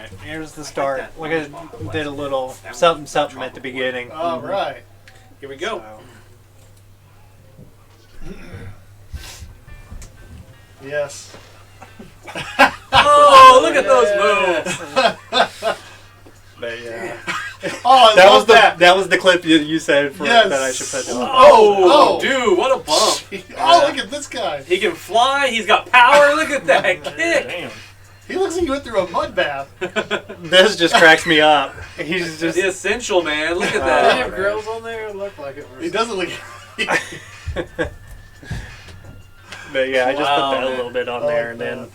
right, here's the start. Look at did a little something at the beginning. All right. Here we go. Yes. Oh, look at those moves. But yeah. Oh, that was the clip you said that I should put on. Oh, dude, what a bump. Oh, look at this guy. He can fly. He's got power. Look at that kick. Damn. He looks like he went through a mud bath. This just cracks me up. He's just The essential, man. Look at Did he that. have grills on there? It looked like it. He doesn't look... But yeah, I just Wow, put that man. a little bit on there, and then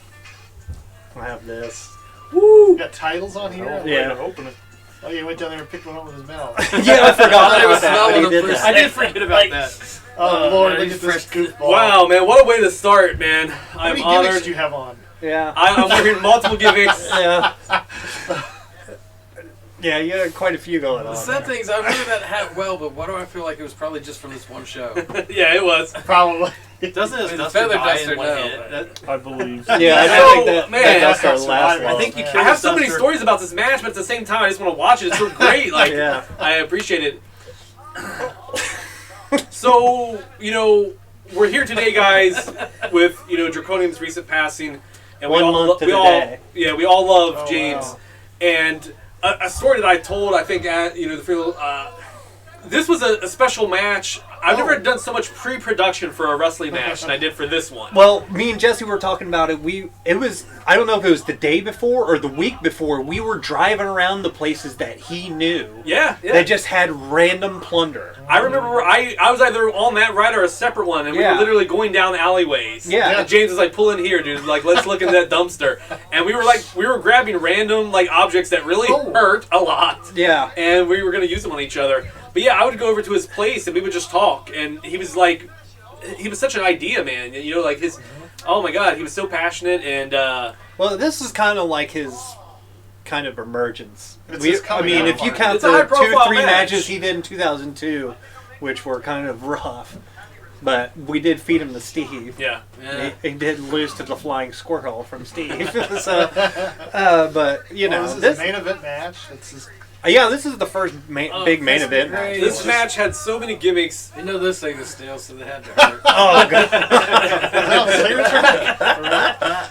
I have this. Woo! Got titles on here? Yeah. Open it. Oh, he went down there and picked one up with his mouth. Yeah, I forgot I was about that. smelling When he them did for a that. I did forget about that. Oh, Lord, yeah, look he's at this fresh. goofball. Wow, man. What a way to start, man. How I'm many gimmicks honored. do you have on? Yeah. I'm wearing multiple gimmicks. Yeah. Yeah, you had quite a few going on. The sad thing is, I remember that hat well, but why do I feel like it was probably just from this one show? Yeah, it was. Probably. Doesn't his The duster feather die duster, in one no. hit? That- I believe. Yeah, I So, think that man, does our that's last survivor. one. I think you Yeah. killed I have so his many duster. stories about this match, but at the same time, I just want to watch it. It's so great. Like, Yeah. I appreciate it. So, we're here today, guys, with, Draconium's recent passing. And One month to the day. Yeah, we all love Oh, James. wow. And a story that I told, I think, at, the Free this was a special match. I've never done so much pre-production for a wrestling match than I did for this one. Well, me and Jesse were talking about it. It was, I don't know if it was the day before or the week before, we were driving around the places that he knew Yeah. that just had random plunder. I remember I was either on that ride or a separate one, and we Yeah. were literally going down alleyways. Yeah. And James was like, "Pull in here, dude. Like, let's look in that dumpster." And we were grabbing random objects that really hurt a lot. Yeah. And we were gonna use them on each other. But yeah, I would go over to his place and we would just talk. And he was such an idea man. Oh my God, he was so passionate and. Well, this is kind of like his kind of emergence. It's his coming out if you party. count It's a the high-profile 2-3 match. matches he did in 2002, which were kind of rough, but we did feed him to Steve. Yeah. He did lose to the flying squirrel from Steve. So, but This is this a main event match. It's just... this is the first big main this event would be match. great. This match had so many gimmicks. You know this thing is steel, so they had to hurt. Oh, God.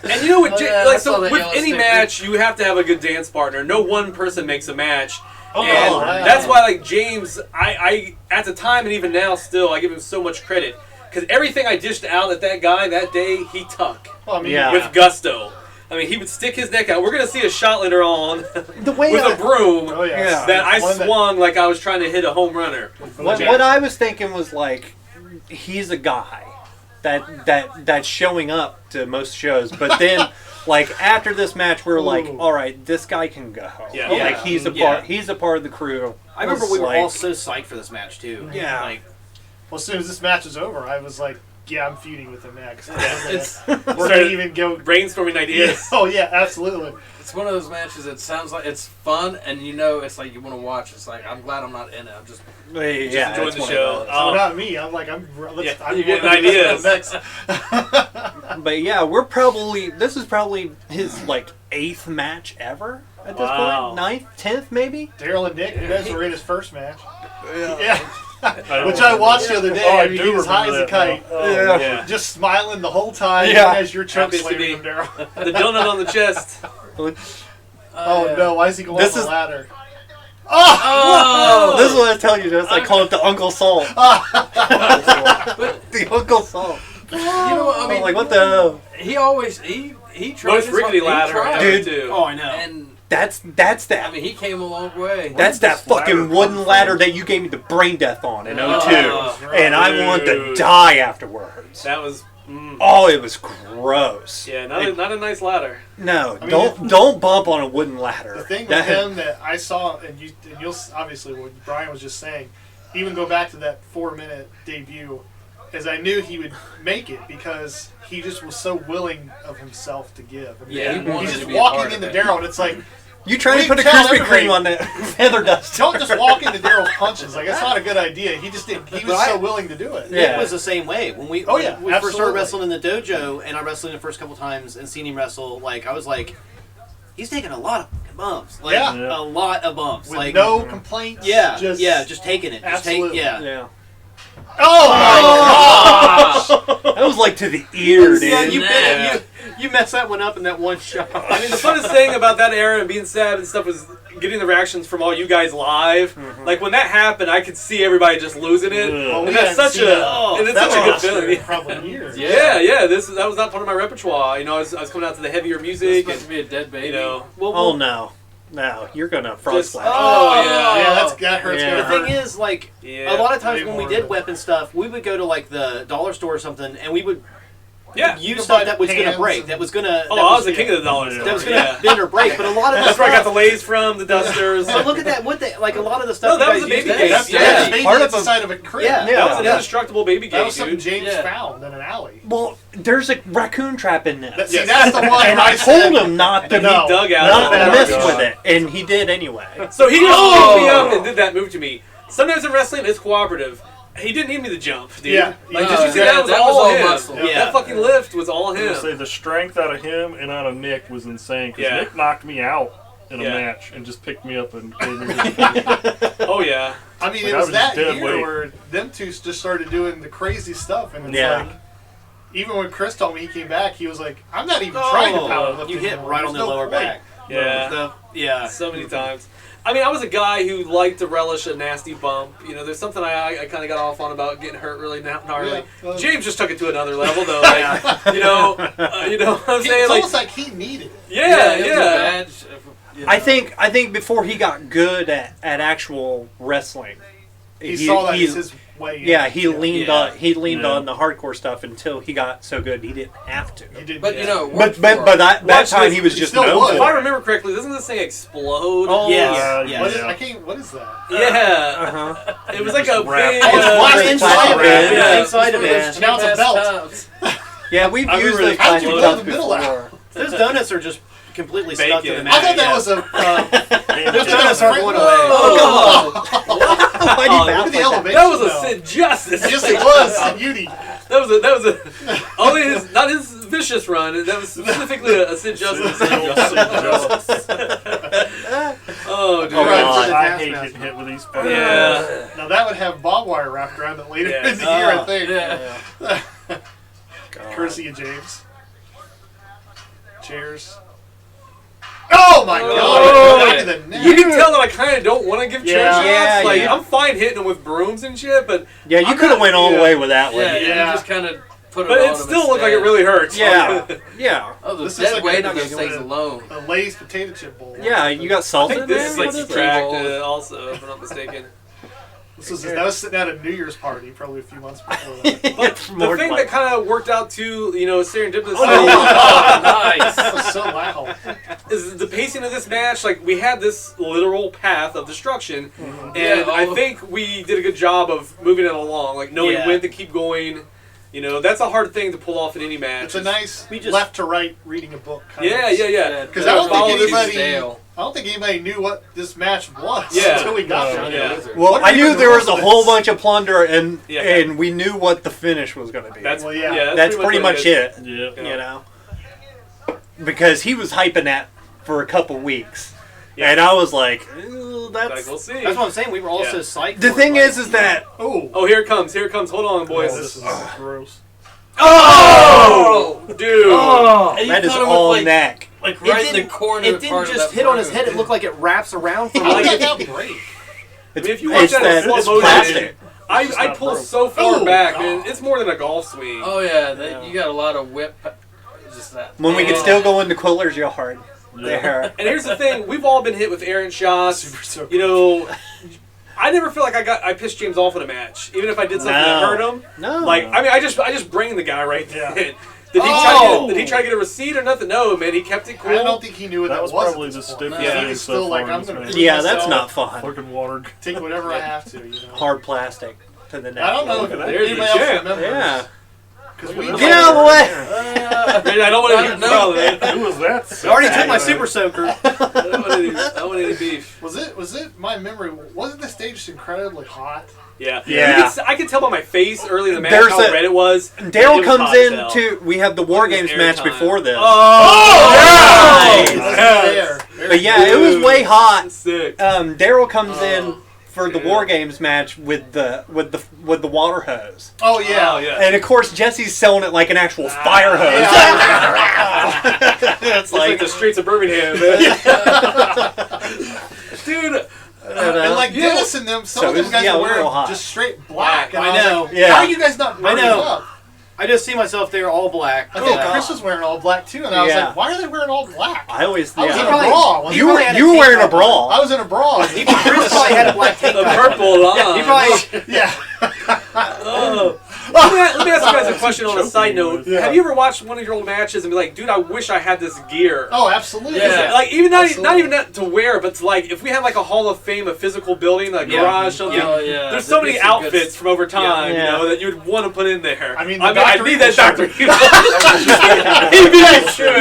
And you know what? Oh, yeah, I saw with that yellow any stick. match, you have to have a good dance partner. No one person makes a match. Oh, And yeah. that's why, James, I at the time and even now still, I give him so much credit. Because everything I dished out at that guy that day, he took Well, I mean, Yeah. with gusto. I mean, he would stick his neck out. We're going to see a shot later on The way with I- a broom Oh, yeah. Yeah. that I One that- swung like I was trying to hit a home runner. What I was thinking was he's a guy that's showing up to most shows, but then after this match we're Ooh. all right, this guy can go. Yeah. He's a Yeah. part. He's a part of the crew. I remember we were Like- all so psyched for this match too. Yeah. Like, Well, as soon as this match was over, I was like, yeah, I'm feuding with him next. It's We're going to started even go... brainstorming ideas. Oh, yeah, absolutely. It's one of those matches that sounds like it's fun, and it's like you want to watch. It's like, I'm glad I'm not in it. I'm just Yeah, enjoying it's the one of show. those. So Oh. not me. I'm Yeah, I'm you're getting working ideas. this But yeah, this is probably his 8th match ever at this Wow. point. 9th, 10th maybe. Daryl and Nick, you guys were in his first match. Yeah. Yeah. Which I watched the other day. Oh, I I mean, do he was high as remember a kite. that now. Yeah. Yeah. Just smiling the whole time Yeah. as you're choke Happy to slamming be- him, Daryl. The donut on the chest. Oh, yeah. no. Why is he going This up is- the ladder? Oh! This is what I tell you, just I call it the Uncle Salt. The Uncle Salt. You know what I mean? I'm what the hell? He always he tried Most his rickety he ladder tried. ever, Dude. too. oh, I know. And That's I mean, he came a long way. That's that this ladder fucking come wooden from? ladder that you gave me the brain death on in 02. Oh, And I want to dude. die afterwards. That was... Oh, it was gross. Yeah, not a nice ladder. No, I mean, don't bump on a wooden ladder. The thing with him that I saw, and you'll obviously what Brian was just saying, even go back to that 4-minute debut, is I knew he would make it because he just was so willing of himself to give. I mean, Yeah, he wanted he's to just be a part walking of into it. Daryl, and it's like, You trying to We put a tell Krispy everybody- Kreme on the feather dust. don't just walk into Daryl's punches. Like, that's not a good idea. He just did. He was so willing to do it. Yeah. It was the same way when we Oh, yeah, when we first started absolutely. wrestling in the dojo, and I wrestled him the first couple times and seen him wrestle. I was like, he's taking a lot of fucking bumps. Like, Yeah. a lot of bumps. With like, no complaints. yeah, just, just taking it. Just take, Absolutely. Yeah. Oh my gosh! That was like to the ear, dude. Yeah, you Nah. bit it. You messed that one up in that one shot. I mean, the funnest thing about that era and being sad and stuff was getting the reactions from all you guys live. Like when that happened, I could see everybody just losing it, Oh, we and that's hadn't such seen a that. and it's That such a good was feeling. probably years. Yeah, that was not part of my repertoire. You know, I was coming out to the heavier It's music, supposed to and, be a dead baby. you know. Oh no, you're gonna frog Just- splash. Oh, yeah. Yeah, that hurts. Yeah. The Gonna thing hurt. is, like, Yeah. a lot of times Way when we more did than- weapon stuff, we would go to like the dollar store or something, and we would Yeah. use You stuff buy that was gonna pans break, and- that was gonna. Oh, that I was the king of the dollar store. That was gonna Yeah. bend or break, but a lot of That's the where I got the stuff. lays from, the dusters. But look at that! What they like? A lot of the No, stuff. that you was guys a baby used case. today- Yeah. That's Part of inside of a crib. Yeah. That was an Yeah. indestructible baby That gate, was something dude. James Yeah. found in an alley. Well, there's a raccoon trap in this. See, that's the one. And I told him not to And he dug out not of to it. mess Oh, with it, and he did anyway. So he just Oh! picked me up and did that move to me. Sometimes in wrestling, it's cooperative. He didn't need me to jump, dude. Yeah. Like, No, did you see yeah, that? Was that was all all him. muscle. Yeah. That fucking lift was all I was him. gonna say the strength out of him and out of Nick was insane because Yeah. Nick knocked me out in a Yeah. match and just picked me up and gave me the Oh yeah. I mean, Like, it I was was that dead year weight. where them two just started doing the crazy stuff, and it's Yeah. like, even when Chris told me he came back, he was like, "I'm not even trying to power lift You hit anymore. right on There's the no lower point." back. Yeah. Yeah. So many times. I mean, I was a guy who liked to relish a nasty bump. You know, there's something I kind of got off on about getting hurt really gnarly. Yeah. James just took it to another level, though. Like, you know what I'm saying? It's Like, almost like he needed it. yeah, it was a yeah. badge. You know. I think before he got good at actual wrestling, He saw that he's- as his way. in. yeah, he leaned Yeah. on the hardcore stuff until he got so good he didn't have to. He did. But yeah. you know, But that Watch time this. he was He just still known was. If I for it. remember correctly, doesn't this thing explode? Oh, yes. yeah. What is, Yeah. I can't. What is that? Yeah. Uh-huh. It was like a wrap. big. Oh, it's plastic inside of it. Yeah. Yeah, inside of It's- it. now it's a belt. Yeah, we've I used remember those they plastic exploded cups in the middle of before. Those donuts are just completely stuck to the Bacon. mat. I thought that yeah. was a. Those donuts aren't going away. Oh, Why'd you Oh, bounce Look at the like that? elevation. That was a though. Sid Justice. Yes, it was. Uni. That was a only his, not his vicious run. That was specifically a Sid Justice. Oh, dude. Oh, God. I hate getting hit with these parts. Yeah. Now that would have barbed wire wrapped around it later Yes. in the year, I think. Yeah. Courtesy of James. Cheers. Oh my Oh, God! Back to the neck. You can tell that I kind of don't want to give chair Yeah. shots. Yeah, Like yeah. I'm fine hitting them with brooms and shit, but Yeah, you I'm could have not- went all the yeah. way with that one. Yeah, Yeah. you just kind of put it but on it him still looked like it instead. really hurts. Yeah, yeah, Oh, the This is dead like weight a- of those like a- things alone. A Lay's potato chip bowl. yeah. You got I salt in think this there? is like What is it? subtracted also, if I'm not mistaken. That was sitting at a New Year's party probably a few months before that. But the More thing like- that kind of worked out too, serendipitously, Oh, nice. That was so loud. is the pacing of this match. Like we had this literal path of destruction, and Yeah, all I of- think we did a good job of moving it along, like knowing Yeah. when to keep going. That's a hard thing to pull off in any match. It's a nice We just- left to right reading a book. Kind Yeah, of. yeah, yeah. Because I don't Follow think this- anybody. stale. I don't think anybody knew what this match was Yeah. until we got No. there. Yeah. Well, What are I you knew gonna there do was a with whole this? bunch of plunder, and Yeah. and we knew what the finish was going to be. That's Well, yeah. yeah. That's pretty what much is. it. Yeah. You know, because he was hyping that for a couple weeks, Yeah. and I was like, "Ooh, Like, that's." we'll see. That's what I'm saying. We were all Yeah. so psyched. The for thing it, is that Oh, Oh, here it comes. Here it comes. Hold on, boys. This is gross. Oh, dude. And you that is caught him with, all like, neck. Like It right in the didn't- corner. It part didn't of just that hit on his broom. head. It looked like it wraps around for how like. did that break? I mean, if you watch It's that that in it's slow motion, plastic. I not pull broke. so far Oh, back, God. man. It's more than a golf swing. Oh yeah, you got a lot of whip. Just that. When we could Yeah. still go into Quiller's yard, there. And here's the thing: we've all been hit with errant shots. Super soaker. I never feel like I pissed James off in a match, even if I did something that No. hurt him. No. Like, I mean, I just brained the guy right Yeah. then. Did Oh! he try to get a receipt or nothing? No, man. He kept it cool. I don't think he knew what That that was was. probably at the this point. stupidest He thing was so still far like, in I'm this going match. to Yeah, that's not fun. Fucking water. take whatever I have to. Hard plastic to the neck. I don't know Look if at that. There's anybody your else champ. remembers. Yeah. Because we Get out of the way. Man, I don't want to get No. problem. Who was that? I already took my super soaker. I don't want any beef. Was it my memory? Wasn't the stage just incredibly hot? Yeah. Yeah. I could tell by my face early in the match There's how a- red it was. Daryl It was comes hot as in hell. to. We have the War Look at Games his match airtime. before this. Oh! Nice. That's Yes. there. But But yeah, it was way hot. Sick. Daryl comes in for the War Games match with the water hose. Oh yeah. Oh, yeah. And of course Jesse's selling it like an actual fire hose. It's like the streets of Birmingham, man. Dude. And like Dennis and them, some of them guys are wearing just straight black. And I was know. like, Yeah. how are you guys not burning up? I just see myself there all black. I think Chris was wearing all black too, and I was like, why are they wearing all black? I always I was in a probably- bra. you were wearing a bra. I was in a bra. Chris probably had a black tank The top. purple line. He probably. Yeah. Let me ask you guys a question on a side note. Yeah. Have you ever watched one of your old matches and be like, dude, I wish I had this gear? Oh, absolutely. Yeah, like even not Absolutely. even that to wear, but to like if we had like a Hall of Fame, a physical building, like garage, something. Yeah. There's so many Some good- outfits from over time, Yeah. you know, that you'd want to put in there. I mean, I Dr. need Evil that Dr. shirt. Evil. He'd be like, sure. I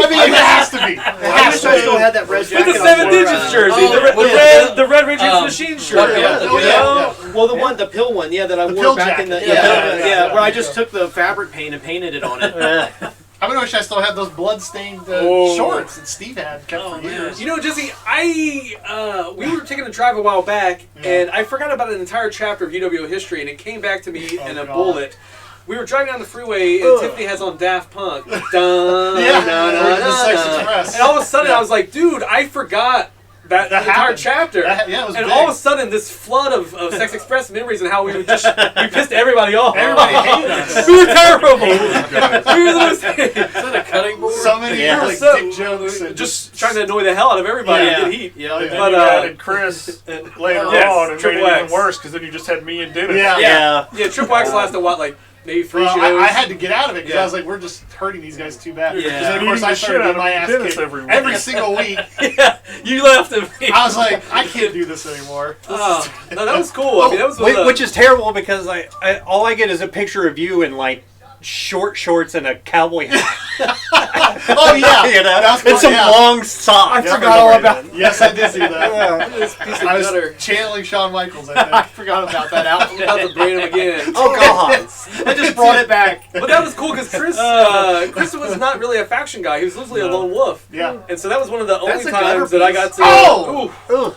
mean, it has to be. I wish I still had that red With jacket. the on 7 for, digits jersey, oh, the Red Richards machine shirt. Yeah. Oh, yeah. Well, the pill one, the pill wore back in jacket. the Yeah. where I just took the fabric paint and painted it on it. I wish I still had those blood-stained shorts that Steve had kept for years. You know, Jesse, we were taking a drive a while back, and I forgot about an entire chapter of UWO history, and it came back to me in a bullet. We were driving down the freeway, and Tiffany has on Daft Punk. Dun, Yeah. dun, dun, The Sex dun. Express. And all of a sudden, I was like, dude, I forgot that entire happened. chapter. Yeah, it was and big. all of a sudden, this flood of Sex Express memories and how we would we pissed everybody off. Everybody hated us. We were terrible. We were the most. Is that a cutting board? So many Yeah. like So- dick jokes and just trying to annoy the hell out of everybody Yeah. and get heat. Yeah. And then But, you added Chris later yes, on and made Triple it X. even worse because then you just had me and Dennis. Yeah. Yeah, Triple X lasted what, like maybe 3 Well, shows? I had to get out of it because Yeah. I was like, we're just hurting these guys too bad. Yeah. Because then, of course, Beating I the started shit out getting of my me and ass Dennis kicked every week. every single week. Yeah, you left him. I was like, I can't do this anymore. Oh, no, that was cool. I mean, that was Which is terrible because I all I get is a picture of you in like short shorts and a cowboy hat. Oh yeah, You know? That's and some yeah. long socks. I forgot all about Yes, I did see that. piece of I was gutter. channeling Shawn Michaels. I think. forgot about that I'm outfit. about to brain him again. Oh God! I just brought it back. But that was cool because Chris was not really a faction guy. He was usually a lone wolf. Yeah. And so that was one of the only That's a gutter times that I got piece. to. Oh! Ooh. Ugh.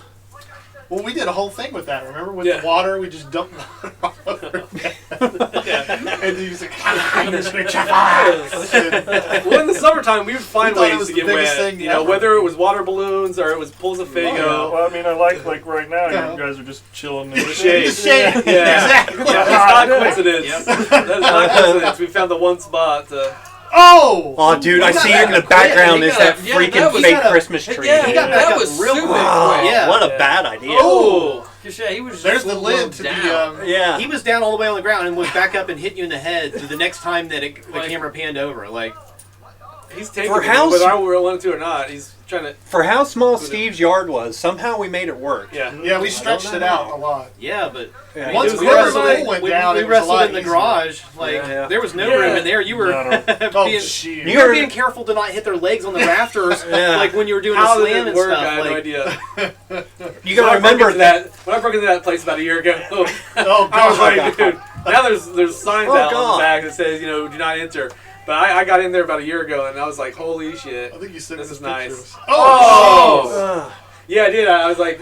Well, we did a whole thing with that. Remember with Yeah. the water? We just dumped water all over. And he was like, I'm just gonna chop off. Well, in the summertime, we would find We thought it ways was to the get biggest wet. thing You know, ever. whether it was water balloons or it was pulls of Fago. Well, I mean, I like right now, Yeah. you guys are just chilling in the shade. The shade. Yeah. Exactly. Yeah, that's not coincidence. That is not coincidence. We found the one spot. Oh! Oh, dude, I got see back in the up quick. background He is got- that yeah, freaking that was- fake he got a- Christmas tree. Yeah, He got that back was up real super quick. Wow, quick. Yeah. what a bad idea. Oh! Cause yeah, he was just There's the a little lid to down. the. Yeah. He was down all the way on the ground and went back up and hit you in the head the next time that the Like- camera panned over. Like, He's taking For it, house- whether I wanted to or not. He's trying to. For how small Steve's yard was, somehow we made it work. Yeah. Yeah, we stretched it out a lot. yeah, but Yeah. Once was the wrestled pool went down, we it was a wrestled lot in the easier. garage. Like, Yeah. there was no Yeah. room in there. You were Oh, being, shit. you were being careful to not hit their legs on the rafters, Yeah. like when you were doing How the did slam it and work? stuff. I have no Like, idea. You gotta When I broke remember into that. When I broke into that place about a year ago, Oh, I was God. like, dude. Now there's signs Oh, out on God. the back that says, do not enter. But I got in there about a year ago, and I was like, holy shit. I think you sent This us is nice. pictures. Oh! Ugh. Yeah, I did. I was like,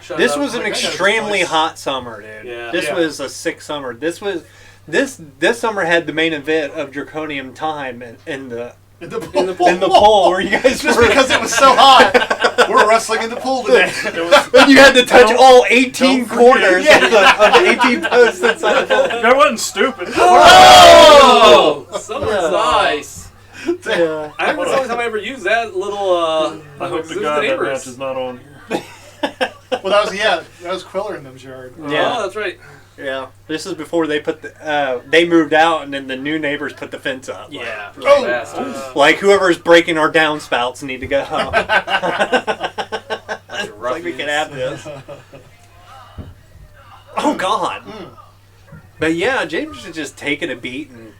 shut This up. was an Like, I know this extremely place. hot summer, dude. Yeah. This Yeah. was a sick summer. This summer had the main event of Dreconium time in the In the pool. pool where you guys Just were. because it was so hot, we're wrestling in the pool today. And you had to touch all 18 don't forget. corners of the 18 posts inside the pool. That wasn't stupid. Oh! Summer's Yeah. nice. Yeah. I think that's the only time I ever used that little. I hope it to was God that neighbors. match is not on. Well, that was Quiller in them's yard. Yeah. Oh, that's right. Yeah. This is before they put they moved out and then the new neighbors put the fence up. yeah. Oh! Bastards. Like whoever's breaking our downspouts need to go. Bunch of Like we can ruffians. have this. Oh God. But yeah, James is just taking a beat and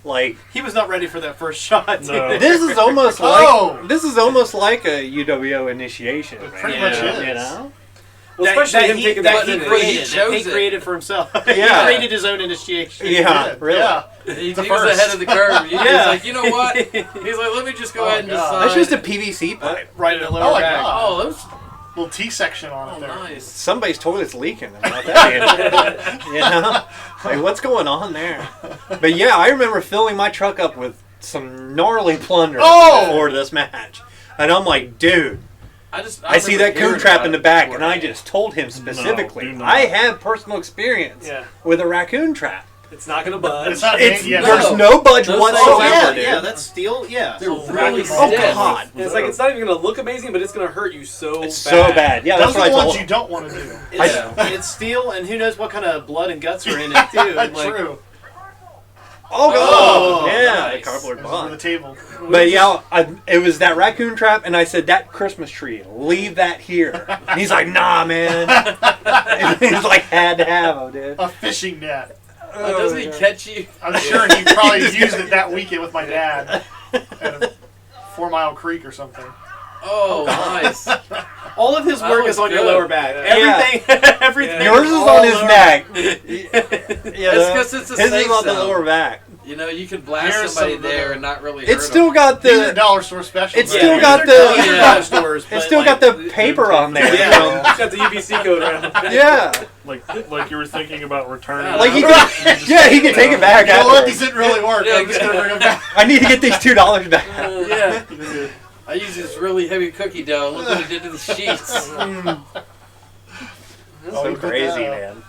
like He was not ready for that first shot. No. this is almost Oh! like a UWO initiation. It man. pretty much is. You know? Well, especially him taking that the he button in. created. He chose He it. created for himself. Yeah. He created his own initiation. Yeah, Yeah, really. yeah. He The was first. ahead of the curve. He's Yeah. like, you know what? He's like, let me just go ahead and decide. That's just a PVC pipe. Right in the lower Oh my back. God. Oh, those. Little T section on Oh, it there. nice. Somebody's toilet's leaking. About that, you know, like what's going on there? But yeah, I remember filling my truck up with some gnarly plunder before this match, and I'm like, dude. I see that coon trap in the back, and I just told him specifically, do not. I have personal experience Yeah. with a raccoon trap. It's not gonna budge. It's not. It's, yeah, there's no. no budge Those whatsoever, things- Yeah, dude. yeah, that's steel. Yeah. They're really really Oh stiff. God, And it's like it's not even gonna look amazing, but it's gonna hurt you so it's bad. so bad. Yeah, those that's are what I the told ones him. you don't want to do. It's steel, and who knows what kind of blood and guts are in it too. Like, True. Oh God, Oh, yeah, nice. the cardboard It was under the box. table. But yeah, it was that raccoon trap, and I said, that Christmas tree, leave that here. And he's like, nah, man. And he's like, had to have him, dude. A fishing net. Doesn't he catch you? I'm sure he probably used it that weekend with my dad at a 4 Mile Creek or something. Oh, nice. all of his That work was is on your good. lower back. Yeah. Everything, everything. Yours is all on his lower neck. It's Yeah, 'cause it's a his safe is on the zone. lower back. You know, you could blast Here's somebody some of the- there and not really hurt It's still them. got These are the. dollar store specials. It's right? still got These are the. dollar Yeah. stores, It's but, still like, got the paper on there. Yeah. It's got the UBC code around it. Yeah. Like you were thinking about returning. Yeah. Like he could. Yeah, he could take it back. You know what? afterwards. These didn't really work. Yeah, I'm just gonna bring them back. I need to get these $2 back. Yeah. I use this really heavy cookie dough. Look what it did to the sheets. Oh, So you put crazy, that up. man.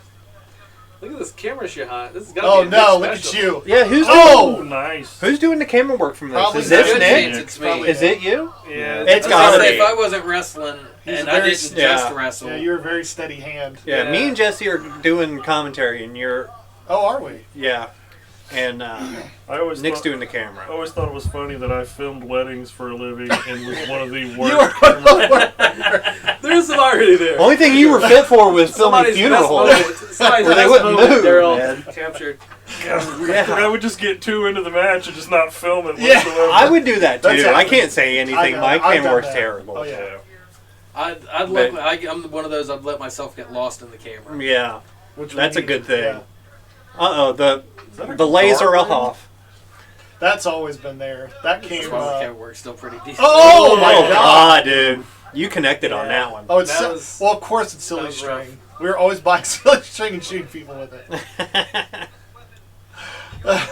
Look at this camera shot. This has got to Oh be a no! big Look at special. you. Yeah, who's Oh, doing, nice. who's doing the camera work from this? Probably Is this Good Nick? chance it's me. Probably Is it you? Yeah, It's I was gotta gonna say, be. if I wasn't wrestling He's and a I very didn't yeah. just wrestle, Yeah, you're a very steady hand. Yeah, Yeah. me and Jesse are doing commentary, and you're Oh, are we? yeah, and I always Nick's thought, doing the I camera. always thought it was funny that I filmed weddings for a living and was one of the You worst. were. There's some irony there. Only thing you were fit for was filming Somebody's funeral best homes. moment. Somebody's Where they best wouldn't moment, move, Daryl man. captured. I would just get too into the match and just not film it Yeah, whatsoever. I would do that That's too. I happened. can't say anything. know. My I've camera done works that. terrible. Oh, yeah. I'd let, I'm one of those. I'd let myself get lost in the camera. Yeah, Which that's we a good needed, thing. yeah. The that a the laser guard? off. That's always been there. That That's came. why the camera works still pretty decent. Oh my Oh god! God, dude, you connected on Yeah. that one. Oh, it's That so, was- well, of course it's silly that was rough. string. We were always buying silly string and shooting people with it. I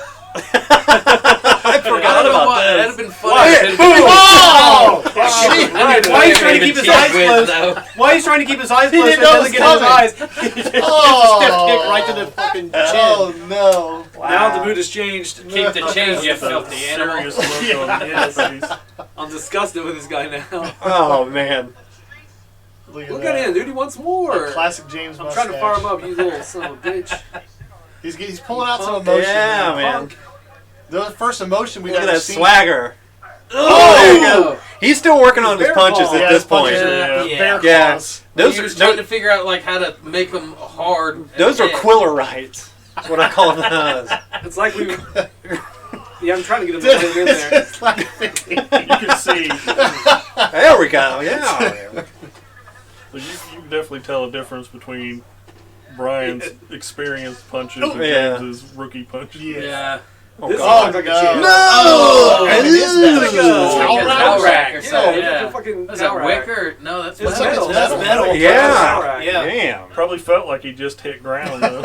I forgot don't know about why. this. That'd have been funny. Oh! Why are you trying to keep his eyes closed? Why are you trying to keep his eyes He closed didn't so know he it doesn't was get in his eyes? Oh! Stiff kick right to the fucking chin. Oh no! Now the mood has changed. Keep the change, you That's a filthy animal. serious look on Yes. his face. I'm disgusted with this guy now. Oh man. Look at him, dude. He wants more. Classic James I'm mustache. trying to fire him up, you little son of a bitch. He's pulling out some emotion. Yeah, now. man. The first emotion we've Look at ever that seen. swagger. Oh, there you go. He's still working on his bear punches claw. at Yeah, this his punches point. are Yeah. bear Yeah. claws. Those he are was trying to figure out like how to make them hard. those are Yeah. quiller rights. That's what I call those. It's like we. Yeah, I'm trying to get him to put him in there. It's like You can see, There we go. Yeah. you can definitely tell a difference between Brian's experienced punches and Yeah. James's rookie punches. Yeah. Yeah. Oh This God. looks like no. a champ. No! Oh, it is that. Like a Towel Like a rack? towel rack or Yeah, something. it's like Yeah. a fucking Is that towel rack. wicker? No, that's It's metal. metal. That's metal. Yeah. Yeah. Damn. Probably felt like he just hit ground though.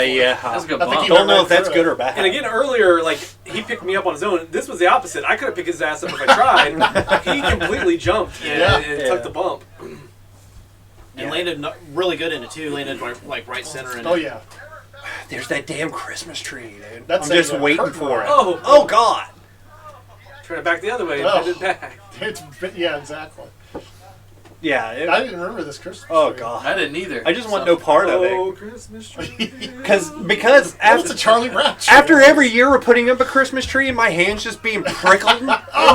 Yeah. That's a good I think bump. he Don't know went if that's through good it. or bad. And again, earlier, like, he picked me up on his own. This was the opposite. I couldn't pick his ass up if I tried. He completely jumped and Yeah. took the bump. And landed really good in it too. Landed like right center in it. Oh yeah. There's that damn Christmas tree, dude. That's I'm just a waiting curtain for it. rod. Oh God. Turn it back the other way and Oh. bend it back. Yeah, exactly. Yeah. I didn't remember this Christmas Oh tree. God. I didn't either. I just want no part of Oh, it. Christmas tree. Because It's a after Charlie Brown tree. after every year we're putting up a Christmas tree and my hands just being prickled and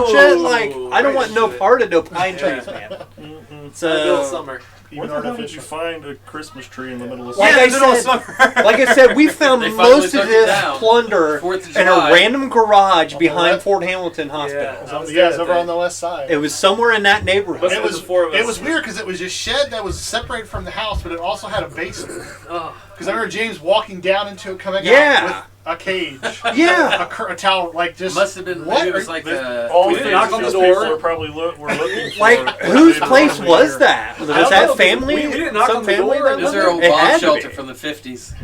shit, like I don't want no part of no pine trees, man. Middle So summer. Even Where the hell did you artificial. find a Christmas tree in the middle of Like summer? I middle of said- summer. like I said, we found They finally most of took it this down. plunder 4th of in a July. random garage behind left. Fort Hamilton Hospital. I was Yeah, there it's that over day. on the west side. It was somewhere in that neighborhood. It was the four of us. It was weird because it was a shed that was separated from the house, but it also had a basement. Oh, Because I remember James walking down into it, coming Yeah. out a cage, Yeah. a towel, like just Must have been. What? Maybe it was like All we the didn't knock on the people door. are probably were looking for. Like, whose place was that? Was I don't that know, family? we didn't knock Some on the family door. that It was lived their old there? It bomb had to shelter be. from the 50s.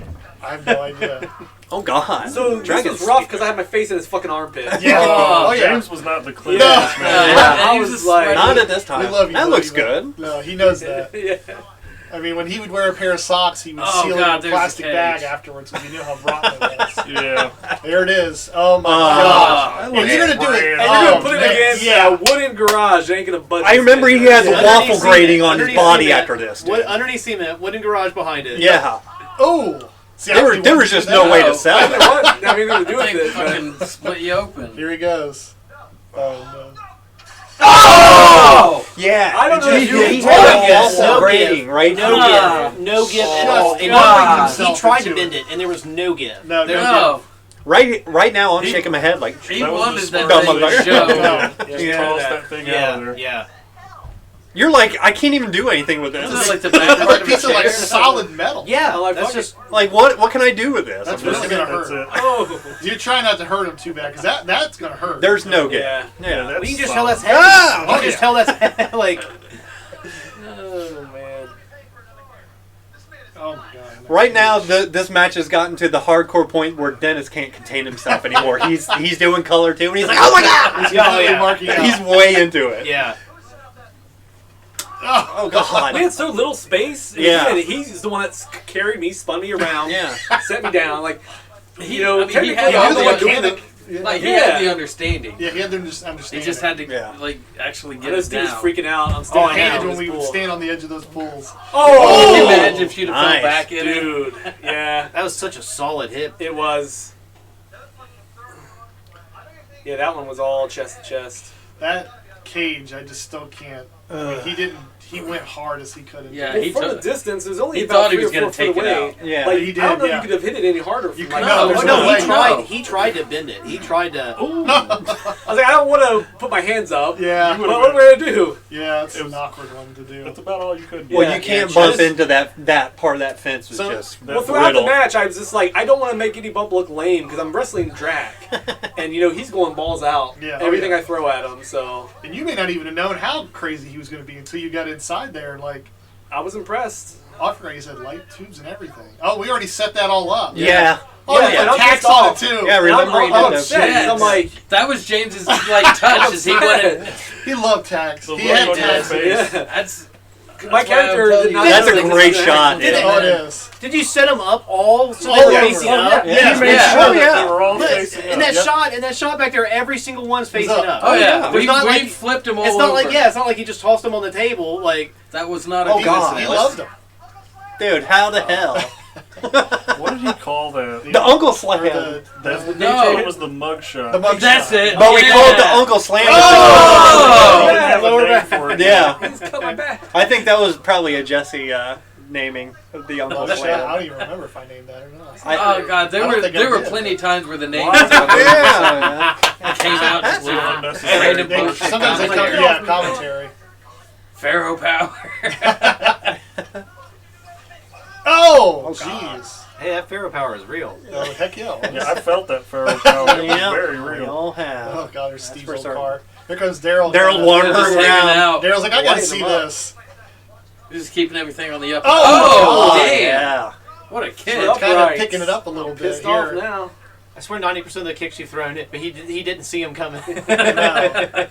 I have no idea. Oh God. So this Dragon was rough speaker. because I had my face in his fucking armpit. Yeah. Oh, yeah. James was not the cleanest man. Yeah. I he was just like- Not at this time. We love you. That buddy, looks but- good. No, he knows that. Yeah. I mean, when he would wear a pair of socks, he would Oh, seal God, it in there's a the plastic cage. bag afterwards, because he knew how rotten it was. Yeah. There it is. Oh my Oh. God! That And you're gonna do it. And Oh, you're gonna put it man. against Yeah. a wooden garage. It ain't gonna budge. I remember he had the Underneath waffle cement, grating on his underneath body cement, after this. Wood, Dude. underneath cement, wooden garage behind it. Yeah. Oh. See, I There really was wanted just to no do way that. to sell I didn't it. want to have anything to do I with think it. fucking but- split you open. Here he goes. Oh no. Oh! Yeah. I don't know if you He were had talking. a waffle No grating give. right No there. give. No give at Just all. throwing And himself he tried to into bend it, and there was no give. No, No. Right now, I'm shaking my head like, He That was wanted the that smart thing to motherfucker. show. No. Just Yeah. toss that thing out Yeah, of there. yeah. you're like, I can't even do anything with This this. is like the back It's part like a of a piece of like chair. solid metal. Yeah, like, that's fuck just... Like, what can I do with this? That's I'm just- really gonna That's hurt. it. Oh. You try not to hurt him too bad, because that's gonna hurt. There's no get. Yeah. Yeah, that's Well, you can just solid. tell that's heavy. Ah! You can just tell that's like... Oh man. Oh my God. no. Right now, this match has gotten to the hardcore point where Dennis can't contain himself anymore. He's doing color too, and he's like, oh my God! He's Yeah, completely yeah. marking out. He's way into it. Yeah. Oh, Oh God. We had so little space. And Yeah. He's the one that carried me, spun me around, Yeah. set me down. Like, you I know, mean, he technically, had I'm all the the one doing mechanic. it. Yeah. Like, he Yeah. had the understanding. Yeah, he had to just understand. He just had to, Yeah. like, actually I get was it down. freaking out. I'm Oh, standing I hated down when in we this would pool. stand on the edge of those pools. Can Oh, you imagine if you'd have Nice. fell back in it? dude. Yeah, That was such a solid hit. it was. Yeah, that one was all chest to chest. That cage, I just still can't. I mean, he didn't. He went hard as he could have. Yeah, Well, he from took- the distance, it was only he about thought he 3 was or 4 gonna feet take it away. out. Yeah. Like, He did, I don't know yeah. if you could have hit it any harder. From You like, could- no, no, there's there's no no way. way. He tried. He tried to bend it. He tried to. I was like, I don't want to put my hands up. Yeah, But what am I gonna do? yeah, it's It was- an awkward one to do. That's about all you could do. Well, Yeah, you can't yeah, bump just- into that part of that fence. Was So- just Well, throughout brittle. the match, I was just like, I don't want to make any bump look lame because I'm wrestling Drac, and you know he's going balls out. Yeah, oh, everything yeah. I throw at him. So And you may not even have known how crazy he was going to be until you got inside there. Like, I was impressed. I forgot he said light tubes and everything. Oh, we already set that all up. Yeah. Oh, Yeah, yeah, and I'm tax pissed on it off. too. Yeah, remember I'm, he I'm did upset. that. 'Cause I'm like, That was James's, like, touch. Is he wanted... He loved tax. The He look had on your tax. face. yeah. That's... My why I'm character telling did you. not. That's a think great this was shot, actually- dude. Oh, it is. Did you set them up all so All they were over. facing Oh, up? yeah. He made Yeah. sure Oh, yeah. that they were all But facing in up. that Yep. shot back there, every single one's facing up. up. Oh, yeah. There's We not like flipped him all it's not over. like it's not like you just tossed them on the table. Like That was not a Oh, God. He coincidence. loved him. Dude, how the hell? What did he call that? The Uncle Or Slam. That No. it was the mug shot. the mug That's shot. it. But we Yeah. called the Uncle Slam. Oh! He didn't have a lower name back. for it. Yeah. He's cut my back. I think that was probably a Jesse naming of the Uncle Mug shot. I Slam. don't even remember if I named that or not. Oh God, there I don't were think I there were did. plenty of times where the names Wow. of them Yeah. came out It's as a little like unnecessary. random They- bullshit. sometimes they come, commentary. yeah, commentary. Pharaoh power. Oh, Oh, jeez. hey, that Pharaoh power is real. Oh, heck yeah. Yeah, I felt that Pharaoh power. It was Yeah, very we real. all have. Oh, God, there's That's Steve's for old certain. car. Here comes Daryl. Daryl wandering Just hanging around. out. Daryl's like, I gotta Lighting see them up. this. Just keeping everything on the up. Oh, Oh, God. damn! Yeah. What a It's kid! Up. kind of Upright. picking it up a little bit Pissed off here. now. I swear 90% of the kicks you've thrown it, but he didn't see him coming. No.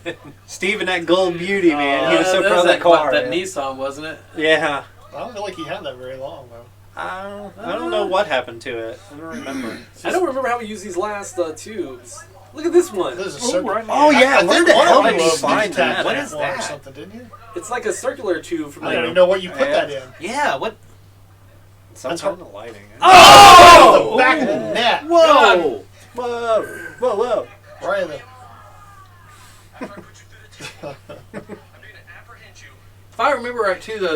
Steve and that gold beauty, man. He was so That proud was of that car. That man. Nissan, wasn't it? Yeah. I don't feel like he had that very long, though. I don't know what happened to it. I don't remember. I don't remember how we used these last tubes. Look at this one. This is a Oh, circle. right. Oh, yeah. I Where think the one hell of did them you was find Steve that? What Tack is one or that? something, didn't you? It's like a circular tube from I don't like. even know what you put Yeah. that in. Yeah, what? Some kind of lighting. Oh! The back of the neck. Whoa! Whoa! Whoa! Whoa! Right in the... If I remember right, too, though,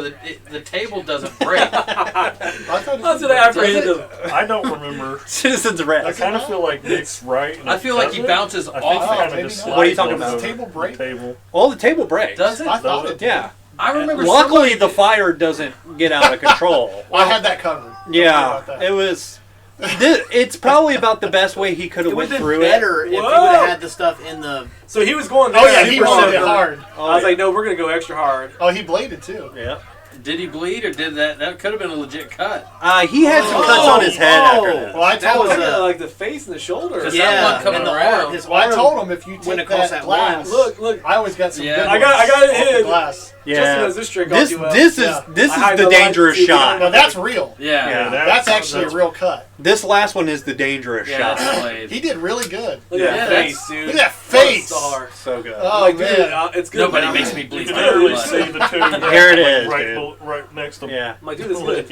the table doesn't break. I thought it That's was- what I apprehended Does him. I don't remember. Citizens I arrest. kind of feel like Nick's right. and I it feel like he doesn't. bounces I think off. he kind maybe of just not. What are you slides talking off about? the Table break? table. Oh, the table breaks. Does it? I thought it did. Yeah. I remember. Luckily, the fire doesn't get out of control. I had that covered. Don't worry Yeah. about that. It was. It's probably about the best way he could have It would went have been through better if he would have had the stuff in the. So he was going. Oh yeah, he super wanted it soaker. hard. I was like, no, we're gonna go extra hard. Oh, he bladed too. it. Yeah. Did he bleed or did that could have been a legit cut? He had some cuts on his head after that. Well, I That told was him. Like the face and the shoulder. Because Yeah, that one coming and the around. arm, his Well, I arm told him if you went take across that that glass. Look. I always got some Yeah. good I got it off the hid. glass. Justin Yeah. has this trick. This I'll do this is Yeah. this I is hide the the light dangerous so you shot. No, that's real. Yeah. Yeah. That's actually a real cut. This last one is the dangerous Yeah, shot. that's played. He did really good. Look Yeah, at that that's- face, dude. Look at that face. Star. So good. Oh, Like, man. dude, it's good. Nobody man. makes me You bleed. can my literally blood. see the two. Here it is, right, dude. right next to him. Yeah. My dude is lit.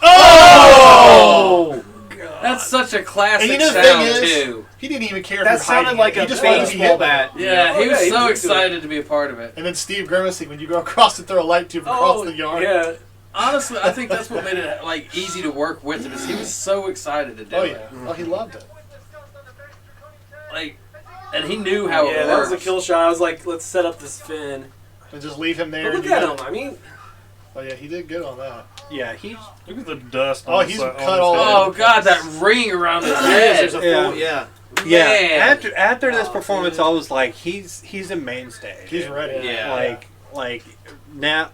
Oh! That's such a classic And you know the sound thing is, too. he didn't even care. That if you're sounded hiding like it. a He just wanted to be baseball hit. bat. Yeah, Oh, he was yeah, he so was into excited to be a part of it. And then Steve grimacing when you go across and throw a light tube across the yard. Yeah. Honestly, I think that's what made it like easy to work with him. Is he was so excited to do Oh it. yeah. Oh, he loved it. Like, and he knew how Yeah, it that was worked. a kill shot. I was like, let's set up this fin. And just leave him there. But and look you at got- him. I mean, Oh yeah, he did good on that. Yeah, he's Look at the dust. Oh, on he's the side, cut on his all head. Oh God, that ring around his There's head. a Yeah. full, yeah. yeah. Man. After this performance, I was like, he's a mainstay. He's dude. ready. Yeah. Like now,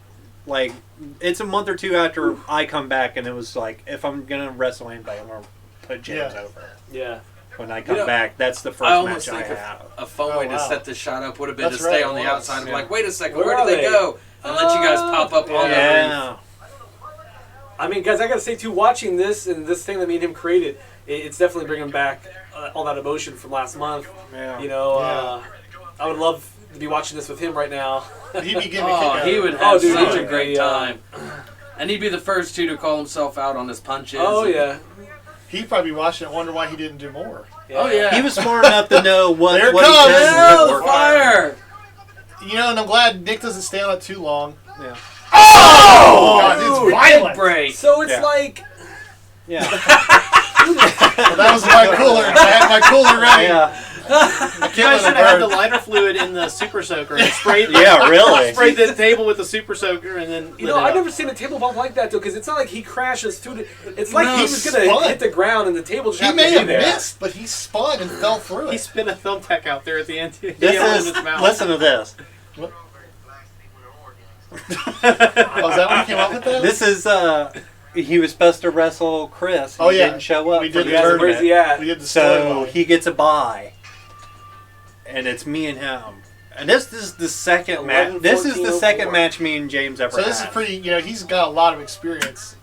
like it's a month or two after I come back, and it was like, if I'm gonna wrestle anybody, I'm gonna put James Yeah. over. yeah. When I come You know, back, that's the first I almost match I think have. a fun Oh, way to wow. set this shot up would have been That's to stay right, on it the was. outside and be Yeah. like, wait a second, Where where are did they they? go? And let you guys pop up on the roof. Yeah. I mean, guys, I gotta say too, watching this and this thing that me and him created, it's definitely bringing back all that emotion from last month. Yeah. You know, Yeah. I would love to be watching this with him right now. He'd be getting a kick Oh, out he of would it. have dude, such he a would great be, time. And he'd be the first to call himself out on his punches. Oh and- yeah. He'd probably be watching it, wonder why he didn't do more. Oh yeah. He was smart enough to know what. There it what he comes. could and Yeah, couldn't the work. fire. You know, and I'm glad Nick doesn't stay on it too long. Yeah. Oh! God, Ooh, it's violent. big break. So it's Yeah. like, Yeah. Well, that was my cooler. I had my cooler ready. Yeah. I You can't guys let should it have had the burn. lighter fluid in the super soaker and sprayed. Yeah, really. Sprayed the table with the super soaker and then. you lit know, it I've up. never seen a table bump like that though, because it's not like he crashes through the. It's like No, he was gonna spun. hit the ground and the table just He happened may to have be there. missed, but he spun and fell through He it. spit a thumbtack out there at the end. This in is. his mouth. Listen to this. Oh, is that when he came up with that? This is. He was supposed to wrestle Chris. He Oh, yeah. didn't show up. We for did the the tournament. Where's he at? We did the So storyline. he gets a bye, and it's me and him. And this is the second match. 11, This is 14, the second 04. match me and James ever So this is had. pretty. You know, he's got a lot of experience.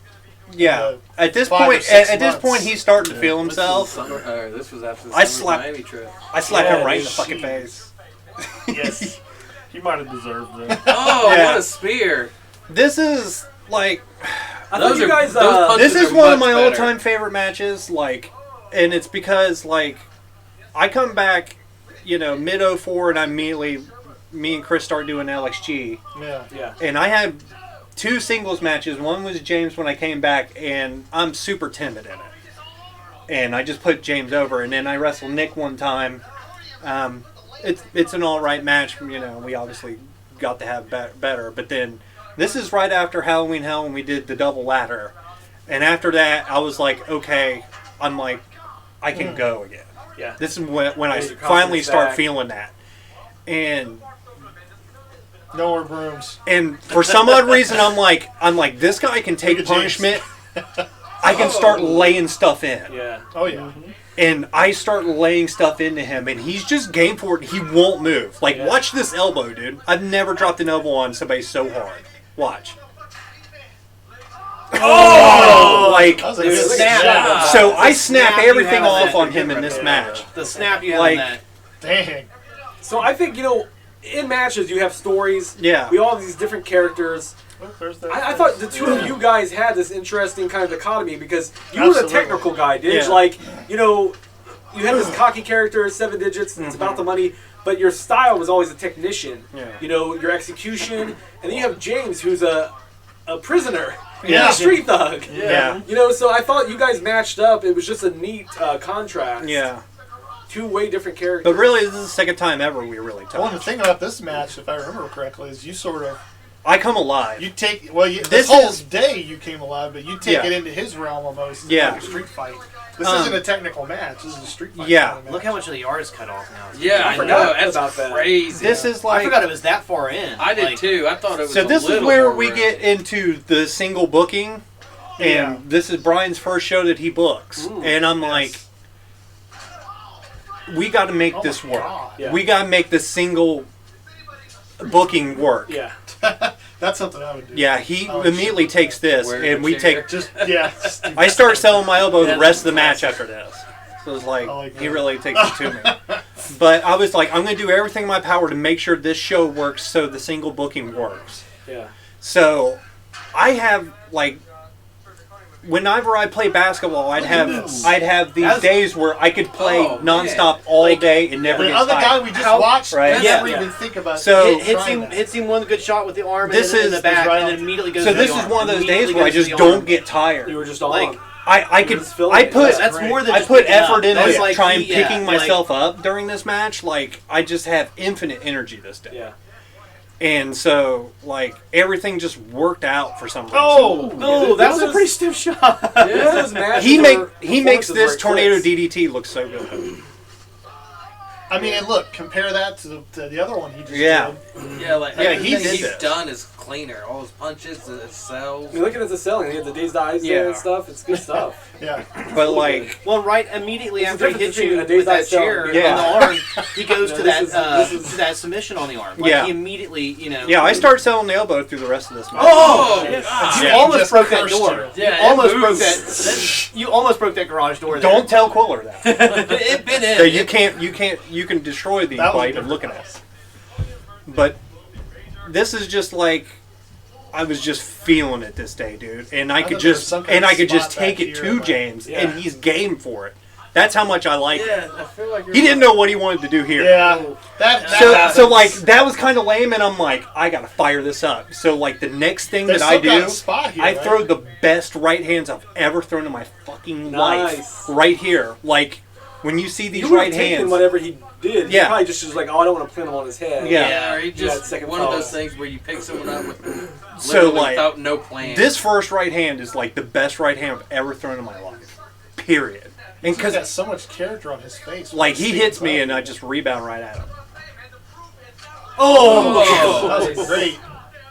Yeah. At this 5 or point, 6 at this months. point, he's starting to feel This was himself. summer, this was after the I summer slapped- Miami trip. I slapped Yeah, him right in the dude, fucking she- face. Yes. He might have deserved that. Oh, Yeah. what a spear! This is like. I Those thought you are- guys. those punches This is are one of much my better. all-time favorite matches. Like, and it's because like, I come back, you know, mid '04, and I immediately, me and Chris start doing LXG, Yeah. Yeah. and I had 2 singles matches. One was James when I came back, and I'm super timid in it, and I just put James over. And then I wrestled Nick one time. It's an all right match. You know, we obviously got to have better, but then. This is right after Halloween Hell when we did the double ladder. And after that, I was like, okay, I'm like, I can go again. Yeah. This is when I Get your finally confidence start back. feeling that. And No more brooms. for some odd reason, I'm like, this guy can take Look at James. punishment. I can start laying stuff in. Yeah. Oh yeah. And I start laying stuff into him, and he's just game for it. He won't move. Like, Yeah. watch this elbow, dude. I've never dropped an elbow on somebody so hard. Watch. Oh! Like, That was a Dude, good snap. snap. so I snap snap you everything have off that on you him get in this right match. The snap you have Like- in that. Dang. So I think, you know, in matches you have stories. Yeah. We all have these different characters. Look, there's that I face. thought the two of you guys had this interesting kind of dichotomy because you were the Absolutely. technical guy, Didge. Yeah. Like, you know, you had this cocky character, 7 digits, it's about the money, but your style was always a technician. Yeah. You know, your execution. And then you have James, who's a prisoner. Yeah. He's a street thug. Yeah. You know, so I thought you guys matched up. It was just a neat contrast. Yeah. 2 way different But characters. really, this is the second time ever we really Well, the touched. thing about this match, if I remember correctly, is you sort of I come alive. You take This whole is- day you came alive, but you take Yeah. it into his realm almost. Yeah. Like a street fight. This isn't a technical match. This is a street fight. Yeah. kind of match. Look how much of the yard is cut off now. Yeah, I forgot know. That's about that. crazy. This is I like forgot it was that far in. I did Like, too. I thought it was. so. a This is little where more we room. get into the single booking, and Yeah. this is Brian's first show that he books, and I'm like, we got to make Oh this my work. God. Yeah. We got to make the single booking work. Yeah. That's something I would do. Yeah, he Oh, immediately shit. takes this, Where and the we chair? take. Just yeah. I start selling my elbow the Yeah, rest of the that's match after this. So it's like, I like he that. really takes it to me. But I was like, I'm going to do everything in my power to make sure this show works so the single booking works. Yeah. So I have, like, whenever I play basketball, I'd have these That's- days where I could play Oh, man. nonstop all Like, day and never The get other guy tired. we just How- watched Right. never Yeah. even think about. So- hits him one good shot with the arm This and then in is- the back, right and on- then immediately goes So to this the is arm. one of those Immediately days where I goes to just the don't arm. get tired. You were just on. Like, I You're could just feeling I it. put That's more than I just put picking up. effort into That's it, like trying he- picking like- myself up during this match. Like I just have infinite energy this day. Yeah. And so, like, everything just worked out for some reason. No, that was a pretty stiff shot. Those matches He are- makes performances this where it tornado clicks. DDT look so good. I mean, and look, compare that to the other one he just Yeah. did. Yeah, like Yeah, everything he did he's this. done is cleaner. All his punches, his cells. I mean, looking at the selling, he had the Dazed Eyes there and Yeah. stuff. It's good stuff. Yeah. But, like, Well, right immediately It's after he the hits difference you between a with that day's eye chair cell. Yeah. on the arm, he goes No, to this that is- to that submission on the arm. Like Yeah. he immediately, you know. yeah, I start selling the elbow through the rest of this match. Oh, Yeah. you Yeah. almost Just broke that cursed door. you. Yeah, You almost it broke moves. that. You almost broke that garage door. There. Don't tell Quiller that. It been in. So you can destroy these That was by even different. looking at it. But this is just like, I was just feeling it this day, dude, and I could thought there was just some kind of take spot it back to here, like- James, Yeah. and he's game for it. That's how much I like it. Yeah, I feel like you're He didn't know what he wanted to do here. Yeah. That So happens. like that was kind of lame, and I'm like, I gotta fire this up. So like the next thing There's that I some kind do, of spot here, I right? throw the best right hands I've ever thrown in my fucking Nice. life right here. Like when you see these You would right have taken hands, whatever he did. He Yeah. probably just was like, oh, I don't want to plant him on his head. Yeah. Yeah, or he Yeah, just second one of thought. those things where you pick someone up with So, literally like, without no plan. this first right hand is like the best right hand I've ever thrown in my life. Period. And He's because got so much character on his face. like he hits me and I just rebound right at him. That was great.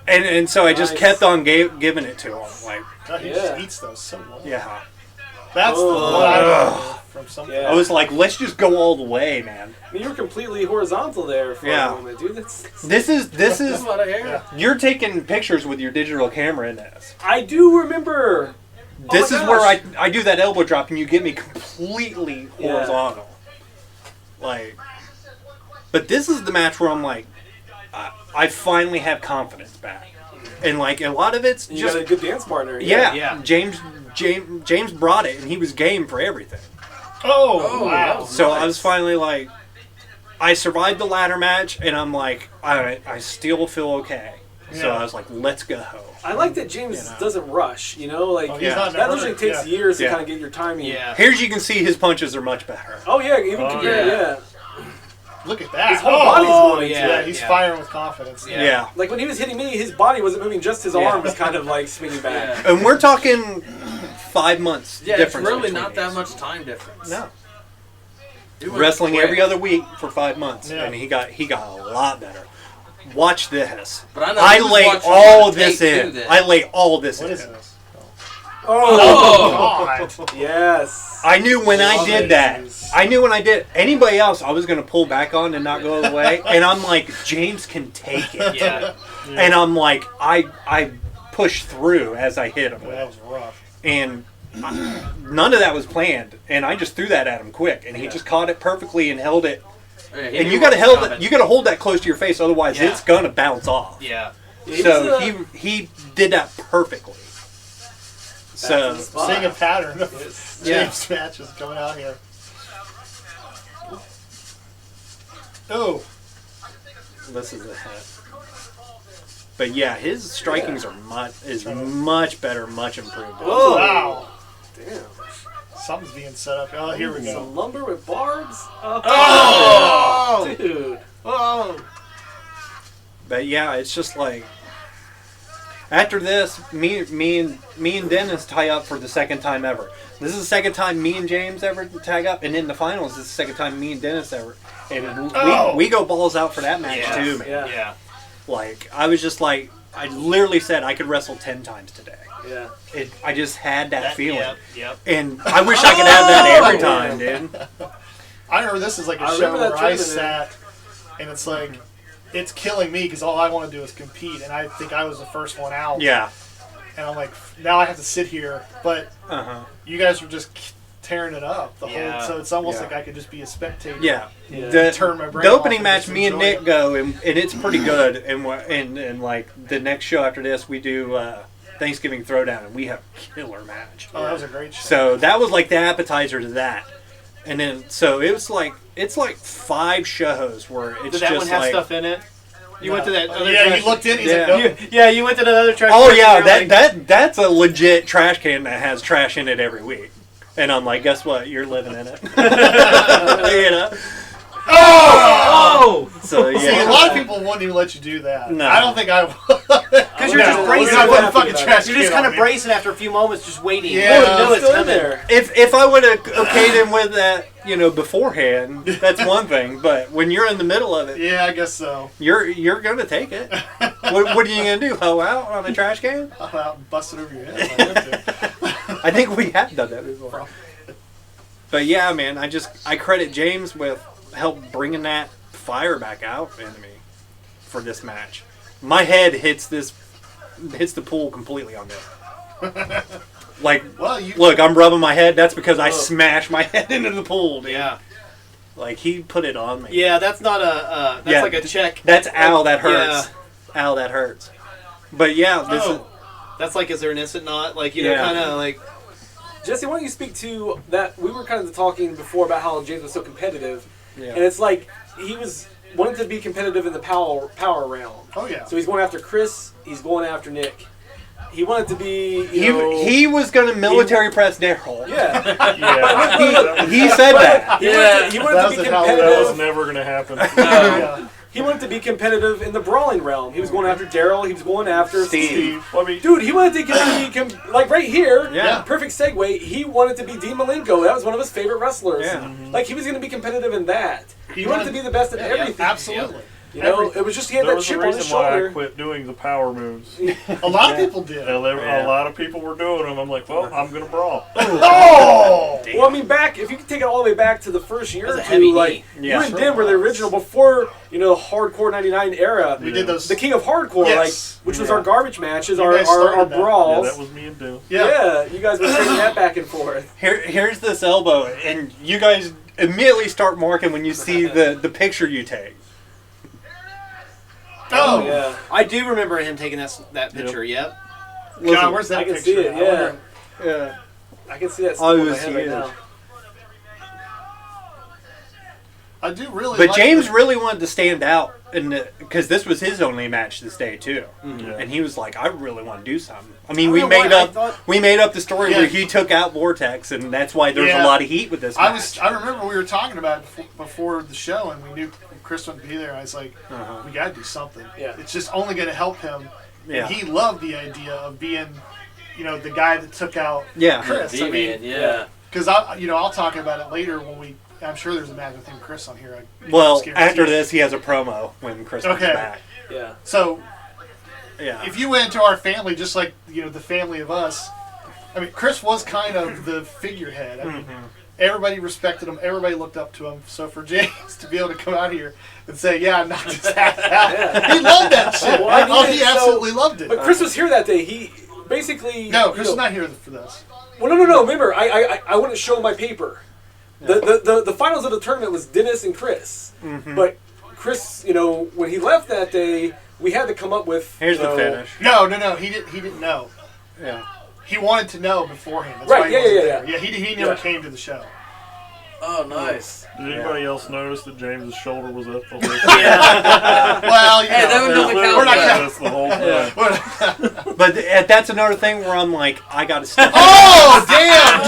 And so I just Nice. kept on giving it to him. Like, God, he Yeah. just eats those so well. yeah. That's the Oh. one I remember from something. Yeah. I was like, let's just go all the way, man. I mean, you were completely horizontal there for Yeah. a moment, dude. That's This is That's a lot of hair. Yeah. you're taking pictures with your digital camera in this. I do remember. Oh This my is where gosh. I do that elbow drop and you get me completely Yeah. horizontal. Like, but this is the match where I'm like, I finally have confidence back, and like a lot of it's You just got a good dance partner. yeah. Yeah. James brought it and he was game for everything. Oh, wow. that was So nice. I was finally like, I survived the ladder match, and I'm like, I still feel okay. So Yeah. I was like, let's go. I like that James You know. doesn't rush. You know, like Oh, he's not in a that hurry. usually takes Yeah. years to Yeah. kind of get your timing. Yeah. Here's you can see his punches are much better. Oh yeah, even Oh, compared, yeah. yeah. Look at that. His whole body's going into Yeah, it. he's yeah. firing with confidence. Yeah. Yeah. Like when he was hitting me, his body wasn't moving; just his Yeah. arm was kind of like swinging back. Yeah. And we're talking 5 months Yeah, it's difference. really between not that these. much time difference. No. He went Wrestling quick. every other week for 5 months, Yeah. and he got a lot better. Watch this. But I know I he was lay watching all on this tape too in. then. I lay all this What in. is this? Oh, God. yes. I knew when I Love did it. that. I knew when I did. Anybody else, I was going to pull back on and not go away. And I'm like, James can take it. Yeah. And I'm like, I pushed through as I hit him. That was rough. And none of that was planned. And I just threw that at him quick. And he just caught it perfectly and held it. Yeah, he And knew you what got to was hold it. coming. You got to hold that close to your face, otherwise Yeah. it's gonna bounce off. Yeah. So he did that perfectly. So his spot. Seeing a pattern of Yeah. James matches coming out here. Oh, this is a hit. But yeah, his strikings are much better, much improved. Whoa. wow. Damn. Something's being set up. Oh, here we go. Some lumber with barbs. Oh! dude. Oh! But yeah, it's just like After this, me and Dennis tie up for the second time ever. This is the second time me and James ever tag up, and in the finals, this is the second time me and Dennis ever. And we go balls out for that match too, man. Yeah. Like, I was just like, I literally said I could wrestle 10 times today. Yeah. I just had that feeling. Yep. And I wish I could have that every time, dude. I remember this is like a show where I sat, and it's like, it's killing me because all I want to do is compete, and I think I was the first one out. Yeah. And I'm like, now I have to sit here, but you guys were just tearing it up the whole. So it's almost like I could just be a spectator. Yeah. Turn my brain the opening off match, and me and enjoy Nick go, and it's pretty good. And like the next show after this, we do Thanksgiving Throwdown, and we have a killer match. Oh, that was a great show. So that was like the appetizer to that. And then, so it was like, it's like 5 shows where it's Did that just one have like, stuff in it? You went to that other Yeah, trash. you looked in. He's Yeah. like, nope. You went to the other trash. oh can, yeah, and you're like, that's a legit trash can that has trash in it every week. And I'm like, guess what? You're living in it. You know? Oh! So yeah. See, a lot of people wouldn't even let you do that. No. I don't think I would. Because you're just bracing. I wouldn't fucking trash You're just can kind on of me. bracing after a few moments, just waiting. Yeah. You know it's Still in coming. there. If I would have okayed him with that, beforehand, that's one thing. But when you're in the middle of it, Yeah, I guess so. you're gonna take it. What are you gonna do? Hoe out on a trash can? I'm out and bust it over your head. If I have to. I think we have done that before. But yeah, man, I credit James with help bringing that fire back out into me for this match. My head hits the pool completely on this. Like, look, I'm rubbing my head. That's because I smashed my head into the pool, dude. Yeah. Like, he put it on me. Yeah, that's not a. That's like a check. That's ow, that hurts. Yeah. Ow, that hurts. But yeah, this is. That's like, is there an instant knot? Like, kind of like. Jesse, why don't you speak to that? We were kind of talking before about how James was so competitive, Yeah. and it's like he was wanting to be competitive in the power realm. Oh yeah. So he's going after Chris. He's going after Nick. He wanted to be. He was going to military press Daryl. Yeah. He said that. He wanted to be That was competitive. never going to happen. Yeah. He wanted to be competitive in the brawling realm. He was going after Daryl. He was going after Steve. Well, I mean, Dude, he wanted to be like right here. Yeah. Perfect segue. He wanted to be Dean Malenko. That was one of his favorite wrestlers. Yeah. Like he was going to be competitive in that. He wanted to be the best at everything. Absolutely. You know, it was just he had there that was a chip on his reason why I shoulder. quit doing the power moves. A lot of people did. A lot of people were doing them. I'm like, well, I'm going to brawl. Oh! Well, I mean, if you can take it all the way back to the first year That's or a heavy two, like knee. you and Dan were the original before the Hardcore '99 era. We did those. The King of Hardcore, Yes. which was our garbage matches, You our guys started that. brawls. Yeah, that was me and Bill. Yeah, you guys were taking that back and forth. Here's this elbow, and you guys immediately start marking when you see the picture you take. Oh! Yeah. I do remember him taking that picture. Yep. God, where's that I can picture? see it. I Yeah, wonder- Yeah. I can see that Oh, still in my it's head right huge. now. I do really But like James the- really wanted to stand out, because this was his only match this day too, Yeah. and he was like, "I really want to do something." I mean, I we don't know made why, I up thought- we made up the story Yeah. where he took out Vortex, and that's why there's Yeah. a lot of heat with this match. I remember we were talking about it before the show, and we knew Chris wouldn't be there. I was like, we got to do something. Yeah. It's just only going to help him. Yeah. And he loved the idea of being, the guy that took out Yeah. Chris. I mean, yeah. because I'll talk about it later when I'm sure there's a match with him and Chris on here. Well, just guarantee after it. this, he has a promo when Chris comes Okay. back. Yeah. So Yeah. if you went into our family, just like the family of us, I mean, Chris was kind of the figurehead. I mean, everybody respected him. Everybody looked up to him. So for James to be able to come out here and say, "Yeah, I knocked his ass out," he loved that shit. Well, I mean, he so- absolutely loved it. But Chris was here that day. He basically No, Chris is not here for this. Well, no. Remember, I wouldn't show my paper. The finals of the tournament was Dennis and Chris. But Chris, when he left that day, we had to come up with. Here's the finish. No. He didn't know. Yeah. He wanted to know beforehand. That's Right, why he yeah, wasn't yeah, there. yeah. He never Yeah. came to the show. Oh, nice. Did anybody else notice that James's shoulder was up the whole time? Well, Hey, that one doesn't count. We're not though. counting. That's the whole thing. But that's another thing where I'm like, I got to step. Oh, damn!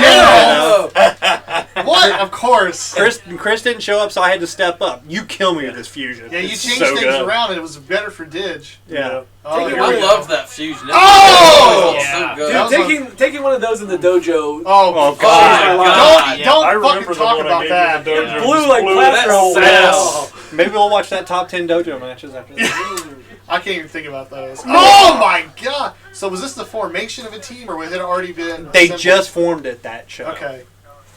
Oh! What? Of course. Chris didn't show up, so I had to step up. You kill me with this fusion. Yeah, you It's changed so things good. around, and it was better for Didge. Yeah. Oh, here I we go. loved that fusion. Oh! So good. That Dude, was taking one of those in the dojo. Oh, God. my God. Don't I fucking remember the talk one I about gave that. you in the dojo. Blue like plaster. That's Yes. Maybe we'll watch that top 10 dojo matches after this. I can't even think about those. Oh my god! So was this the formation of a team, or had it already been? They assembled? just formed it that show. Okay.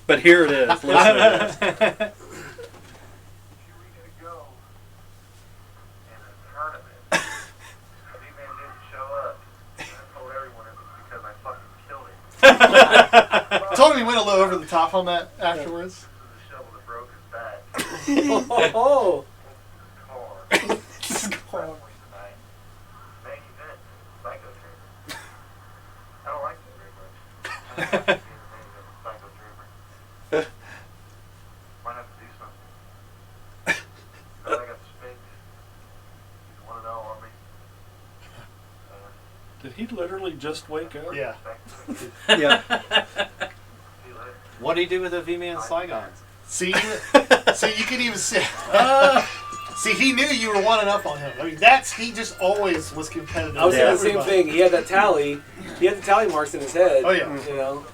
But here it is. Listen to this. Told him he went a little over the top on that afterwards. Oh. Did he literally just wake up? Yeah. Yeah. What do you do with the V-Man Saigons? See, you can even see. See, he knew you were 1-up on him. I mean, he just always was competitive. I was Yeah. saying the same thing. He had that tally. He had the tally marks in his head. Oh, yeah. You know.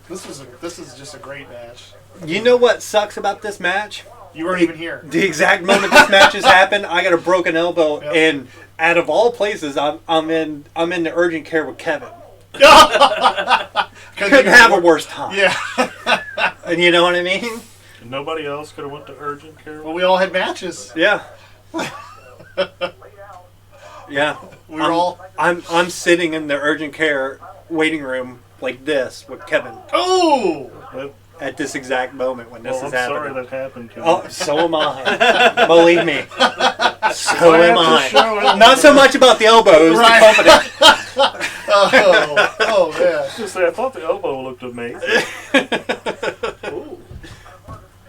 This is just a great match. You know what sucks about this match? You weren't even here. The exact moment this match has happened, I got a broken elbow, Yep. and out of all places, I'm in the urgent care with Kevin. Couldn't have a worse time. Yeah. And you know what I mean? And nobody else could have went to urgent care? Well, we all had matches. Yeah. Yeah. We were all. I'm sitting in the urgent care waiting room like this with Kevin Oh! Well, at this exact moment when this I'm is sorry happening. that happened to you. Oh, so am I. Believe me. So I am have to show I. it. Not so much about the elbows, Right. the confidence. Oh, yeah. Just say, I thought the elbow looked amazing.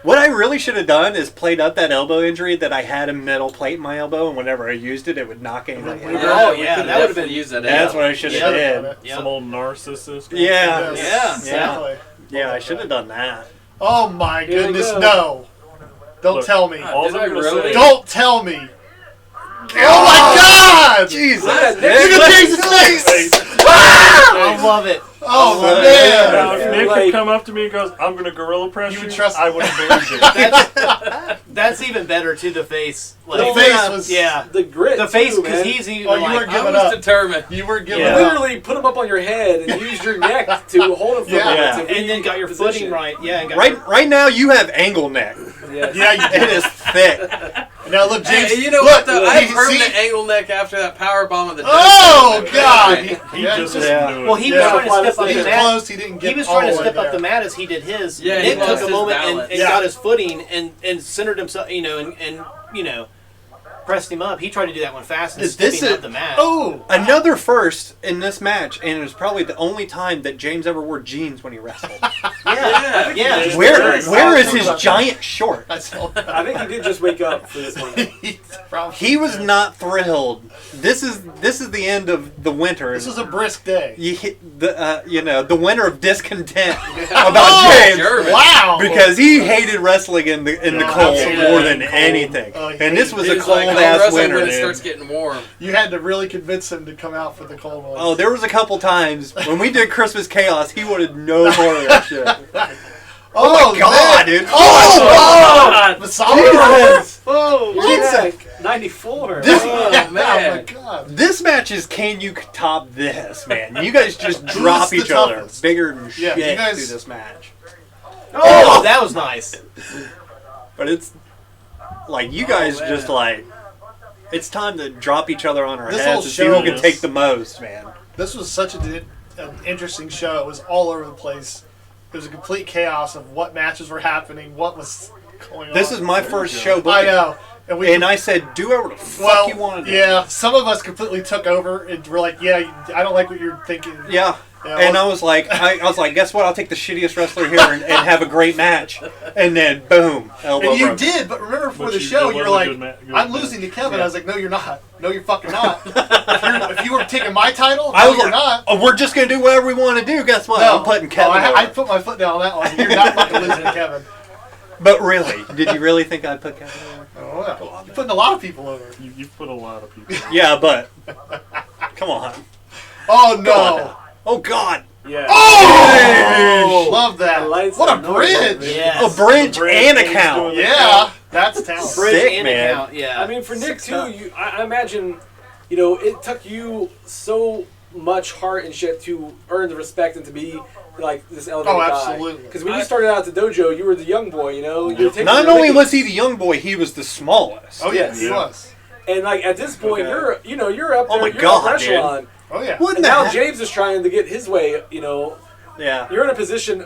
What I really should have done is played up that elbow injury that I had a metal plate in my elbow, and whenever I used it, it would knock anything Yeah. out. Oh, we yeah, could that would've definitely been- use that. That's what I should have did. Yeah. Some old narcissist. Yeah. Yeah. Exactly. Yeah, I should have done that. Oh, my Here we goodness, go. no. Don't Look, tell me. all Did I'm I gonna really? say- Don't tell me. Oh, my God! Jesus. Look at Look at Jason's face! I love it. Oh, Now, man. Now, if Nick Like- had come up to me and goes, I'm going to gorilla press You you, would trust- I would have believed it. That's even better to the face. The Like, face was. yeah. The grit. The face, too, because man. he's even Oh, you like, weren't I giving was up. determined. You were giving Yeah. up. Literally put him up on your head and use your neck to hold him for Yeah. a Yeah. minute. to and then got your position. footing right. Yeah. And got Right now, you have angle neck. Yes. Yeah, you It did. is thick. Now, look, James. Hey, you know look, what though? I you had permanent see- angle neck after that power bomb at the. Oh, Dreconium. God. He Yeah, just just- Yeah. didn't do it. Well, he Yeah. was trying to step up He the was mat. close. He didn't get He was all trying to the way step up there. the mat as he did his. Yeah, he Nick lost took a his moment and balance. Yeah. got his footing and centered himself, and pressed him up. He tried to do that one fast and Is this stepping a- up the mat. Oh! Another first in this match, and it was probably the only time that James ever wore jeans when he wrestled. Yeah. Yeah. just Where very where is soft. his giant short? I saw I think he did just wake up for this one. He was not thrilled. This is the end of the winter. This was a brisk day. You hit the winter of discontent about James German. Wow! because he hated wrestling in the Yeah, cold absolutely. more than Cold. anything. Oh, he And this hated was it. a He's cold like, "I'll ass wrestle winter, when it dude. starts getting warm. You had to really convince him to come out for the cold ones. Oh, there was a couple times when we did Christmas Chaos, he wanted no more of that shit. Oh my god, man. dude! Oh, Jesus. Oh, Jack, 94. This- Oh, oh my man. God! This match is can you top this, man? You guys just drop the each other toughest? bigger than Yeah, shit you guys- through this match. Oh, that was nice. But it's like you guys man. just like it's time to drop each other on our This whole heads and see who show can was- take the most, man. This was such an interesting show. It was all over the place. It was a complete chaos of what matches were happening, what was going on. This is my first show I booking. know. And I said, do whatever the fuck you want to do. Yeah, some of us completely took over and we're like, yeah, I don't like what you're thinking. Yeah. And I was like, guess what? I'll take the shittiest wrestler here and have a great match. And then, boom, elbow And you broke. did, but remember before the show, you were like, I'm losing to Kevin. I was like, no, you're not. No, you're fucking not. if you were taking my title, you're not. Oh, we're just going to do whatever we want to do. Guess what? I'm putting Kevin over. I put my foot down on that one. You're not fucking losing to Kevin. But really, did you really think I'd put Kevin over? Oh, yeah. You're putting a lot of people over. You've put a lot of people. Yeah, but come on. Oh, no. Oh, God. Yeah. Oh! Love that. What a bridge. Yes. A bridge and a count. Yeah. That's talent. Bridge Sick, and man. a count. Yeah. I mean, for Nick too, I imagine, it took you so much heart and shit to earn the respect and to be like this elevated guy. Absolutely. Because when you started out at the dojo, you were the young boy. You were Not only was he the young boy, he was the smallest. Oh yes, he was. And like at this point, you're up there. Oh my you're God, up echelon. Oh yeah. And now James is trying to get his way. Yeah. You're in a position.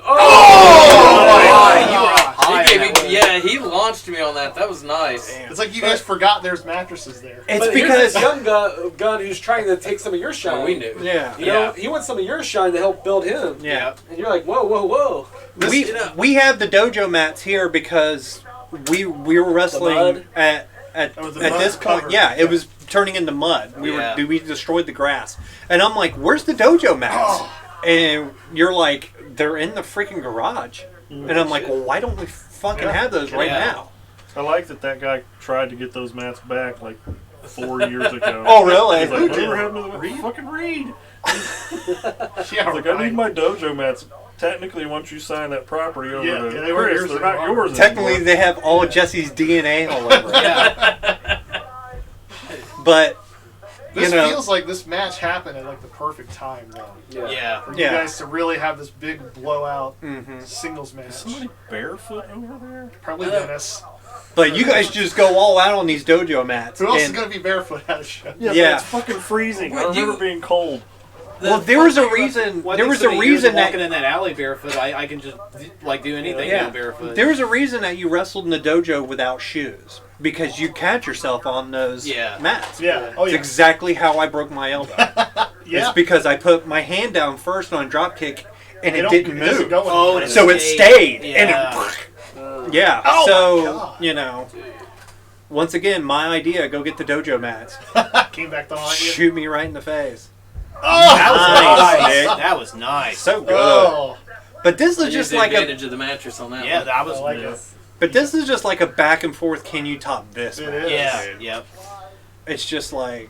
He launched me on that. That was nice. Damn. It's like you guys forgot there's mattresses there. It's but because here's this young gun who's trying to take some of your shine. Oh, we knew. Yeah. He wants some of your shine to help build him. Yeah. And you're like, whoa. We have the dojo mats here because we were wrestling at this point. covered. Yeah, it was turning into mud. Yeah. We destroyed the grass, and I'm like, "Where's the dojo mats?" And you're like, "They're in the freaking garage." And I'm like, "Well, why don't we fucking have those right now?" I like that guy tried to get those mats back like 4 years ago. Oh, really? He's like, whatever happened to the fucking Reed? Yeah, Like, I need my dojo mats. Technically, once you sign that property over to they weren't Chris, yours they're not anymore. yours Technically, anymore. they have all of Jesse's DNA all over it. But This feels like this match happened at like the perfect time, though. Yeah. For you guys to really have this big blowout singles match. Is somebody barefoot over there? Probably Dennis. But you guys just go all out on these dojo mats. Who else is and- going to be barefoot at a show? Yeah, Yeah. but it's fucking freezing. I What, remember being cold. Well, there was a reason. Well, I There think was so a many years reason of that walking in that alley barefoot, I can just like do anything yeah, now barefoot. there was a reason that you wrestled in the dojo without shoes because you catch yourself on those mats. Yeah. Oh, It's yeah. exactly how I broke my elbow. It's because I put my hand down first on drop kick and it didn't doesn't move. go anywhere. and So it stayed. Yeah. And it, yeah. Oh so, my God. once again, my idea, go get the dojo mats. Came back to haunt you. Shoot me right in the face. Oh! That was Nice, nice. Nick. That was nice. So good. Oh. But this is I just used the like advantage of the mattress on that Yeah, one. that was I like it. But this is just like a back and forth. Can you top this? It match? is. Yeah. Dude. Yep. It's just like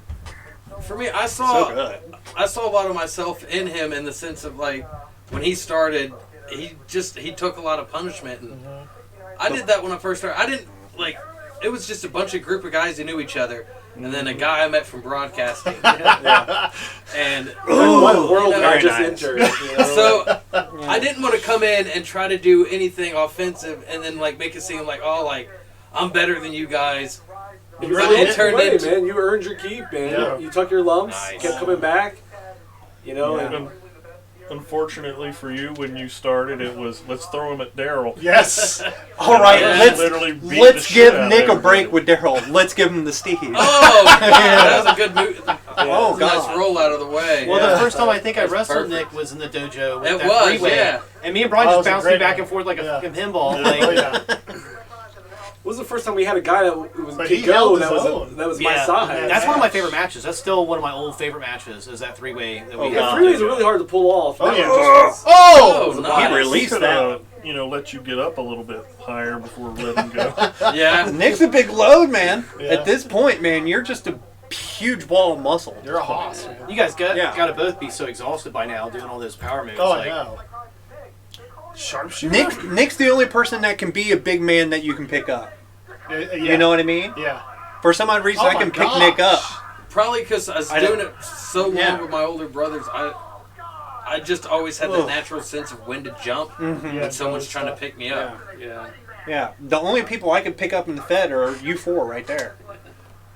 For me, I so saw good. a lot of myself in him in the sense of like when he started, he took a lot of punishment, and I did that when I first started. I didn't like. It was just a bunch of group of guys who knew each other, and then a guy I met from broadcasting. And What world very I just nice. entered. so I didn't want to come in and try to do anything offensive and then like make it seem like I'm better than you guys. You But really it turned way, into man. You earned your keep, man. Yeah. You took your lumps, Nice. kept coming back. And unfortunately for you, when you started, it was let's throw him at Daryl. Yes. All right, Yeah. Literally beat the let's shit give out of Nick a everybody. break with Daryl. Let's give him the Steve. Oh, that was a good move. Oh, Nice God. roll out of the way. Well, the first time I think I That's wrestled perfect. Nick was in the dojo. With It that was, three-way. yeah. And me and Brian Oh, it just was a bounced me great back one. and forth like a Yeah. fucking pinball. Oh, Like, yeah. What was the first time we had a guy that was But could he go held that his was own. that was my yeah, size? that's one of my favorite matches. That's still one of my old favorite matches. Is that three-way that we Oh, had. God. Freeways are really hard to pull off. Oh, That yeah. one just was- Oh, He nice. released Could, that. let you get up a little bit higher before letting go. Yeah. Nick's a big load, man. Yeah. At this point, man, you're just a huge ball of muscle. You're a hoss, man. You guys got Yeah. to both be so exhausted by now doing all those power moves. Oh, like, I know. Sharpshooter? Nick's the only person that can be a big man that you can pick up. Yeah. You know what I mean? Yeah. For some odd reason, Oh I my can pick gosh. Nick up. Probably because I was I doing don't- it so long Yeah. with my older brothers. I just always had that Ugh. natural sense of when to jump Mm-hmm. when someone's trying to pick me up. Yeah. Yeah. The only people I can pick up in the Fed are you four right there.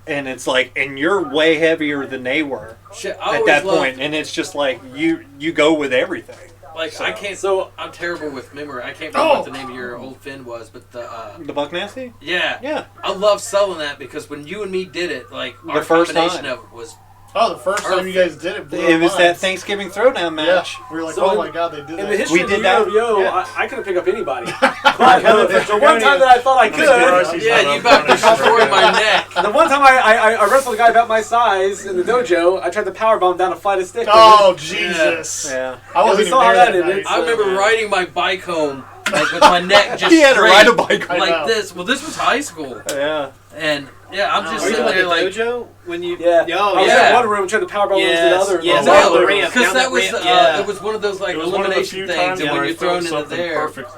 And it's like, and you're way heavier than they were Shit, I at always that loved- point. And it's just like, you go with everything. Like So- I can't. So I'm terrible with memory. I can't remember what the name of your old fin was, but The Buck Nasty? yeah, Yeah. I love selling that because when you and me did it, like The our first combination time. of it was Oh, the first time you guys did it, blew It our was that minds. Thanksgiving Throwdown Yeah, match. we were like, So oh my god, they did in that. the history We of did the that. UWO, Yeah. I couldn't pick up anybody. But the one time that I thought I could, yeah, you about destroyed my neck. the one time I wrestled a guy about my size in the dojo, I tried to powerbomb down a flight of stairs. Oh Jesus! Yeah. I wasn't we even saw how there that that ended. night. I remember riding my bike home, like with my neck just He had to straight, ride a bike home. I know. like this. Well, this was high school, Yeah. and yeah, I'm just Are you sitting talking there about the like. dojo when you? Yeah. Oh, I was yeah. in one room trying to powerbomb into the Yes, other. yes, room. down the No, ramp, because down that that was ramp, yeah. it was one of those like It was one of the elimination few things, times and where when I you're thrown felt into something there, perfect.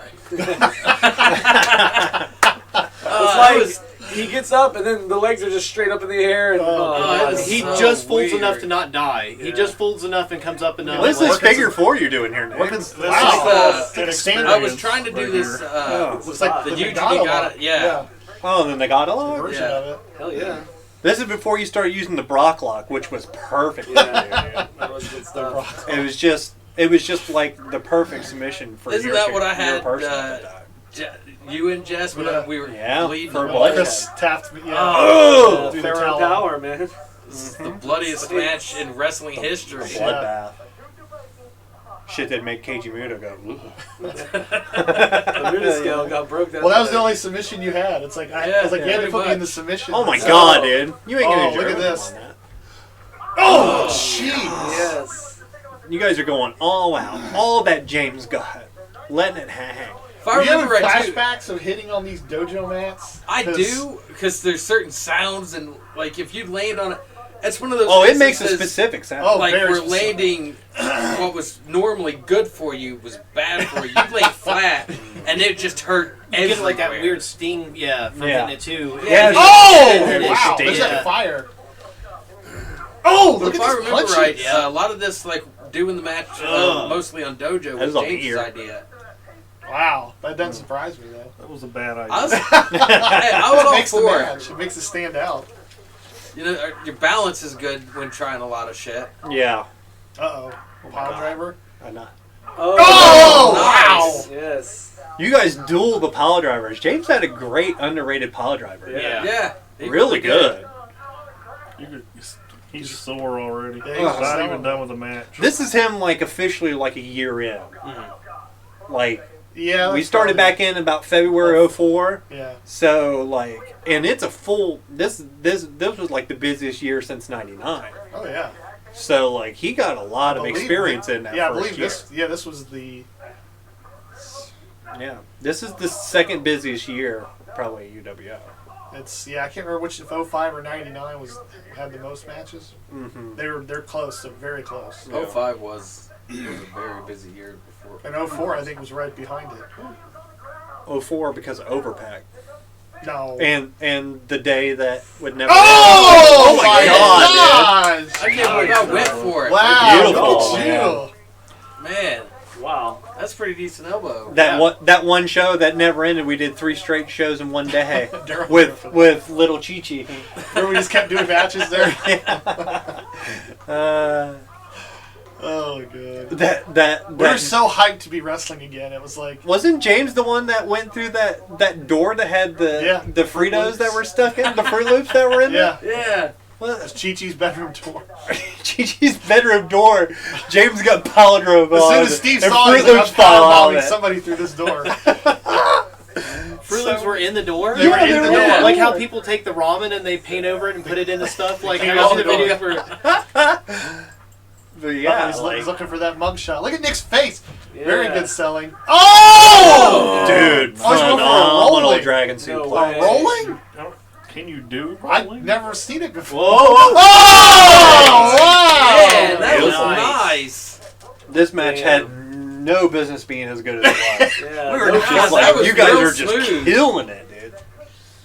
It's like he gets up and then the legs are just straight up in the air. And, Oh, it was He so just folds weird. enough to not die. He just folds enough and comes up enough. What's this figure 4 you're doing here, Nick? Working's, This wow. is an Standard. I was experience trying to do right this. here. Looks like the the Yuji Nagata got one. it, yeah. Oh, the Nagata The lock? version Yeah. of it. hell yeah. This is before you started using the Brock lock, which was perfect. Yeah. That was good stuff. It was just like the perfect submission for Isn't your that what I your had, person at the time. You and Jess when Yeah. we were Yeah, bleeding. for the blood. Chris tapped me. Yeah. Oh! Through the Power towel. power, man. This is the bloodiest match in wrestling history. Bloodbath. Shit that made Keiji Muto go, ooh. The Muda scale got broke down. Well, that was the only submission you had. It's like I was like, you had to pretty put me in the much. submission. Oh my So- god, dude. You ain't gonna Oh, look at this. on that. Oh, jeez. Yes. You guys are going all out. All that James got. Letting it hang. If I Do you have remember right, too, flashbacks of hitting on these dojo mats? I 'Cause- do because there's certain sounds and like if you land on it, it's one of those. Oh, it makes a instances, specific sound. Oh, Like very we're specific. landing, what was normally good for you was bad for you. You lay flat, and it just hurt You everywhere. get like that weird steam, from Yeah. hitting it too. Yeah. Oh! There's Wow, the there's state. that fire. Oh, But look if at I these remember punches. right, a lot of this like doing the match mostly on Dojo That was was on James' ear. idea. Wow, that doesn't surprise me though. That was a bad idea. I was, hey, I was It all makes the for it. match. It makes it stand out. You know, your balance is good when trying a lot of shit. Yeah. Uh oh, pile driver. I know. Oh, nice. wow! Yes. You guys duel the pile drivers. James had a great underrated pile driver. Yeah. Yeah, he Really good. He's sore already. Yeah, He's he's not sore. even done with the match. This is him like officially like a year in. Like Yeah, we that's started probably- back in about February 04. Yeah. So like, and it's a full. This was like the busiest year since '99. Oh yeah. So like he got a lot of Believe experience it. in that Yeah, I first believe year. this. Yeah, this was the. Yeah, this is the second busiest year probably at UWO. It's I can't remember which if 05 or 99 had the most matches. Mm-hmm. They're close, they're very close. 05 was a very busy year before. And 04 I think was right behind it. 04 because of Overpack. No. And the day that would never. Oh, my God, gosh! I can't believe I went for it. Wow! Beautiful, Look at you. Man, Wow. that's pretty decent elbow. That one show that never ended. We did 3 straight shows in one day Daryl with little Chi Chi. Remember we just kept doing matches there. Oh god. That We were so hyped to be wrestling again. It was like wasn't James the one that went through that door that had the Fruit Fritos Loops. that were stuck in the Fruit Loops that were in yeah. Yeah. there? It's Chi-Chi's bedroom door. Chi Chi's bedroom door. James got palindrome As on soon as it, Steve and saw Fruit it, he was Loops fell out of powerbombing it. somebody through this door. Fruit Loops were in the door. They were in the door. Like how people take the ramen and they paint over it and put it into stuff. Like Came I out see the the video door. for. But yeah, he's like, looking for that mugshot. Look at Nick's face. Yeah. Very good selling. Oh! dude, Oh, he's going for a phenomenal rolling. dragon No suplex. way. Rolling? Can you do I've rolling? never seen it before. Whoa! Oh! Wow! Man, that was Nice. nice. This match Damn. had no business being as good as it was. Yeah. We were no It's God, just shit. like, that was you guys real are just smooth. killing it,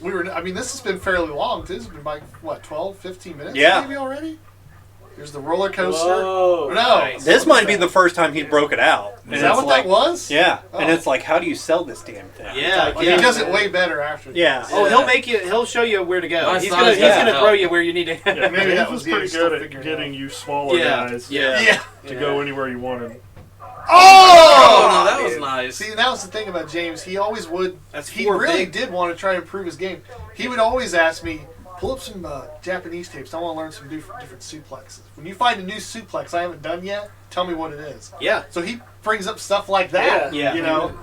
dude. I mean, this has been fairly long. This has been like, what, 12, 15 minutes Yeah. maybe already? There's the roller coaster. Whoa. No. This might be the first time he broke it out. And Is that it's what like, that was? Yeah, Oh. and it's like, how do you sell this damn thing? Yeah, Well, yeah. he does it way better after. Yeah. Oh, he'll show you where to go. My He's size gonna doesn't throw help. you where you need to. Yeah, Maybe James that was was pretty still good at figuring it getting out. you smaller Yeah, guys yeah. Yeah. to go anywhere you wanted. Oh, no, that was nice. See, that was the thing about James. He always would. He four really big- did want to try and improve his game. He would always ask me, pull up some Japanese tapes. I want to learn some different suplexes. When you find a new suplex I haven't done yet, tell me what it is. Yeah. So he brings up stuff like that. Yeah. You know?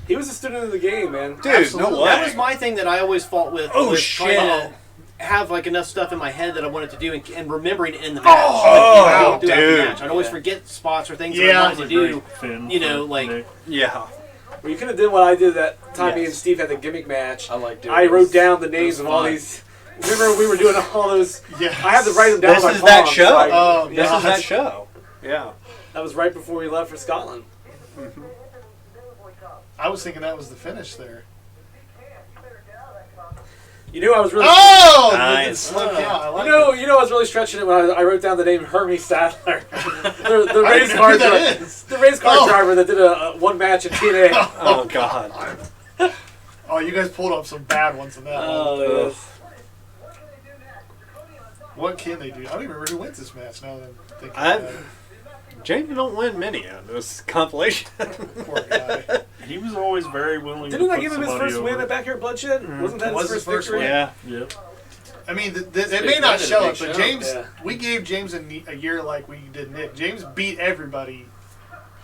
He was a student of the game, man. Dude, Absolutely. no way. That was my thing that I always fought with. Oh, with shit. trying to have like enough stuff in my head that I wanted to do and remembering it in the match. Oh, Like, you know, throughout the dude. match. I'd always forget spots or things that Yeah. I wanted to do. Finn You know, for like- Nick. Yeah. Well, you could have did what I did that time me Yes. and Steve had the gimmick match. I like doing I this. wrote down the It names was of all fun. these. Remember we were doing all those. Yeah. I had to write them down. This on my is that palm, show. so I- Oh, yeah, This is that God. show. Yeah. That was right before we left for Scotland. I was thinking that was the finish there. You knew I was really. Oh! Nice. It slipped out. I like You know, it. I was really stretching it when I wrote down the name Hermie Sadler, the I race don't car know who that driver, is. the race car Oh. driver that did a one match in TNA. Oh, God. Oh, you guys pulled up some bad ones in that one. Oh, yes. What can they do? I don't even remember who wins this match now that I'm thinking I- about it. James don't win many of this compilation. Poor guy. He was always very willing Didn't to I put give him his somebody first over. win at Back Here at Bloodshed? Wasn't that Was his his first first victory? Yeah. Yep. I mean, it may big not win, show big it, but show. James, Yeah. we gave James a year like we did Nick. James beat everybody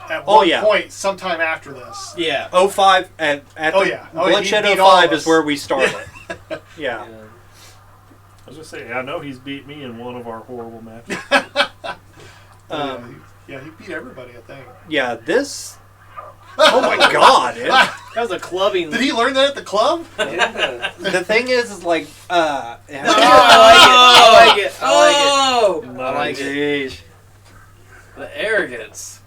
at Oh, one yeah. point sometime after this. Yeah. 05 at Oh, the yeah. Oh, yeah, he Bloodshed beat all 05 of is us. where we started. Yeah. I was gonna say, I know he's beat me in one of our horrible matches. Yeah, he beat everybody, I think. Yeah, this. Oh my God! That was a clubbing. Did he learn that at the club? Yeah. The thing is like, I like it. I like it. Oh, I like it. Jeez. the arrogance.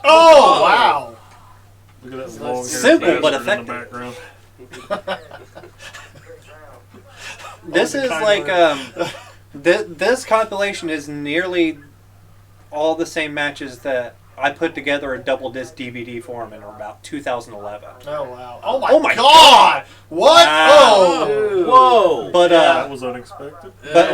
Oh, wow. Look at that long hair Simple but bastard in the effective. background. This the is kind like word. this compilation is nearly all the same matches that I put together a double disc DVD for him in about 2011. Oh, wow. Oh, my, Oh my God. What? Wow. Oh. Whoa. But That was unexpected. but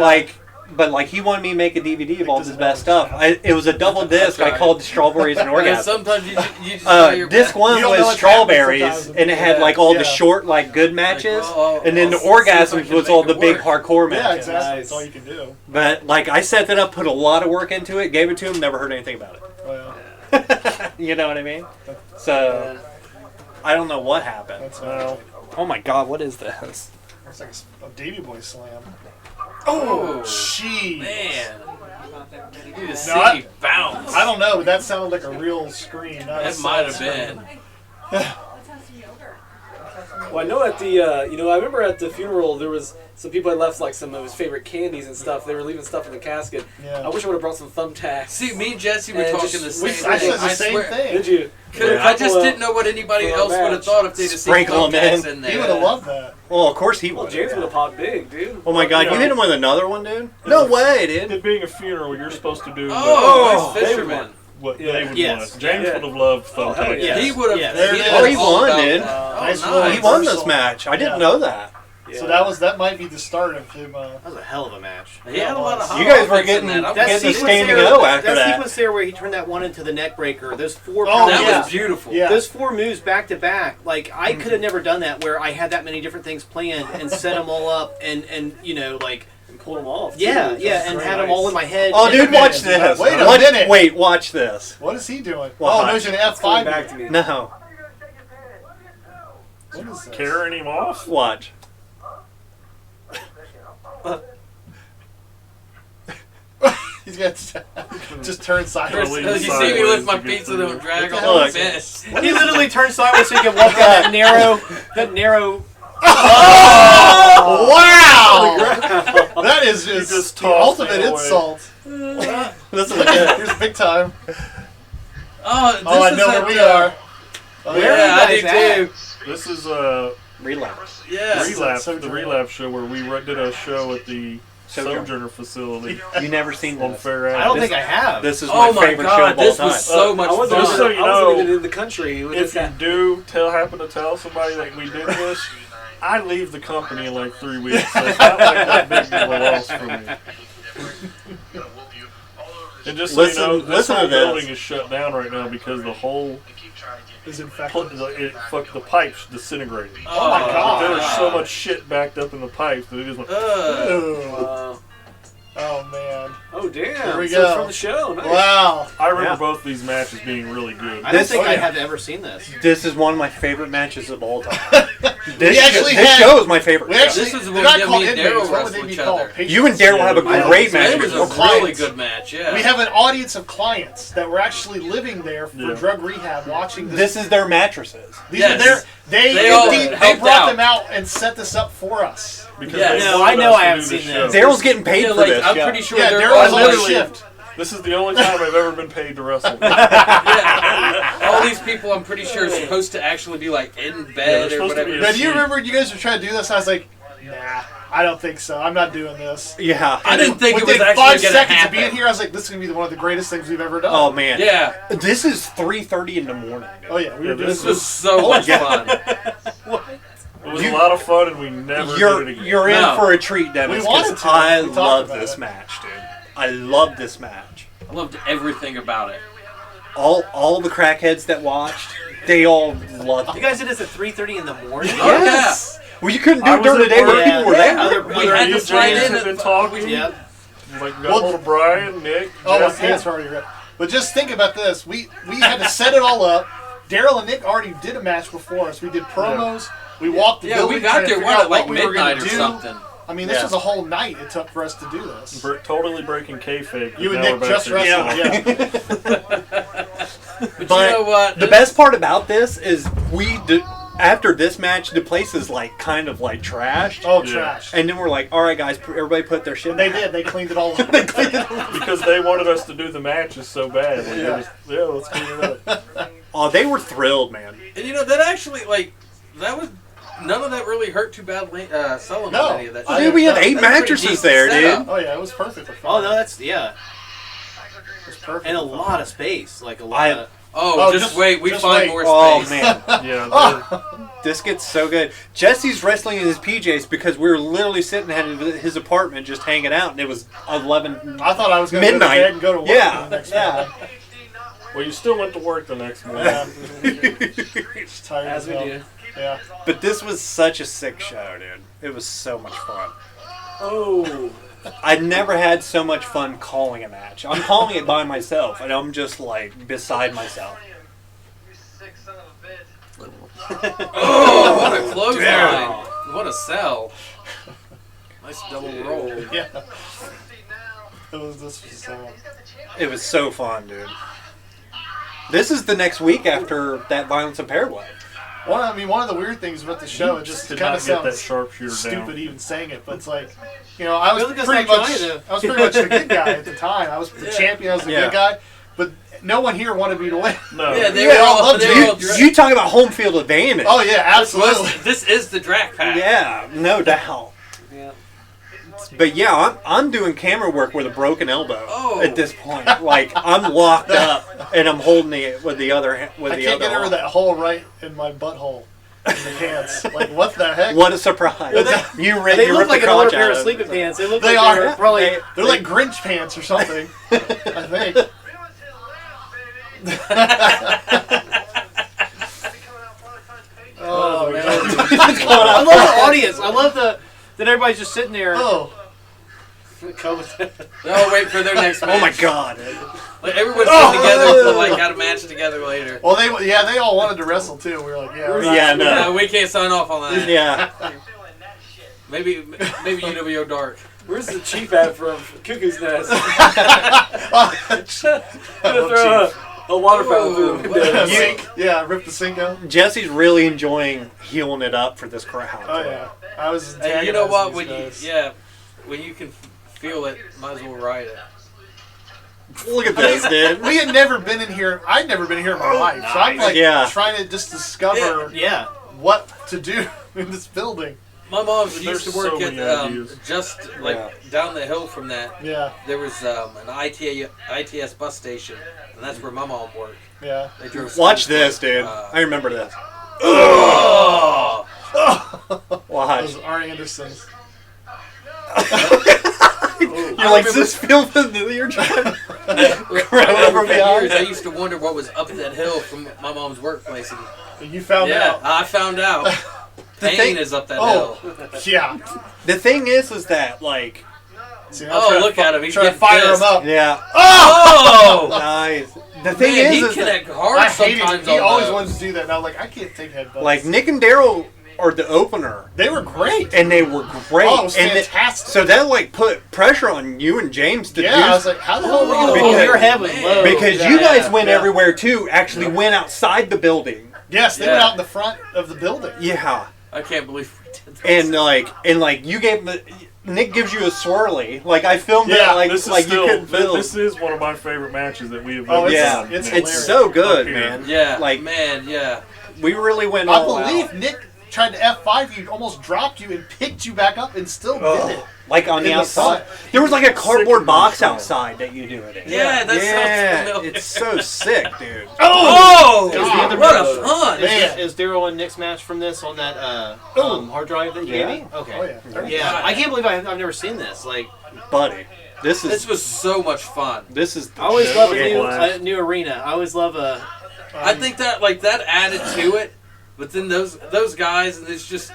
like he wanted me to make a DVD of all his best stuff. It was a double disc. I called Strawberries and And Orgasm. sometimes you just try your Disc best. one You don't know was what's Strawberries, happening sometimes. and it had Yeah. like all Yeah. the short, like good matches, oh, and then the I'll see if I Orgasms can was make all it the big work. hardcore Yeah, matches. exactly. That's all you can do. But like I set that up, put a lot of work into it, gave it to him, never heard anything about Well, it. You know what I mean? So I don't know what happened. that's Well, Oh my God, what is this? It's like a Davy Boy slam. Oh, Jeez. man. You just No, see me bounce. I don't know, but that sounded like a real scream. not a It might have sound been. Well, I know at the, I remember at the funeral there was some people had left like some of his favorite candies and stuff. They were leaving stuff in the casket. Yeah. I wish I would have brought some thumbtacks. See, me and Jesse were And talking just- the same we- I thing. said the same swear. thing. Did you? I just didn't know what anybody for a else would have match. thought if they'd have seen Sprinkle 'em thumbtacks in. in there. He would have loved that. Well, of course he Well, would. James would have popped big, dude. Oh my God, you hit him with another one, dude? No way, dude. it being a funeral, you're supposed to do Oh, Oh, nice fisherman. what Yeah. they would Yes. want. James Yeah. would have loved Oh, hell thumbtacks. yeah. He would have. Yeah. There it is. Oh, he won, dude. Oh, Nice nice. little He won this reversal. match. I didn't Yeah. know that. Yeah. So that might be the start of him. That was a hell of a match. He had a lot of hot You guys were offense in getting- that. I'm That getting sequence the standing there, O after that that. sequence there where he turned that one into the neck breaker. Those four. Oh, That yeah. was beautiful. Yeah. Those four moves back to back, like I could have never done that where I had that many different things planned and set them all up and like And pull them off. yeah, too. yeah, That's and great. had them all in my head. Oh, And- dude, watch this. Wait a Watch- minute. Wait, watch this. What is he doing? Watch. Oh, there's an It's going F5. back to me. No, What is this? Carrying him off? watch. He's got just turn sideways. Really You see me sideways lift my to get pizza, through. don't drag What the on hell the is fence. He literally turned sideways so he could walk down that narrow. Wow! That is just, just the tossed ultimate me away. insult. This is good. Here's big time. Oh, this Oh, I is know at where we the- are. Oh, Yeah, I do guys at? too. This is Relapse. Yes. relapse, the Sojourner. relapse show where we did a show at the Sojourner. Sojourner facility You never seen on this. Fair I don't Ave. think I have. This is Oh my my favorite show god, of all this time. was so much I wasn't, Just fun. so you I wasn't know, even in the country. When If this you happened. do happen to tell somebody that we did this, I leave the company in like 3 weeks. So it's not like that big of a loss for me. And just Listen- so you know, this listen to whole this. building is shut down right now because the whole Is infected. the pipes disintegrated. Oh my God. There was so much shit backed up in the pipes that it just went. Ew. Oh man. Oh damn! Here we So it's go. from the show. Nice. Wow. I remember Yeah. both these matches being really good. I don't This- think oh, I yeah. have ever seen this. This is one of my favorite matches of all time. This actually show is my favorite. We show. actually, This is they're when not me called and inmates. Daryl What would wrestle they be each called? other. Patients? You and Daryl have a Yeah, great So it match. was a Or really clients. good match. Yeah. We have an audience of clients that were actually living there for Yeah. drug rehab, watching this. This is their mattresses. These Yes. are their, they all they helped brought out. them out and set this up for us. Because Yeah. they No, wanted I know us I to haven't do this seen show. this. Daryl's getting paid Yeah, for like, this. I'm yeah. pretty sure Yeah, they're Daryl was all on like, shift. This is the only time I've ever been paid to wrestle. yeah. All these people, I'm pretty sure, are supposed to actually be like in bed they're or supposed to whatever. be But do you Sweet. remember you guys were trying to do this? I was like, nah, I don't think so. I'm not doing this. Yeah. I didn't think it was Within actually 5 going to seconds happen. of being here, I was like, this is going to be one of the greatest things we've ever done. Oh man. Yeah, This is 3:30 in the morning. Oh, yeah. We were Yeah, doing this this. was so much fun. It was a lot of fun, and we never You're did it again. you're in No. for a treat, Dennis. We wanted 'cause to. I We talked love about this it. match, dude. I love this match. I loved everything about it. All the crackheads that watched, they all loved You it. guys did this at 3:30 in the morning? Oh, Yes. Well, you couldn't do I it was during the at day where work. people were Yeah. there. Other- we had to James slide in had and been talking. Yep. Like, got hold of Brian, Nick, Oh, my Jesse. pants are already red. But just think about this. We had to set it all up. Daryl and Nick already did a match before us. We did promos. We walked the Yeah, building we got trying to there figure one out at like what we were gonna midnight or do. something. I mean, this Yeah. was a whole night it took for us to do this. Totally breaking kayfabe. You and now Nick we're just back to wrestled, this. yeah. But, But you know what? the best part about this is after this match, the place is like kind of like trashed. Oh, Yeah. trash. And then we're like, all right, guys, everybody put their shit And they back. did. They cleaned it all up. Because they wanted us to do the matches so bad. Like, Yeah. let's clean it up. Oh, they were thrilled, man. And you know, that actually, like, that was, none of that really hurt too badly, selling No. any of that I shit. Dude, we had that's 8 a pretty mattresses decent there, setup. dude. Oh, yeah. It was perfect. Oh, no, that's, yeah. It was perfect. And a lot of space. Like a lot of. Oh, Oh, just just- wait, we just find wait. more Oh, space. man. Yeah, This gets so good. Jesse's wrestling in his PJs because we were literally sitting at his apartment just hanging out, and it was 11 I thought I was going to go to midnight. bed and go to work Yeah, the next yeah. morning. well, you still went to work the next morning. Yeah. Just tired As we hell. do. Yeah. But this was such a sick show, dude. It was so much fun. Oh. I never had so much fun calling a match. I'm calling it by myself, and I'm just like beside myself. Oh, what a clothesline. What a sell. Nice double roll. Yeah. This was so. It was so fun, dude. This is the next week after that Violence of Paraguay. One of the weird things about the show, it just Could kind not of get that sounds sharpshooter stupid down. even saying it, but it's like, I was Really, that's pretty not much, trying to. I was pretty much the good guy at the time. I was the champion. I was the Yeah. good guy, but no one here wanted me to win. No. Yeah, they Yeah, were all, loved they you. were all You talking about home field advantage? Oh yeah, absolutely. This is the Drac Pack. Yeah, no doubt. Yeah. But yeah, I'm doing camera work with a broken elbow Oh. at this point. Like I'm locked up and I'm holding it with the other with I the can't other get over arm. that hole right in my butthole in the pants. Like what the heck? What a surprise! You ripped They you look ripped like the an older crotch pair out of of sleeping it. pants. They look They like are. they're probably. They're like Grinch pants or something. I think. Oh man. I love the audience. I love that everybody's just sitting there. Oh. They'll wait for their next match. Oh my god! Like, everyone's getting together to like have a match together later. Well, they all wanted to wrestle too. We were like, yeah. right. Yeah, No, no, we can't sign off on that. yeah. Maybe UWO Dark. Where's the chief at from Cuckoo's Nest? Oh, Throw a water fountain through the Ooh, window. sink. Yeah, rip the sink out. Jesse's really enjoying healing it up for this crowd. Oh yeah, I was. And you know what? antagonizing When you can feel it, might as well ride it. Look at this, dude. We had never been in here. I'd never been here in my life, so I'm like Yeah. trying to just discover Yeah. what to do in this building. My mom There's used to so work many at ideas. just like down the hill from that. Yeah, There was an ITS bus station, and that's where my mom worked. yeah. They drove. Watch schools this, there. dude. I remember this. Oh! Watch. Those Arn Andersons. You You're like, does this feel familiar? Grab it from behind. I used to wonder what was up that hill from my mom's workplace. And You found out. I found out. Pain is up that hill. Yeah. The thing is that, like... See, Look at him. He's trying to getting fire pissed. him up. Yeah. Oh! Nice. The thing Man, is he that, connect hard I hated sometimes it. He on always those. wanted to do that. And I'm like, I can't take headbutts. like, Nick and Daryl are the opener. they were great. And they were great. Oh, it was and fantastic. so that, like, put pressure on you and James to do... I was like, how the hell are we going to Because- your head was low. because you guys went everywhere, too. Actually went outside the building. Yes, they went out in the front of the building. Yeah. I can't believe we did that. And like, you gave... Nick gives you a swirly. Like, I filmed it, like This is you still, couldn't film. this is one of my favorite matches that we have Oh, ever it's- Yeah, done. it's it's hilarious. so good, Up here. man. Yeah, like man, yeah. we really went I all believe out. Nick tried to F5 you, almost dropped you, and picked you back up, and still did it. Like on the In the outside, front. there was like a cardboard Sick box in the outside that you do it in. Yeah, that sounds familiar. it's so sick, dude. Oh! Is the other What match- a fun! Man. Is Daryl and Nick's match from this on that hard drive that you Yeah. gave me? Okay. Oh, yeah. Yeah, I can't believe I've never seen this. Like, Buddy, this This was so much fun. is the I always love a Yeah. new arena. I always love a. I think that that added to it, but then those guys, and it's just.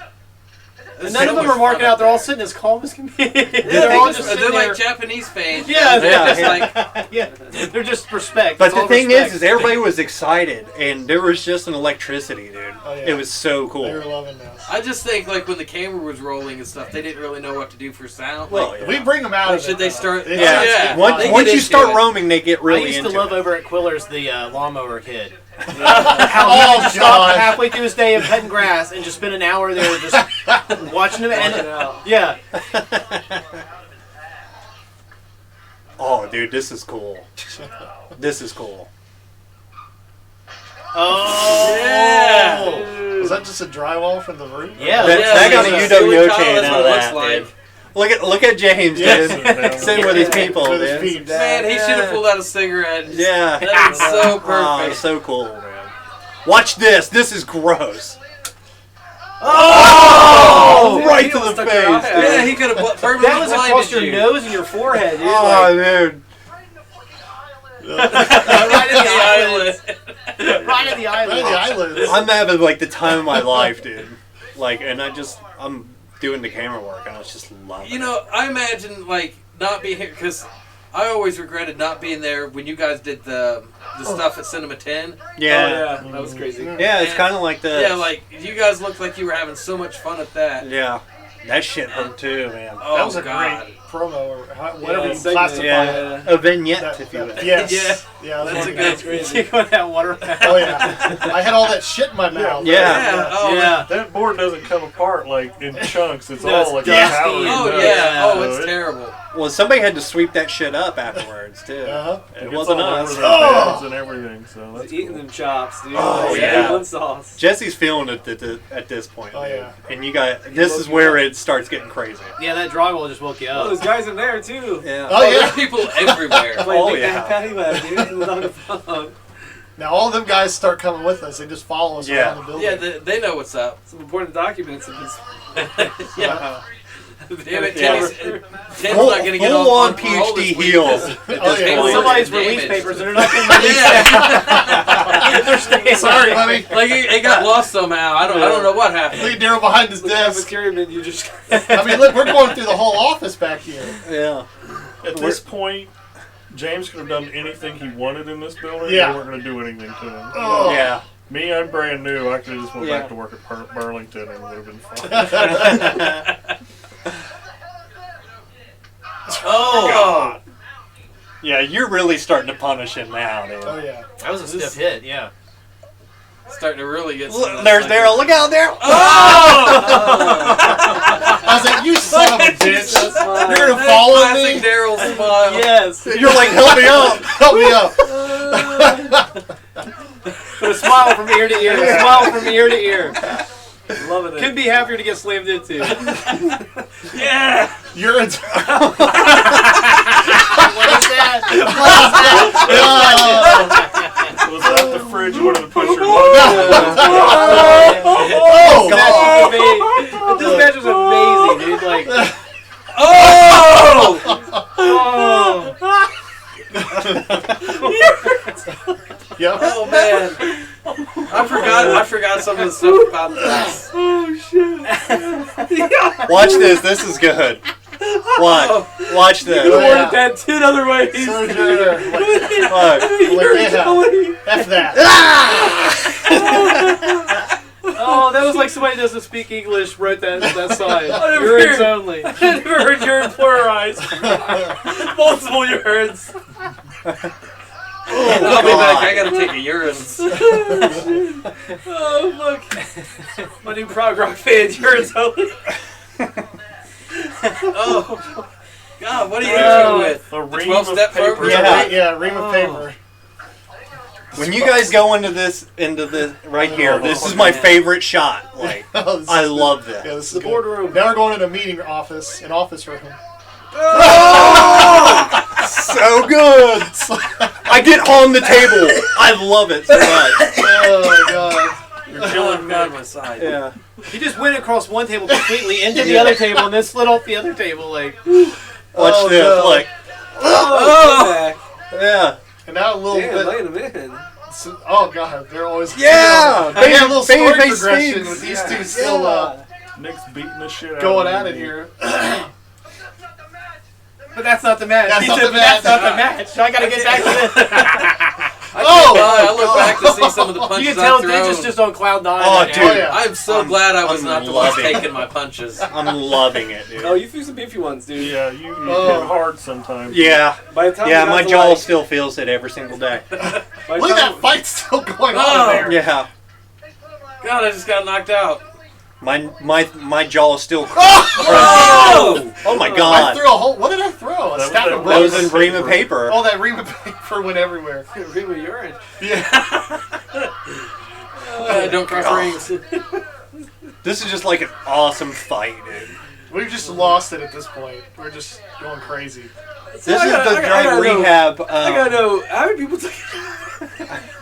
And none of them are marking out. They're all sitting as calm as can be. They're all just sitting like there. Japanese fans. Yeah, they're yeah, just yeah. like. Yeah, they're just respect. But It's the all thing respect. is everybody was excited, and there was just an electricity, dude. Oh, yeah. It was so cool. They were loving this. I just think like when the camera was rolling and stuff, they didn't really know what to do for sound. Well, Like, yeah. We bring them out. Like, of should it, they though. start- It's- Yeah, Yeah. once, They once get you into start it. roaming, they get I really used to into love it. over at Quiller's the lawnmower kid. Oh, How he would stop God. halfway through his day of cutting grass and just spend an hour there just watching him. And yeah, Oh, dude, this is cool. This is cool. oh Yeah. Was that just a drywall from the roof? Yeah. That got a yeah, UWO Kyle, chain that's out what of it looks that, like. dude. Look at James, dude. Sitting with his people, With his dude. feet. Man, he should have pulled out a cigarette. And Yeah. That is so Oh, perfect. so cool, man. Watch this. This is gross. Oh, right he to almost the took your face, eye out. Yeah, he could have permanently That was across blinded your you. nose and your forehead, dude. Oh, dude. Right in the eyelid. eyelids. Right in the Right in the eyelids. eyelids. I'm having like the time of my life, dude. Like, and I'm doing the camera work, and I was just loving it. You know, I imagine like not being here because I always regretted not being there when you guys did the stuff at Cinema 10. Yeah. that was crazy. Yeah, it's kind of like this. Yeah, like you guys looked like you were having so much fun at that. Yeah. That shit hurt too, man. Oh That was a God. great promo, or whatever you segment. classify it. Yeah. A vignette, That- if you will. that- yes. Yeah. Yeah, that's a That's good. crazy. Take on that water. Oh yeah. I had all that shit in my mouth. Yeah. Yeah. Oh, Yeah. That board doesn't come apart like in chunks. It's No, it's all like dusty. a powdery Oh dust. yeah. Oh, So it's it- terrible. Well, somebody had to sweep that shit up afterwards too. Uh-huh. It It's wasn't all us. over their beds and everything. So that's Eating cool. them chops, dude. Oh, Like, yeah. one sauce. Jesse's feeling it at this point. Oh, dude. yeah. And you got this is where it starts getting crazy. Yeah, that drywall just woke you Oh, up. there's guys in there too. Yeah. Oh There's yeah. people everywhere. Playing Oh, Big yeah. Bang Patty Web, dude. It was on the phone. Now all them guys start coming with us. They just follow us Yeah. around the building. Yeah, they know what's up. Some important documents in this. Yeah. Damn it, Yeah. Tim's not gonna get Full on parole this PhD week heel. because- At Oh, this yeah. point. Somebody's Damaged. release papers and they're not going to release Yeah. They're staying. Sorry, honey. Like it got lost somehow. I don't know what happened. Look at Daryl behind his The desk. cafeteria you just. I mean, look, we're going through the whole office back here. Yeah. At this point, James could have done anything he wanted in this building. Yeah. They weren't going to do anything to him. Oh. Yeah. Me, I'm brand new. I could have just went Yeah. back to work at Burlington and it would have been fine. Oh God. Yeah, you're really starting to punish him now, dude. Oh yeah. That was a stiff hit, yeah. Starting to really get. Look, there's Daryl. Look out there. I was like, you son of a bitch. You're gonna follow Classic me? Daryl smile. Yes. You're like, help me up. Help me up. But a smile from ear to ear. A smile from ear to ear. Loving it. Couldn't be happier to get slammed into. Yeah. You're a. What is that? Was that the fridge you wanted to push your Oh, This match was amazing, dude. Like, Oh! Yep. Oh man, I forgot some of the stuff about this. Oh shit! Watch this. This is good. Watch this. You Oh, yeah. wanted that 10 other ways. So sure. Look. F that. Oh, that was like somebody who doesn't speak English wrote that sign. never Urines heard- only. I never heard urine pluralized. Multiple urines. I'll be back. I gotta take a urine. Oh, fuck. My new prog rock fan, urines only. Oh, God, what are you Oh. doing with? A The ream 12-step of paper. program? Yeah. Ream of paper. When you guys go into this right here, this is my favorite shot. Like, Oh, this I is love this. Yeah, this is The good. boardroom. Now we're going into a meeting office, an office room. So good. I get on the table. I love it so much. Oh my god. You're killing me on my side. Yeah. He just went across one table completely into the other table and then slid off the other table. Like, Watch Oh, this. no. Like, Oh, yeah. And now a little damn, bit. laying them in. Oh god, they're always Yeah. They have a little story Babyface progression Spinx. with these two still Nick's beating the shit out going of at me. it here. but that's not the match. That's He not said, the "But that's match." not the match. I gotta get back to this. I look back to see some of the punches You can tell I've Digit's thrown. just on cloud nine. Oh, right dude. now. Oh, yeah. I'm so glad I was I'm not the one loving it. taking my punches. I'm loving it, dude. Oh, you threw some beefy ones, dude. Yeah, you Oh. hit hard sometimes. Yeah. By the time Yeah, we got my to, jaw like, still feels it every single day. by the Look at time- that fight still going on Oh. there. Yeah. God, I just got knocked out. My jaw is still. Oh! Oh my I god. threw a whole. What did I throw? A That stack was of that That was roses. in ream of paper. Oh, that ream of paper went everywhere. Ream of urine. Yeah. Don't cross rings. This is just like an awesome fight, dude. We've just lost it at this point. We're just going crazy. This I is gotta- the I drug gotta know. rehab. I gotta know how many people took.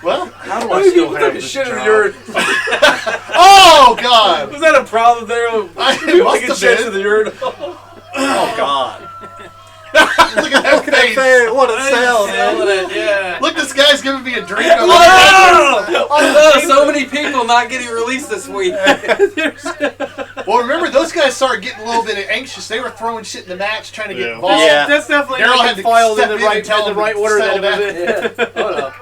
Well, How do How I many still people have took a this shit in the job? urine? oh god. Was that a problem there? It People must taking have shits been. in the urine. Oh god. Look at that face. What a sell, Selling man. it, yeah. Look, this guy's giving me a drink. Oh, so many people not getting released this week. Well, remember, those guys started getting a little bit anxious. They were throwing shit in the match, trying to get Yeah. involved. Yeah. That's definitely Daryl like had to filed in step the in right and tell in the him right to order that settle it was in. Hold up.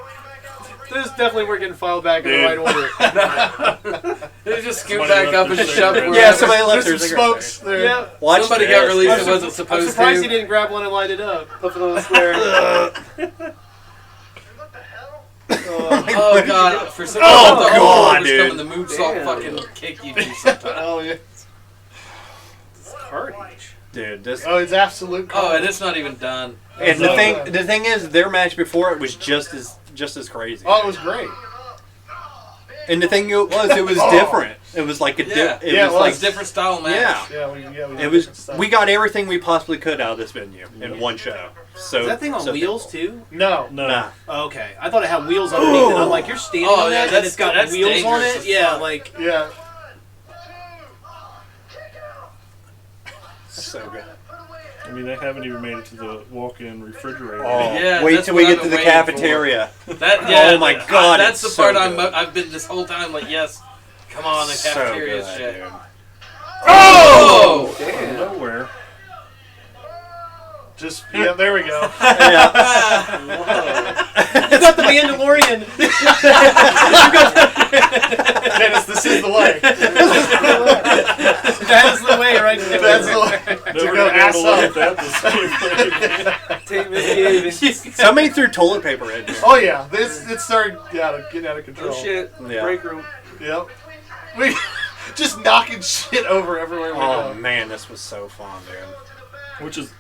This definitely weren't getting filed back in the Dude. right order. They just scoot Somebody back left up and their shove cigarette. wherever. Yeah, somebody left There's their some cigarette smokes there. Yeah. Watch Somebody this. got released I'm that wasn't I'm supposed surprised he to. didn't grab one and light it up. Puff it on the square. Oh god, for some Oh, reason, God, the dude. coming, the moonsault Damn. fucking kick you do sometimes. Oh, yeah. Carnage. Dude, this. Oh, it's absolute. Oh, and it's not even done. And so the thing is, their match before it was just as crazy. Oh, it was great. And the thing it was different. It was like a Yeah. it Yeah, was it like It's different style match. yeah. Yeah, we It did was. different stuff. We got everything we possibly could out of this venue in one show. So Is that thing on so wheels thankful. too? No. No. Nah. Oh, okay. I thought it had wheels underneath it. I'm like, you're standing Oh, on yeah, that and it's got that's wheels on dangerous it? as Yeah, fuck. like, Yeah. So good. I mean, they haven't even made it to the walk-in refrigerator. Oh, Yeah, wait that's till we what get I've to the been waiting cafeteria. That, yeah, Oh my God, that's the it's so part good. I've been this whole time like, yes, come on, the So cafeteria good, shit. dude. Oh! Out of nowhere. Just, yeah, there we go. Yeah. you got the Mandalorian. Dennis, this is the way. That's the way right there. That's the way. Never go gonna be able ass to look up. at that the same way. Take misbehaving. Somebody threw toilet paper at me. Oh, yeah. It started getting out of control. Oh shit. Yeah. Break room. Yep. We just knocking shit over everywhere we Oh go. man, this was so fun, dude. Which is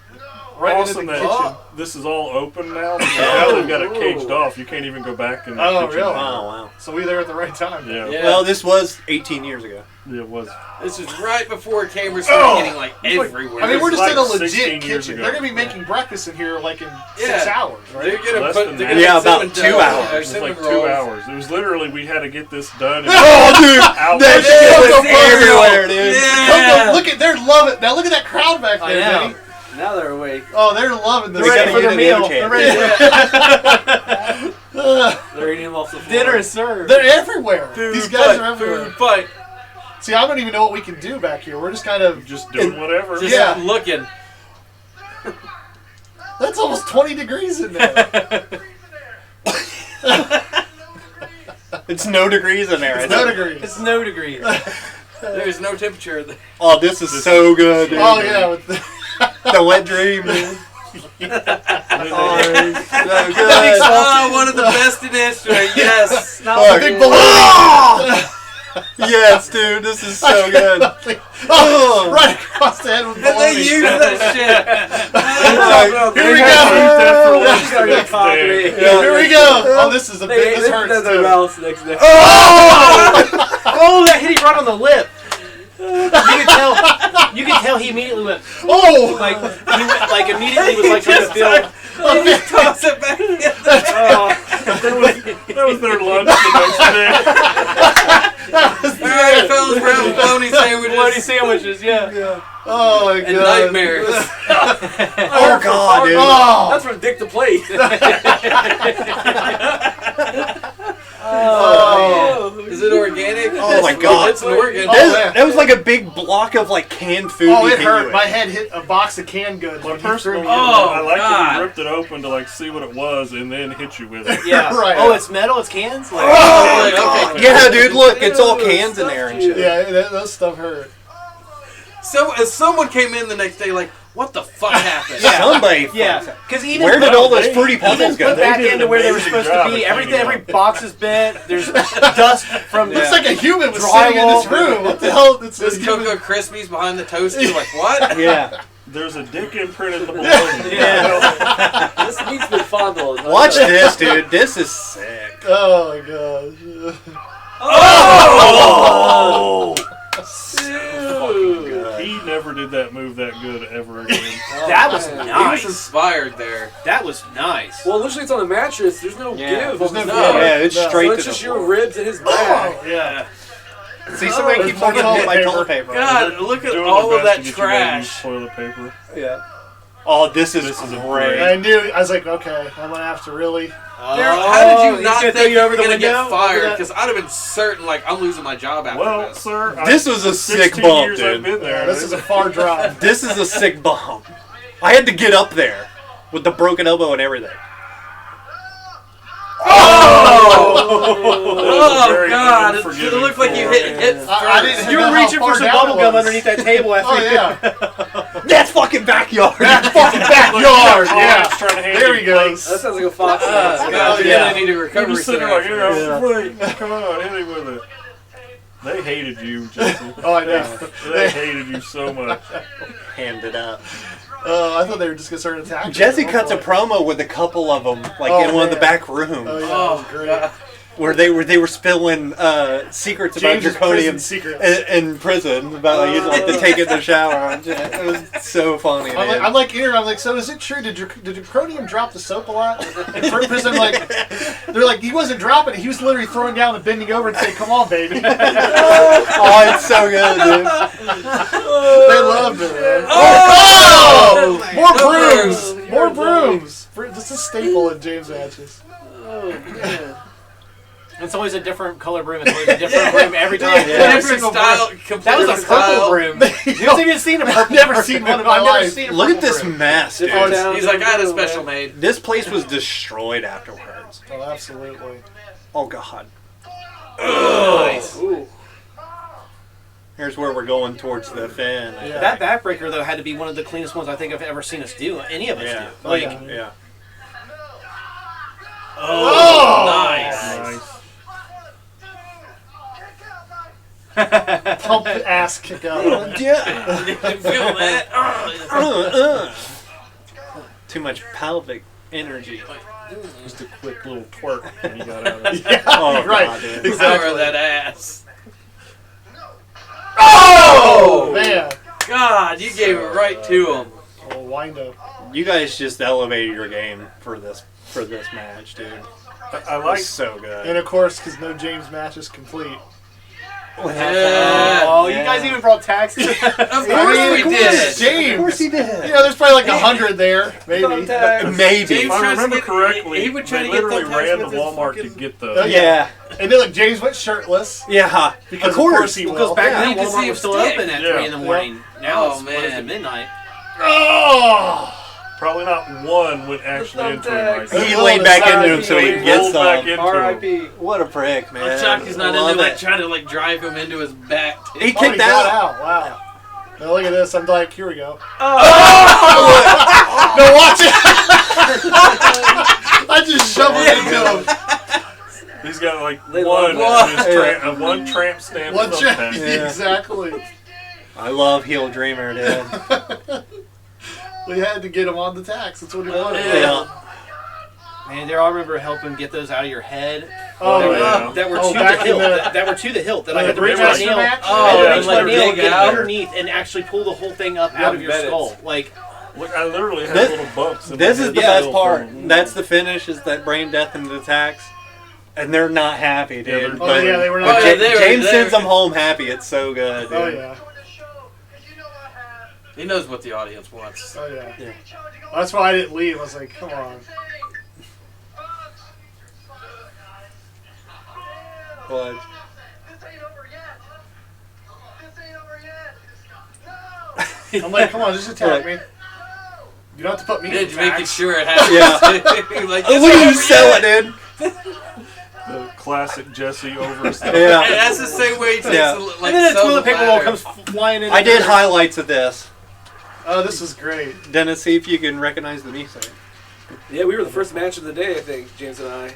Right awesome into the that kitchen. this is all open now. Because now they've got it caged off. You can't even go back in the Oh, kitchen. really? Oh wow. So we there at the right time. Yeah. Yeah. Well, this was 18 years ago. It was. This is right before cameras started getting like everywhere. I mean, we're just like in a 16 legit years kitchen. ago. They're gonna be making breakfast in here like in Yeah. 6 hours, They're right? gonna Less put. than They're that. gonna Yeah, put about cinnamon 2 dough, hours. or It was cinnamon like 2 rolls. hours. It was literally we had to get this done. And Oh, dude, out that like- shit Yeah, was go for it. everywhere, dude. Yeah. Look at, they're loving. Now look at that crowd back I there, know. Benny. Now they're awake. Oh, they're loving this. They're ready for their meal. They're ready. They're eating them off the floor. Dinner is served. They're everywhere. Food These guys fight, are everywhere. Food fight. See, I don't even know what we can do back here. We're just kind of Just doing whatever. Just Yeah. looking. That's almost 20 degrees in there. It's no degrees in there. It's no degrees. It's no degrees. There's no temperature there. Oh, this is so good, dude. Oh yeah, with the The wet dream, dude. Oh, it's so good. Oh, one of the best in history. Yes. Fuck. big balloon. Oh! Yes, dude, this is so good. Oh, right across the head with And they baloney. use that shit. Here we go. Here we go. Oh, this is a big. This hurts their too. mouths next day. Oh, that hit him right on the lip. You could tell he immediately went, Oh, like, he went, like, immediately was like trying to feel. You just toss it back in. That was their lunch the next day. Alright, fellas, we're having bologna sandwiches. Bloody sandwiches, yeah. oh my god. And nightmares. Oh, God, dude. Oh, That's from Dick the Plate. oh. Is it organic? Oh, my God. It's an organ. That was like a big block of like canned food. Oh, he it hit hurt. you My with. head hit a box of canned goods. My when he threw personal, me. I like that God. he ripped it open to like see what it was and then hit you with it. Yeah. Right. Oh, it's metal, it's cans? Like, Oh, okay. Yeah, dude, look, it's all cans in there and shit. Yeah, that stuff hurt. So, as someone came in the next day, like, what the fuck happened? Somebody. yeah. Because even Where did all those fruity even pebbles go? put back did an into where they were amazing supposed to job be. of cleaning Every up. box is bent. There's dust from Looks like a human was sitting in this Drywall. room. What the hell? It's There's a human. Cocoa Krispies behind the toaster, like, what? Yeah. There's a dick imprint in the balloon. Yeah. This meat's been fondled. Watch this, dude. This is sick. Oh my gosh. Oh! Dude. He never did that move that good ever again. That was He was nice. inspired there. That was nice. Well, initially it's on a mattress. There's no Yeah. give. There's no on the give. side. Yeah, it's No. straight So to it's the just your floor. ribs and his back. Oh, yeah. See, somebody keeps on getting hit by toilet paper. God, look at Doing all their of best that to get you ready to use trash. toilet paper. Yeah. Oh, this is This is a great. I knew. I was like, okay, I'm gonna have to really. How did you he's not gonna throw think you over you were the going to window? get fired? Over that- Because I'd have been certain, like, I'm losing my job after Well, this. sir, This was a sick 16 bump, years dude. I've been there. This is a far drive. This is a sick bump. I had to get up there with the broken elbow and everything. Oh, very God. It unforgiving looked like you for- hit hips I didn't You know were how reaching far for some down bubble it gum was. underneath that table after Oh you yeah. That's fucking backyard. That's fucking backyard. Yeah. Trying to hand There you he goes. plates. That sounds like a fox. God, Oh, yeah. yeah. I need a You're recovery just sitting center. like, you know, Yeah. wait, come on, hit him with it. They hated you, Jesse. Oh, I know. They hated you so much. Hand it up. I thought they were just gonna start attacking. Jesse me. cuts a promo with a couple of them, like Oh, in one of the man. back rooms, Oh yeah, that Oh, was great. God. where they were spilling secrets about James' prison Dreconium secrets. in prison about like, like to take it in the shower. It was so funny. Man. I'm like, so is it true? Did Dreconium drop the soap a lot? In prison, like, they're like, he wasn't dropping it. He was literally throwing down and bending over and saying, "Come on, baby." They Oh, it's so good, dude. loved it. Man. Oh! More No brooms! brooms. More brooms! This is a staple in James matches. It's always a different color broom. It's always a different broom every time. Yeah. Every Different single style. broom. Complete That was a different purple style. broom. You've even seen a purple. I've never seen one in my I've never life. seen a Look at purple this broom. mess, dude. Different down, He's like, I had a different special man. made. This place was destroyed afterwards. Oh, absolutely. Oh God. Nice. Ooh. Here's where we're going towards the fin. Yeah. That backbreaker though had to be one of the cleanest ones I think I've ever seen us do. Any of us Yeah. do. Like, Yeah. Oh! Nice. Nice. Pump ass kick out. Yeah. You feel that? Oh, Too much pelvic energy. Just a quick little twerk when he got out of it. Oh, Right. God, dude. Power that ass. Oh! Man. God, you gave it right to him. Oh, wind up. You guys just elevated your game for this match, dude. I It like was so good. And of course, because no James match is complete. Yeah. Oh, you guys even brought tax? Of course I mean, we did. James. Of course he did. You know, there's probably like 100 there, maybe. Maybe. James If I tries to remember get- correctly, he would try they to get literally thumbtacks ran to with his Walmart to fucking- get Oh, the. Yeah. And then like James went shirtless. Yeah. Because of course. he will. Because back Yeah, then you can see Walmart him was still stick. open at Yeah. 3 in the morning. Now Oh, it's closed at man. midnight. Oh! Probably not one went actually into him right He there. laid back into him so he He could get rolled back some. into him. R.I.P. What a prick, man. I'm shocked he's not in Love there like it. trying to like drive him into his back. He Oh, kicked he got out. out. Wow. Now look at this. I'm like, here we go. Oh. No, watch it. I just shoveled into him. He's got like They one, love one tramp stamp. One check. thumbtack. Yeah. Exactly. I love Heel Dreamer, dude. We had to get him on the tax. That's what he wanted. Yeah. Man, I remember helping get those out of your head. Oh, Oh, yeah. yeah. That were Oh, to the back in hilt. the- That were to the hilt. That I The had to reach my Brewmaster nail. match? I had to Oh, reach like my nail, dig get out. underneath, and actually pull the whole thing up out of your bet it. skull. Like, Look, I literally had This- little bumps. In This my is head the still best part. from- That's the finish, is that brain death and the attacks. And they're not happy, Yeah, dude. they're- Oh, yeah, they were but not. Oh, yeah, they were- James they sends were- them home happy. It's so good, dude. Oh, yeah. He knows what the audience wants. Oh, yeah. Yeah. That's why I didn't leave. I was like, come on. But I'm like, come on, just attack me. You don't have to put me in Did you making tax. sure it happens? Yeah. Like, look at you sell it, dude. The classic Jesse over stuff. Hey, Yeah. that's the same way he takes Yeah. the, like, and then the sells toilet the paper roll ladder. comes flying in. I did highlights of this. Oh, this is great. Dennis, see if you can recognize the music. Yeah, we were the first match of the day, I think, James and I.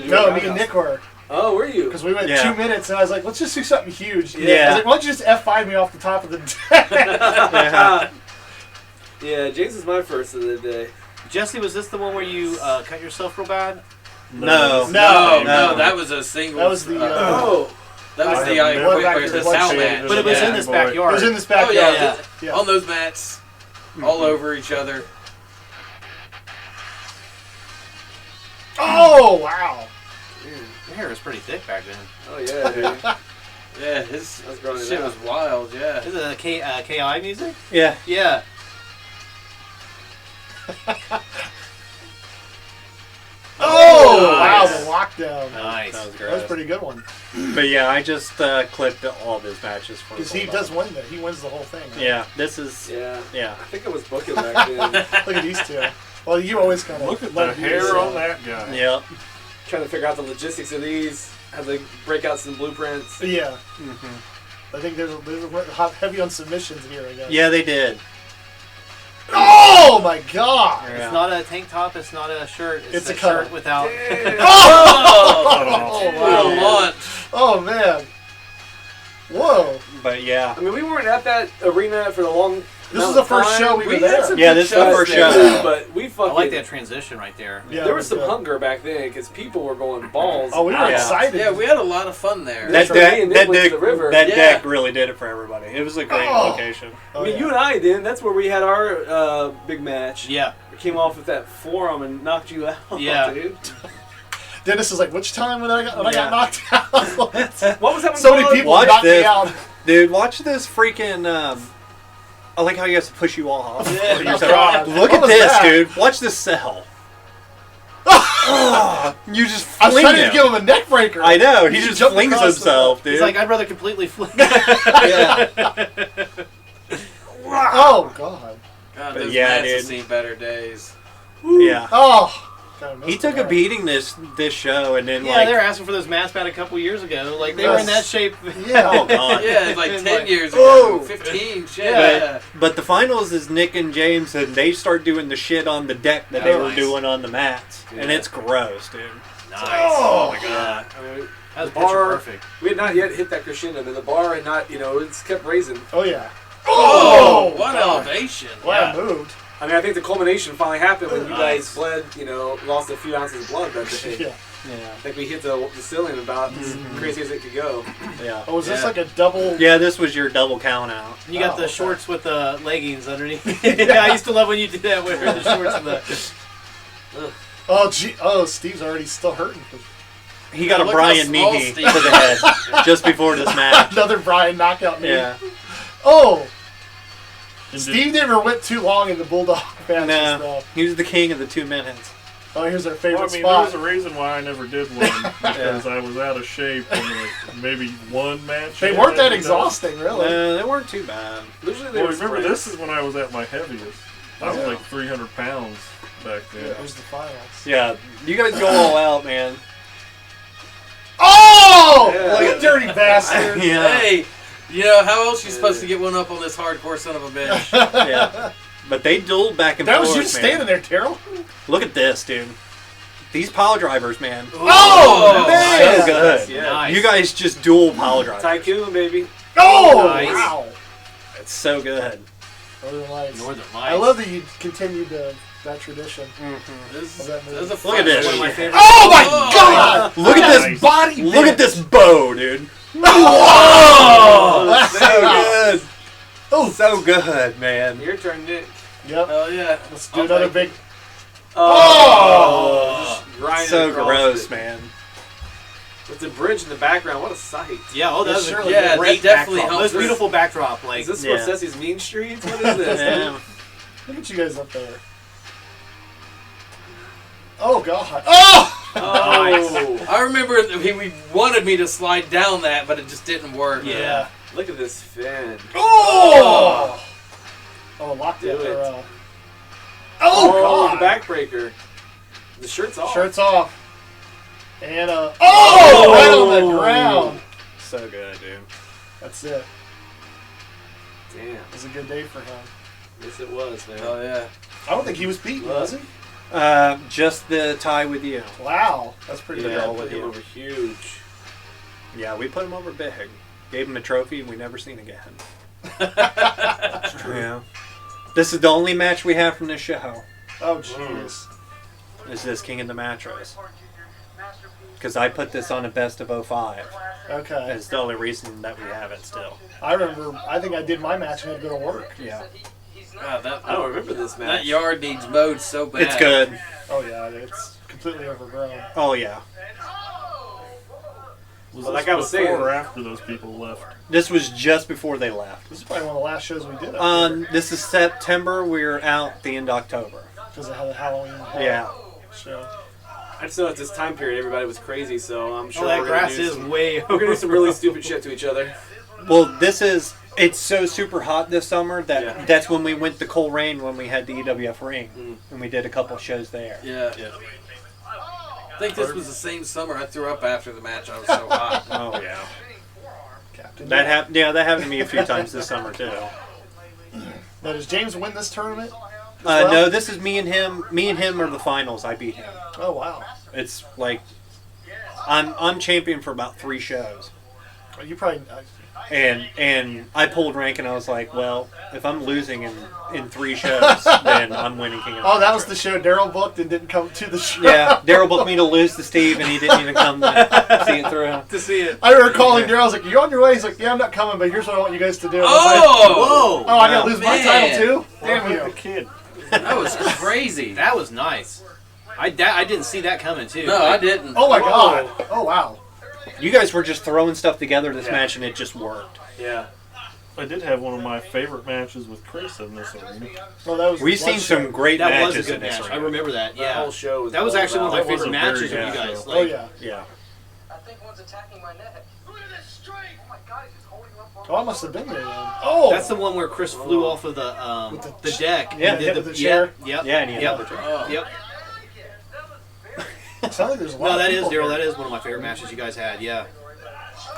No, me and Nick were. Oh, were you? Because we went Yeah. 2 minutes, and I was like, let's just do something huge. Yeah. I was like, why don't you just F5 me off the top of the deck? Yeah. Yeah, James is my first of the day. Jesse, was this the one where you cut yourself real bad? No. No, No. that was a single. That was the, Oh, that was I the have never where's the blood sound shaded match. But it was yeah. in this boy. It backyard. was in this Oh backyard. yeah, Yeah. on those mats, all over each other. Oh, wow. Your hair was pretty thick back then. oh yeah, dude. Yeah, his I was growing it shit out. was wild. Yeah. Is it KI music? Yeah. Yeah. Oh, Nice. wow, the lockdown. Nice. That was That was a great. pretty good one. But yeah, I just clipped all of his matches for Because he Bulldog. does win that. He wins the whole thing. Right? Yeah, this is. Yeah. Yeah. I think I was booking back then. Look at these two. Well, you always kind of Look at the hair on that guy. Yep. Trying to figure out the logistics of these, how they break out some blueprints. Yeah. hmm I think there's a heavy on submissions here, I guess. Yeah, they did. Oh, my God. Yeah. It's not a tank top. It's not a shirt. It's a a cover. shirt without. Oh, What a wow. launch. Oh, man. Whoa. But yeah. I mean, we weren't at that arena for the long. This is the first show we were had there. some Yeah, good this is the shows first there, show. but we I fucking. like that transition right there. Yeah, There it was some good. hunger back then because people were going balls. Oh, we were out. Yeah. excited. Yeah, we had a lot of fun there. That That's right. Me deck, and that Nick went to deck, the river. that Yeah. deck really did it for everybody. It was a great Oh. location. Oh, I mean, yeah. you and I did. That's where we had our big match. Yeah. We came off with that forearm and knocked you out, Yeah. dude. Dennis is like, which time when I got Yeah. knocked out? What was that one So many called? people Watch knocked me this. out. Dude, watch this freaking. I like how he has to push you off. Yeah. You're Oh, so- God. Look What at was this, that? dude. Watch this cell. You just I was fling trying him. to give him a neck breaker. I know. He He just jumped flings across himself, dude. He's like, I'd rather completely flip. yeah. Oh, God. God, But those yeah, mats have dude. seen better days. Yeah. Oh. God, I missed He took the a beating this show, and then Yeah, they were asking for those masks back a couple years ago. Like, they were in that shape. Yeah. Oh God. Yeah, it's like And 10 like, years oh. ago, 15, shit. Yeah. Yeah. But the finals is Nick and James, and they start doing the shit on the deck that they were Nice. doing on the mats, and it's gross, dude. Nice. Oh, my Yeah. I mean, That was the bar- picture perfect. we had not yet hit that crescendo. And the bar had not, it's kept raising. Oh, yeah. Oh, what God. elevation. Wow, Yeah. moved. I mean, I think the culmination finally happened when you Nice. guys bled, lost a few ounces of blood that day. Yeah. Yeah. I think we hit the ceiling about as crazy as it could go. Yeah. Oh, was this Yeah. like a double? Yeah, this was your double count out. And you got Oh, the okay. shorts with the leggings underneath. Yeah, I used to love when you did that with the shorts and the. Oh, gee. Oh, Steve's already still hurting. he got a Look Brian how small knee Steve to the head just before this match. Another Brian knockout knee. Yeah. Oh! And Steve never went too long in the Bulldog matches, No, though. he was the king of the 2 minutes. Oh, here's our favorite Well, I mean, spot. there's a reason why I never did one because I was out of shape from like maybe one match. They I weren't that ever done. exhausting, really. They weren't too bad. Usually they Well, were remember, sprints. this is when I was at my heaviest. I was Yeah. like 300 pounds back then. There's the finals. Yeah, you guys go all out, man. Oh! Yeah. You dirty bastard. Yeah, Hey, you know how else you supposed to get one up on this hardcore son of a bitch? yeah. But they dueled back and That forth, was you man. standing there, Terrell. Look at this, dude. These pile drivers, man. Oh, man! So good. Yeah. Nice. You guys just dual pile drivers. Tycoon, baby. Oh! Nice. Wow. It's so good. Northern Lights. Northern Lights. I love that you continued that tradition. This Of that movie. is a Look at this. One of my shit. favorite. Oh my Oh. god! Look at this Nice. body. Look at this bow, dude. Oh! That's so good. Oh. So good, man. Your turn, Nick. Yep. Hell yeah. Let's do another big. Oh! Just grinding So across gross, it. man. With the bridge in the background, what a sight. Yeah, oh, that This was a surely- Yeah, great that definitely backdrop. helps. Most beautiful backdrop. Like, Is this Yeah. Scorsese's Mean Streets? What is this? Yeah. Look at you guys up there. Oh god. Oh! Oh! I remember he wanted me to slide down that, but it just didn't work. yeah. Look at this fin. Oh! Oh, locked Do it. it. Oh, the god. backbreaker. The shirt's off. Shirts off. And oh! Right on the ground. So good, dude. That's it. Damn. It was a good day for him. Yes, it was, man. Oh yeah. I don't think he was beaten, was he? Just the tie with you. Wow. That's pretty Yeah, all good. with put him you. over huge. Yeah, we put him over big. Gave him a trophy and we never seen again. Yeah. This is the only match we have from this show. Oh, jeez. Is this King of the Mattress. Because I put this on a best of 05. Okay. It's the only reason that we have it still. I remember, I think I did my match and had to go to work. Yeah. God, I don't remember this that match. yard needs mowed so bad. It's good. Oh, yeah, it's completely overgrown. Oh, yeah. Was Well, this like I was before saying- or after those people left? This was just before they left. This is probably one of the last shows we did up there This is September. We're out the end of October. because of how the Halloween Yeah. show. I just know at this time period everybody was crazy, so I'm sure Oh, that we're gonna grass do is some, way we're gonna do some really stupid shit to each other. Well, it's so super hot this summer that Yeah. that's when we went to Coleraine when we had the EWF ring. And we did a couple shows there. Yeah. I think this was the same summer I threw up after the match. I was so hot. Oh, yeah. Captain. That happened. Yeah, that happened to me a few times this summer, too. Now, does James win this tournament? No, this is me and him. Me and him are the finals. I beat him. Oh, wow. It's like I'm champion for about 3 shows, Well, you probably... and I pulled rank and I was like, well, if I'm losing in 3 shows, then I'm winning King of the Oh, that was the Mattress. show Daryl booked and didn't come to the show. Yeah, Daryl booked me to lose to Steve, and he didn't even come to see it through. To see it. I remember calling Daryl. I was like, "You on your way?" He's like, "Yeah, I'm not coming, but here's what I want you guys to do." And I was like, Oh! oh, I gotta lose my man. title too? Damn The you! kid. That was crazy. That was nice. I didn't see that coming too. No, I didn't. Oh my god! Oh wow! You guys were just throwing stuff together this Yeah. match, and it just worked. Yeah. I did have one of my favorite matches with Chris in this arena. Oh, that was We've seen one some show. great That was matches a good in this match. I arena. remember that. That Yeah, whole show was that was all actually one of my about- That was favorite a very matches of good you guys. show. Like, Oh yeah. Yeah. I think one's attacking my neck. Look at this strength! Oh my god, he's just holding him up. Oh, I must have been there then. Oh, that's the one where Chris flew off of the deck. Yeah, and yeah, did with the chair. Yep. Yeah, and he Yep. had the Oh. Yep. It sounds like there's a lot. No, of that is people Daryl. here. That is one of my favorite matches you guys had. Yeah.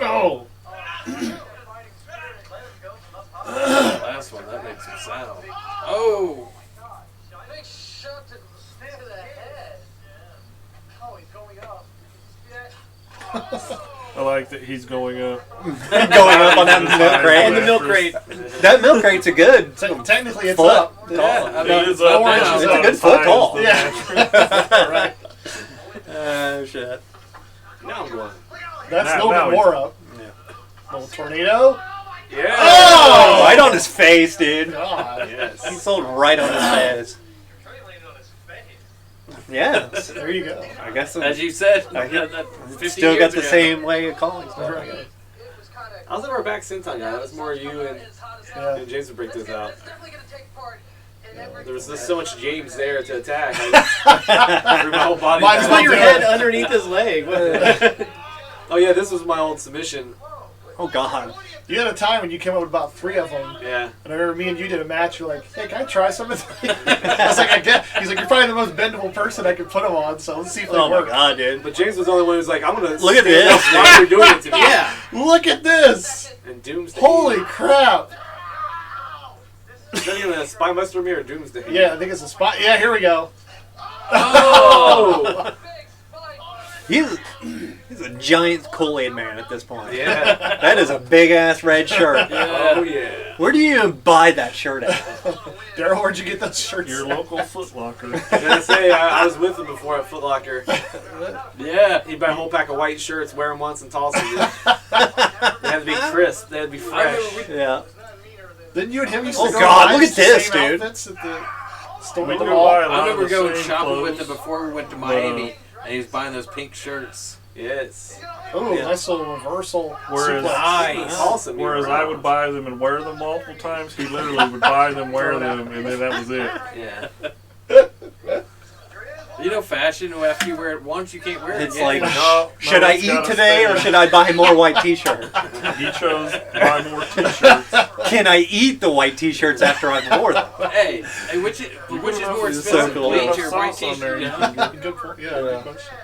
Oh, Last one, that makes some sound. Oh! Big shot to the head. Oh, he's going up. Yeah. I like that he's going up. going up on that milk crate. On the milk crate. That milk crate's a good. technically it's Foot. up. Yeah, I It mean, is up. Four now. inches It's a up. good foot tall. Yeah. Right. Oh shit. Now I'm going. That's Now- a little now bit he's- more up. Yeah. Little tornado. Yeah. Oh! Right on his face, dude. God. He Yes. sold right on his face. Yes. There you go. I guess As you said, I yeah, get- that 50 still got years the ago. same way of calling stuff. Right. I was never a back senton guy. That was more you and Yeah. James would break this out. Definitely gonna take part in every. There was just so much James there to attack. I threw my whole body Might back. as Put your head underneath his leg. Oh yeah, this was my old submission. Oh God. You had a time when you came up with about 3 of them. Yeah. And I remember me and you did a match. You're like, hey, can I try some of these? I was like, I get. He's like, you're probably the most bendable person I could put them on, so let's see if they Oh my work. God, dude. But James was the only one who was like, I'm gonna Look at stand this. up while you're doing it to me. Yeah. Look at this! And Doomsday. Holy crap! Is that even a Spy Master me or Doomsday? Yeah, I think it's a spot. Yeah, here we go. Oh! He's a giant Kool-Aid man at this point. Yeah. That is a big ass red shirt. Oh yeah. Where do you even buy that shirt at? Daryl, where'd you get those shirts? Your local Foot Locker. I was gonna say, I was with him before at Foot Locker. Yeah, he'd buy a whole pack of white shirts, wear them once, and toss them. They had to be crisp. They had to be fresh. Yeah. Didn't you and him used Oh, to go God, buy look at the this, same dude. outfits at the store We at the do mall? buy a lot I remember of the going same shopping with clothes. him before we went to Miami, and he was buying those pink shirts. Yes. Oh, Yeah. nice little reversal. Whereas- suplex. Nice. Awesome. Whereas I would buy them and wear them multiple times, he literally would buy them, wear them, and then that was it. Yeah. You know, fashion. After you wear it once, you can't wear it It's again. like, No, should I it's eat gotta today stay. or should I buy more white t-shirts? He chose buy more T-shirts. Can I eat the white t-shirts after I've wore them? Hey, which is more It's so expensive, cool. bleach or white Sauce on there, t-shirt? you can get- Good point. Yeah, good question.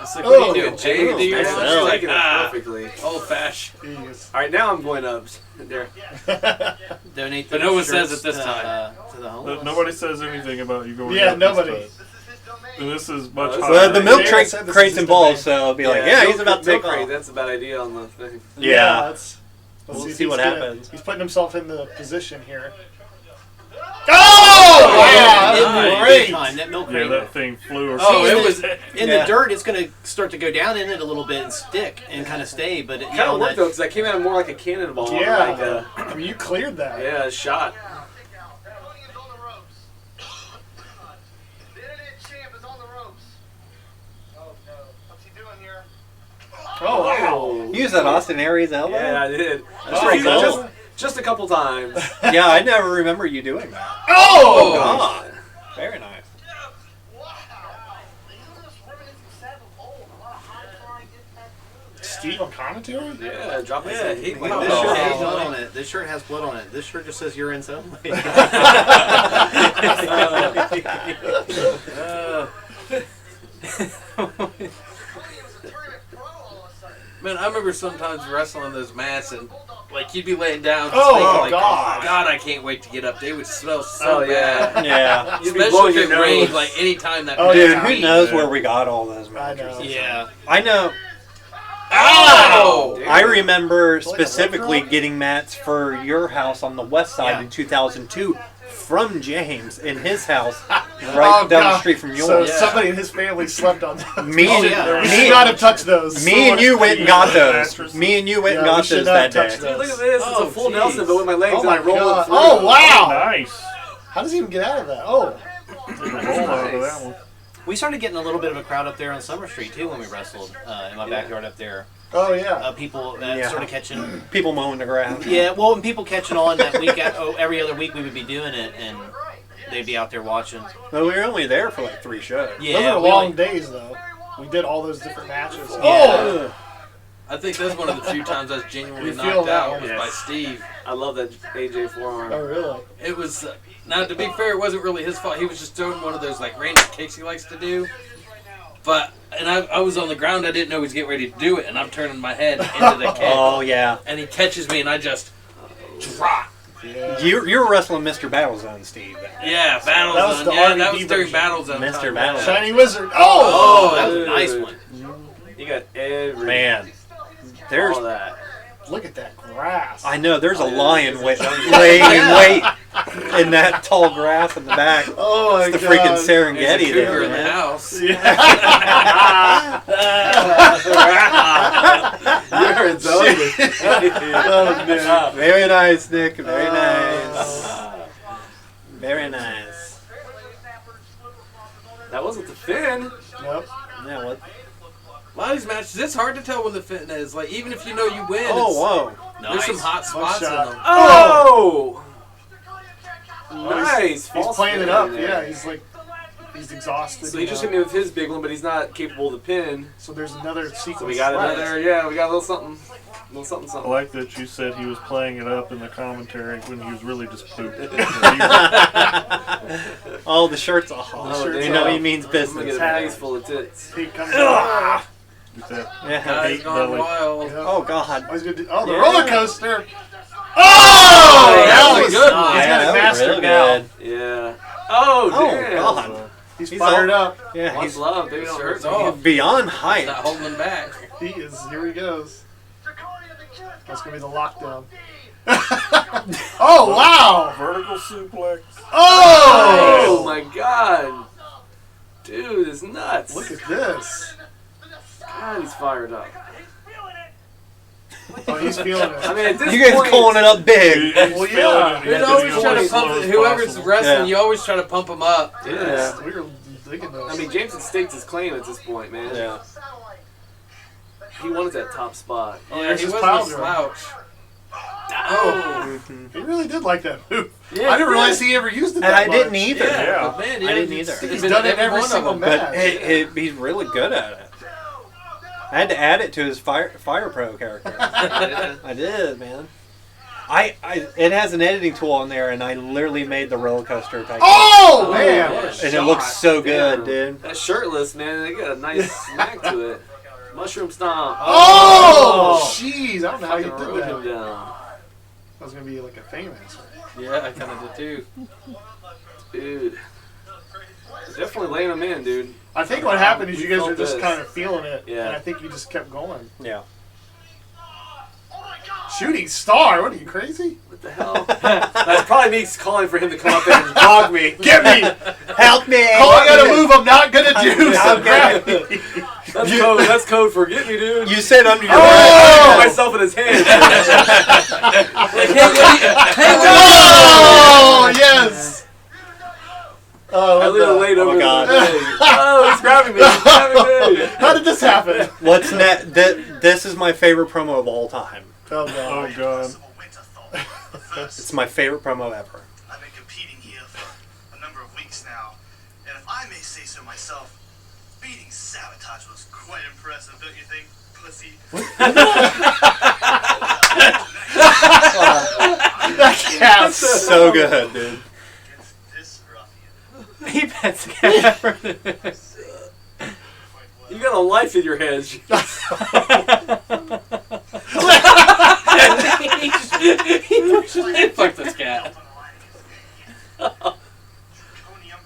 It's like, what are you doing, Oh, James? Do your nice. lunch? He's Oh. Like, taking it perfectly. old fashioned. Jeez. All right, now I'm going up there. Donate. But the no one says shirts it this to, time. To the homeless. But nobody says anything about you going Yeah, up nobody. this time. And this is much Well, higher. Well, the milk Yeah, I crate, said this crate's is involved, the so I'll be like, yeah, he's milk- about to milk take crate, off. That's a bad idea on the thing. Yeah. Let's We'll if see he's what gonna- happens. He's putting himself in the position here. Oh! Wow, It that's moved great. big time. That milk Yeah, crate. that thing flew. Oh, See, it in was. the, in Yeah. the dirt. It's going to start to go down in it a little bit and stick and kind of stay. But Kind of worked though, because that came out more like a cannonball. Yeah. Like a, I mean, you cleared that. yeah, a shot. Dreconium's on the ropes. The internet champ is on the ropes. Oh no. What's he doing here? Oh, wow. Use that Austin Aries elbow? Yeah, I did. That's pretty cool. Just a couple times. Yeah, I never remember you doing that. Oh! God. Very nice. Steve on commentary? Yeah, dropping Yeah, some. he- This Wow. shirt has Oh. blood on it. This shirt has blood on it. This shirt just says you're in so. Man, I remember sometimes wrestling those mats and like you'd be laying down. Just Oh, thinking, like, God. God, I can't wait to get up. They would smell so Oh, yeah. bad. Yeah. You'd be Especially blowing if it your rained nose. like anytime that. Oh, Dude, yeah. who knows where we got all those I mattresses? know. Yeah. I know. Oh! Dude. I remember Like a specifically restaurant? getting mats for your house on the west side Yeah. in 2002 from James in his house right Oh, down the God. street from yours. So Yeah. somebody in his family slept on those. Me Oh, and yeah. We me, should not have touched those. me and you went and got those. Mattresses. Me and you went and Yeah, we got should those not that touch day. those. Dude, look at this. It's Oh, a full geez. Nelson, but with my legs Oh and my I roll God. it through. Oh, wow. Nice. How does he even get out of that? Oh. Took a roll out of that one. We started getting a little bit of a crowd up there on Summer Street too when we wrestled in my backyard up there. Oh, yeah. People Yeah. sort of catching. People mowing the grass. Yeah, well, and people catching on that week. Every other week we would be doing it, and they'd be out there watching. But we were only there for like 3 shows. Yeah, Those were we long like- days, though. We did all those different matches. Yeah. I think that's one of the few times I was genuinely You feel knocked that out one? was by Steve. I love that AJ Oh, forearm. really? It was now to be fair, it wasn't really his fault. He was just throwing one of those like random kicks he likes to do. But I was on the ground. I didn't know he was getting ready to do it, and I'm turning my head into the kick, Oh, yeah. and he catches me, and I just drop. Yeah. You were wrestling Mr. Battlezone, Steve. Yeah, Battle That was Zone. the Yeah, RVD that was during version. Battle Zone. Mr. time. Battle Zone. Shiny Wizard. Oh, that was a dude. nice one. You got every Man. There's all that. Look at that grass. I know there's a Oh, yeah, lion it's a laying jungle. in wait in that tall grass in the back. Oh, my It's the God. freaking There's a Serengeti cougar there, in the man. house. You're a dog. Oh, man. Very nice, Nick. Very nice. Very nice. Finn. Yep. Yeah, what? A lot of these matches, it's hard to tell when the Finn is. Like, even if you know you win, Oh, whoa. there's some hot spots in shot. them. Oh! Nice. He's False playing it Finn up. there. Yeah, he's exhausted. So he just hit me with his big one, but he's not capable of the pin. So there's another sequence. So we got left. another, we got a little something. A little something, I something. like that you said he was playing it up in the commentary when he was really just pooping. Oh, the shirt's off. Oh, You damn. know he means I'm gonna business. get a bag full of tits. Pete comes out. With that Yeah. Guys hate gone belly. wild. Oh, God. Oh, he's gonna do, the Yeah. roller coaster. Oh, that was good. nice. He's Yeah, got it that was mastered real now. good. Yeah. Oh, Oh, damn. God. He's He's fired all- up. Yeah, What's he's love? Baby, don't hurt Shirt's me. off. beyond Not hype. holding him back. He is. Here he goes. That's gonna be the lockdown. Oh wow! Vertical suplex. Oh! Oh my god. Dude, it's nuts. Look at this. God, he's fired up. Oh, he's feeling I it. mean, at this You guys point, calling it up big. Well, yeah. You'd always try to pump it. Whoever's wrestling, Yeah. you always try to pump them up. Yeah. We were thinking this. I mean, James had staked his claim at this point, man. Yeah. He wanted that top spot. Yeah, there's he his wasn't a pile slouch. Oh. he really did like that move. Yeah, I didn't he realize did. he ever used it And that I didn't much. either. Yeah, but man, I didn't either. it's He's been done it every every one of single them. match. But he's really good at it. I had to add it to his Fire Pro character. I did, man. It has an editing tool on there, and I literally made the roller coaster type. Oh, Oh, man! what a And it shot. looks so good, Damn. dude. That shirtless, man, they got a nice smack to it. Mushroom stomp. Oh! Jeez, I don't know how you Fucking did rode that. him down. That was gonna be like a famous. Yeah, I kind of did too. Dude. Definitely laying him in, dude. I think what happened is We you guys felt were just this. kind of feeling it, Yeah. and I think you just kept going. Yeah. Shooting star? What are you, crazy? What the hell? That's probably me calling for him to come up there and dog me. Get me! Help me! Calling out a move I'm not gonna do. So I'm grab gonna- me. That's code for get me, dude. You said under your I Oh! put myself in his hands. Oh yes! Oh, I what literally the- laid over God. the thing. Oh, he's grabbing me. He's grabbing me. How did this happen? What's next? This is my favorite promo of all time. Oh no! Oh god. It's my favorite promo ever. I've been competing here for a number of weeks now, and if I may say so myself, beating Sabotage was quite impressive, don't you think, pussy? That cat. So good, dude. This ruffian. He bets camera. You got a life in your head. Fuck this cat. Dreconium.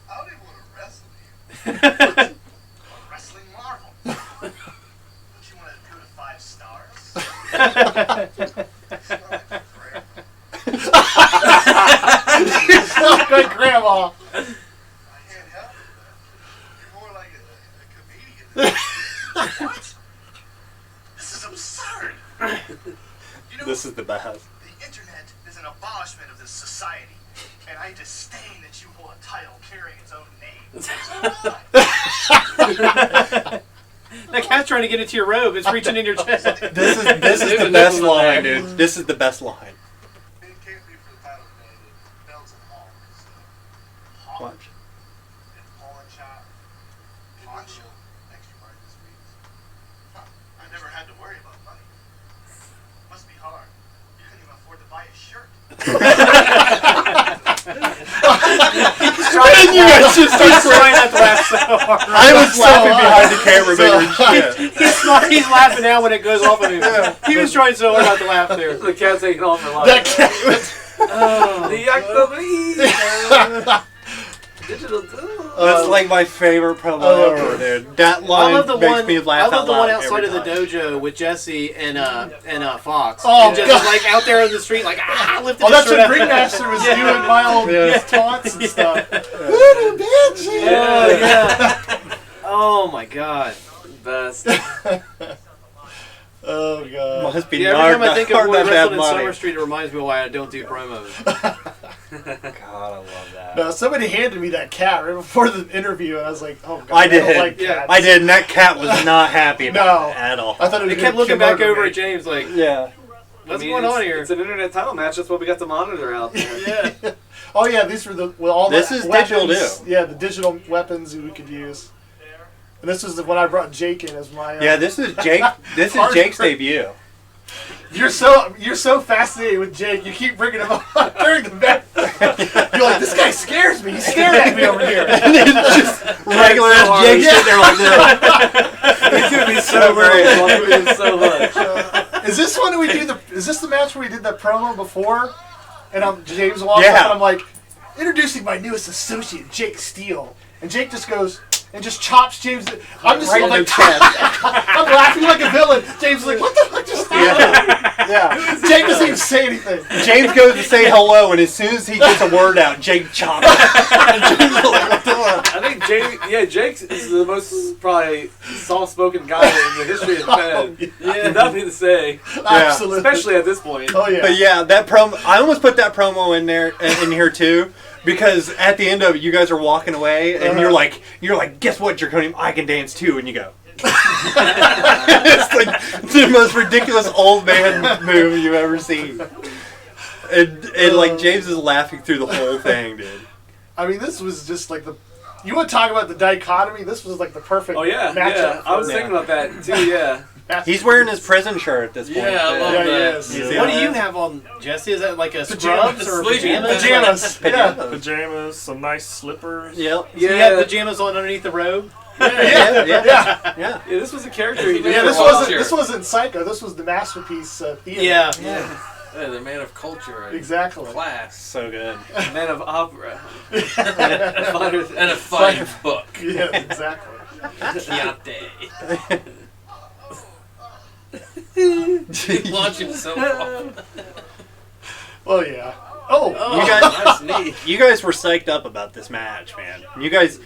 I don't even want to wrestle you. A wrestling marvel. Don't you want to go to 5 stars? You sound like grandma. I can't help it. You're more like a comedian. What? This is absurd. You know, This is the best. the internet is an abolishment of this society, and I disdain that you hold a title carrying its own name. That cat's trying to get into your robe. It's reaching in your chest. This is the best line, dude. This is the best line. It can't be for the title demanded. Bells and Hall. Watch. And Paul and Chop. Poncho. Extra part this week. Huh. I never had to worry about money. Must be hard. You couldn't even afford to buy a shirt. You guys just He's throwing at the laugh so hard. I was laughing behind the camera, making shit. He's laughing now when it goes off of him. He was trying so hard not to laugh there. The cat's taking off her life. That cat. The October. Digital. That's like my favorite promo ever, dude. That I line love the makes one. me I laugh love out the loud one outside every of the time. dojo with Jesse and Fox. Oh, and just God. like out there in the street, like lifting Oh, his that's shirt when up. Ringmaster was doing my old taunts and stuff. Oh yeah. Oh my god. Best. Oh god. Must be Yeah, every hard time I think of hard what not to have wrestled in money. Summer Street, it reminds me why I don't do promos. God, I love that. No, somebody handed me that cat right before the interview, and I was like, "Oh God, I did. don't like cats." I did, and that cat was not happy about it at all. I thought They kept looking back over at James like, Yeah. what's going on here? It's an internet title match. That's what we got to monitor out there. Yeah. Oh yeah, these were all This the is weapons. digital, too. Yeah, the digital weapons we could use. And this was when I brought Jake in as my. Yeah, this is Jake. This is Jake's debut. You're so fascinated with Jake. You keep bringing him up during the match. You're like, this guy scares me. He's staring at me over here. And it's just regular ass Jake sitting there like this. He's gonna be so great. So much. Is this one we do the? Is this the match where we did the promo before? And James walks Yeah. up and I'm like, introducing my newest associate, Jake Steele. And Jake just goes and just chops James. I'm just Right in like, the chest. I'm laughing like a villain. James is like, what the fuck just happened? Yeah. Jake doesn't even say anything. James goes to say hello, and as soon as he gets a word out, Jake chops. And James is like, what the fuck? I think Jake is the most probably soft-spoken guy in the history of the Yeah. Nothing to say, Absolutely. especially at this point. Oh yeah. But yeah, that promo. I almost put that promo in there, in here too, because at the end of it, you guys are walking away, and you're like, guess what, Dreconium? I can dance too, and you go. It's like the most ridiculous old man move you've ever seen. And like James is laughing through the whole thing, dude. I mean, this was just like the. You want to talk about the dichotomy? This was like the perfect matchup. Yeah. I was Yeah. thinking about that too. Yeah. He's wearing his prison shirt at this point. Yeah, I love Yeah, he that. is. You see What do that? you have on, Jesse? Is that like a Pajamas. scrubs or Sleeping pajamas? Pajamas. Yeah. Pajamas, some nice slippers. Yep. So you have pajamas on underneath the robe? Yeah. Yeah. Yeah. Yeah, this was a character he did. Yeah, for this a while. wasn't Psycho. This was the Masterpiece Theater. Yeah. Yeah, the man of culture and Exactly. class. So good. Man of opera. And a fine book. Yeah, exactly. Chianti. Launch himself off. Oh yeah. Oh, You guys- Nice knee. You guys were psyched up about this match, man. You guys,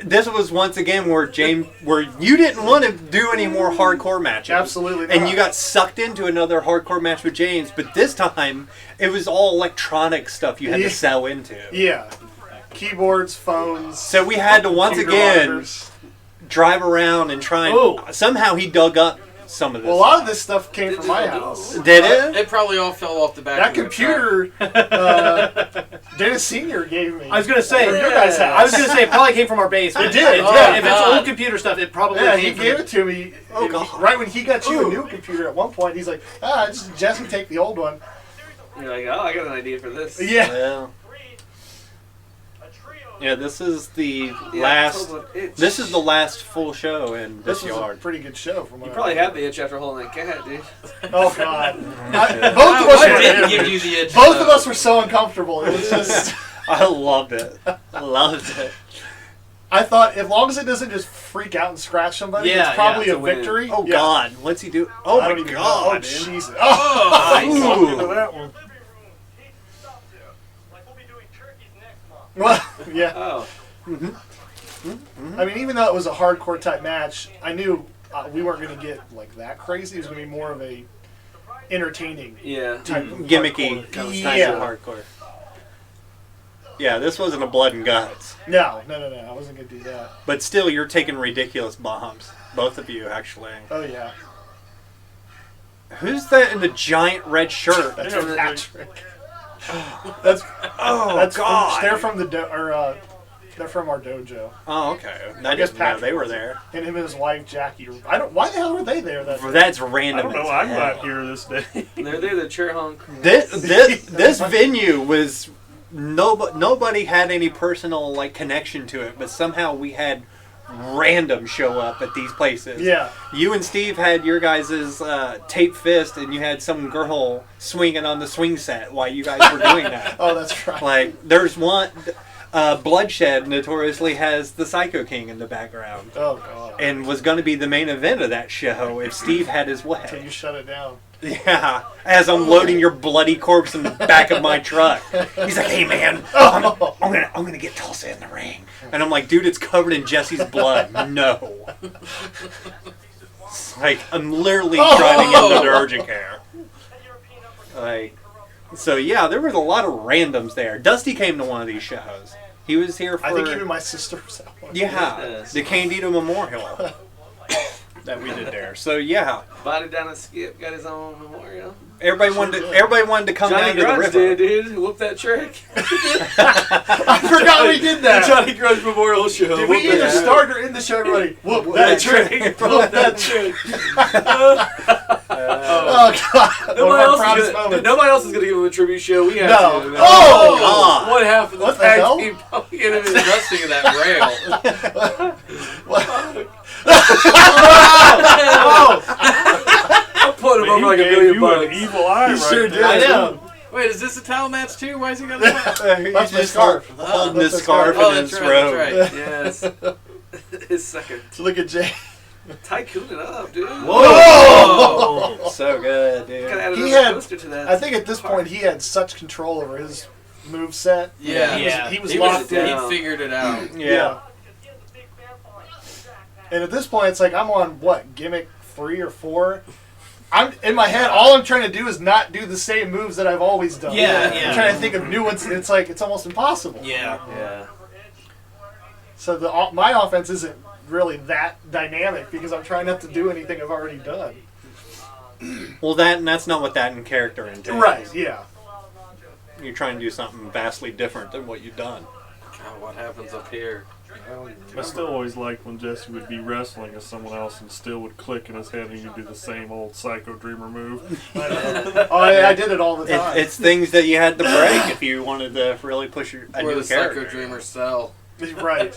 this was once again where you didn't want to do any more hardcore matches. absolutely. And not. you got sucked into another hardcore match with James, but this time it was all electronic stuff you had Yeah. to sell into. Yeah. Keyboards, phones. So we had to once computer again monitors. drive around and try and Oh. somehow he dug up some of this. Well, a lot of this stuff came from my house. Did it? It probably all fell off the back That of the computer, Dennis Senior gave me. I was gonna say. From your guys' house. I was gonna say it probably came from our basement. It did, If yeah. it's old computer stuff, it probably Yeah, he came from gave it to me. Oh, and God. right when he got you a new computer at one point, he's like, just Jesse, take the old one. You're like, oh, I got an idea for this. Yeah. Yeah. Yeah, this is the Yeah, last. total itch. This is the last full show in This this was a yard. pretty good show from what You I probably remember. had the itch after holding that cat, dude. Oh, God. Both of I us didn't were, give you the itch. both of us were so uncomfortable. It was just... I loved it. Loved it. I thought, as long as it doesn't just freak out and scratch somebody, Yeah, it's probably yeah, a it's a win. victory. Oh Yeah. God, what's he do? Oh I my don't even know. God, Oh, dude. Jesus. Oh. Ooh. Look at that one. Well, yeah. Oh. I mean, even though it was a hardcore type match, I knew we weren't going to get like that crazy. It was going to be more of a entertaining Yeah. type of Gimmicky hardcore. kind of Yeah. hardcore. Yeah, this wasn't a blood and guts, No. I wasn't going to do that. but still, you're taking ridiculous bombs. Both of you, actually. Oh yeah. Who's that in the giant red shirt? That's from Patrick. That's Oh God. they're from the they're from our dojo. Oh, okay. I guess didn't know Patrick they were was- there. And him and his wife Jackie. I don't. Why the hell were they there? That's I random. don't know. as I'm hell. not here this day. They're there, the chair hunk. This venue was nobody had any personal like connection to it, but somehow we had random show up at these places. Yeah. You and Steve had your guys' tape fist, and you had some girl swinging on the swing set while you guys were doing that. Oh, that's right. Like, there's one. Bloodshed notoriously has the Psycho King in the background, Oh God. and was going to be the main event of that show if Steve had his So way. you shut it down. Yeah, as I'm loading your bloody corpse in the back of my truck. He's like, "Hey man, I'm gonna get Tulsa in the ring," and I'm like, "Dude, it's covered in Jesse's blood." No, it's like I'm literally trying to get him to urgent care. Like, So yeah, there was a lot of randoms there. Dusty came to one of these shows. He was here for. I think even my sister was at one. Yeah, Yes. the Candido Memorial that we did there. So yeah, Body down and Skip got his own memorial. everybody wanted to come Johnny down to the Grudge river. did, dude. Whoop that trick. I forgot we did that. The Johnny Grudge Memorial Show. Did we either start or end the show everybody? Whoop that trick. Whoop that trick. Oh, God. One of our proudest moments. Nobody else is going to give him a tribute show. We have No. to. Oh, God. One half of the What the tag hell? team probably going to be rusting in that rail. Oh, I'll put him Man, over like he a gave million you bucks. an evil eye right sure there. did. I know. Wait, is this a towel match too? Why is he got a towel? That's my scarf. Holding That's his my scarf scarf. in Oh, his that's right. robe. That's right. Yes. His second. Look at Jay. Tycoon it up, dude. Whoa! So good, Could dude. add He another had- poster to that. I think at this point he had such control over his move set. Yeah. He was He locked in. he figured it out. Yeah. And at this point, it's like I'm on what, gimmick 3 or 4. I'm in my head. All I'm trying to do is not do the same moves that I've always done. Yeah, yeah. I'm trying to think of new ones. And it's like it's almost impossible. Yeah. Yeah. So my offense isn't really that dynamic because I'm trying not to do anything I've already done. Well, that's not what that in character entails. Right. Yeah. You're trying to do something vastly different than what you've done. God, what happens up here? I still always liked when Jesse would be wrestling as someone else and still would click in his head and he'd do the same old Psycho Dreamer move. Oh, I did it all the time. It's things that you had to break if you wanted to really push a Where new the character. Psycho Dreamers sell. Right.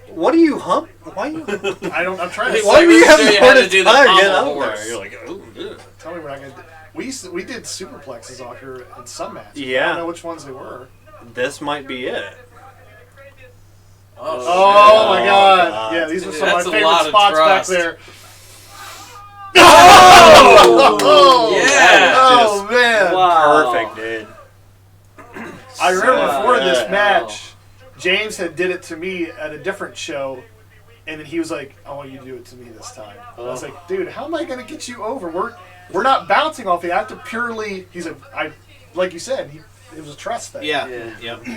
What do you hump? Why you? I'm trying to. Why do you have Show you the how to hardest do the time pommel getting up horse. there? You're like, oh, yeah. Tell me we're not gonna. We did superplexes out here in some matches. I Yeah. don't know which ones they were. This might be it. Oh my God! God. Yeah, these are Dude, some of my that's a favorite lot of spots back trust. there. Oh! Yeah! Oh man! Perfect, dude. I remember before this good. match, James had did it to me at a different show, and then he was like, "I want you to do it to me this time." I was like, "Dude, how am I going to get you over? We're not bouncing off you. I have to purely." He's like you said, it was a trust thing. Yeah. Yeah. Yep.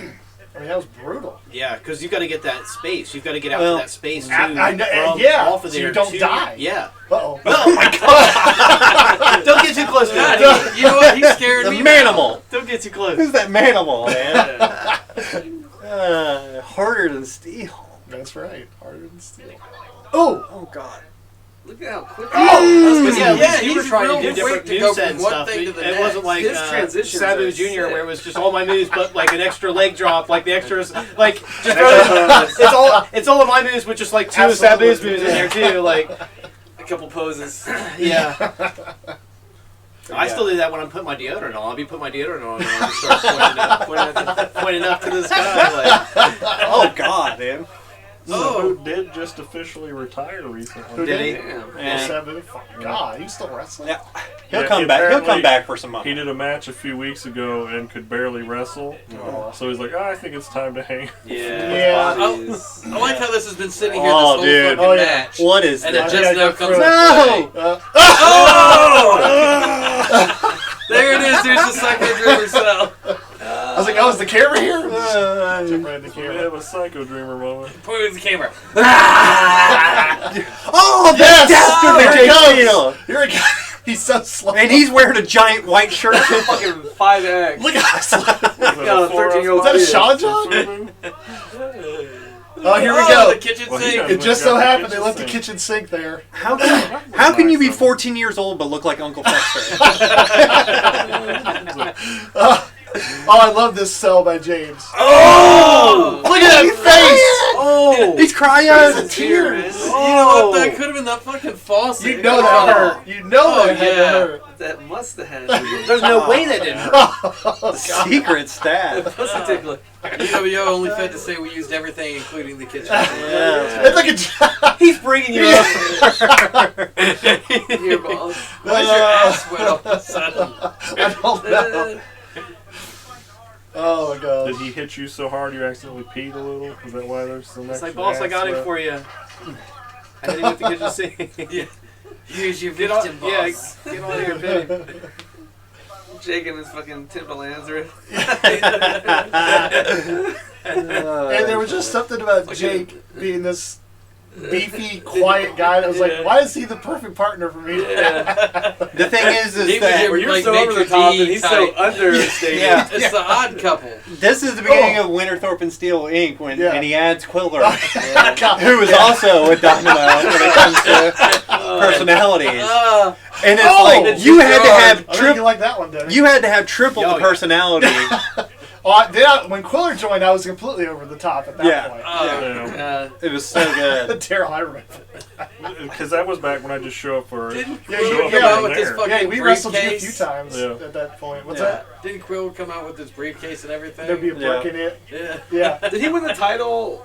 I mean, that was brutal. Yeah, because you've got to get that space. You've got to get out Well, to that space too. I know, from yeah, off of so you there don't to- die. Yeah. Uh-oh. Oh my God! Don't get too close. God, Man. you know what? He scared The me. manimal. Don't get too close. Who's that manimal, man? Harder than steel. That's right. Harder than steel. Oh God. Look at how quick. But yeah, yeah, you were he's trying to real do different quick to go moveset from and one stuff. thing to the It wasn't like next. His transitions Sabu are Jr. sick. where it was just all my moves, but like an extra leg drop, like the extras, like just it's all of my moves with just like two of Absolutely. Sabu's moves in there too. Like A couple poses. yeah. I still do that when I'm putting my deodorant on. I'll be putting my deodorant on and I'll just start pointing up to the sky. Like, Oh God, man. Sabu did just officially retire recently. Who did he? Damn. Yeah. Sabu. God, he's still wrestling. Yeah. He'll Yeah, come back. He'll come apparently back for some He money. did a match a few weeks ago and could barely wrestle. So he's like, I think it's time to hang. Yeah. I like how this has been sitting here Oh, this whole dude. fucking Oh, yeah. match. What is And it that? just Yeah, now go comes through into it. play. Oh! There it is. There's the Psycho Dreamer cell. I was like, oh, is the camera here? Took right in the We camera. have a Psycho Dreamer moment. Point at the camera. Oh, the Yes! dastardly Here he Jake comes! Steele. Here he comes. He's so slow. And he's wearing a giant white shirt. Fucking 5X. Look at how slow. Yeah, 13-year-old Is that a kid. Shaw John? Oh, here we Oh, go. the kitchen Well, he sink. It just so Got the happened they kitchen left the sink. kitchen sink there. How can you be 14 years old but look like Uncle Fester? Oh, I love this cell by James. Oh! Look at that face! Oh! He's crying. There's tears. You know what? That could have been that fucking faucet. You know that hurt. You know that had to hurt. That must have had. there's no way that didn't hurt. Secret stab. Pussy tickler. UWO only fed to say we used everything, including the kitchen. Yeah. It's like a He's bringing you up. Here, boss. Why's your ass wet all of a sudden? I don't know. Oh my god. Did he hit you so hard you accidentally peed a little? Is that why there's some It's extra like, boss, I got ass it sweat? for you. I hit him with the kitchen sink. Here's your Get on, victim, yeah, boss. get on here, baby. Jake and his fucking Timberlands. And there was just something about Jake being this beefy, quiet guy that was like, why is he the perfect partner for me? The thing is He was that your, You're like, so over the maitre top d' and he's so type. understated. Yeah. It's the odd couple. this is the beginning of Winterthorpe and Steel Inc. And he adds Quiller, God. who is also a domino when it comes to personalities. And it's like you had to have I think you like that one, Denny. you had to have triple the personality. When Quiller joined, I was completely over the top at that point. Yeah. It was so good. Daryl, I remember. Because that was back when I just show up for Didn't Yeah, Quill you- come yeah, out with this there. fucking Yeah, we wrestled you a few briefcase? times Yeah. at that point. What's Yeah. that? Didn't Quill come out with this briefcase and everything? There'd be a brick in it. Yeah. Yeah. Did he win the title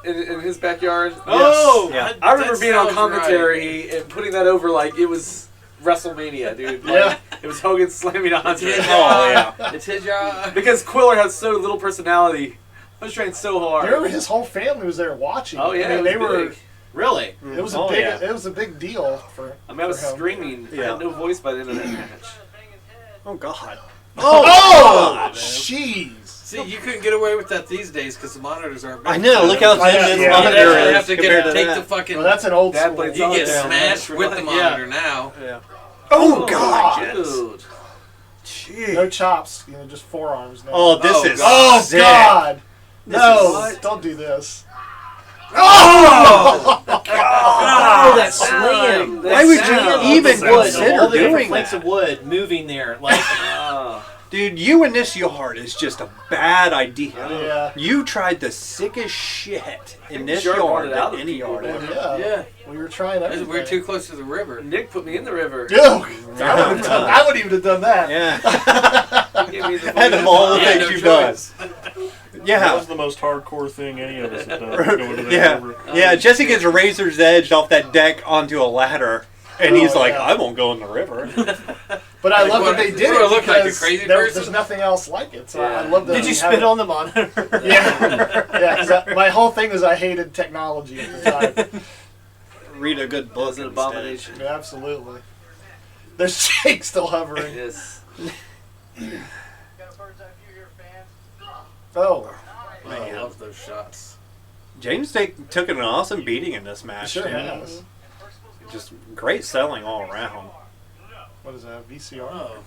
in his backyard? Oh, Yeah. I remember being on sounds commentary and putting that over like it was WrestleMania, dude. Like, Yeah. It was Hogan slamming Andre. Oh yeah. It's his job. Because Quiller has so little personality. I was trying so hard. I remember his whole family was there watching. Oh yeah, I mean, it was they were. big. Really? It was a Oh, big. yeah. It was a big deal for. I mean, I was for him. screaming. I Yeah. had no voice by the end of that match. Oh God. Oh, jeez. See, you couldn't get away with that these days because the monitors aren't. I know. Look how Yeah, thin this yeah. monitor You is have to compared to take that. the fucking. Well, that's an old Dad school. played you get down, smashed man. with the monitor now. Yeah. Oh God. Dude. Jeez. No chops. Just forearms now. Oh, this Oh, is Oh sick. God! This No, is- don't do this. Oh! Oh, that slam! Why would you sound. even Wood, consider all the different doing planks that? of wood moving there, like Dude, you in this yard is just a bad idea. Yeah. You tried the sickest shit in this Sure yard brought it out than of any people, yard man. ever. Yeah. Yeah. We were trying everything. We're too close to the river. Nick put me in the river. Ew. I wouldn't even have done that. Yeah. He gave me the Out of all the Yeah, things no you've done. choice. That Yeah. was the most hardcore thing any of us have done. Going to that Yeah. river. Yeah, Jesse gets razor's edged off that deck onto a ladder. And he's Oh, like, yeah. I won't go in the river. But I Like, love what, that they you did wanna it look like a because crazy there's person? nothing else like it. So I Yeah. love that. Did you we spit have it. on the monitor? Yeah. Yeah. 'Cause my whole thing was I hated technology at the time. Read a good It book was an instead. abomination. Yeah, absolutely. There's Jake still hovering. Yes. Oh, I love those shots. James took an awesome beating in this match. sure too. has. Just great selling all around. What is that? VCR? Oh.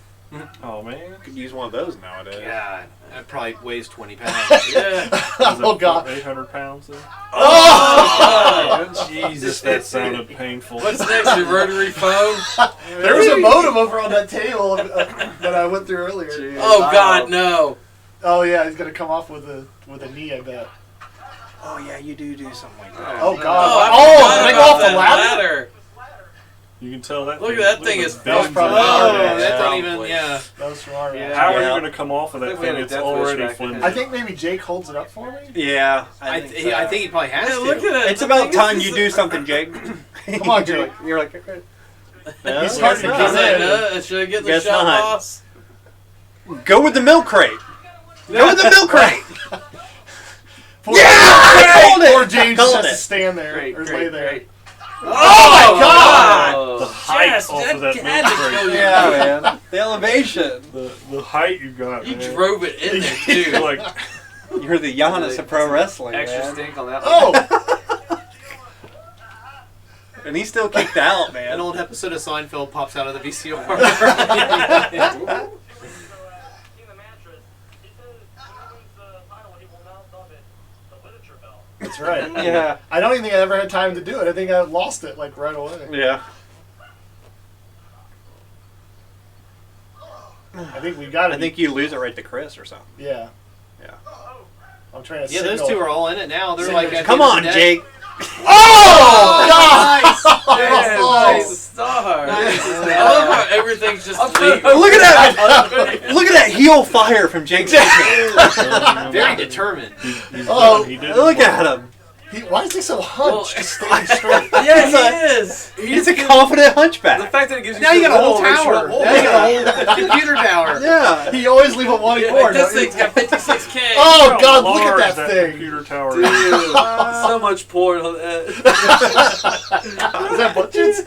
Oh man. Could use one of those nowadays. God, that probably weighs 20 pounds. Yeah. Oh God. 800 pounds then? Oh, Jesus, that sounded painful. what's next? The rotary phone? There was a modem over on that table that I went through earlier. Oh God, no. Oh yeah, he's gonna come off with a knee, I bet. Oh yeah, you do something like that. Oh Oh, God! I forgot break about off the that ladder. You can tell that. Look at that thing is That was bent. probably- Oh, Yeah. that don't even, Probably. yeah. That was from our Yeah. How are Yeah. you going to come off of I that think we had thing? a It's death wish already back then. flimsy. I think maybe Jake holds it up for me. Yeah, I think think he probably has Yeah, to. look at it. It's The about thing is, time this you is- do something, Jake. Come on, Jake. You're like, okay. No, He's starting to guess get not. in. Should I get the Guess shot, not. boss? Go with the milk crate. Go with the milk crate. Poor Yeah! Poor James Called just has it. to stand there Great, or great, lay there. great. Oh my God! The Oh. height Yes, off that of that had milk to crate. kill you. Yeah, man. The elevation. The height you got, You man. drove it in there too. You're like, You're the Giannis of pro wrestling, Extra man. stink on that one. Oh, And he still kicked out, An man. old episode of Seinfeld pops out of the VCR. that's right. Yeah. I don't even think I ever had time to do it. I think I lost it like right away. Yeah. I think we got it. I think you lose it right to Chris or something. Yeah. Yeah. I'm trying to. Yeah, those signal. two are all in it now. They're like, at Come the end on, of the day- Jake. Oh God! Yeah, Oh. nice star. I love how everything's just legal. Oh, look at that! Look at that heel fire from Jake. Very determined. he's Oh, done. He did Look it. at him. Why is he so hunched? Just standing straight. Yeah, he is. He's a confident hunchback. The fact that it gives you Now you got a whole makes you tower. look Now you got a whole computer tower. Yeah. He always leave a wanting more. Like, this don't you? thing's got 56K. Oh God! Look Large at that thing. computer tower. Dude, so much porn on that. Is that Butchins?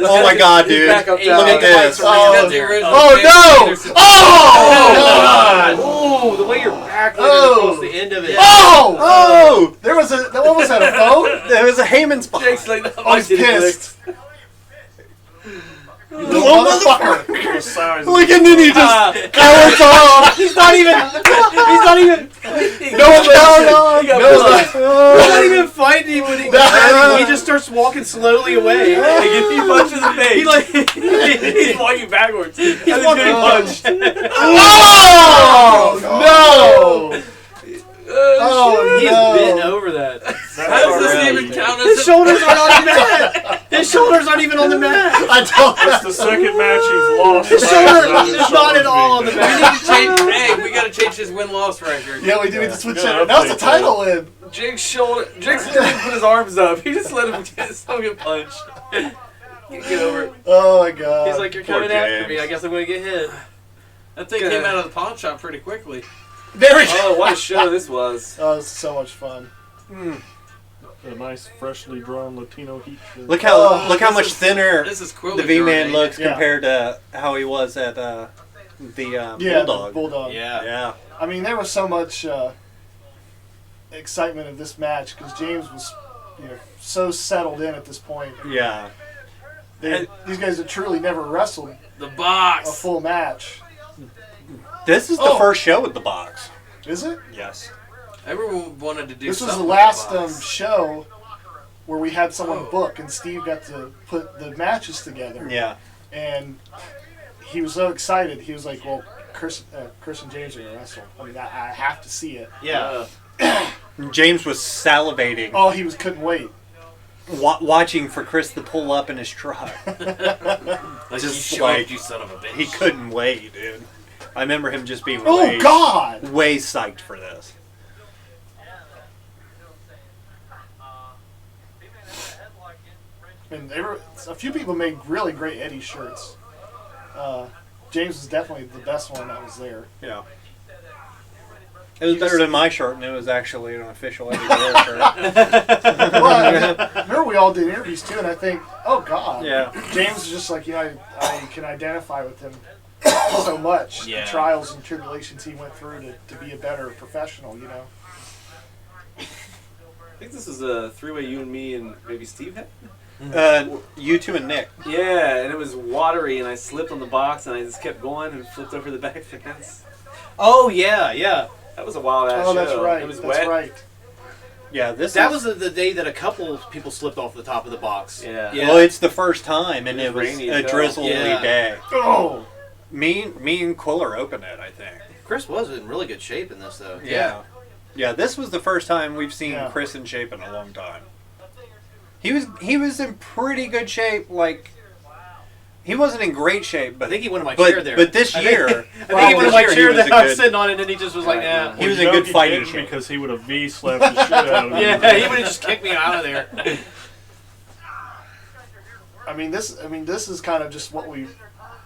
Oh my God, dude! Back up Look at this. Oh, The original oh James no! Peterson. Oh! Oh, the way you're back Oh. across the end of it. Oh! Oh! There was a. What was that? A phone? There was a Heyman spot. Jake's like, I was pissed. Little motherfucker! The size Look, and then he just cowers off. He's not even. No one's cowered off. He's not even fighting him when he just starts walking slowly away. he punches in the face. He like He's walking backwards. He's walking getting punched. Oh! No! Oh, he's no. been over that. How does this even count as His shoulders aren't on the mat. His shoulders aren't even on the mat. I don't. That's the second match he's lost. His shoulder is not at all on the We mat. need to change. Hey, we gotta change his win-loss record. Yeah, we do need to switch Yeah, it. That was the update title in. Jake's shoulder. Jake's didn't put his arms up. He just let him get his stomach punched. Get over it. Oh my God. He's like, you're Poor coming after James. me. I guess I'm going to get hit. That thing came out of the pawn shop pretty quickly. There we go. Oh, what a show this was. Oh, it was so much fun. A nice, freshly drawn Latino heat shirt. Look how much thinner This is Quilly the V-Man drawn, looks Yeah. compared to how he was at the Yeah, Bulldog. the Bulldog. Yeah. Yeah. I mean, there was so much excitement of this match because James was, so settled in at this point. Yeah. These guys had truly never wrestled The a box. full match. This is the first show with the box. Is it? Yes. Everyone wanted to do This was something the with last box. show where we had someone book, and Steve got to put the matches together. Yeah. And he was so excited. He was like, "Well, Chris and James are gonna wrestle. I mean, I have to see it." Yeah. James was salivating, Oh, he couldn't wait. watching for Chris to pull up in his truck. Like, Just you showed, like- you son of a bitch. He couldn't wait, dude. I remember him just being Oh God! way psyched for this. And a few people made really great Eddie shirts. James was definitely the best one that was there. Yeah. It was better than my shirt, and it was actually an official Eddie Guerrero shirt. Well, remember we all did interviews too, and I think, oh God, Yeah. James was just like, I can identify with him so much. Yeah. The trials and tribulations he went through to be a better professional, I think this is a three-way you and me and maybe Steve had. You two and Nick. Yeah, and it was watery, and I slipped on the box, and I just kept going and flipped over the back fence. Oh, yeah, yeah. That was a wild ass show. Oh, that's right. It was That's wet. right. Yeah, this That is, was the day that a couple people slipped off the top of the box. Yeah. Yeah. Well, it's the first time, and It it was was rainy a as hell. drizzly Yeah. day. Oh, Me and Quiller opened it, I think. Chris was in really good shape in this, though. Yeah, this was the first time we've seen Yeah. Chris in shape in a long time. He was in pretty good shape. Like, he wasn't in great shape, I but think he wanted my chair there. but this year, I think he wanted my this year chair he was that a I was good- sitting on, and then he just was like, nah. He was You in know good he fighting didn't shape. because he would have V-slapped the shit out of him. Yeah, he would have just kicked me out of there. I mean this is kind of just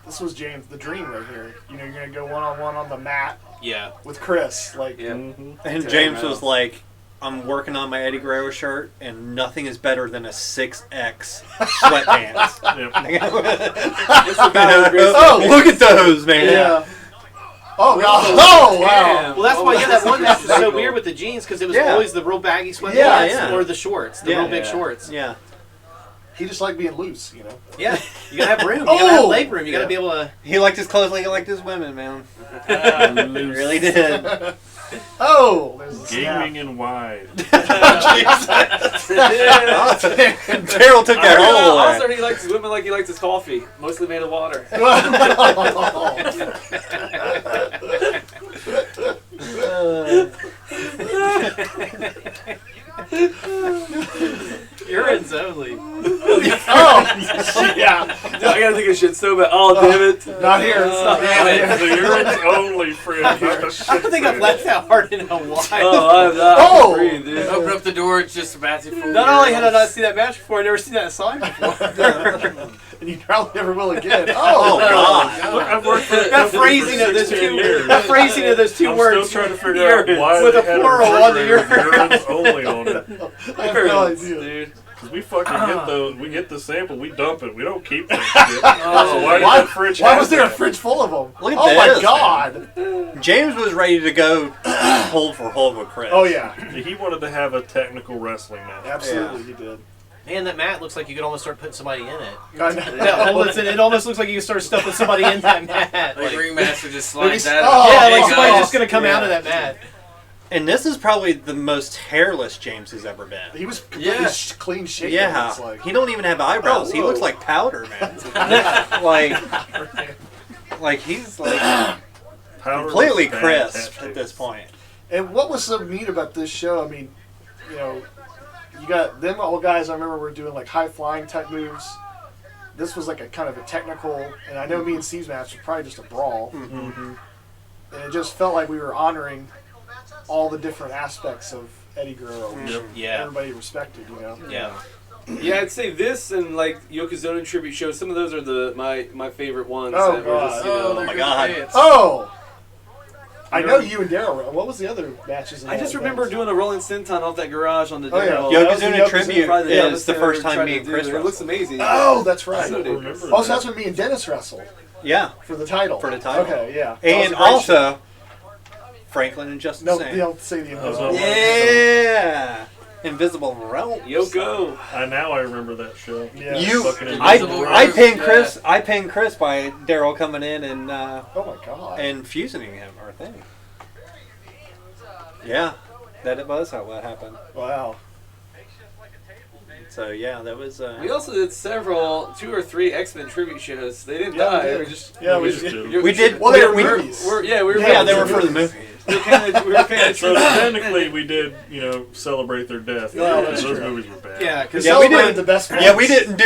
this was James the dream right here. You're gonna go one-on-one on the mat Yeah. with Chris, like. Yeah. And Yeah, James I was know. like, "I'm working on my Eddie Guerrero shirt, and nothing is better than a 6X sweatpants." Yep. It's about Oh! Look at those, man! Yeah. Oh God! Oh wow! Damn. Well, that's why that one match was so Cool. weird with the jeans, because it was Yeah. always the real baggy sweatpants Yeah. or the shorts, the Yeah. real big Yeah. shorts. Yeah. He just liked being loose, Yeah, you gotta have room. You gotta have Oh! leg room. You gotta Yeah. be able to. He liked his clothes like he liked his women, man. He really did. Oh, there's a snap. Gaming and wide. Daryl took that whole Also, he likes his women like he likes his coffee, mostly made of water. Urines only. Oh, yeah. I gotta think of shit so bad. Oh, damn it. Not here. It's not Damn The urine only friend, not the shit I don't think I've laughed that hard in a while. Oh, I'm not Oh! free, dude. Open up the door, it's just a bathroom full of Not only had I urinals. not seen that match before, I never seen that sign before. And you probably never will again. Oh, God. Look, I've worked for That phrasing of those 16 two, years. that phrasing of those 2 I'm words. still trying to figure out why with they a had plural on the refrigerator with urines only on it. I have no idea. Dude. Because we fucking get we get the sample, we dump it, we don't keep that shit. So why did Why, that fridge why have was there a that? fridge full of them? Look at Oh my this, God! James was ready to go hold for hold with Chris. Oh yeah, He wanted to have a technical wrestling match. absolutely he did. Man, that mat looks like you could almost start putting somebody in it. I know. It almost looks like you can start stuffing somebody in that mat. Like Like, Ringmaster just slides Maybe- out oh, of yeah, it. like my somebody's God. just gonna come out of that mat. And this is probably the most hairless James has ever been. He was completely Yeah. clean shaven. Yeah, It's like, he don't even have eyebrows. Oh, he looks whoa. like powder, man. like he's like Powder completely was crisp fantastic. at this point. and what was so neat about this show? I mean, you know, you got them old guys. I remember were doing like high flying type moves. This was like a kind of a technical, and I know me and Steve's match was probably just a brawl, Mm-hmm. and it just felt like we were honoring all the different aspects of Eddie Guerrero, which Yep. Yeah. everybody respected. You know. Yeah. Yeah, I'd say this and like Yokozuna tribute shows. Some of those are my favorite ones. Oh, that were just, you God. know, they're my good God. hits. Oh. I know you and Daryl. What was the other matches? In I that just event? remember doing a rolling senton off that garage on the Oh, yeah. demo. Yokozuna That was the tribute probably is dumbest the thing first I've ever time tried me to and do. Chris It looks wrestled. amazing. Oh, that's right. I don't remember Oh, so that. that's when me and Dennis wrestled Yeah, for the title. for the title. Okay, yeah. That was And a great show. also Franklin and Justin No, Singh. you don't say the invisible. Oh, Yeah, invisible rope. Yoko. Now I remember that show. Yeah. You, Fucking I invisible rope, pinned yeah. Chris. I pinned Chris by Daryl coming in and Oh my God. and fusing him or thing. Yeah, that it was how that happened. Wow. So yeah, that was. We also did several, 2 or 3 X-Men tribute shows. They didn't Yeah, we die. did. They were just Yeah, we we just did. did. we did. Well, they were we, movies. we were yeah, paying they were attention. for the movies. We were paying So attention. technically, we did, celebrate their death. Well, because that's those true. movies were bad. Yeah, We because Yeah, we celebrated did. the best ones. Yeah, we didn't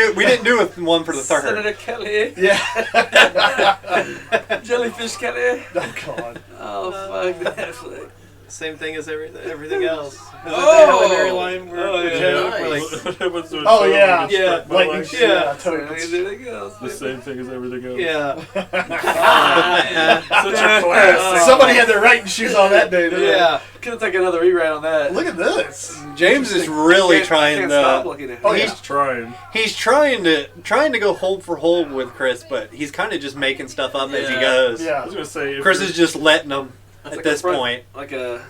do one for the third. Senator Kelly, Yeah. Jellyfish Kelly. Oh God. Oh fuck that flick. same thing as everything else. Is Oh! that the Halle Berry line? Oh, yeah. Joke? Nice. We're like, It was Oh, yeah. Yeah. Lightning. Like, Yeah. Same Totally. as everything else. the same thing as everything else. yeah. Such a classic. Somebody had their writing shoes on that day. didn't they? Yeah. Could have taken another rewrite on that. Look at this. James is really trying can't stop to. looking at it. Oh, yeah. He's trying. He's trying to go hold for hold with Chris, but he's kind of just making stuff up as he Yeah. goes. I Yeah. was gonna say, if Chris you're- is just letting him That's at like a this front- point. Like a.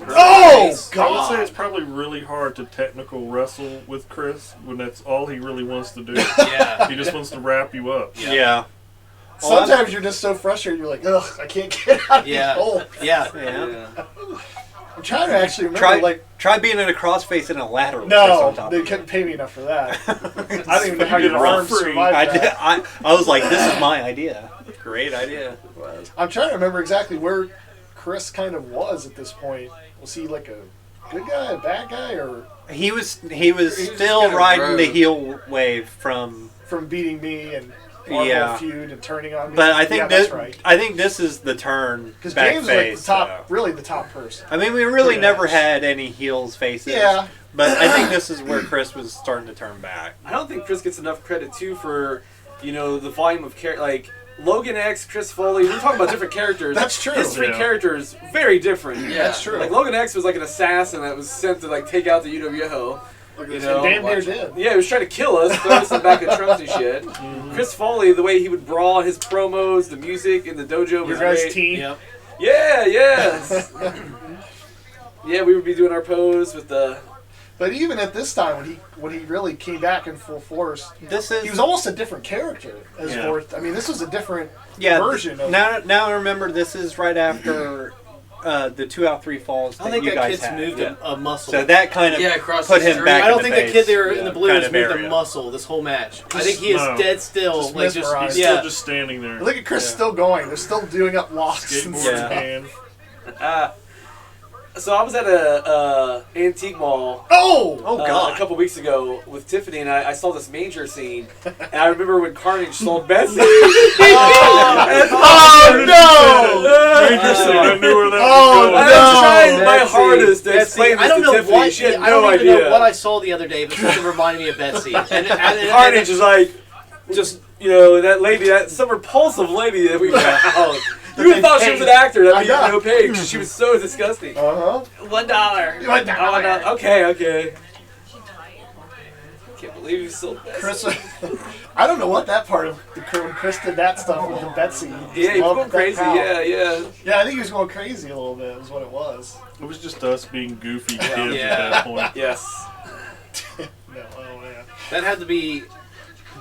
Oh I would say God. it's probably really hard to technical wrestle with Chris when that's all he really wants to do. Yeah. He just wants to wrap you up. Yeah. Sometimes you're just so frustrated. You're like, ugh, I can't get out of Yeah. this hole. Yeah. Yeah. I'm trying to actually remember. Try try being in a crossface in a lateral. No, on top they of it. couldn't pay me enough for that. I don't even know how You your did it for arms free. survived I that. did. I was like, this is my idea. Great idea. I'm trying to remember exactly where Chris kind of was at this point. Was he like a good guy, a bad guy, or He was just still kinda riding the rogue. heel wave from. from beating me and Marvel Yeah. feud and turning on me? But I think yeah, this. that's right. I think this is the turn Because back James was like the face. top, though. really the top person. I mean, we really Pretty never much. had any heels faces. Yeah. But I think this is where Chris was starting to turn back. I don't think Chris gets enough credit too for, the volume of like Logan X, Chris Foley. We're talking about different characters. That's true. His 3 Yeah. characters very different. Yeah. That's true. Like Logan X was like an assassin that was sent to like take out the UWO. You know, and damn near did. Yeah, he was trying to kill us, throw us in the back of trunks and shit. Chris Foley, the way he would brawl, his promos, the music in the dojo was Your guys' great. team. Yep. Yeah, yes. Yeah, we would be doing our pose with the. But even at this time, when he really came back in full force, This is he was almost a different character as Yeah. Forth. I mean, this was a different yeah. version of. Now remember, this is right after the 2 out 3 falls I that don't think you that guys kid's had. moved a muscle. So that kind of Yeah, across put the him street. back. I don't in think the that kid there face, in the kind blues of moved a area. muscle this whole match. I think he is No. dead still. Just Like mesmerized. He's yeah. still just standing there. Look at Chris Yeah. still going. They're still doing up walks and Skateboard stuff. in hand. So I was at a antique mall Oh! Oh God! a couple weeks ago with Tiffany, and I saw this manger scene. And I remember when Carnage sold Betsy. I knew where that Oh, was I going. was trying my Betsy. hardest to Betsy, explain I this don't to know Tiffany. what She had I don't no even idea. know what I saw the other day, but something reminded me of Betsy. And Carnage is like, just, that lady, that some repulsive lady that we found. You would have thought she was an actor. That we know. no paid because she was so disgusting. Uh-huh. $1. Okay. Can't believe you sold Betsy. Chris, I don't know what that part of the crew, when Chris did that stuff with the Betsy. Yeah, he was going crazy. Yeah. Yeah, I think he was going crazy a little bit, is what it was. It was just us being goofy kids Yeah. at that point. Yes. No, oh man. that had to be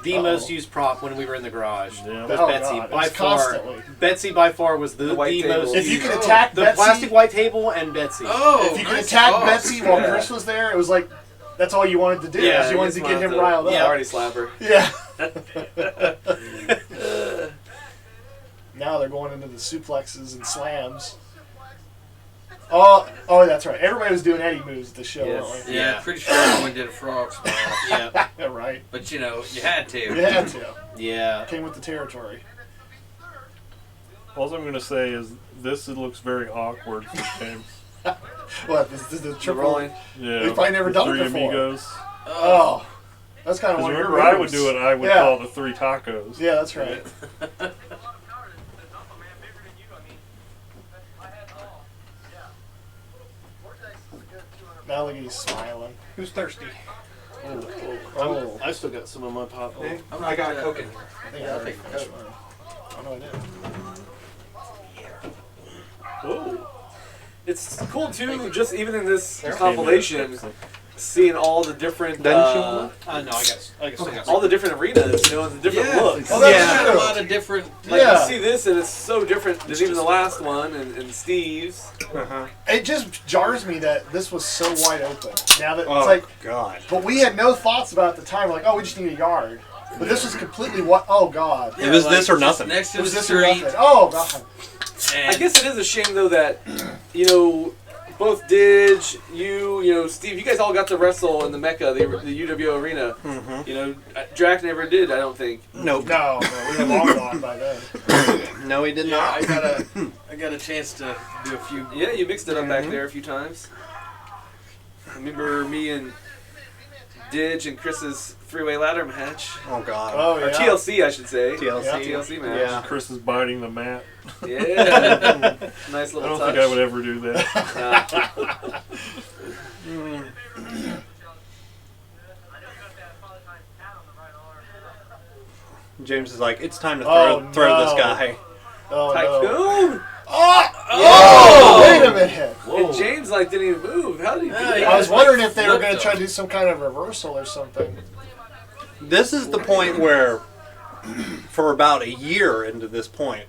the Uh-oh. most used prop when we were in the garage. Yeah. Was Oh, Betsy God, it by was far. constantly. Betsy by far was the white table. most. If you used. could attack the Betsy, plastic white table and Betsy. Oh, if you could nice attack toss. Betsy while Yeah. Chris was there, it was like that's all you wanted to do. Yeah, is you wanted to just get him wanted riled up. Party slapper. Yeah. Now they're going into the suplexes and slams. Oh, that's right. Everybody was doing Eddie moves at the show, Yes. weren't we? Yeah, pretty sure everyone did a frog splash. Yeah. Yeah, right. But you had to. You had to. Yeah. Came with the territory. All I'm going to say is this looks very awkward for James. What? This is the triple. Rolling. Yeah. We've probably never the done it three before. amigos. Oh, that's kind of Because one of your remember, I would moves. do it. I would Yeah. call it the three tacos. Yeah, that's right. Now look at he's smiling. Who's thirsty? Oh, I still got some of my pop. I got a Coke in here. I think I already finished mine. Oh no, I didn't. Whoa. It's cool too, just even in this There. compilation, seeing all the different, Doesn't No, I got all the different arenas, and the different looks. Oh, that's yeah, true. a lot of different. Like Yeah. you see this, and it's so different than even the last one, and Steve's. Uh-huh. It just jars me that this was so wide open. Now that Oh it's like, God! but we had no thoughts about it at the time. We're like, oh, we just need a yard. But this was completely what? Oh God. It was like, this or just nothing. Next to It was the this or street. nothing. Oh God. And I guess it is a shame though that, both Didge, Steve, you guys all got to wrestle in the Mecca, the UWO arena. Mm-hmm. Drac never did, I don't think. Nope. No, we were long gone by then. No, he did yeah, not. I got a chance to do a few. Yeah, you mixed it up back there a few times. I remember me and Didge and Chris's three-way ladder match. Oh God. Oh Or yeah. TLC, I should say. TLC. TLC match. Yeah. Chris is biting the mat. Yeah. Nice I little don't touch. think I would ever do that. James is like, it's time to Oh, throw this no. guy. Oh no. Tycoon! Oh! Wait a minute. And James didn't even move. How did he do Yeah, that? he I was wondering if they were flipped going to him. try to do some kind of reversal or something. This is the point where, for about a year into this point,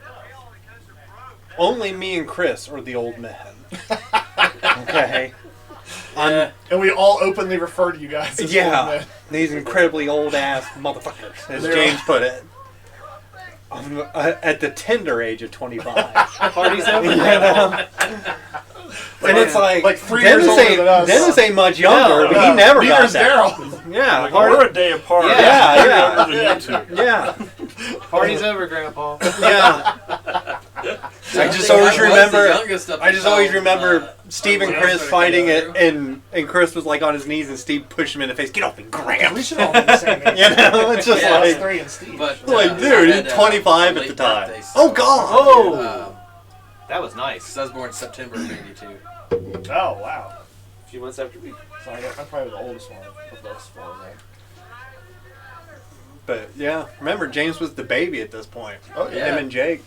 only me and Chris are the old men. Okay. And we all openly refer to you guys as old Yeah, men. these incredibly old ass motherfuckers, as They're- James put it. At the tender age of 25. Party's over. You know? And it's like 3 years older than us. Dennis ain't much younger, No, but he never Neither got is that. Daryl. Yeah, Like, we're a day apart. Yeah, You're yeah. younger than you two. yeah, Party's over, Grandpa. yeah. I just always remember. I just always remember Steve and Chris fighting it, and Chris was like on his knees, and Steve pushed him in the face. Get off me, We Graham! should all be the same age. You know, it's just Yeah, Us like, 3 and Steve. But, like, dude, he's 25 at the time. Oh God! Oh! That was nice. I was born September of '82. Oh, wow. A few months after me. So I'm probably the oldest one of those 4 there. But yeah, remember James was the baby at this point. Oh, yeah. Him and Jake.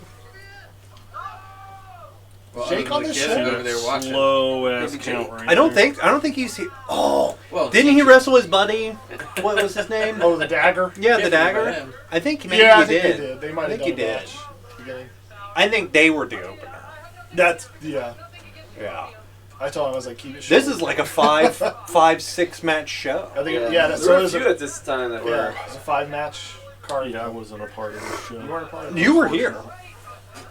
Well, Jake other on than this the kids show? over there watching. Slow ass Maybe count Jake. right I don't there. think he's here. Oh, Well, didn't he wrestle his buddy? What was his name? Oh, the dagger? Yeah, the Can't dagger. remember him. I think maybe Yeah, he I think did. they did. They might I have think done he a did. match at the beginning. I think they were the opener. That's, yeah. Yeah. I told him, I was like, keep it short. This is like a 5-6 match show. I think, that's there were so a few at this time that were. it's a 5-match card. Yeah, I wasn't a part of this You show. weren't a part of it. You were here.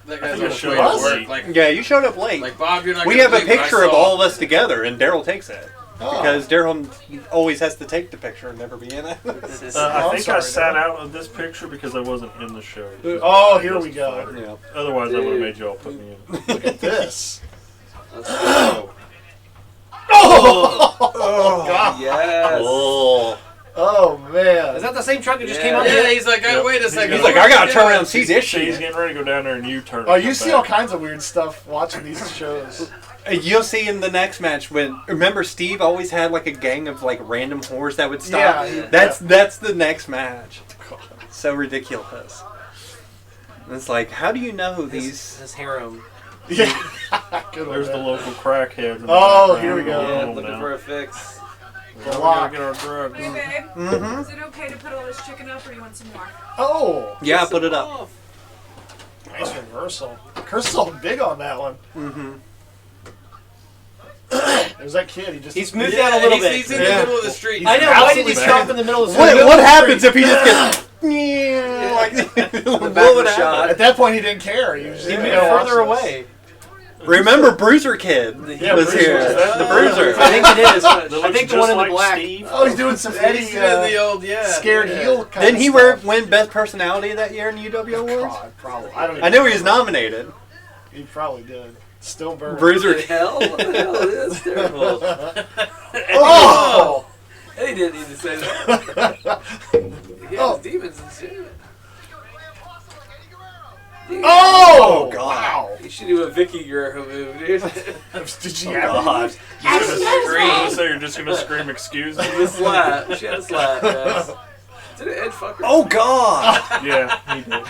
That I guy's think I on his showed way to up work. late. Like, Yeah, you showed up late. like Bob, you're not. We gonna have a believe what I picture of saw. all of us together, and Daryl takes it. Oh. Because Daryl always has to take the picture and never be in it. I I'm think I sorry, sat Daryl. out of this picture because I wasn't in the show. Oh, here we go. Yeah. Otherwise, I would have made y'all put me in. Look at this. Oh, Oh, God. yes. Oh. Oh, man. Is that the same truck that just Yeah. came up? Yeah, he's like, Yep. wait a second. He's like, I gotta turn around and see this He's shit. getting ready to go down there and U-turn. Oh, and you come see back. all kinds of weird stuff watching these shows. You'll see in the next match when remember Steve always had like a gang of like random whores that would stop. Yeah, That's the next match. So ridiculous. And it's like, how do you know these? This harem. Yeah. Good one, There's the man. local crackhead. in the Oh, background. here we go. Yeah, Oh, looking now. for a fix. Now we lock. gotta get our drugs. Hey, babe. Mm-hmm. Is it okay to put all this chicken up, or you want some more? Oh, Yeah, put it up. nice reversal. Kurt's all big on that one. Mm-hmm. There's that kid. He just. He's moved out a little he's, bit. He's in the Yeah. middle of the street. I know. Why did he absolutely stop in the middle of the What happens if he just gets like The back what would of the shot. happen? At that point, he didn't care. He was just He moved gonna watch further this. away. Remember Bruiser Kid Yeah, was Bruiser here. was there. The Bruiser. I think it is. That I looks think the just one in the like black. Steve. Oh, he's doing some Eddie He's in the old, scared yeah. heel kind Didn't of he stuff. win Best Personality that year in the UWO Awards? God, probably. I don't even I know he was nominated. He probably did. Still burning. Bruiser. The hell? What the hell? That's terrible. Oh! Eddie didn't need to say that. He has Oh. demons and shit. Oh! God. Wow. You should do a Vicky Guerrero move, dude. Did she Oh, have God. Scream. So you're just gonna scream, "Excuse me"? The slap. She had a slap, guys. Did it Ed fuck her? Oh God! Yeah, he did.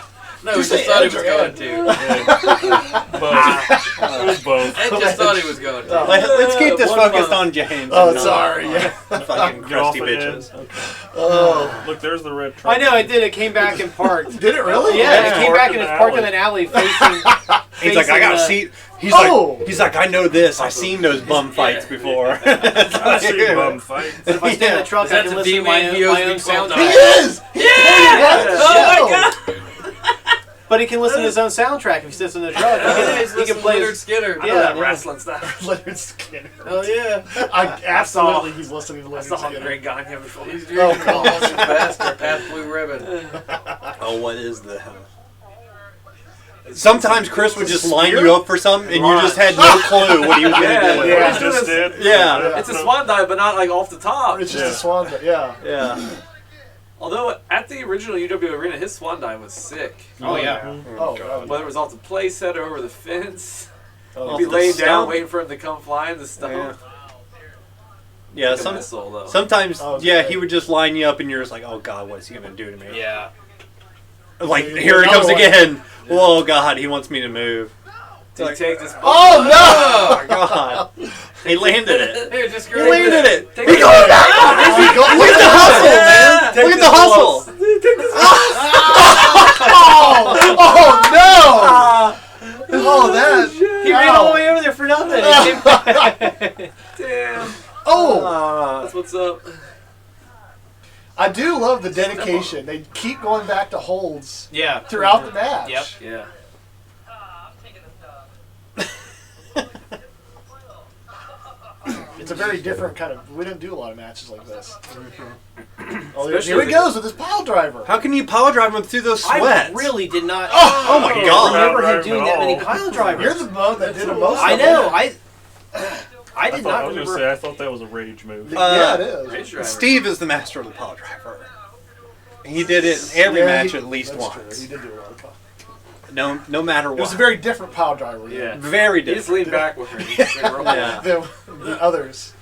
No, he Did you just say thought he Edge was or going Ed? to. Yeah. Both. It was both. Ed just thought he was going to. Let's keep this One focused month. on James. Oh, and not sorry. Yeah. Fucking Get off crusty of it. bitches. Okay. Oh. Look, there's the red truck. I know. It did. It came back and parked. Did it really? Yeah, Yeah. it came back and Parked it's in parked the in an alley facing. He's like, I gotta see. He's Oh! like, I know this. I've seen those bum fights before. I've seen bum fights. If I stay in the truck, Is I that can the listen to my D-Man own, my VO's own big sound. He bump? is! Yeah! Oh my God! But he can listen to his own soundtrack if he sits in the truck. He can play Leonard his. Skinner. Yeah. Wrestling stuff. Leonard Skinner. Oh yeah. Absolutely, he's listening to I Leonard saw Skinner. Greg Gagne before. He's drinking Oh, God. Monster Bastard past Blue Ribbon. Oh, what is the hell? Sometimes Chris would just line you up for something, and you just had no clue what he was going to Yeah, do. yeah. He just did. Yeah. It's a swan dive, but not like off the top. It's just Yeah. a swan, but yeah. Yeah. Although at the original UW arena, his swan dive was sick. Oh yeah. Oh, God. Whether it was off the play set or over the fence, Oh, you'd be the laying stump. down waiting for him to come flying the stump. Yeah, Like a some, missile, though. sometimes, Oh, yeah, okay. he would just line you up, and you're just like, oh, God, what is he going to do to me? Yeah. Like, Yeah, here he another comes one. again. Oh, God, he wants me to move. Did he take this? Oh, no! Oh, God. He landed it. Here, just He grab landed it. Take He it. going back. Look at the hustle, man. Look at the hustle. Take this. Oh, no! Oh, that. He ran all the way over there for nothing. He came back. Damn. Oh! That's what's up. I do love the dedication. They keep going back to holds Yeah. throughout the match. Yep. Yeah. It's a very different kind of. We didn't do a lot of matches like this. Oh, Especially here he the- goes with his pile driver. How can you power drive him through those I sweats? really did not. Oh, my God. remember him Not doing at that many all. pile drivers. You're the one that did the most. I of know. it. I did not I was gonna remember. say I thought that was a rage move. Yeah, it is. Range driver. Steve is the master of the power driver. He did it in every Yeah, match he- at least that's once. True. He did do a lot of pile. No matter It was what. a very different pile driver. Yeah. Very He just different. leaned back with her. He just like, rolled Yeah. Than others.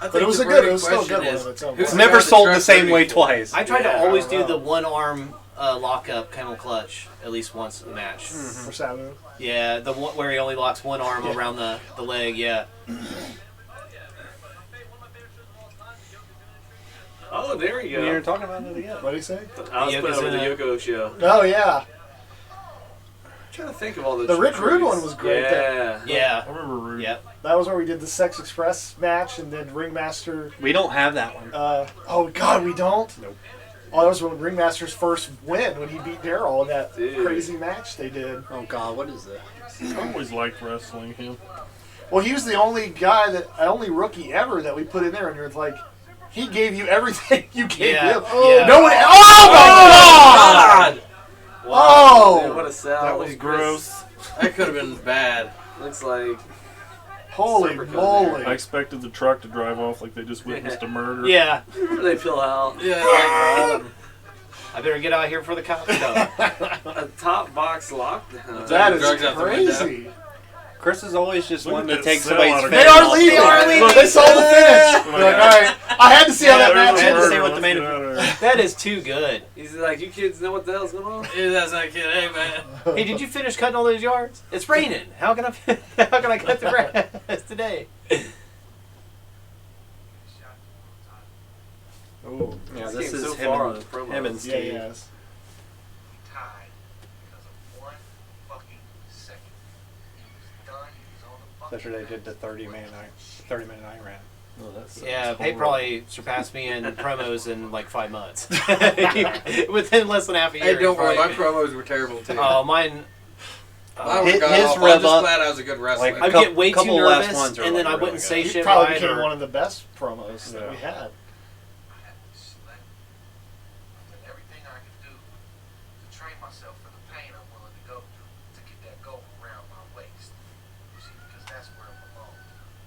I But think it was the a good. It burning was still a good question one is, of its own. who's It's the never guy that sold the truck's same rooting way for? twice. I tried to Yeah, always I do don't the know. one arm lockup camel clutch at least once in the match. For Sabu. Yeah, the one where he only locks one arm Yeah. around the leg. Yeah. Oh, there you go. You're talking about it again. What did he say? I was putting over the Yoko show. Oh yeah, I'm trying to think of all the. the Rick Rude trickeries. one was great. Yeah. Yeah. I remember Rude. Yep. That was where we did the Sex Express match, and then Ringmaster. We don't have that one. Oh God, we don't. Nope. Oh, that was when Ringmaster's first win when he beat Daryl in that Dude. crazy match they did. Oh God, what is this? I always liked wrestling him. Well, he was the only only rookie ever that we put in there, and you're like, he gave you everything you gave him. Yeah. No one. Oh my God! Oh, Dude, what a sell. That was gross. That could have been bad. Looks like holy Super moly! I expected the truck to drive off like they just witnessed a murder. Yeah. they feel out. Yeah. I better get out here for the cops. No. A top box lockdown. That is Drugs out the crazy. Chris is always just Look wanting at to that take cell somebody's out of face. They are off. leaving. They are leaving. Look, they saw the finish. They're like, all right, I had to see how that match I had to ended. see what the main That is too good. He's like, you kids know what the hell's going on? Yeah, that's not kid. Hey man. Hey, did you finish cutting all those yards? It's raining. How can I cut the grass today? Ooh, yeah, This this game's is so him, far on and, his promo. him and Yeah, Steve. yes. Tied because of one fucking second. He was done. He was on the That's what they did the 30-minute Iran. Oh, that sounds Yeah, Pate horrible. probably surpassed me in promos in like 5 months. Within less than half a year. Hey, don't worry. My Right. promos were terrible too. Oh, mine. I was his god awful. I'm rev just up, glad I was a good wrestler. like, I'd Cou- get way too couple last nervous, ones are and then like I really wouldn't say He shit probably right. became Or, one of the best promos that we had. I had to select and everything I could do to train myself for the pain I'm willing to go through to get that goal around my waist. You see, because that's where it belongs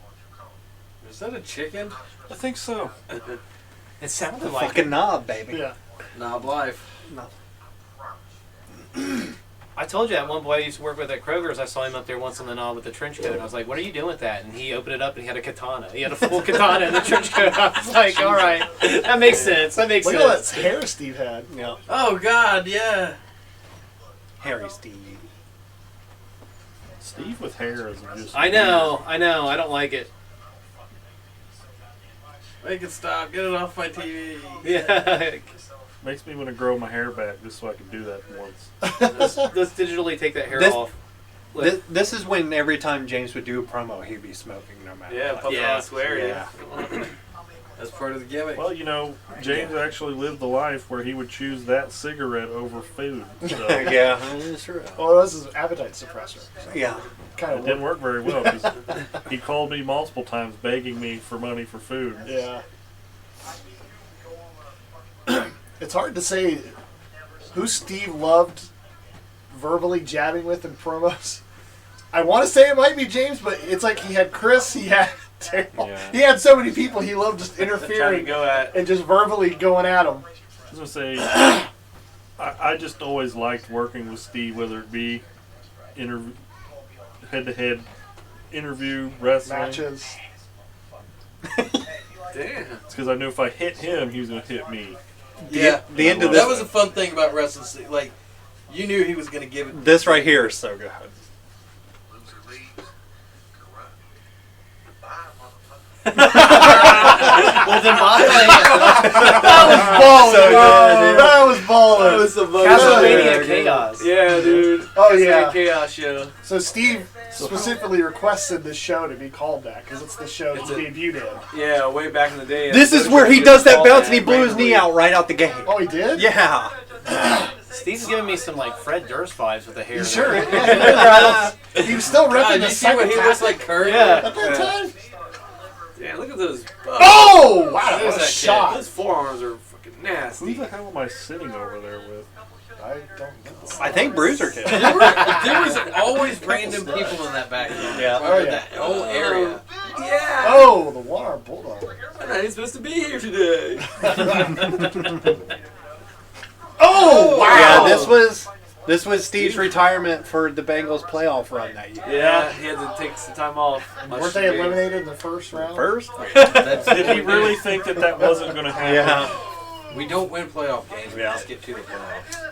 on Dreconium. Is that a chicken? I think so. it sounded like Fucking knob, baby. Yeah. Knob life. I told you at one point I used to work with at Kroger's. I saw him up there once on the knob with the trench coat. And I was like, "What are you doing with that?" And he opened it up and he had a katana. He had a full katana in the trench coat. I was like, "All right, that makes sense. That makes Look at all that sense." hair Steve had. Yeah. Oh god, yeah. Harry Steve. Steve with hair is just. I know. I don't like it. Make it stop. Get it off my TV. Yeah. Makes me want to grow my hair back just so I can do that once. Let's digitally take that hair This- off. This is when every time James would do a promo, he'd be smoking no matter Yeah, what. puppet Yeah. on swear. Yeah. That's part of the gimmick. Well, you know, James actually lived the life where he would choose that cigarette over food. So Yeah, that's true. Oh, this is appetite suppressor. Yeah. Kind it of didn't work very well. 'Cause he called me multiple times begging me for money for food. Yeah. It's hard to say who Steve loved verbally jabbing with in promos. I want to say it might be James, but it's like he had Chris, he had Daryl. Yeah. He had so many people he loved just Trying to interfering go at. and just verbally going at him. I was gonna say, I just always liked working with Steve, whether it be head-to-head interview, wrestling. Matches. Damn. It's because I knew if I hit him, he was gonna hit me. Yeah. The end of That this, was a fun thing about wrestling. Like, you knew he was going to give it. this right here is so good. Loser leaves. Corrupt. Bye, motherfucker. Well, then bye. Baller, So good, dude. That was baller. That was the most. Castlevania Yeah, Chaos. Yeah, dude. Oh, It's yeah. a chaos show. So Steve specifically requested the show to be called that because it's the show that he debuted in. Yeah, way back in the day. This is where he does that bounce and he blew his knee out right out the gate. Oh, he did? Yeah. Steve's giving me some like Fred Durst vibes with the hair. He sure is. He was still God, ripping you the see what he second looks like, Kurt? Yeah. at that time. Damn, look at those. Oh! Wow, that There's was a that kid. shot. Those forearms are fucking Who nasty. the hell am I sitting over there with? I don't know. I think Bruiser kid. There was always random people in that back. Yeah. Oh, yeah. That whole area. Yeah. Oh, the one-arm bulldog. I'm not even supposed to be here today. Oh, wow. Yeah, this was Steve's retirement for the Bengals playoff run that year. Yeah, he had to take some time off. Weren't they eliminated in the first round? First? That's Did he really think that wasn't going to happen? Yeah. We don't win playoff games. We Yeah. just get to the playoffs.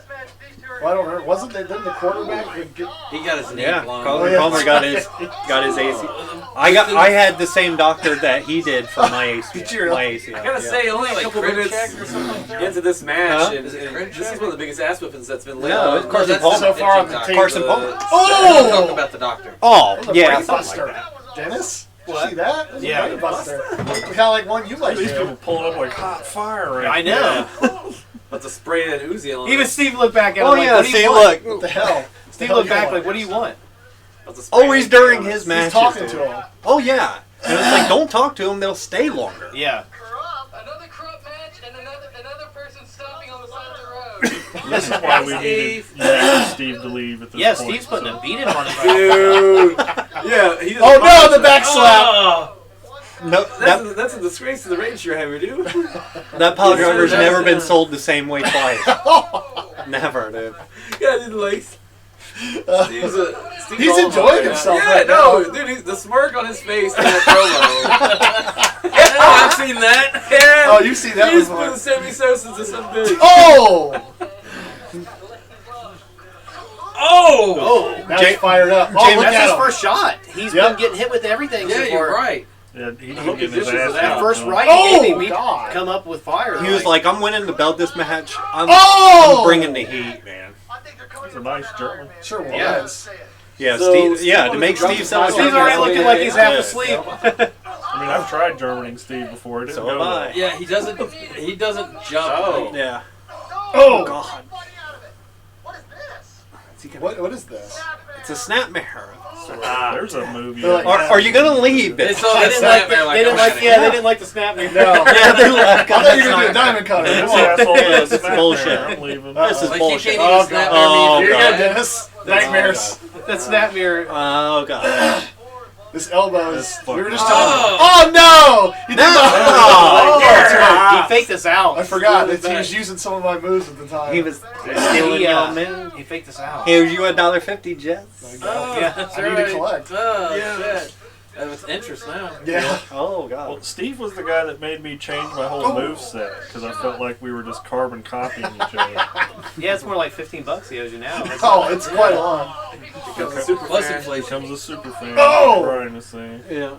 Well, I don't remember. Wasn't they then the quarterback would get... He got his knee Yeah, blown. Colin yeah. Palmer got his AC. I had the same doctor that he did for my AC. Did you really? My ACL. I gotta say, only a Like couple crit minutes check or something like that? into this match, Huh? and, Is it and crit this check? is one of the biggest ass whippings that's been laid No, on. it's Carson that's Palmer. So far on the Itching tape. Carson The- Palmer. Talk Oh! about the doctor. Oh, That was a yeah, brain something buster. like that. Dennis? What? See that? That was Yeah. a brain buster. Kind of like one you like These to. people pulling up like hot fire right I know. About to spray an Uzi on Even him. Steve looked back at him Oh like, yeah, what do you see, want? look. What the hell? Steve looked back like, what do you want? About to spray Always an during Uzi on his him. matches. He's talking dude. to him. Oh yeah. And it's like, don't talk to them; they'll stay longer. Yeah. Another corrupt match and another person stopping on the side of the road. This is why we needed Steve to leave at this Yeah, point. Steve's putting a beating on him. Dude. Yeah, he just Oh no, the back slap. Oh, No, that's a disgrace to the range you're having, dude. that pile driver's never been sold the same way twice. Never, dude. Yeah, dude, like. Steve's He's all enjoying about it. himself Yeah, right no, now. dude, the smirk on his face in that promo. Yeah, I've seen that. Yeah. Oh, you see that He just before. put Sammy Sosa to some bitch. Oh! Oh! Now he's fired up. Oh, James, look That's at his him. first shot. He's Yep. been getting hit with everything Yeah, so you're far. right. Yeah, he's I hope getting he his dishes ass it That out. kicked, first huh? right Oh, he gave me God. come up with fire. He was like, "I'm winning the belt this match. I'm Oh! bringing the heat, man." He's a nice German. Sure was. Yeah. Yeah, So, Steve. Yeah, Steve to make wanted to Steve drop sound the Steve's title. already looking like he's half Yeah. asleep. I mean, I've tried Germaning Steve before. It didn't So go have well. I. Yeah, he doesn't jump. Oh. Yeah. Oh! God, What is this? it's a snapmare. There's a movie. They're like- Are you gonna leave, bitch? It's all They that didn't like, snapmare like they didn't I'm like, gonna yeah, go. they didn't like the snap me. No. Yeah, they left. I thought you were going to do a diamond cutter. This Come on. asshole This is is bullshit. I'm leaving. This is Like, bullshit. you can't Oh, even snap God. their Here you Oh, go, God. Dennis. Nightmares. That snap mirror. Oh God. This elbow is. That's We were fucking- just talking. Oh no! You did not. Oh, that's right. He faked us out. I forgot He that he was using some of my moves at the time. He was stealing your man. He faked us out. Here's you $1.50, Jess. Oh, Yeah. that's I need to right. collect. Oh, shit. That was interest now. Yeah. Oh Well, God. Steve was the guy that made me change my whole moveset because I felt like we were just carbon copying each other. Yeah, it's more like $15 he owes you now. That's Oh, it's quite a lot. Plus inflation. Comes a super fan. Oh! Brian is saying. Yeah.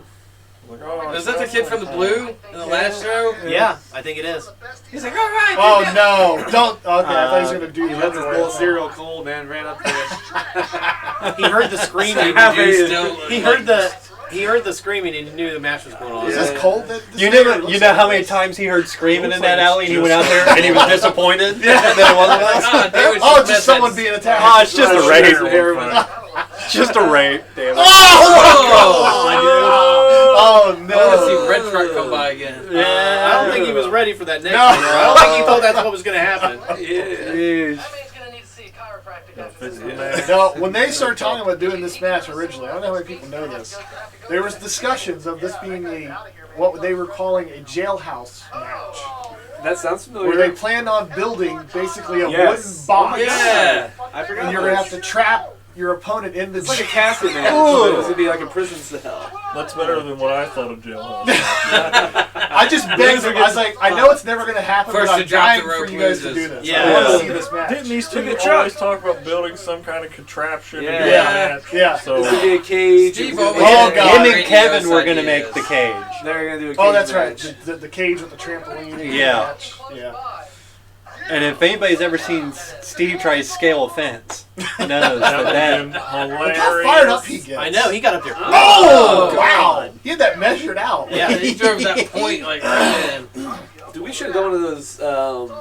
Like, oh, Is that the kid from the Blue in the last show? Yeah, I think it is. He's like, all right. Oh no! Don't. Okay, I thought he was gonna do He that. left his bowl of cereal cold, man. Ran up there. He heard the screaming. He heard the screaming and he knew the match was going on. Is this cold? That this You thing, or never. looks You know like how many this? times he heard screaming in Looks that like alley, and he it's went out there and he was disappointed that it wasn't us. Ah, damn it, Oh, just just someone messed being attacked. Oh, it's just a rape. Heroin. Just a rape. Damn it. Oh I want to see no! Red Truck come by again. I don't think he was ready for that next No. one. I don't think he thought that's what was going to happen. Jeez. That man's gonna need to see a chiropractor Yeah, after fix this. the man. No, when they started talking about doing this match originally, I don't know how many people know this. There was discussions of this being what they were calling a jailhouse match, That sounds familiar. where they planned on building basically a Yes. wooden box, Yeah. I forgot. and you're gonna have to trap your opponent in the. It's like a casket match. Ooh. It was gonna be like a prison cell. That's better than what I thought of Jailhouse. I just begged them. I was like, I know it's never gonna happen, First but to I'm drop dying the rope for you guys to loses. do this. Yeah. I want Yeah. to see this match. Didn't these two Look at Chuck. always talk about building some kind of contraption? Yeah. to do a Yeah. match? Yeah. This So would be a cage. Steve It would always be- Oh, had God. Him great and Kevin were ideas. gonna make the cage. They're gonna do a cage Oh, that's match. right. The cage with the trampoline. Yeah. Match. Yeah. And if anybody's ever seen Steve try to scale a fence, knows that would have been that. hilarious. Look how fired up he gets. I know, he got up there. Oh, wow! He had that measured out. Yeah. He drove that point like right in. Dude, we should have done one of those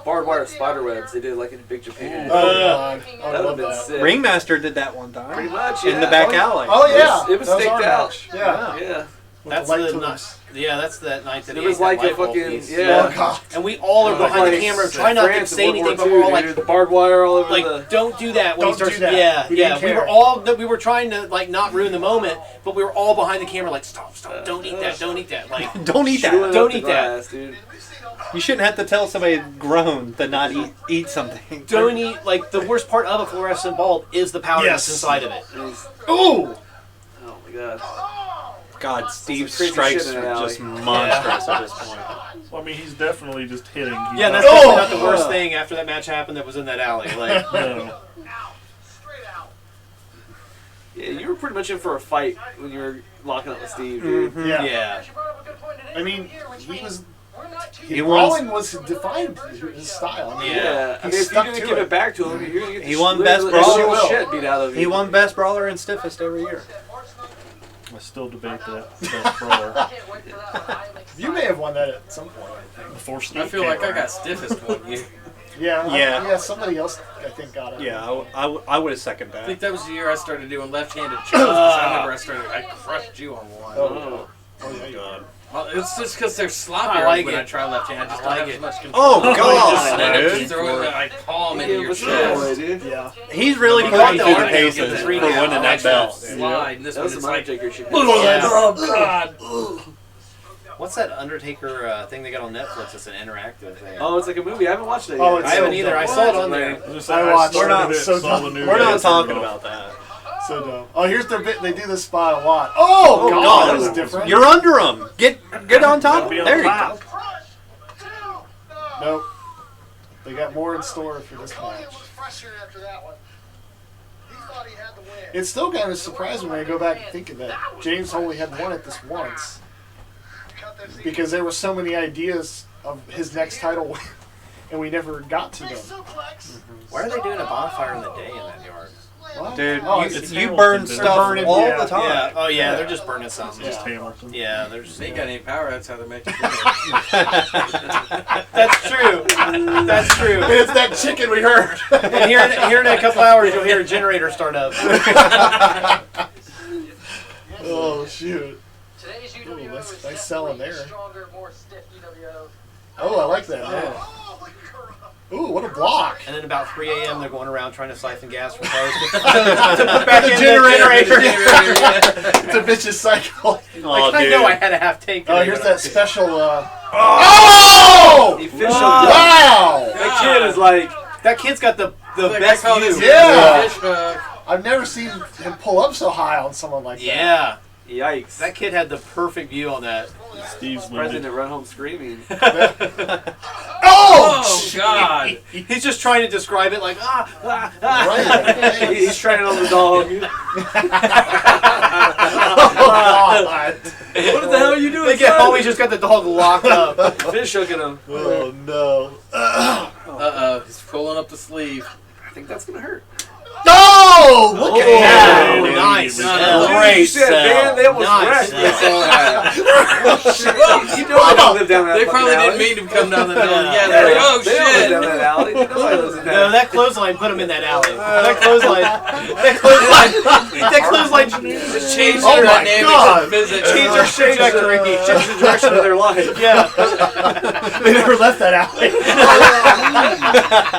barbed wire spider webs they did like in Big Japan. Oh, God. I That would love have been that. sick. Ringmaster did that one time. Pretty much, yeah. In the back alley. Oh, yeah. It was That staked our out. match. Yeah. Yeah. With That's the light the to night. Yeah, that's that night that It he was ate that like a light bulb fucking piece. Oh, God. And we all are behind the camera, trying not to say anything, but we're all like, the barbed wire all over like, the. don't do that when he Don't starts. do that. Yeah, We yeah. didn't We care. were all we were trying to like not ruin the moment, but we were all behind the camera like, stop, don't eat that, don't eat that. Like, Don't eat chewing that. up Don't the eat that. glass, dude. You shouldn't have to tell somebody grown to not eat something. don't eat. Like the worst part of a fluorescent bulb is the powder Yes. that's inside of it. Ooh! Oh my god. God, Steve's crazy strikes shit in are an alley. just monstrous at this point. Well, I mean, he's definitely just hitting. He's Yeah, not- that's definitely not the worst thing after that match happened that was in that alley. Like, No. Yeah, you were pretty much in for a fight when you were locking up with Steve, dude. Yeah. yeah. I mean, he was. He won. Brawling was defined his style. I mean, Yeah, I he mean, if you're stuck gonna to give it. it back to him, you're gonna get He the won shit- Best literally Brawler. the Will. shit beat out of you. He won Best Brawler and Stiffest every year. I still debate that. Best brawler. You may have won that at some point. Before Steve I feel came like I around. got stiffest one year. Yeah. Somebody else, I think, got it. Yeah, I would have seconded I that. think that was the year I started doing left-handed chops. 'Cause I remember I crushed you on one. Oh yeah, God. Well, it's just because they're sloppier I like when it. I try left-handed. I just don't like have it. as much control. Oh, God, And then dude. just throw it like palm into your what's chest. wrong, dude? yeah. He's really You putting want the through the Undertaker paces to for three winning now. that belt. Slide. And this That one was is some like, Undertaker shit. oh, God. What's that Undertaker thing they got on Netflix? It's an interactive thing. Oh, it's like a movie. I haven't watched it yet. Oh, I haven't either. I saw it on there. I watched We're not- it. It's so saw the dumb. new We're not Rotary talking Phone. about that. So dumb. Oh, here's their bit. They do this spot a lot. Oh, God, that was different. You're under him. Get on top. Be on There you top. go. Nope. They got more in store for this match. after that one. He thought he had the win. It's still kind of surprising when I go back and think of that. James only had won it this once because there were so many ideas of his next title win, and we never got to them. Why are they doing a bonfire in the day in that yard? What? Dude, Oh, you burn They're stuff burning, all yeah. the time. Yeah. Oh yeah, they're just burning something. Just Hamilton. Yeah, they're just. They ain't got any power. That's how they're making it. That's true. That's true. It's that chicken we heard. And here in a couple hours, you'll hear a generator start up. Oh shoot! Today's Ooh, UWO nice- is nice selling definitely there. stronger, more stiff UWO. Oh, I like that. Yeah. Ooh, what a block! And then about 3 a.m., they're going around trying to siphon gas from cars to put back The in generator. the It's a vicious cycle. Like, I know I had a half tank. Oh, here's that special. The Oh! official. Wow! That kid is like. That kid's got the Like, best I call this view. Yeah. fish hook. I've never seen him pull up so high on someone like that. Yeah. Yikes. That kid had the perfect view on that. Steve's winded. President run home screaming. Oh! Oh, God. He's just trying to describe it like Right. He's trying it on the dog. Oh, God. What the hell are you doing? They get son? home, he's just got the dog locked up. Fish hooking him. Oh, no. Uh-oh. He's pulling up the sleeve. I think that's gonna hurt. Oh! Look at that! Oh, nice. Great Shit, man, they almost Nice. wrecked. You know I don't live down that They fucking probably alley. didn't mean to come down the middle. Yeah. Yeah, they're like, oh, They don't live down shit. that alley. Nobody lives in No, that. that clothesline put him in that alley. That clothesline Just change Oh the my dynamics God. of physics. changed their trajectory. Change the direction of their life. Yeah. They never left that alley.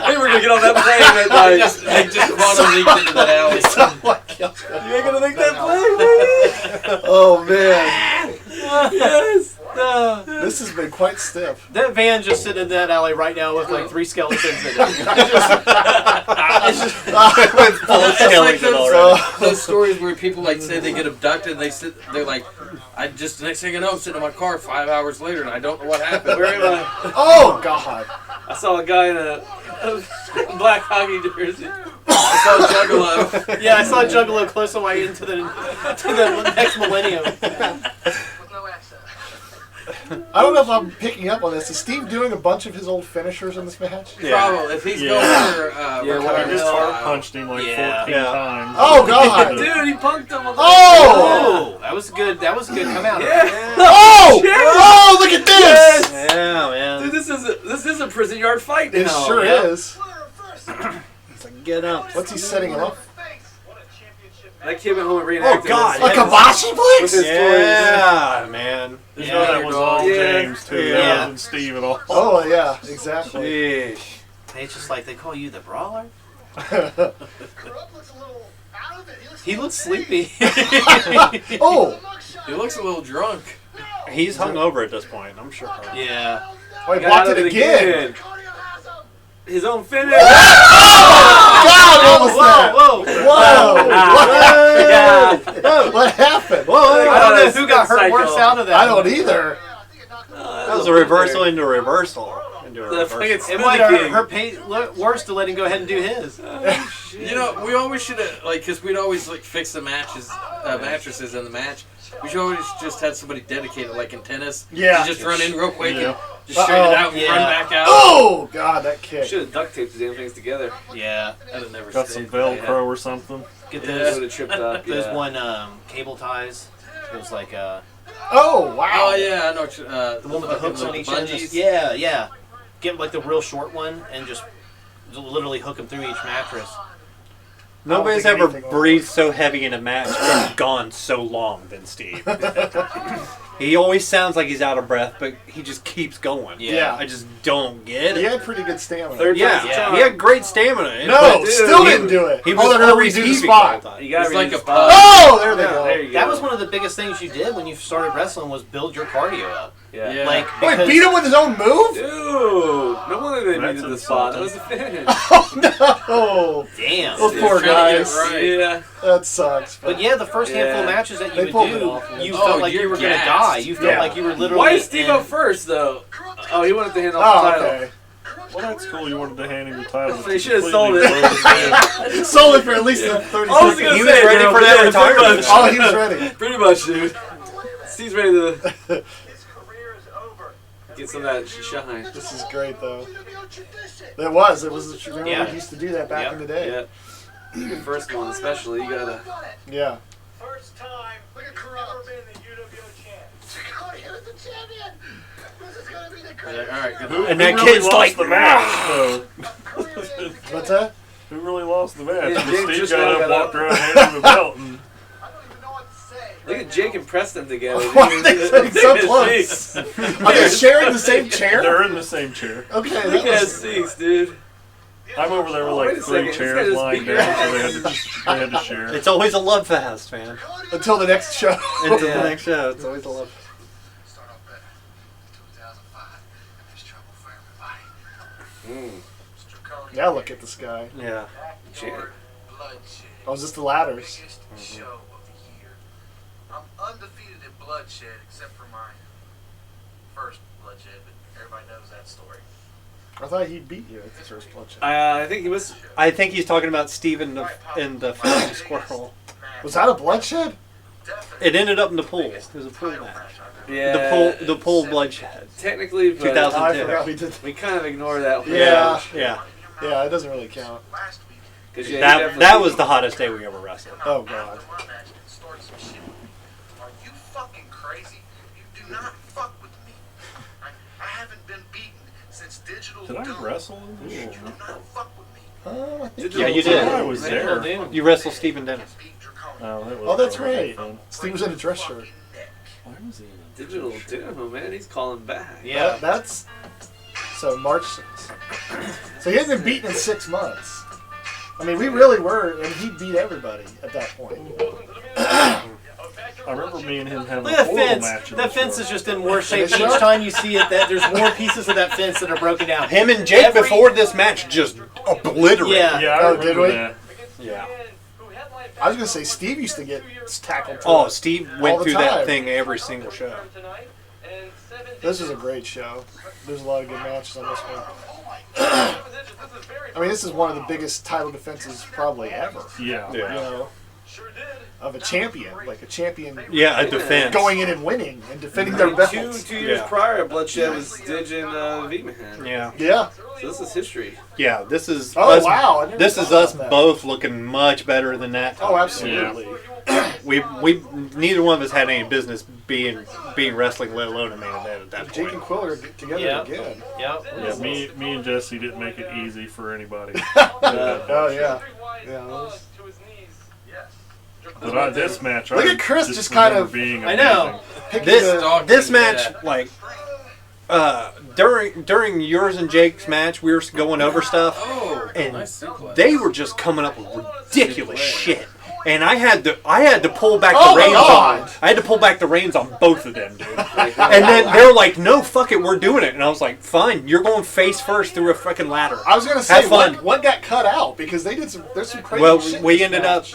They were gonna get on that plane at night. They just quantum leaked into that alley. Oh, my God. You ain't gonna make that plane, baby. Oh, man. Yes. This has been quite stiff. That van just sitting in that alley right now with like 3 skeletons in it. With full It's like skeleton already. those stories where people like say they get abducted. They're like, the next thing I know, I'm sitting in my car 5 hours later and I don't know what happened. Where am I? Oh, God. I saw a guy in a black hockey jersey. I saw Juggalo. Yeah, I saw Juggalo close on my way into the next millennium. With no accent. I don't know if I'm picking up on this. Is Steve doing a bunch of his old finishers in this match? Probably. If he's Yeah. going for Yeah, well, I Recovery just Hill, hard punched him like 14 Yeah. times. Oh, God. Dude, he punked him. Oh! Oh, that was good. That was a good come out. Oh! Oh, look at this! Yeah, man. Dude, this is a prison yard fight now. It sure Yeah. is. It's like, get up. What's he setting him up? That kid went home and reenacted Oh, God. this. A Kabashi With place? his Yeah, man. You Yeah. know that was all Yeah. James, too. Yeah. That wasn't Steve at all. Oh, yeah, exactly. Sheesh. It's just like they call you the brawler. Corrupt looks a little out of it. He looks sleepy. Oh! He looks a little drunk. He's hungover at this point, I'm sure. Yeah. Oh, he Got blocked out it of again. His own finish. God, what was that? Whoa. Whoa! What happened? Whoa, I don't know who got hurt worse out of that. I don't either. that was a reversal into a reversal. Into a The reversal. fucking It might have King. hurt worse to let him go ahead and do his. You know, we always should have, like, because we'd always, like, fix the mattresses in the match. We should always just have somebody dedicated, like in tennis. Yeah. To just run in real quick Yeah. and just straighten it out and Yeah. run back out. Oh, God, that kick. Should have duct taped the damn things together. Yeah. That'd have never Got some stayed. Velcro or something. Get It those would have tripped up. those Yeah. one cable ties. It was like Oh, wow. Oh, yeah, I know. the one with the hooks on each end. bungees. Yeah. Get like the real short one and just literally hook him through each mattress. Nobody's think ever anything will breathed so heavy in a match and gone so long than Steve. He always sounds like he's out of breath, but he just keeps going. Yeah. I just don't get He it. had pretty good stamina. Third Yeah, time's a charm. he had great stamina. No, but still he- didn't do it. He was they're gonna always redo the heaving spot. the whole time. You gotta It's redo like the a spot. Oh, there they go. There you go. That was one of the biggest things you did when you started wrestling was build your cardio up. Yeah. Yeah. Like, Wait, because- beat him with his own move? Dude, no wonder they That's needed the spot. That insulting. was a finish. Oh, Damn. those He's poor trying to get guys. it right. Yeah. That sucks. But yeah, the first handful of Yeah. matches that They you would pulled it do, off, yeah. you Oh, felt like you're you were going to gassed. die. You felt Yeah. like you were literally. Why is Steve in- up first, though? Oh, he wanted to hand off Oh, the title. okay. Well, that's cool. You wanted to hand him the title. They should have Completely sold it. blow his head. Sold it for at least 30 I was seconds. gonna He say, was ready bro, for yeah, that pretty retirement. much. Oh, he was ready. Pretty much, dude. Steve's ready to His career is over. get some of that shine. This is great, though. UWO tradition. It was. It was. Remember, Yeah. we used to do that back Yep. in the day. Yeah. The first one, especially, you gotta. Yeah. First time. Look at Corrupt. Never been the UWO champ. Dreconium is the champion. This is gonna be the greatest. All right, good. Who And that really kid's lost like, the match, though? What's that? Who really lost the match? Yeah, Because James Steve just got got up, up. walked around, handed him the belt, and I don't even know what to say. Look at Jake and Preston together. Why are they sitting so close? Are they sharing the same chair? they're in the same chair. Okay, Look that at that was, seats, dude. I'm over there with Wait like a 3 second, this guy chairs just lying beat down, so your they had to share. It's always a love fest, man. until the next show. Until Yeah. the next show, it's always a love fest. Start off better. 2005. And there's trouble for everybody. It's Dreconium. Now look at this guy. Yeah. Backyard bloodshed. Oh, is this the ladders? Biggest show of the year. I'm undefeated at bloodshed except for my first bloodshed, but everybody knows that story. I thought he beat you at the first bloodshed. I think he was. I think he's talking about Steve in the flying squirrel. Was that a bloodshed? It ended up in the pool. It was a pool match. Yeah. The pool bloodshed. Technically, but 2000. Oh, I Yeah. forgot we did. we kind of ignore that. Yeah. Yeah. Yeah, it doesn't really count. Last week, 'Cause, yeah, he That definitely- was the hottest day we ever wrestled. Oh god. one match and start some shit. Are you fucking crazy? You do not fuck with me. I haven't been beaten since Digital Did I Doom. wrestle in You this? do not fuck with me. I think Yeah, you did. I was there. You wrestled Steve and Dennis. Beat Dreconium. Oh, that was Oh, that's probably right. fun. Steve was in a dress shirt. Fucking neck. Why was he in a Digital Doom, man. He's calling back. Yeah. That's so March 6th. So he hadn't been beaten in 6 months. I mean, we really were, and he beat everybody at that point. I remember me and him having Look a at the horrible fence. match in That the fence show. is just in worse shape Is it? each time you see it. That there's more pieces of that fence that are broken down. Him and Jake Every- before this match just obliterated. Yeah. Yeah, I Oh, remember did we? that. Yeah. I was gonna say Steve used to get tackled. Oh, Steve All went the through time. that thing every single show. This is a great show. There's a lot of good matches on this one. I mean, this is one of the biggest title defenses probably ever. Yeah. You know, of a champion, like a champion Yeah, a defense. going in and winning and defending their belts. Two years Yeah. prior, Bloodshed was Dig and V-Man. Yeah. Yeah. So this is history. Yeah, this is Oh us, wow. I never This is thought us about that. both looking much better than that time. Oh, absolutely. We neither one of us had any business being wrestling, let alone a main event at that Jake point. and Quill are together Yeah. again. Yep. Yeah, me and Jesse didn't make it easy for anybody. Oh yeah. Yeah. those- But this match, Look I at Chris just remember kind of- being I know. amazing. Picking This the- this match, like during yours and Jake's match, we were going over stuff, Oh, and nice suplex. they were just coming up with ridiculous shit. And I had to pull back Oh the my reins God. on. I had to pull back the reins on both of them, dude. And then they're like, "No, fuck it, we're doing it." And I was like, "Fine, you're going face first through a fucking ladder." I was gonna say Have fun. what got cut out because they did some. There's some crazy. Well, shit in we this ended match.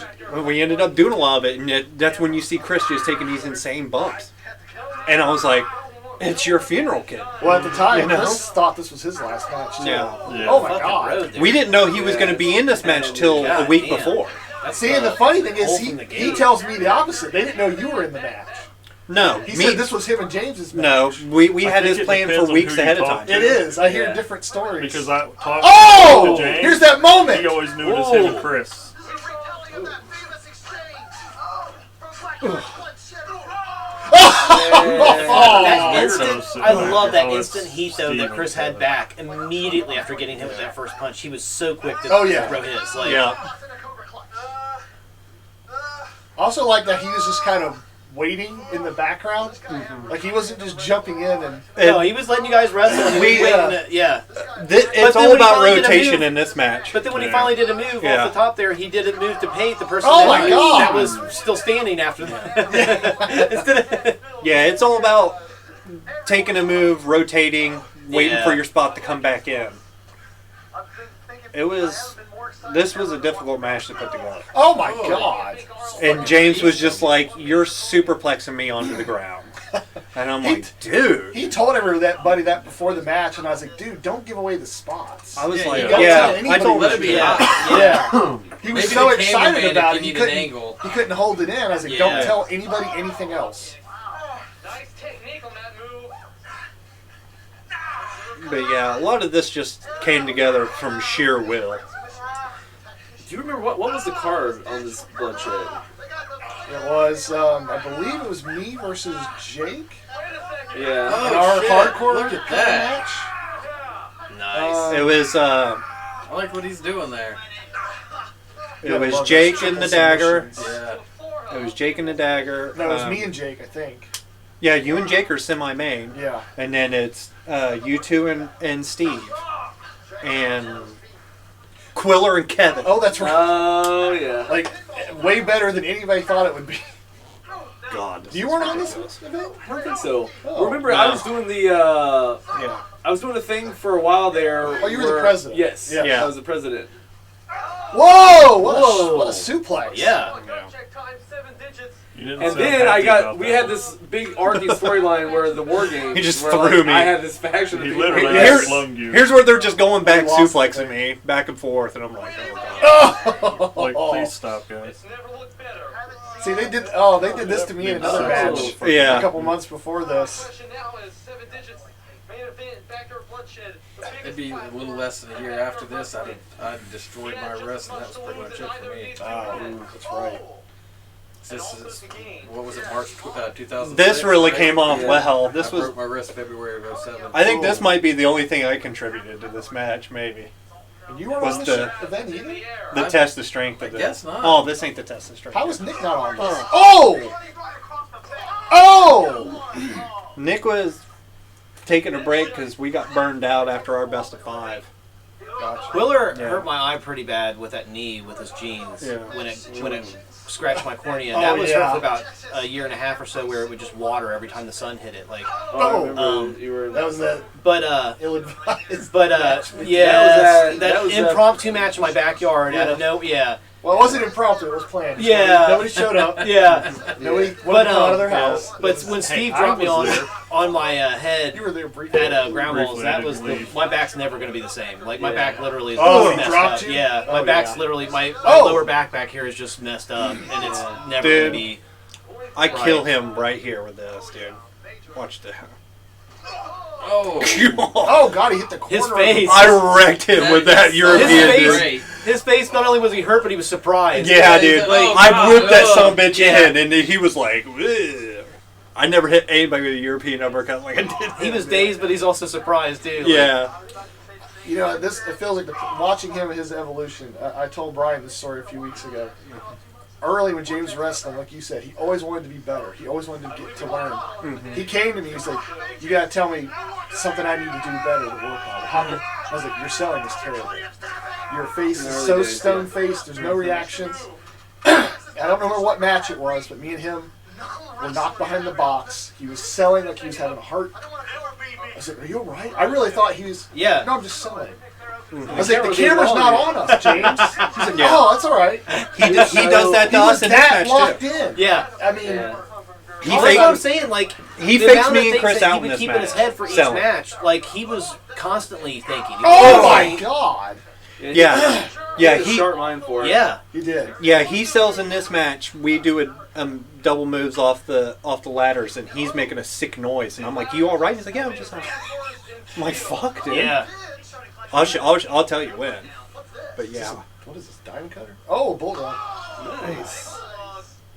up doing a lot of it, and that's when you see Chris just taking these insane bumps. And I was like, "It's your funeral, kid." Well, at the time, You know? Chris thought this was his last match. Too. Yeah. Yeah. Oh my Fucking god. road there. We didn't know he was going to be in this match till a God week damn. before. That's See, and the funny thing is, hole he from the he gate. tells me the opposite. They didn't know you were in the match. No, He me, said this was him and James's match. no, we I had think his it plan depends for on weeks who you ahead of talk time. to. It is. I hear Yeah. different stories. Because I talked Oh! to James. Here's that moment. He always knew it as him and Chris. We're retelling of that famous exchange. From Black Bloodshed. That Weirdo instant, sitting I back love there. that Oh, instant it's heat though that Steven. Chris had back immediately after getting hit with that first punch. He was so quick to Oh, yeah. throw his. Like, Yeah. I also like that he was just kind of waiting in the background. Like he wasn't just jumping in and. no, he was letting you guys wrestle. And We, yeah. It's then all when he about finally did a rotation move- in this match. But then when he Yeah. finally did a move Yeah. off the top there, he did a move to Pate, the person Oh my God. that was still standing after that. Instead of, Yeah, it's all about taking a move, rotating, waiting Yeah. for your spot to come back in. This was a difficult match to put together. Oh my God! And James was just like, "You're superplexing me onto the ground," and I'm like, "Dude." He told everybody that before the match, and I was like, "Dude, don't give away the spots." I was Yeah, like, you gotta "Yeah." tell I anybody told Let him. it be Yeah. hot. Yeah, he was Maybe so the excited cameraman about if it. you He need an couldn't. angle. He couldn't hold it in. I was like, Yeah. "Don't tell anybody anything else." Nice technique on that move. But yeah, a lot of this just came together from sheer will. Do you remember what was the card on this bloodshed? It was, I believe it was me versus Jake Yeah. Oh, in our shit. hardcore Look at that. match. nice. It was I like what he's doing there. it Gotta was love Jake those and the triple dagger. submissions. Yeah. It was Jake and the dagger. No, it was me and Jake, I think. Yeah, you and Jake are semi-main. Yeah. And then it's you two and Steve. And Quiller and Kevin. Oh, that's right. Oh yeah. Like, way better than anybody thought it would be. God. You weren't on this event? I don't think so. Oh. Remember, No. I was doing the Yeah. I was doing a thing for a while there. Oh, you were the president. Yes. Yeah. I was the president. Whoa! What Whoa. a suplex. Yeah. Check time 7 digits. You didn't And sound then happy about we that. had this big arcing storyline where the war games. He just where, threw like, me. I had this faction. He of literally people. Here's- slung you. Here's where they're just going back We lost suplexing it. me back and forth, and I'm like, oh god. Oh. Like, please stop, guys. It's never looked better. See, they did this to me in another match Yeah. a couple months before this. Question now is 7 digits. Main event, backyard bloodshed. The It'd biggest be a fight. little less than a year after this. I'd destroyed my wrist, and that was pretty much it for me. Oh, that's right. This is what was it, March 2006? This really came off Yeah. well. This I was. broke my wrist February of 07. I think this might be the only thing I contributed to this match. Maybe And you weren't Was on this the- event either? the test of strength of I this. guess not. Oh, this ain't the test of strength. How was Nick not on this? Oh! Oh! Nick was taking a break because we got burned out after our best of 5. Gotcha. Quiller Yeah. hurt my eye pretty bad with that knee with his jeans Yeah. when it scratched my cornea. Oh, That was yeah. hurt for about a year and a half or so, where it would just water every time the sun hit it. Like, Oh, I Oh, remember you were in That was the but ill-advised. yeah, that that was that- impromptu match in my backyard. Yeah. Out of no, yeah, Well, it wasn't impromptu. It was planned. Yeah. Nobody showed up. yeah. Nobody But, went out of their house. But when Steve I dropped me was on there. on my head You were there briefly. at Ground Balls, Briefly, that I was didn't leave. my back's never going to be the same. Like my back literally is Oh, he messed dropped up. you? Yeah, my Oh, back's yeah. literally my Oh. lower back here is just messed up, and it's never Dude. going to be. I kill him right here with this, dude. Watch that. Oh, Oh, God, he hit the corner. His face. I wrecked him with that European face. dude. great. His face, not only was he hurt, but he was surprised. Yeah, dude. Oh, I God. whipped that Oh. son of a bitch Yeah. in, and he was like, "Ugh." I never hit anybody with a European uppercut like I did. He was dazed, but he's also surprised too. Like, Yeah. You know, it feels like watching him and his evolution. I told Brian this story a few weeks ago. Early when James was wrestling, like you said, he always wanted to be better. He always wanted to get to learn. He came to me. He's like, "You gotta tell me something I need to do better to work on." I was like, "You're selling this terrible. Your face is so stone faced. There's no reactions." I don't remember what match it was, but me and him were knocked behind the box. He was selling like he was having a heart. I was like, "Are you alright?" I really thought he was. Yeah. No, I'm just selling. I was like, "The camera's not on us, James." He's like, Yeah. "Oh, that's all right." He does that He to was us in this that match, locked too. in. Yeah. I mean, He That's what I'm faked, saying. Like he the faked amount of me and things Chris that out he in would this keep match. in his head for each Selling. match. Like he was constantly thinking. He was oh my constantly- God, Yeah. Yeah, He had a he sharp mind for it. Yeah. he did. yeah, he sells in this match. We do a double moves off the ladders, and he's making a sick noise. And I'm like, "You all right?" He's like, "Yeah, I'm just." I'm like, "Fuck, dude." Yeah. I'll tell you when. But yeah. What is this, diamond cutter? Oh, bulldog. Nice.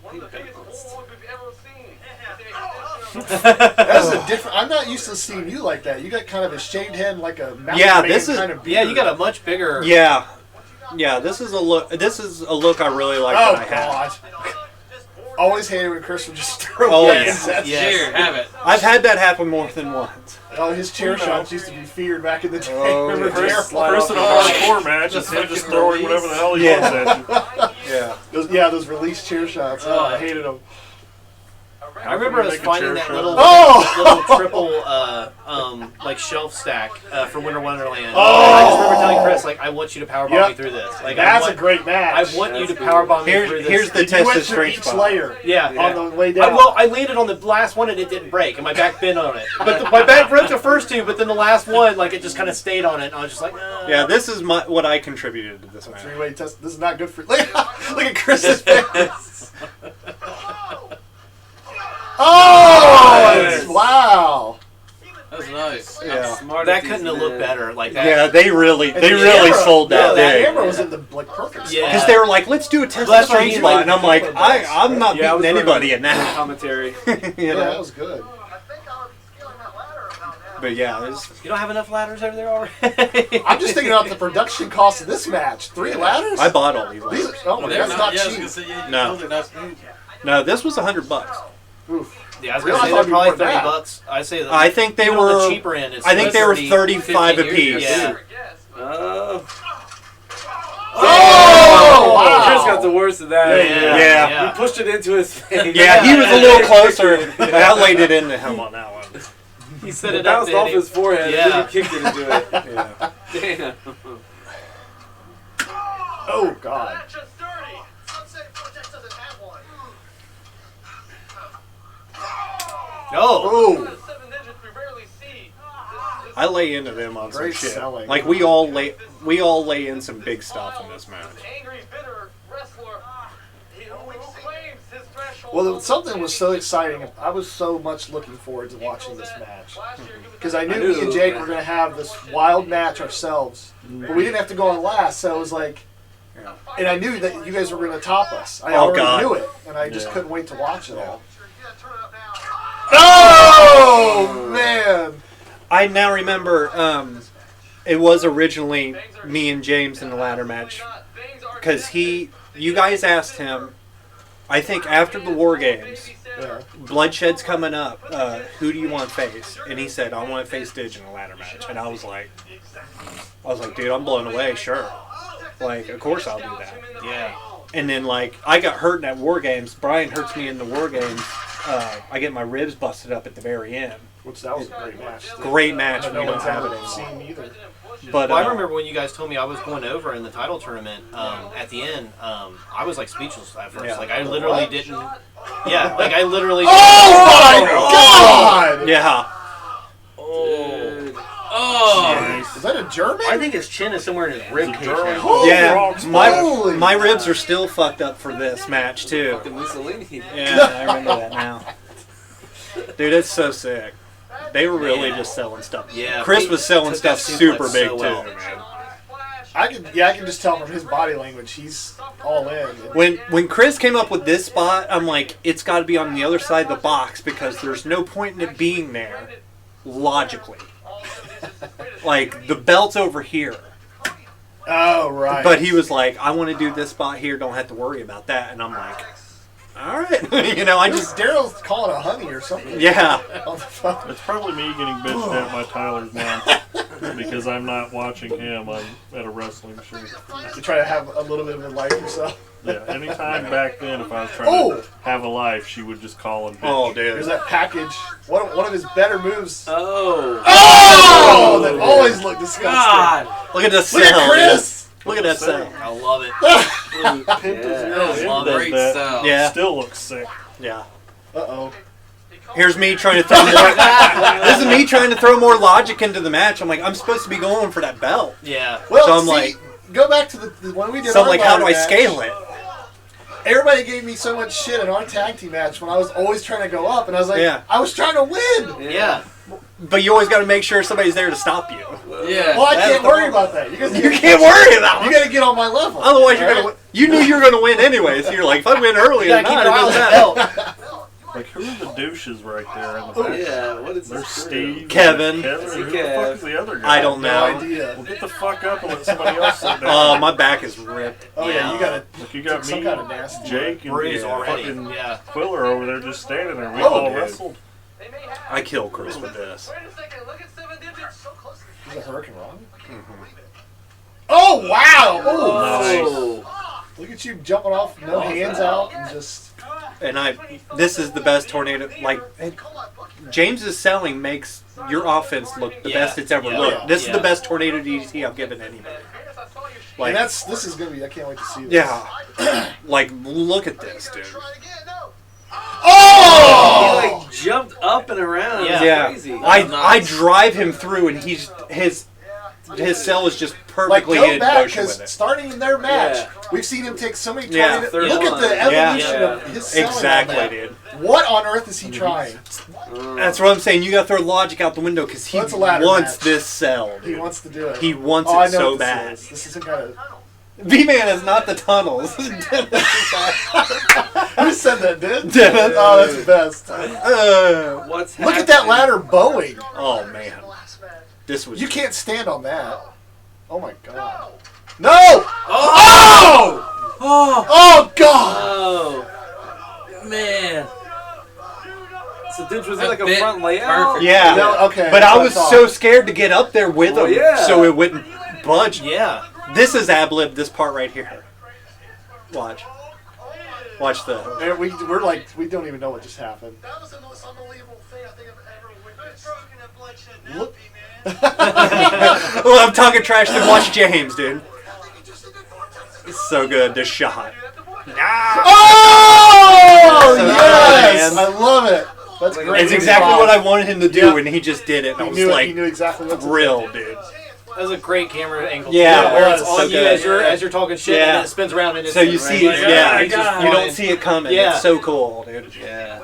One of the biggest war we've ever seen. The extension That's a different. I'm not used to seeing you like that. You got kind of a shaved head, like a mountain man this is kind of beard. Yeah, you got a much bigger. Yeah. This is a look. This is a look I really like. Oh that I have. God! Always hated when Chris would just throw Oh, hands yeah. at you. Here, have it. I've had that happen more than once. Oh, his chair shots used to be feared back in the day. Oh, Remember yeah. Chair? Chris in a hardcore match is him just throwing whatever the hell he wants at you. Yeah. Those release chair shots. Oh, I hated them. I remember us finding that little triple like shelf stack for Winter Wonderland. Oh! I just remember telling Chris, like, I want you to powerbomb me through this. Like, That's a great match. I want you to powerbomb me through this. Here's the You test went of through strength each spot. layer. Yeah. On the way down. I landed on the last one and it didn't break, and my back bent on it. But my back broke the first two, but then the last one, like, it just kind of stayed on it, and I was just like, Yeah, this is what I contributed to this match. Three-way test. This is not good for. Look at Chris's face. Oh! Wow. That was nice. Yeah. that couldn't have looked better. Like that. Yeah, they really camera- sold that That day. camera was in the perfect spot. Yeah. Because they were like, let's do a test of That's what I strength mean, spot. like, And I'm like, I'm not Yeah, I was beating working anybody in that. Commentary. You Yeah, know? that was good. But yeah, it was, You don't have enough ladders over there already? I'm just thinking about the production cost of this match. 3 ladders? I bought all these These, ladders. oh, They're that's not yeah, I was cheap. gonna say, yeah, No. those are not cheap. No, this was $100. Oof. Yeah, I was Really? gonna I say thought they're probably you were that. $30. I say that. I think they even on were. the cheaper end. It's I think they were 30, 35 15 years apiece. Yeah. Oh, wow. Chris got the worst of that. Yeah. He pushed it into his face. Yeah, he was a little closer. And I laid it into him on that one. He set It it up. bounced off his forehead Yeah. and then he kicked it into it. Yeah. Damn. Oh, God. Oh. Ooh. I lay into them on some Great shit. selling. Like we all lay in some big stuff in this match. Well, something was so exciting. I was so much looking forward to watching this match. Because I knew me and Jake were going to have this wild match ourselves. But we didn't have to go on last, so it was like... And I knew that you guys were going to top us. I already knew it, and I just couldn't wait to watch it all. Oh, man! I now remember it was originally me and James in the ladder match because you guys asked him, I think after the War Games, Yeah. Bloodshed's coming up, who do you want to face? And he said, I want to face Didge in a ladder match. And I was like, dude, I'm blown away, sure. Like, of course I'll do that. Yeah. And then, like, I got hurt in that War Games. Brian hurts me in the War Games. I get my ribs busted up at the very end. Which that was a great match. Great match. But We no don't one's have it ever anymore. seen either. But Well, I remember when you guys told me I was going over in the title tournament. At the end, I was like speechless at first. Yeah. Like I literally didn't. Yeah, like I literally. Oh, my God! Yeah. Oh! Is that a German? I think his chin is somewhere in his rib cage now. Holy Yeah, moly. my ribs are still fucked up for this match too. Fucking Mussolini. Yeah, I remember that now. Dude, it's so sick. They were really just selling stuff. Yeah, Chris he was selling took that stuff super suplex big so too, well. man. I can just tell from his body language, he's all in. When Chris came up with this spot, I'm like, it's got to be on the other side of the box because there's no point in it being there, logically. Like the belt's over here, Oh, right. but he was like, I want to do this spot here. Don't have to worry about that. And I'm like, all right, you know, I just Daryl's calling a honey or something. yeah. On the phone. It's probably me getting bitched at by Tyler's mom because I'm not watching him. I'm at a wrestling show. To try to have a little bit of a life yourself. Yeah, anytime back then, if I was trying Oh! to have a life, she would just call and bitch. Oh, There's dude. that package. One of his better moves. Oh. Oh! That always looked disgusting. God! Look at the Look cell. at Chris! dude. Look at that cell. I love it. Yeah, love it. Great that. style. Yeah. Still looks sick. Yeah. Uh-oh. Here's me trying to throw more. This is me trying to throw more logic into the match. I'm like, I'm supposed to be going for that belt. Yeah. Well, So I'm see, like- go back to the when we did So our I'm like, how do I ladder match. scale it? Everybody gave me so much shit in our tag team match when I was always trying to go up, and I was like, Yeah. I was trying to win. Yeah. But you always got to make sure somebody's there to stop you. Yeah. Well, I That's can't the worry problem. about that. You guys, You can't worry about You it. got to get on my level. Otherwise, you're All gonna. right? You knew you were gonna win anyways. So you're like, if I win early You or gotta keep not, your it eye on doesn't the matter. belt. Like, who are the douches right there in the back. Yeah, what is There's this? Steve. Kevin. Kevin. That's Who the Kev. fuck is the other guy? I don't No know. idea. Well, get the fuck up and let somebody else sit down. Oh, my back is ripped. Oh yeah, you gotta Look, you got some me, kind of nasty Jake, and Bruise already. fucking Yeah. Quiller over there just standing there. We Oh, all dude. wrestled. I kill Chris with this. Wait a second, look at 7 digits so close. Is it Hurricane Ron? Oh wow! Oh, Oh. look at you jumping off, no hands out, and just. And this is the best tornado. Like, James's selling makes your offense look the best it's ever looked. This is the best tornado DDT I've given anybody. Like, And this is gonna be. I can't wait to see this. yeah. Like, look at this, dude. Oh! He like jumped up and around. Yeah. Yeah. Crazy. I drive him through, and his cell is just Like perfectly go in back motion with because it. starting in their match, Yeah. we've seen him take so many Yeah, tornadoes. third Look at one. the evolution Yeah. of his selling on Exactly, that. dude. What on earth is he trying? That's what I'm saying. You got to throw logic out the window because he That's a ladder wants match. this cell. He Dude. wants to do it. He wants I it know so what bad. this is. This is some kind of. V-Man is not the tunnels. Who said that, dude? Devin. Oh, that's the best. What's Look at that ladder bowing. Oh man, this was. You can't stand on that. Oh my god. No! Oh! Oh god! Oh! Man. So dude, was it A like a bit front layout? perfect. Yeah. No, okay. But that's I what was thought. so scared to get up there with Well, him, yeah. so it wouldn't budge. Yeah. This is ad-lib. This part right here. Watch. Watch the. And we're like, we don't even know what just happened. That was the most unbelievable thing I think I've ever witnessed. Look. Well, I'm talking trash. Then watch James, dude. It's so good. This shot. Oh! So Yes! good, I love it. That's great. It's exactly what I wanted him to do, Yeah. and he just did it. And I He was knew, like, he knew exactly what to do. thrilled, dude. That was a great camera angle. Yeah, too, where it's so on you good. as you're talking shit, Yeah. and then it spins around and So you see, right? yeah, It's just you don't flying. see it coming. Yeah. It's so cool, dude. Yeah.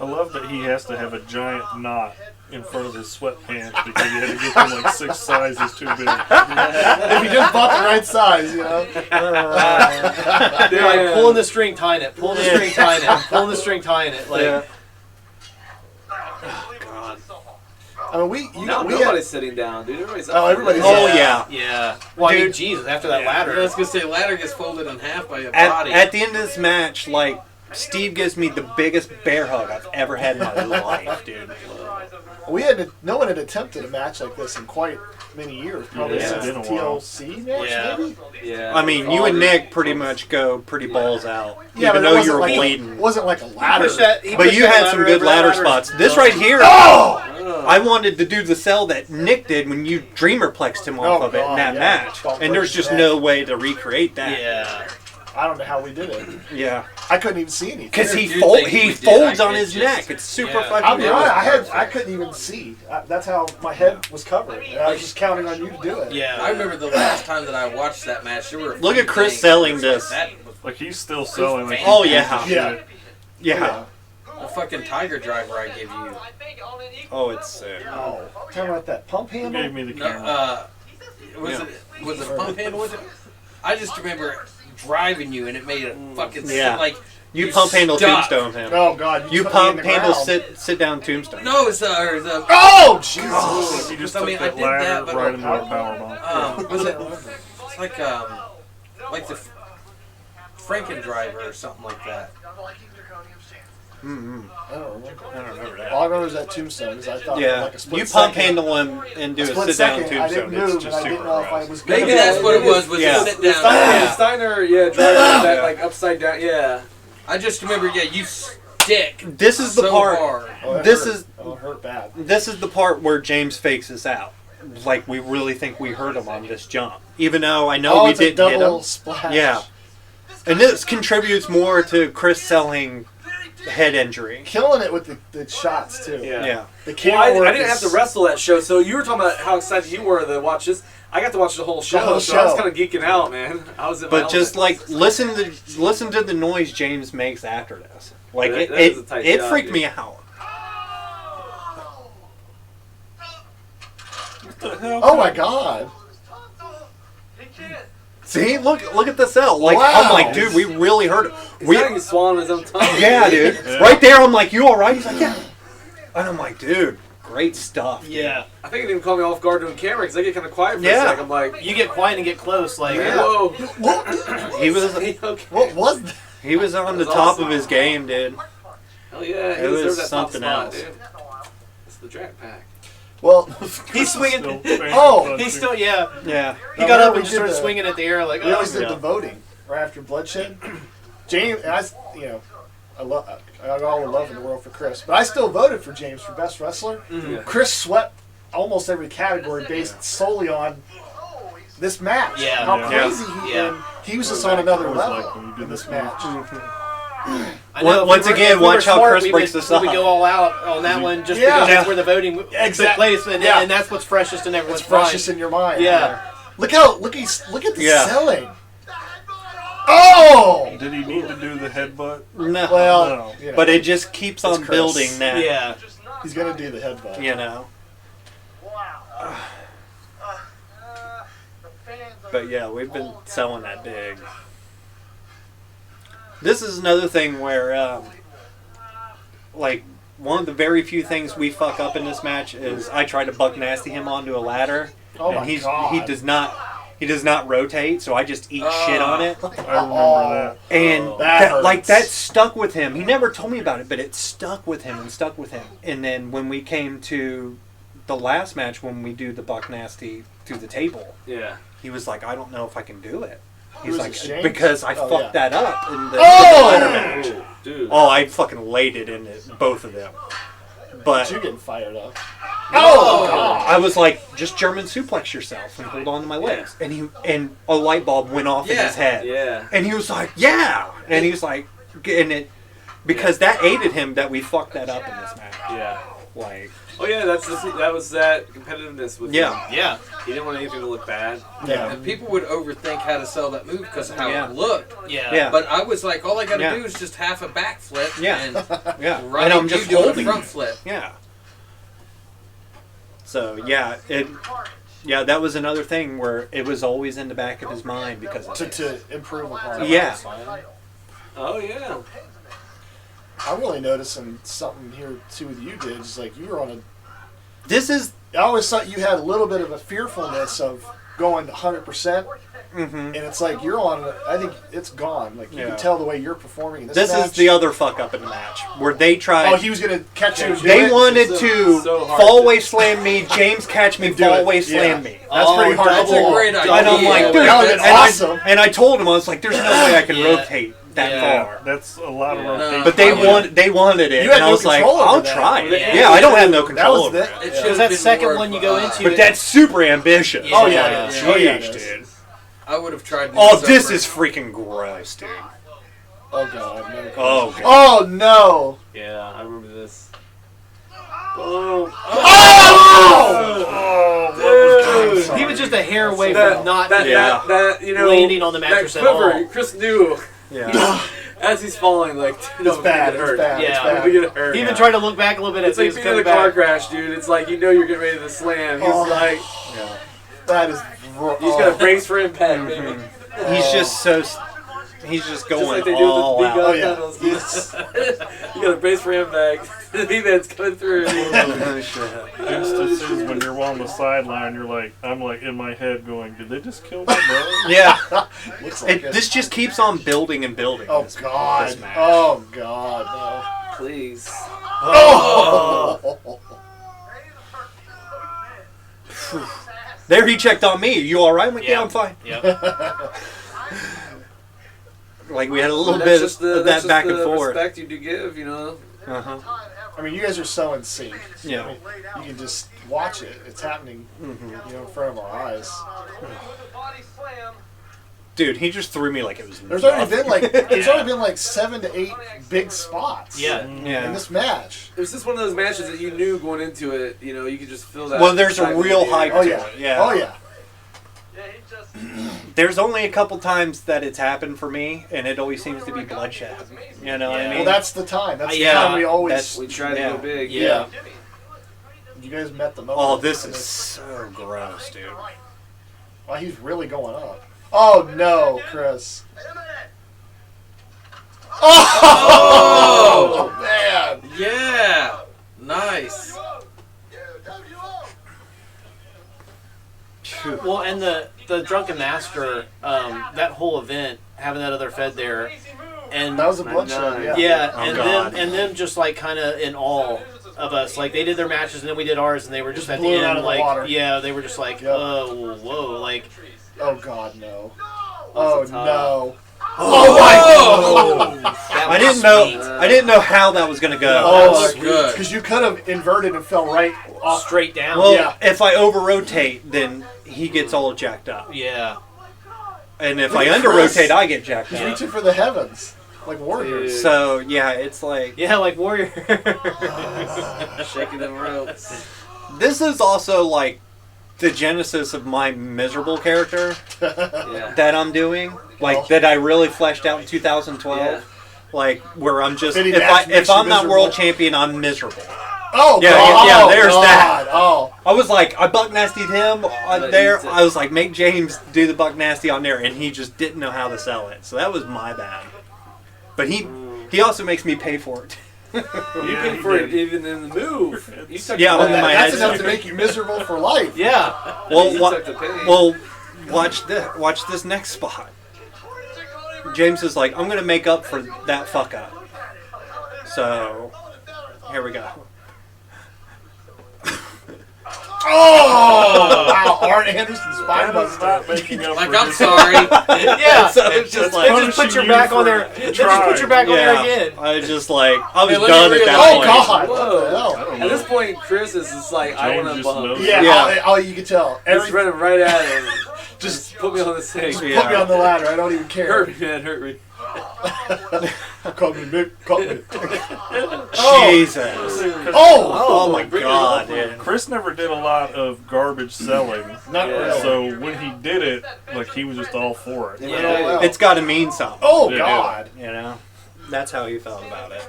I love that he has to have a giant knot in front of his sweatpants because he had to get them like 6 sizes too big. If you just bought the right size, you know. They're like pulling the string, tying it, pulling the string, tying it, pulling the string, tying it. Like, Yeah. I mean, Now we nobody's had, sitting down, dude. Everybody's Oh, everybody's Oh yeah. yeah. Well, I mean, Dude. Jesus, after that I ladder. was gonna say ladder gets folded in half by a At, body. at the end of this match, like Steve gives me the biggest bear hug I've ever had in my life, dude. no one had attempted a match like this in quite many years, probably Yeah, since it's the been a while. TLC match, Yeah. maybe. Yeah. I mean, you and Nick pretty much go pretty balls out, Yeah, even but though it you were wasn't like bleeding. wasn't like a ladder. But you had some good ladder spots. This right here, I wanted to do the cell that Nick did when you dreamerplexed him off Oh, of it in God, that yeah. match, Don't and there's break just your no way to recreate that. Yeah. I don't know how we did it. Yeah. I couldn't even see anything. Because You'd think we did. folds I on could his just- neck. It's super yeah. fucking I'll be good. honest, I couldn't even see. That's how my head was covered. And I was just counting on you to do it. Yeah. I remember the last time that I watched that match. There were a Look few at Chris things selling that was this. That was Like he's still selling. Like Oh, he's yeah. piece of Yeah. shit. Yeah. the fucking tiger driver I gave you. Oh, it's sick. Oh, tell me about that pump He handle. gave me the No, camera. was it pump handle? Was it? I just remember driving you, and it made a fucking Yeah. like You pump handle stuck. tombstone him. Oh God, You put me in pump the handle ground. sit down tombstone. No, it's the Oh Jesus! He just I took mean, I that did that, ladder but right into a power bomb. was it? It's like the Franken driver or something like that. Mm-hmm. I don't remember. I don't remember that. All I remember was that tombstone because I thought Yeah, like a split you pump second. handle him and do a Split sit down second, I didn't tombstone. move, It's and just I didn't super know if I rough. was. Maybe gonna that's what it was Yeah. the sit The down. Steiner, Yeah. Steiner, yeah, driving that like upside down. Yeah. I just remember, yeah, you stick. This is the so part. hard. Oh, it This hurt. is Oh, it hurt bad. this is the part where James fakes us out. Like we really think we hurt him on this jump, even though I know Oh, we it's a didn't hit double him. splash. Yeah, and this contributes more to Chris selling head injury. Killing it with the shots too. Yeah. The Well, camera work I didn't have is- to wrestle that show, so you were talking about how excited you were to watch this. I got to watch the whole show, whole so I was show. kind of geeking out, man. I was in my But just element. like listen to the noise James makes after this. Like That- it that is a tight it shot, freaked dude. me out. Oh my God! See, look at the cell. Like Wow. I'm like, dude, we really hurt him. He's not even swallowing his own tongue. Yeah, dude. Right there, I'm like, you all right? He's like, yeah. And I'm like, dude, great stuff. Yeah. I think it didn't call me off guard doing camera because I get kind of quiet for a Yeah. sec. I'm like, You get quiet and get close, like, whoa. He was Okay. What was that? he was on the That was top awesome. of his game, dude. Hell yeah, he It was deserved that top something spot, else. dude. It's the Drac Pack. Well, he's swinging. Still finger Oh, punching. He's still, yeah. Yeah. He got up we and just started did the- swinging at the air, like, we always oh. did the voting right after Bloodshed. James, and I got all the love in the world for Chris, but I still voted for James for best wrestler. Yeah. Chris swept almost every category based solely on this match. Yeah. How Yeah. crazy and he was just on another Always level like when you do in this this match. I know if Once we were- again, if we were watch how smart, Chris we breaks would, this we would up. go all out on that one just Yeah. because Yeah. that's where the voting took Exactly. place, and, Yeah. and that's what's freshest in everyone's It's freshest in your mind. Yeah. Look at the Yeah. selling. Oh! Did he need to do the headbutt? No. Well, No. you know, But it just keeps on Chris. building that. Yeah. he's gonna do the headbutt. You know. But yeah, we've been selling that big. This is another thing where, like, one of the very few things we fuck up in this match is I try to buck nasty him onto a ladder, Oh and my he God. does not rotate, so I just eat shit on it, I remember that. and That hurts. that stuck with him. He never told me about it, but it stuck with him and stuck with him. And then when we came to the last match, when we do the buck nasty through the table, Yeah. he was like, I don't know if I can do it. He's Was like, it James? because I Oh, fucked yeah. that up in the Oh! ladder match. Ooh, dude. Oh, I fucking laid it in it, both of them. But You're getting fired up. Oh, God. I was like, just German suplex yourself and hold on to my legs. And a light bulb went off in Yeah. his head. Yeah. And he was like, yeah. And he was like, and it, because that aided him that we fucked that up in this match. Yeah. Like, Oh yeah, that was that competitiveness with Yeah. him. Yeah. He didn't want anything to look bad. Yeah. And people would overthink how to sell that move because of how Yeah. it looked. Yeah. yeah. But I was like, all I got to Yeah. do is just half a backflip. Yeah. And yeah. right, And I'm just you do a holding front it. flip. Yeah. So yeah, that was another thing where it was always in the back of his mind because of To, this. to improve upon it. Yeah. Oh yeah. I'm really noticing something here too with you, did. It's like you were on a. This is I always thought you had a little bit of a fearfulness of going 100%, and it's like you're on. I think it's gone. Like you Yeah. can tell the way you're performing in this. this match. is the other fuck up in the match where they tried. Oh, he was gonna catch you. and do They it? wanted So- to so hard fall to- away slam me, James catch me, Do fall it. away Yeah. slam me. That's pretty hard. That's to a pull. great idea. And I'm like, dude, that would've been and awesome. I told him, I was like, there's no way I can Yeah. rotate that Yeah. far. That's a lot of Yeah. rotation. But they wanted it, You had and I no was like, control over I'll that. try it. Yeah. Yeah, I don't have no That control was over the. it. It Yeah. should Because that second one you go into, But that's super ambitious. Yeah. Oh yeah, it is. Oh yeah, it Jeez, is. dude. I would have tried. to Oh, do this something. is freaking gross, dude. Oh god. No. Oh, God. Oh no. Yeah, I remember this. Oh! he was just a hair away That, from not Yeah. that you know landing on the mattress that at quiver, all. Chris knew Yeah. as he's falling, like, dude, It's bad. Get It's hurt. bad. Yeah. It's I'm bad. gonna get hurt. He even tried to look back a little bit It's as he like was being in coming a car back. crash, dude. It's like you know you're getting ready to slam. He's Oh. like, That is. he's got a brace for impact, baby. He's just so. He's just Just going like they do all with the big out. Oh, yeah. tunnels. You got a brace for impact. The V-man's coming through. Oh, shit. Just as soon as when you're on the sideline, you're like, I'm like in my head going, did they just kill my brother? Yeah. Looks like it. This just keeps on building and building. Oh this god. match. Oh god. Please. No. Oh. There he checked on me. You all right? I'm like, yeah, I'm fine. Yep. Like we had a little That's bit just of that's that back just and the forth. respect you do give, you know. Uh-huh. I mean, you guys are so in sync. Yeah. I mean, you can just watch it. It's happening, in front of our eyes. Dude, he just threw me like it was There's already nothing. been like 7 to 8 big spots. Yeah. In Yeah. this match. It was just one of those matches that you knew going into it, you know, you could just feel that. Well, there's a excitement real in the air. hype Oh to yeah. it. Yeah. Oh yeah. There's only a couple times that it's happened for me, and it always seems to be bloodshed. You know what I Yeah. mean? Well, that's the time. That's the Yeah, time we always. that's- We try to Yeah. go big. Yeah. You guys met the moment. Oh, this is so gross, dude. Wow, he's really going up. Oh no, Chris. Oh, man. Yeah. Nice. Well, and the Drunken Master, that whole event, having that other Fed there, and That was a bloodshed, yeah. yeah, Oh, and God. them just like kind of in awe of us. Like they did their matches and then we did ours, and they were just at the blew it end out of the like, water. yeah, they were just like, Yep. oh, whoa, like. Oh, God, no. Oh, no. I didn't know how that was gonna go. Oh, good. because you could have inverted and fell right off. Straight down. Well, Yeah. if I over rotate, then he gets all jacked up, Yeah. and if Look I at under Chris. rotate, I get jacked He's up. reaching for the heavens. Like warriors. So yeah, it's like Yeah, like Warrior. Shaking them ropes. this is also like the genesis of my miserable character Yeah. that I'm doing, like that I really fleshed out in 2012. Yeah. Like where I'm just Fitting if match makes if I'm you not world miserable. champion, I'm miserable. Oh, Yeah, God. yeah, Oh, there's God. that. Oh. I was like, I buck nastied him there. he's a- I was like, make James do the buck nasty on there, and he just didn't know how to sell it. So that was my bad. But he also makes me pay for it. You Yeah, paid he for it did. even in the move. You took Yeah, the on pain. my That's head. enough to make you miserable for life. Yeah. Well, You took the pain. watch this next spot. James is like, I'm gonna make up for that fuck up. So here we go. Oh! Wow, Arn Anderson's spine That is buster. not making up Like, for I'm this. sorry. Yeah. So it's just They like, just put your punishing back you on for there. They just put your back on there again. I was just like, I was Hey, let me done at realize- that Oh, point. God. Whoa. What the hell? I don't At this know. point, Chris is just like, I James want to just bump. knows. Yeah, Yeah. Oh, you can tell. He's running right at him. Just Put me on the stage. put me on the ladder. I don't even care. Hurt me, man. Hurt me. Cut me, Nick. Cut me. Jesus. Oh! Oh my God, dude. Chris never did a lot of garbage selling, Not really. so when he did it, like he was just all for it. Yeah. It's got to mean something. Oh, Yeah. God. You know, that's how he felt about it.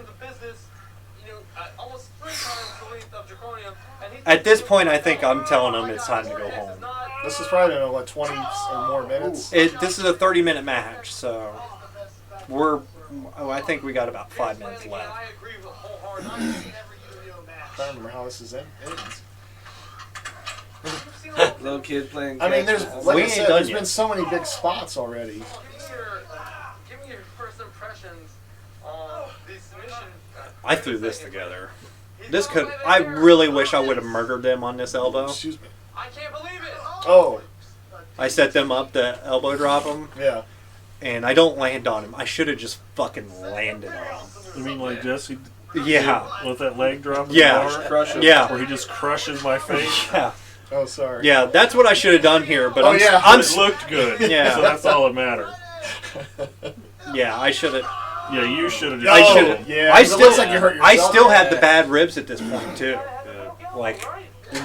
At this point, I think I'm telling him it's time to go home. This is probably, 20 or more minutes. This is a 30-minute match, so I think we got about 5 minutes left. I'm trying to remember how this ends. Little kid playing. I mean, catch. like We I ain't said, done there's yet. been so many big spots already. Give me your first impressions on the submission. I threw this together. I really wish I would have murdered them on this elbow. Excuse me. I can't believe it. Oh, I set them up to elbow drop them, yeah. and I don't land on him. I should have just fucking landed on him. You mean like Jesse Yeah. with that leg drop in Yeah. the bar? Crush him. Yeah. Where he just crushes my face? Yeah. Oh, sorry. Yeah, that's what I should have done here, but Oh, I'm, yeah. I'm It looked good. Yeah. So that's all that mattered. yeah, I should have. Yeah, you should have just. I Oh, should have. yeah, I 'cause it still, looks like you hurt I yourself. still had the bad ribs at this point too. Like,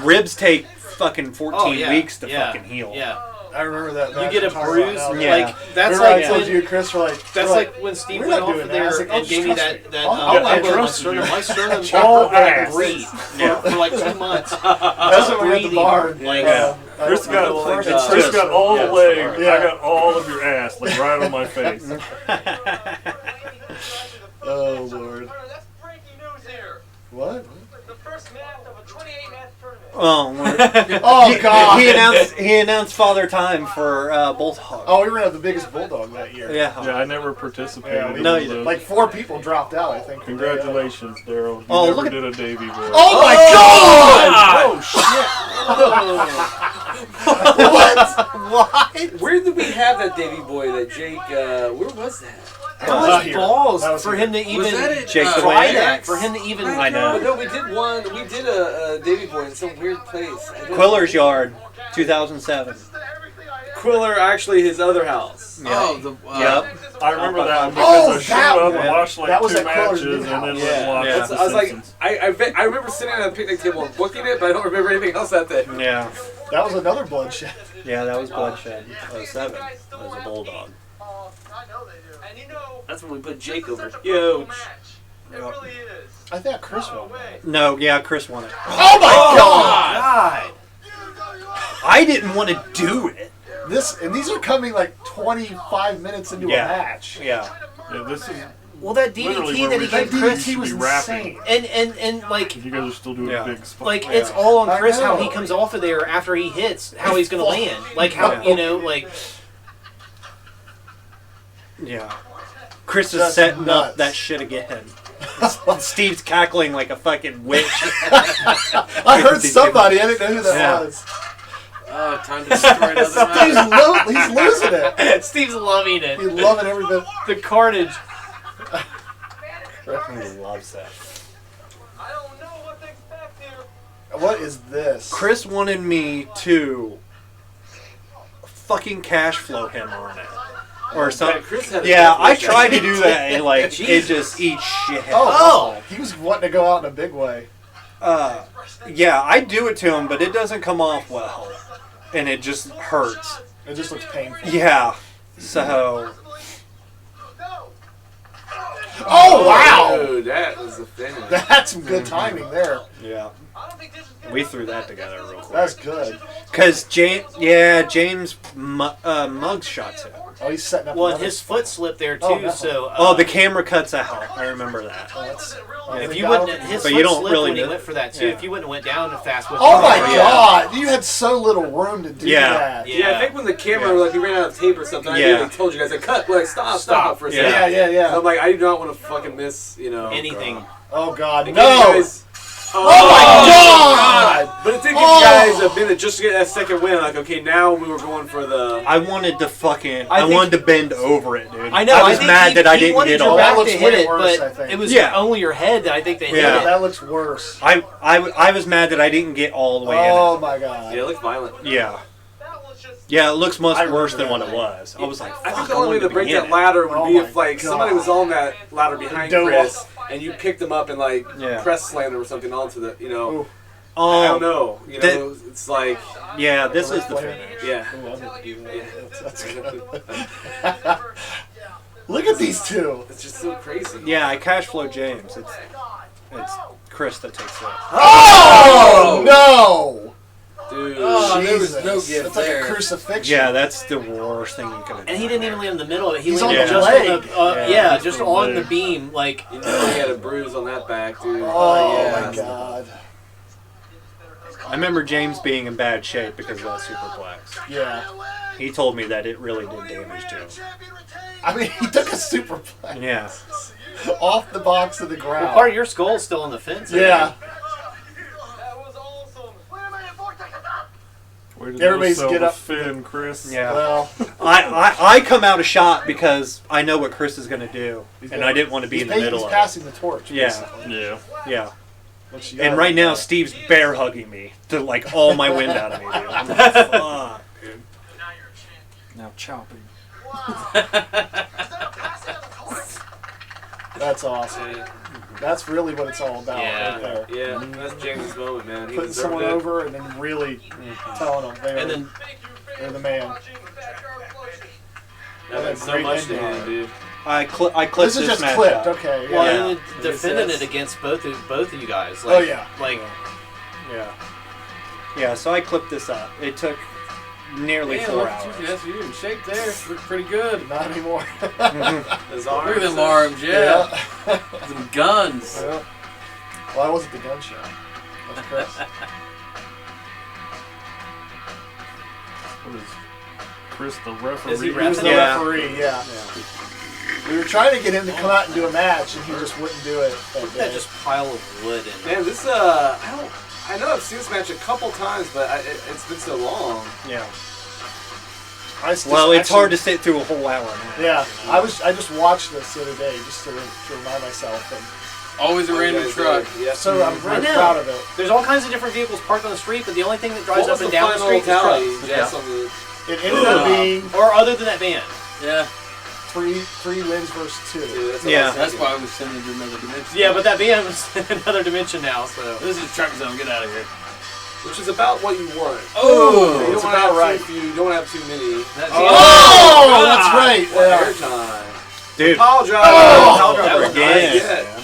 ribs take fucking 14 weeks to fucking heal. Yeah. I remember that. You match get a I'm talking bruise. about now. Yeah. Like that's Remember like I told when, you and Chris were like. that's we're like when Steve we're went not off doing of that. I was there like, oh, and gave me trust that me. that I'll elbow let in you my trust sternum. you. My sternum All for like ass. breathe for like 2 months. That's when we went to the bar. Like, Chris got, It's Chris just- got all the yeah, leg. Yeah. I got all of your ass, like right on my face. Oh, Lord. That's breaking news here. What? The first match of a 28-match tournament. Oh, God. he announced Father Time for Bulldog. Oh, we were gonna have the biggest bulldog that year. Yeah. Yeah, I never participated Yeah, we- in No, those. you didn't. Like 4 people dropped out, I think. Congratulations, Daryl. You Oh, never look at- did a Davy boy. Oh my God! Oh shit! Where did we have that Davy Boy? That Jake? Where was that? that was here. balls That was for here. him to even that it? Jake the try Wayne? that. For him to even. I know. No, we did one. We did a Davy Boy in some weird place. I don't- Quiller's Yard, 2007. Quiller, actually, his other house. Oh, the Yep. I remember that one Oh, because I showed that up one. and watched like That was 2 at Quiller's matches new and then house. went and Yeah. watched Yeah. The I was like, Simpsons. I remember sitting at a picnic table and booking it, but I don't remember anything else that day. Yeah. That was another bloodshed. Yeah, that was Bloodshed. 07. That was a Bulldog. I know they do. And you know, That's when we put Jake over. such a Yo. personal match. It really is. I thought Chris won. No, yeah, Chris won it. Oh my God! I didn't want to do it. These are coming like 25 minutes into Yeah. a match. Yeah. Yeah, this is Well, that Literally DDT where that he we gave think Chris, he was rapping. insane. and like. You guys are still doing Yeah. a big spot. Like it's all on I Chris how know. he comes off of there after he hits, how he's gonna land. Like how Yeah. you know, like Yeah. Chris is Just setting nuts. up that shit again. Steve's cackling like a fucking witch. I heard somebody. I didn't know who that Yeah. was. Oh, time to destroy another Steve's, match. he's losing it. Steve's loving it. He's loving every bit. The carnage. He loves that. I don't know what to expect here. What is this? Chris wanted me to fucking cash flow him on it. Or something. Chris had a Yeah, death I wish tried to that do that and like it Jesus. just eats shit. Oh, he was wanting to go out in a big way. Yeah, I do it to him, but it doesn't come off well. And it just hurts. It just looks painful. Yeah. So Oh wow! Dude, that was a thing. That's some good timing there. yeah. We threw that together real quick. That's good. Cause James mug shots it. Oh, he's setting up. Well, and another- his foot slipped there too. Oh, no. So Oh, the camera cuts out. I remember that. Oh, that's- if I you don't wouldn't, think- his But foot you don't slipped really when he know. went for that too. Yeah. If you wouldn't have went down fast with. Oh my Yeah. God! You had so little room to do Yeah. that. Yeah, I think when the camera, like, we ran out of tape or something, I Yeah. immediately told you guys, like, cut, like, stop for a second. Yeah, yeah, yeah. I'm like, I do not want to fucking miss, anything. Oh God, It no! gave you guys- Oh my God! But it did give you guys a minute just to get that second win. Like, okay, now we were going for the. I wanted to fucking. I I think- wanted to bend over it, dude. I know. I was think mad he, that I he didn't wanted get your all. That back looks to hit way it, worse, but I think. it was Yeah. only your head that I think that hit Yeah. it. That looks worse. I was mad that I didn't get all the way Oh my God! Yeah, it looks violent. in it. Yeah. Yeah, it looks much I worse remember than what that. it was. I was like, I think fuck, the only way wanted to break be in that it. ladder would Oh be my if, like, God. somebody was on that ladder behind Dove. Chris, and you picked him up and, like, Yeah. press slammed him or something onto the, you know. Ooh. I don't know. You know, it's like, Yeah, this is the finish. yeah. Ooh, I'm gonna do that. Yeah. That's good. Look at these two. It's just so crazy. Yeah, I cash flow James. It's Chris that takes it. Oh no! Dude. Oh, there was Jesus. no gift It's like there. a crucifixion. Yeah, that's the worst thing you could have done. And he didn't even land in the middle of it. He He's landed on the just leg. on the, Yeah, yeah, just just the on leg. the beam. Like, You know he had a bruise on that back, dude. Oh yeah. my God. I remember James being in bad shape because of that superplex. Yeah. He told me that it really did damage to him. I mean, he took a superplex Yeah. off the box to the well, ground. part of your skull's still on the fence. I Yeah. think. That was awesome. Wait a minute, Vortex. Way to Everybody's no-sell get the up. Finn, Chris. Yeah. Well, I come out a shot because I know what Chris is going to do. And I didn't want to be in the middle he's of passing the torch. Yeah. basically. Yeah. it. Yeah. Which you And gotta right now, love. Steve's bear hugging me to like all my wind out of me. Dude. I'm like, fuck, dude. Now chopping. That's awesome. That's really what it's all about Yeah. right there. Yeah, that's James' moment, man. He Putting deserved someone it. over and then really telling them And then they're the man. That meant so Great much to ending. him, dude. I clipped This is just match clipped, out. okay. well, Yeah. and then defending it against both of you guys. Like, Oh, yeah. Like, Yeah. Yeah, so I clipped this up. It took nearly Man, 4 look hours. at you. Yes, you in shape there. Look pretty good. Not anymore. His arms. Look at them arms, yeah. Some guns. Yeah. Well, that wasn't the gun show. That's Chris. What is Chris the referee? Is he He was the Yeah. referee, yeah. We were trying to get him to come out and do a match, and he just wouldn't do it. look at that just pile of wood in Man, this I know I've seen this match a couple times, but it's been so long. Yeah. Well, It's hard to sit through a whole hour now. Yeah, I just watched this the other day just to remind myself, and Always a random You guys truck. did. Yeah. so I'm really know. proud of it. There's all kinds of different vehicles parked on the street, but the only thing that drives What up was and the down the final street is tally, trucks. Jess, on the It ended up being Or other than that van. Yeah, three wins versus 2. Dude, that's what Yeah. I was that's thinking. why we sent it to another dimension. Yeah, but that van was another dimension now, so. This is truck zone. Get out of here. Which is about what you want. Oh, You it's don't want to about have right. too few. You don't want to have too many. that's Oh, that's right. What Yeah. airtime? Dude. Pile driver. Oh, Pile that driver was nice, again. man.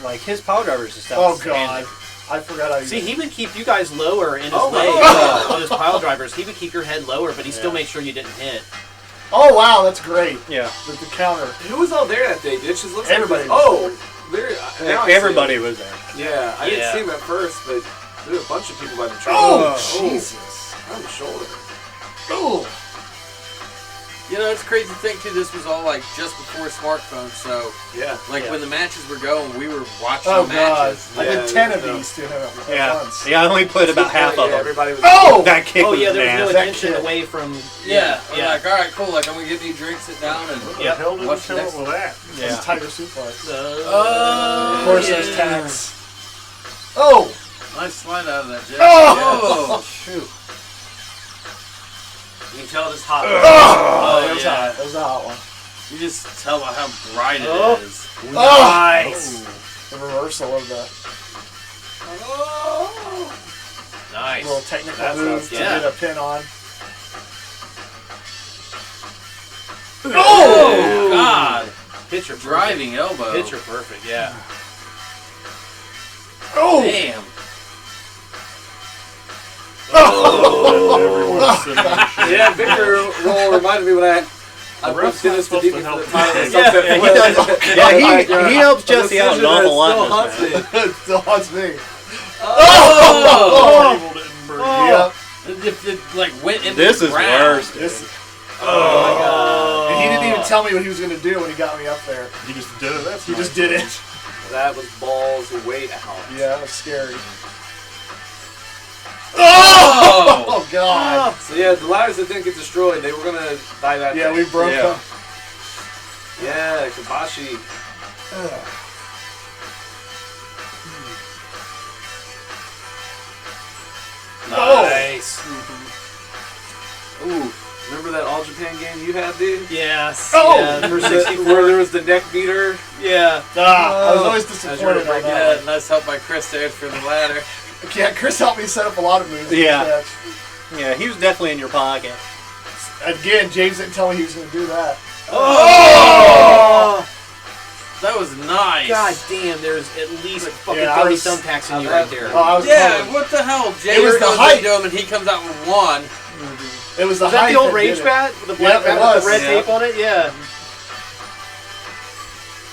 Like, his power drivers just Oh outstanding. God, I forgot how you. See, he would keep you guys lower in his Oh, my legs God. on his pile drivers. He would keep your head lower, but he still Yeah. made sure you didn't hit. Oh wow, that's great. Yeah. The counter. Who was all there that day? Did it just look Everybody like was there. Now I see Everybody him. was there. Yeah, I didn't see him at first, but there were a bunch of people by the train. Oh, Jesus. On the shoulder. Oh. You know, it's crazy to think too. This was all like just before smartphones, so Yeah. like when the matches were going, we were watching Oh the God. matches. I Yeah, did 10 of no. these to him at Yeah. once. Yeah, I only put about half of them. Everybody was. Oh! That kick Oh was yeah, there was no nasty. That attention kid. away from. Yeah, we're yeah. like, all right, cool. Like, I'm gonna give you a drink, sit down, and What the hell did watch you the come next up with that? It's Yeah. a tiger suplex. Oh, Of course, there's tags. Oh! nice slide out of that, Jeff. Oh! Shoot. You can tell it's hot. Oh, it was yeah. hot. It was a hot one. You just tell by how bright it Oh. is. Nice. The reversal of the Nice. little technical That's move awesome. to Yeah. get a pin on. Oh, God. Picture perfect. Driving elbow. Picture perfect. Yeah. Oh! Damn. Everyone's sitting in the shit. Yeah, Victor roll reminded me when I ref's booked Dennis not to supposed deep to for the help title or you. something. Yeah, he does. Yeah, he helps Jesse out an awful lot. in this match. It still haunts me. Oh! Table didn't burn. Yep. It like went into This the is ground. worse. This, Oh my god. and he didn't even tell me what he was going to do when he got me up there. He just did it. That's He nice. just did it. That was balls way out. Yeah, it was scary. Oh! Oh, God. So yeah, the ladders that didn't get destroyed, they were gonna die that Yeah, day. we broke Yeah. them. Yeah, Kabashi. Nice. Ooh, remember that All Japan game you had, dude? Yes. Oh! Yeah, for Where 64. there was the neck beater. Yeah. I was always As you were disappointed on breaking that. Yeah, nice help by Chris there for the ladder. Yeah, Chris helped me set up a lot of moves. in Yeah. this match. Yeah, he was definitely in your pocket. Again, James didn't tell me he was going to do that. Oh! That was nice. God damn, there's at least fucking Yeah, I 30 was- thumbtacks in you I- right there. Oh, I was Yeah, calling. what the hell? Jay It was the goes height. into him and he comes out with one. It was the Was that height the old that rage did it. bat with the black Yep, it bat was. with the red Yeah. tape on it? Yeah.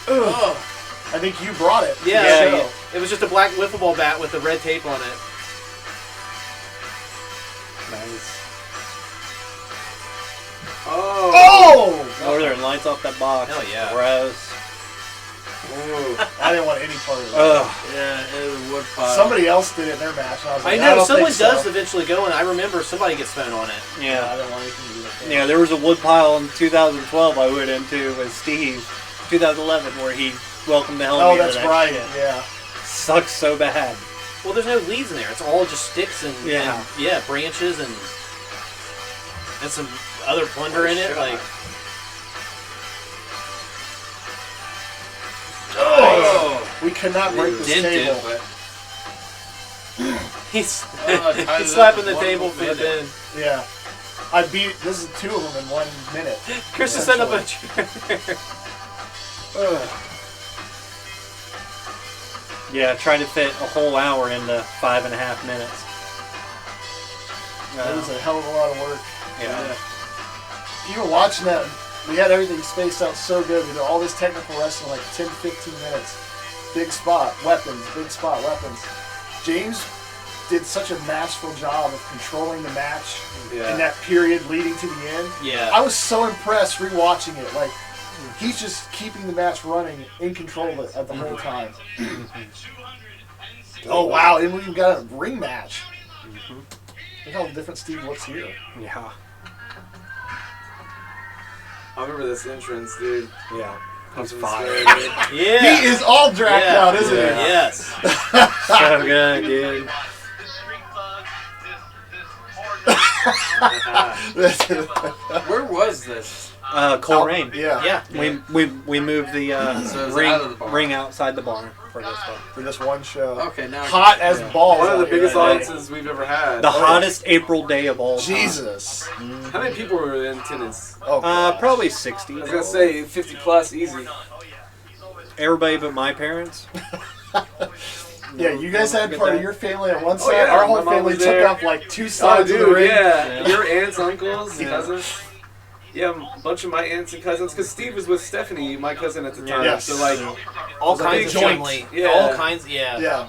Oh. I think you brought it. Yeah. to the yeah. show. It was just a black wiffle ball bat with the red tape on it. Nice. Oh. Oh! Northern lights off that box. Hell yeah. Gross. I didn't want any part of it. Ugh. Yeah, it was a wood pile. Somebody else did it in their match. And I was I like, know, don't someone think so. does eventually go, and I remember somebody gets thrown on it. I Yeah. didn't want anything to do with it. Yeah, there was a wood pile in 2012 I went into with Steve, 2011, where he welcomed the Oh, Hellmeter. that's right. Yeah. Sucks so bad. Well, there's no leads in there. It's all just sticks and, Yeah. and yeah, branches and some other plunder in it. Like, Oh. We cannot break this Dented, table. but he's tied it he's up slapping in the one table for the minute. bin. Yeah. I beat. This is two of them in 1 minute. Chris is setting up a Ugh. Yeah, trying to fit a whole hour into 5.5 minutes. That was a hell of a lot of work. Yeah. You were watching that. We had everything spaced out so good. We did all this technical wrestling in like 10 to 15 minutes. Big spot, weapons, big spot, weapons. James did such a masterful job of controlling the match Yeah. in that period leading to the end. yeah. I was so impressed rewatching it. Like, he's just keeping the match running in control of it at the whole time. Oh, wow. And we've got a ring match. Look how different Steve looks here. Yeah. I remember this entrance, dude. Yeah. He's Fucking fire. scary, dude. Yeah. He is all dragged Yeah. out, isn't Yeah. Yes. So good, dude. he? Where was this? Cole Rain. Yeah. Yeah. We moved the So it's ring, out of the bar. ring outside the barn for this one. For this one show. Okay, now Hot as Yeah. balls. One of the out here biggest that day. audiences we've ever had. The hottest April day of all time. Jesus. How many people were in attendance? Oh, God. Probably 60. I was gonna say 50 plus, easy. Everybody but my parents. Yeah, you guys had Forget part of that. your family on one side. yeah, Our my whole mom family was took there. up like two Oh, sides of the dude, ring. yeah. Yeah. Your aunts, uncles, Yeah. cousins. Yeah, a bunch of my aunts and cousins, because Steve was with Stephanie, my cousin at the time. Yes. So like, All was a kinds big of joint. family. Yeah. All kinds. Yeah. Yeah.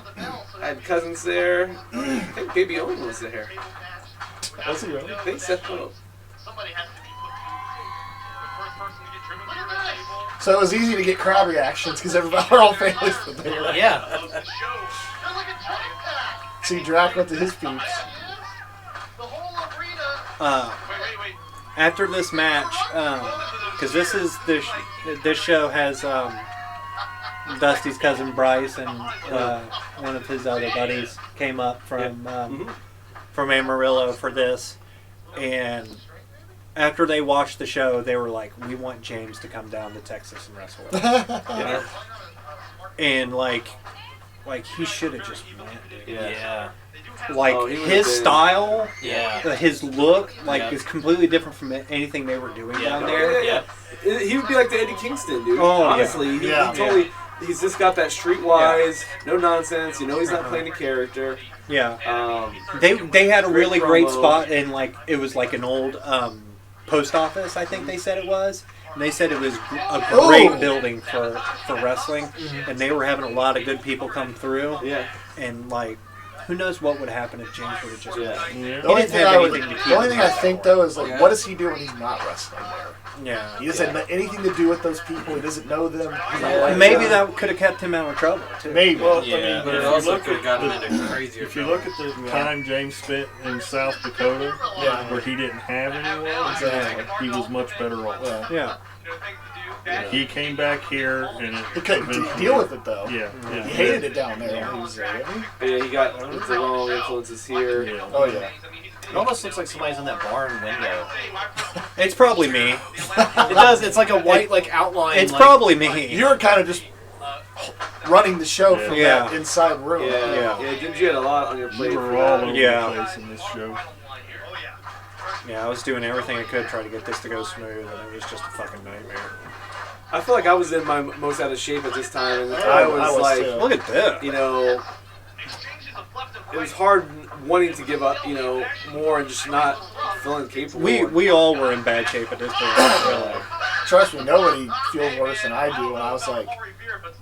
I had cousins there. I think Baby Owen was there. Was he really? I think Seth Pope. So it was easy to get crowd reactions because our whole families were there. Yeah. See Drac went to his peeps. After this match, because this show has Dusty's cousin Bryce and one of his other buddies came up from Amarillo for this, and after they watched the show, they were like, "We want James to come down to Texas and wrestle us." And like he should have just went, dude. Yeah. Like Oh, he would've his been- style, Yeah. his look, Yeah. is completely different from anything they were doing down there. Yeah. He would be like the Eddie Kingston, dude. Oh, yeah. Honestly, Yeah. he totally. He's just got that streetwise, no nonsense. You know, he's not playing a character. Yeah. They had a Great really great promo. spot in it was like an old post office, I think they said it was. And they said it was a great building for wrestling, and they were having a lot of good people come through. Yeah. And who knows what would happen if James would have just. Yeah. The He only didn't thing have I would, anything to keep the only him thing I out. think though is Yeah. what does he do when he's not wrestling there? Yeah. He doesn't have anything to do with those people. He doesn't know them. He's not like Maybe them. that could have kept him out of trouble too. Maybe. Well, Yeah. I mean, But it if you also look could have got him at into crazier if you trouble. look at the time James spent in South Dakota, Yeah. where he didn't have anyone, Exactly. he was much better off. Yeah. Yeah. He came back here and He couldn't eventually- deal with it though. Yeah, yeah. He hated it down there when he was there, didn't he? But yeah, he got the wrong influences here. Yeah. Oh yeah. It almost looks like somebody's in that barn window. It's probably me. It does. It's like a white outline. It's probably me. You're kind of just running the show from Yeah. that inside room. Yeah. Did you had a lot on your plate We for were all that? over Yeah. the place in this show. Yeah, I was doing everything I could to try to get this to go smooth, and it was just a fucking nightmare. I feel like I was in my most out of shape at this time, and I I was was like, too. Look at this. you know, it was hard wanting to give up, more and just not feeling capable. We all were in bad shape at this point. Really. Trust me, nobody feels worse than I do. And I was like,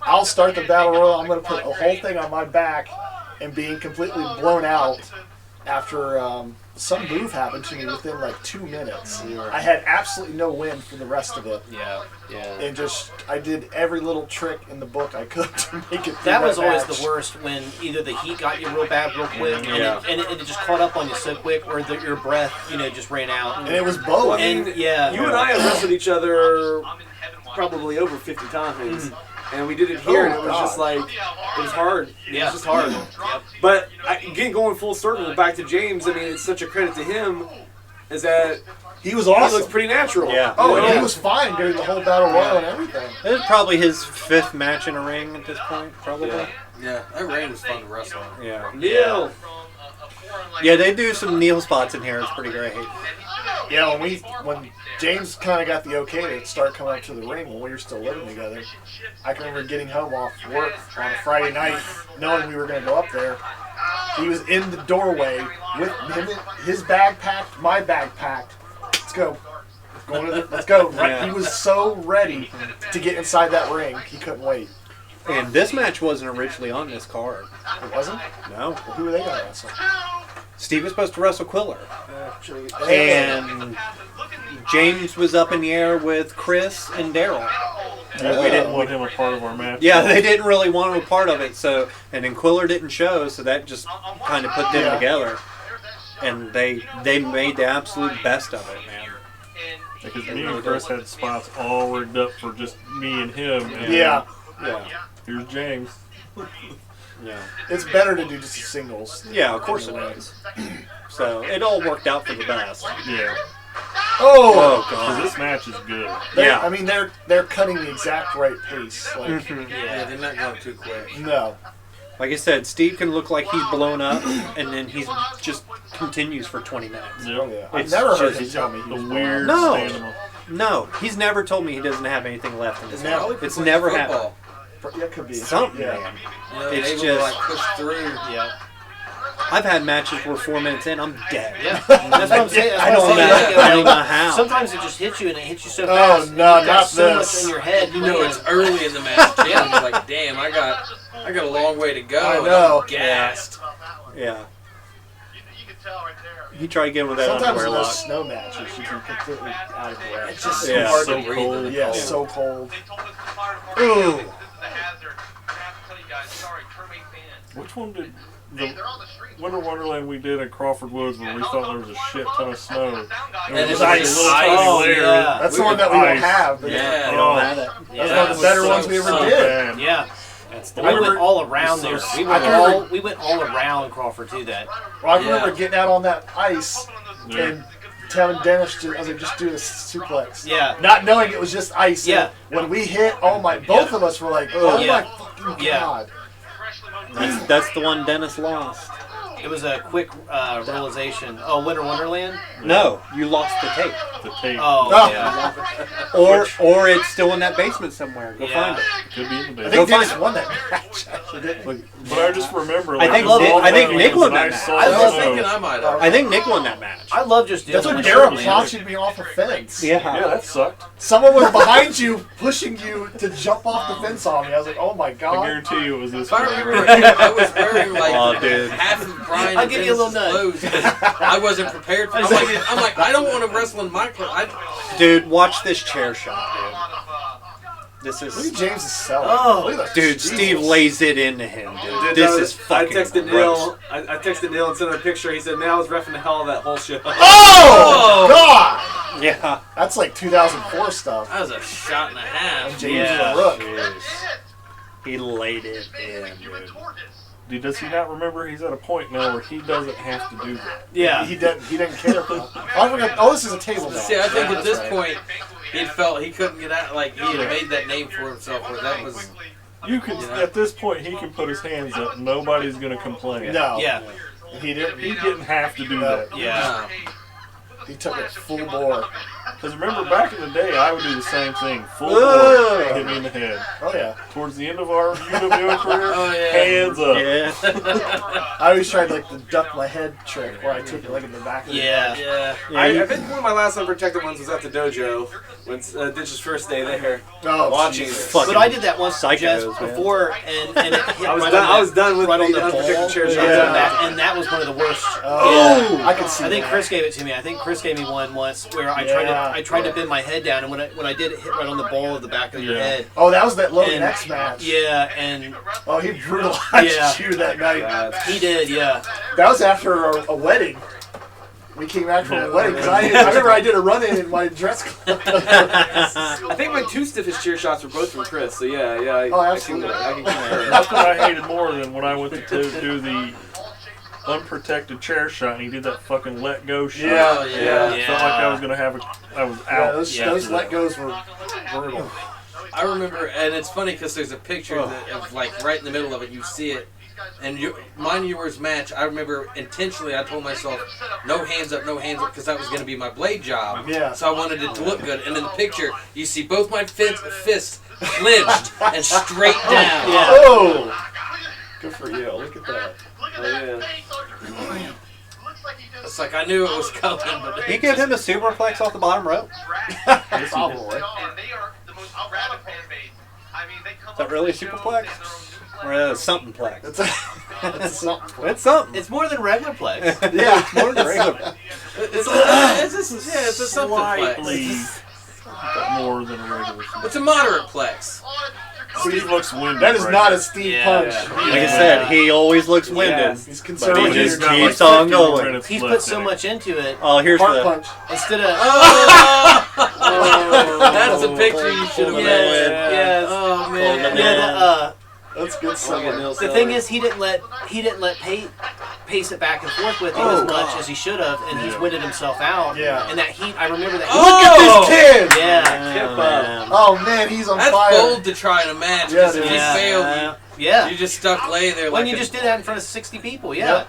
I'll start the battle royal. I'm going to put a whole thing on my back, and being completely blown out after some move happened to me within 2 minutes. I had absolutely no wind for the rest of it. Yeah. And I did every little trick in the book I could to make it through That was always match. the worst, when either the heat got you real bad real quick, Yeah. and it just caught up on you so quick, or your breath, just ran out. And it was both. And yeah, You and I have wrestled each other probably over 50 times. And we did it here, and it was just it was hard. It was just hard. But again, going full circle back to James, I mean, it's such a credit to him, is that He was he awesome. looks pretty natural. Yeah. Oh, You know? and he was fine during the whole battle royal and everything. This is probably his 5th match in a ring at this point, probably. Yeah. Yeah, that rain was fun to wrestle. Yeah. Neil. Yeah, they do some kneel spots in here. It's pretty great. Yeah, when James kind of got the okay to start coming up to the ring when we were still living together, I can remember getting home off work on a Friday night, knowing we were going to go up there. He was in the doorway with him, his bag packed, my bag packed. Let's go. Let's go. Yeah. He was so ready to get inside that ring, he couldn't wait. And this match wasn't originally on this card. It wasn't? No. Well, who were they going to wrestle? Steve was supposed to wrestle Quiller. And James was up in the air with Chris and Daryl. Yeah, we didn't want him a part of our match. Yeah, they didn't really want him a part of it, and then Quiller didn't show, so that just kind of put them Yeah. together. And they made the absolute best of it, man. Because me and Chris had spots all rigged up for just me and him. And Yeah. Here's James. Yeah. It's better to do just singles. Yeah, of course it is. So it all worked out for the best. Yeah. Oh! Oh, Because God. this match is good. Yeah. I mean, they're cutting the exact right pace. Yeah, they're not going too quick. No. Like I said, Steve can look like he's blown up, and then he just continues for 20 minutes. Oh, yeah. I've It's never heard just him tell me he The was weird No. stamina. No, he's never told me he doesn't have anything left in his No. life. Probably It's playing never football. happened. Yeah, it could be. Something, Yeah. man. You know, It's able just- to push through. yeah. I've had matches where 4 minutes in, I'm dead. Yeah, that's what I'm saying. I don't know how. Sometimes it just hits you, and it hits you so Oh, fast. no, You've got not so this. much in your head. You know it's early in the match. Yeah, and you're like, damn, I got a long way to go. I and know. I'm gassed. Yeah. You can tell right there. He tried to get him with that Sometimes underwear in lock. those snow matches, you can completely out of breath. It's just Yeah. hard So to breathe. cold. Yeah, so cold. They told us the fire department, Ooh. this is a hazard. I have to tell you guys, sorry, Kermit fans. Which one did Hey, the they're on the streets. Winter Wonderland we did at Crawford Woods when we thought there was a shit ton of snow? And There it was was like a ice. little tiny Oh, layer. yeah. That's the one that we don't Ice. have. But Yeah. We don't have it. That's one of the better ones we ever So did. bad. Yeah. The We went winter- all around there. so We smart. went all around Crawford to that. Well, I remember getting out on that ice Yeah. and telling Dennis just do the suplex. Yeah. Not knowing it was just ice. Yeah. And when we hit, both of us were like, oh Yeah. my fucking Yeah. God. That's the one Dennis lost. It was a quick realization. Oh, Winter Wonderland? No, you lost the tape. The tape. Oh, Oh. yeah. Or it's still in that basement somewhere. Go Yeah. find it. Could be in the I basement. think Go find Dennis it. won that match, actually, didn't he? But I just remember. I Like, think it was Nick- all I think around, Nick it was won a that nice match. solid I love snow. Thinking I might have. I think Nick won that match. I love just doing That's when Winter Daryl Wonderland. launched me off the fence. Yeah, that sucked. Someone was behind you, pushing you to jump off the fence on me. I was like, oh my I God. guarantee you it was this. If I one. remember, I was wearing like Oh, dude. half of Brian I'll and give you a little Dennis's clothes 'cause I wasn't prepared for. I'm like, I don't want to wrestle in my clothes. Dude, watch this chair shot, dude. This Look is... at James's selling. Oh. Look at that. Dude, Jesus. Steve lays it into him, dude. Dude, This that is was- fucking I texted gross. Neil. I texted Neil and sent him a picture. He said, "Man, I was reffing the hell of that whole show." Oh, God. Yeah. That's like 2004 stuff. That was a shot and a half. James Yeah. is a rook. Jeez. He laid it in, dude. Dude, does he not remember he's at a point now where he doesn't have to do that? Yeah. He didn't care. I forgot. Oh, this is a table match. See, I think Yeah, at this that's right. point, he felt he couldn't get out. Like he had made that name for himself. Where that was. You can at this point he can put his hands up. Nobody's gonna complain. No. Yeah. He didn't. He didn't have to do that. Yeah. He took it full bore. Because remember, back in the day, I would do the same thing. Full Ugh. bore, hit me in the head. Oh, yeah. Towards the end of our UWO career, Oh, yeah. hands up. Yeah. I always tried like the duck my head trick where I took it like in the back of the neck. Yeah. I think one of my last unprotected ones was at the dojo when Ditch's first day there. Oh, Watching Jesus. Fucking But I did that once psychos, just man. before, and it hit I was right done. on I was done with right on the the unprotected ball. chair shots. Yeah. And that was one of the worst. Oh, I can see I think that. Chris gave it to me. I think Chris gave me one once where I tried to bend my head down, and when I did, it hit right on the ball of the back of your Yeah. head. Oh, that was that Logan And- X match. Yeah, and Oh, he brutalized Yeah. you that night. he did. Yeah. That was after a wedding. We came back from a wedding because I remember I did a run-in in my dress clothes. I think my two stiffest chair shots were both from Chris. So yeah. Oh, absolutely. I can concur. That's what I hated more than when I went to do the unprotected chair shot and he did that fucking let go shot. Yeah, yeah. It felt like I was gonna have I was Yeah, out. those let goes were brutal. I remember, and it's funny because there's a picture of like right in the middle of it. You see it, and mine and yours match. I remember intentionally. I told myself, no hands up, because that was going to be my blade job. Yeah. So I wanted it to look good. And in the picture, you see both my fists clenched and straight down. Yeah. Oh! Good for you. Look at that. Oh, yeah. It's like I knew it was coming, but He gave him a superplex off the bottom rope. Probably. Is that really a superplex? Or a something plex? That's something. It's something. It's more than regular plex. Yeah, it's more than regular. it's a something Slightly plex. more than a regular. It's a moderate plex. Steve looks winded. That is right not now. a Steve Yeah. punch. Like I said, he always looks winded. Yes. He's But conservative. he just Got like keeps on 50 more going. minutes He's left put so in it. much into it. Oh, here's Heart the... punch. Instead of That's a picture you should have yes, been with. yes. Oh man. Yeah, That's good stuff. the thing is, he didn't let Pate pace it back and forth with him as much as he should have, and he's winded himself out. Yeah. And that heat, I remember that. Look at this kid! Yeah. man. Oh man, he's on That's fire. bold to try in a match. Yeah, 'Cause if it you is. fail, Yeah. you just stuck laying there When like you a- just did that in front of 60 people, yeah. Yep.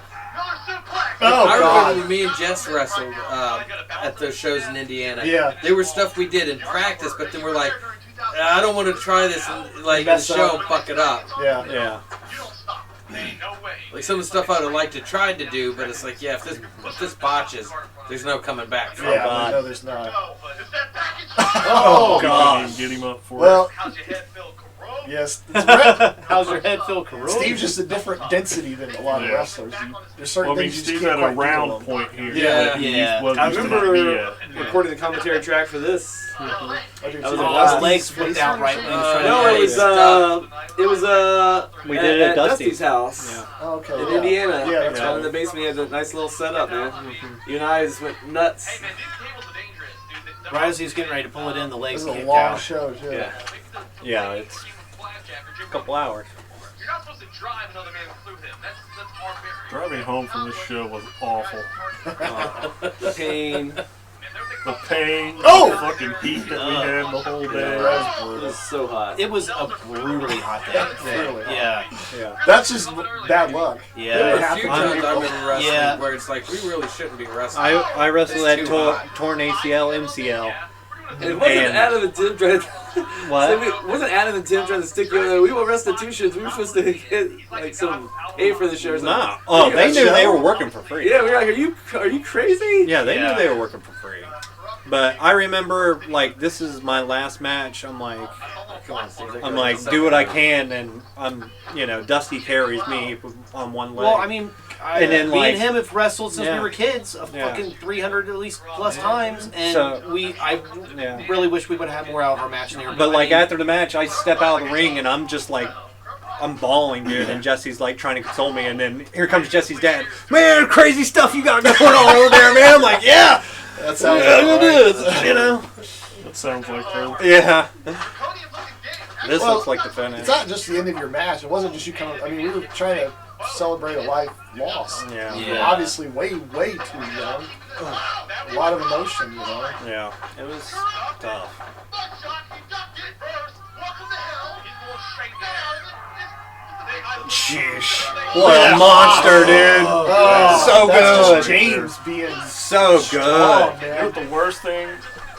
Oh I remember god. when me and Jess wrestled at those shows in Indiana. Yeah. There was stuff we did in practice, but then we're like, I don't want to try this and like in the Mess show up. and fuck it up. Yeah. Yeah. Like some of the stuff I'd have liked to try to do, but it's like, yeah, if this botches, the's no coming back from it. Yeah, no, there's not. Oh, God. Get him up for Well, how's your head feel, corroded? yes. It's right. How's your head feel, corroded? Steve's just a different density than a lot of wrestlers. There's certain Well, I mean, things you just Steve's can't at a quite round do to them. point here. Yeah. He Yeah. wasn't I used to remember that yet. recording the commentary track for this. I do That too. was a His blast. legs flipped out right when he was trying to No, play. it was We did it at Dusty's Dusty's. house. Yeah. Oh, okay. In yeah. Indiana. Yeah, that's Down right. in the basement, he had a nice little setup, man. You and I just went nuts. Hey man, these cables are dangerous, dude. Right as he was getting ready to pull it in, the legs This is a kicked long out. show, too. Yeah. Yeah, it's a couple hours. You're not supposed to drive another man through him. That's barbaric. Driving home from this show was awful. The pain. The pain, Oh! the fucking heat that we had the whole day. It was so hot. It was a brutally hot day. Really? Yeah. Yeah. That's just bad luck. Yeah. There were a half few the time times I've been wrestling Yeah. where it's like, we really shouldn't be wrestling. I wrestled It's at too hot. torn ACL, MCL. And it wasn't And- Adam and Tim trying to... What? So it wasn't Adam and Tim trying to stick you in there. We were restitutions. We were supposed to get like some pay for the show or something. Nah. Oh, they knew they were working for free. Yeah, we were like, are you crazy? Yeah, they Yeah. knew they were working for free. But I remember, like, this is my last match. I'm like, do what I can, and Dusty carries me on one leg. Well, I mean, And then, me like- and him have wrestled since Yeah. we were kids, Yeah. fucking 300 at least plus times, and So- I Yeah. really wish we would have had more out of our match in there. But I like mean, after the match, I step out of the ring and I'm just like, I'm bawling, dude. And Jesse's like trying to console me, and then here comes Jesse's dad. Man, crazy stuff you got going on over there, man. I'm like, yeah, That sounds it is, you know. That sounds like her. Yeah, Cody, look again. this Well, looks like the finish. It's not just the end of your match. It wasn't just you coming. I mean, we were trying to celebrate a life lost. Yeah, We were Yeah. obviously way too young. A lot of emotion, you know. yeah, it was tough. Buckshot, he ducked it first. Welcome to hell. He's going straight down. Sheesh, what a monster, dude. Oh, So that's good. just James being So strong, good. You know what the worst thing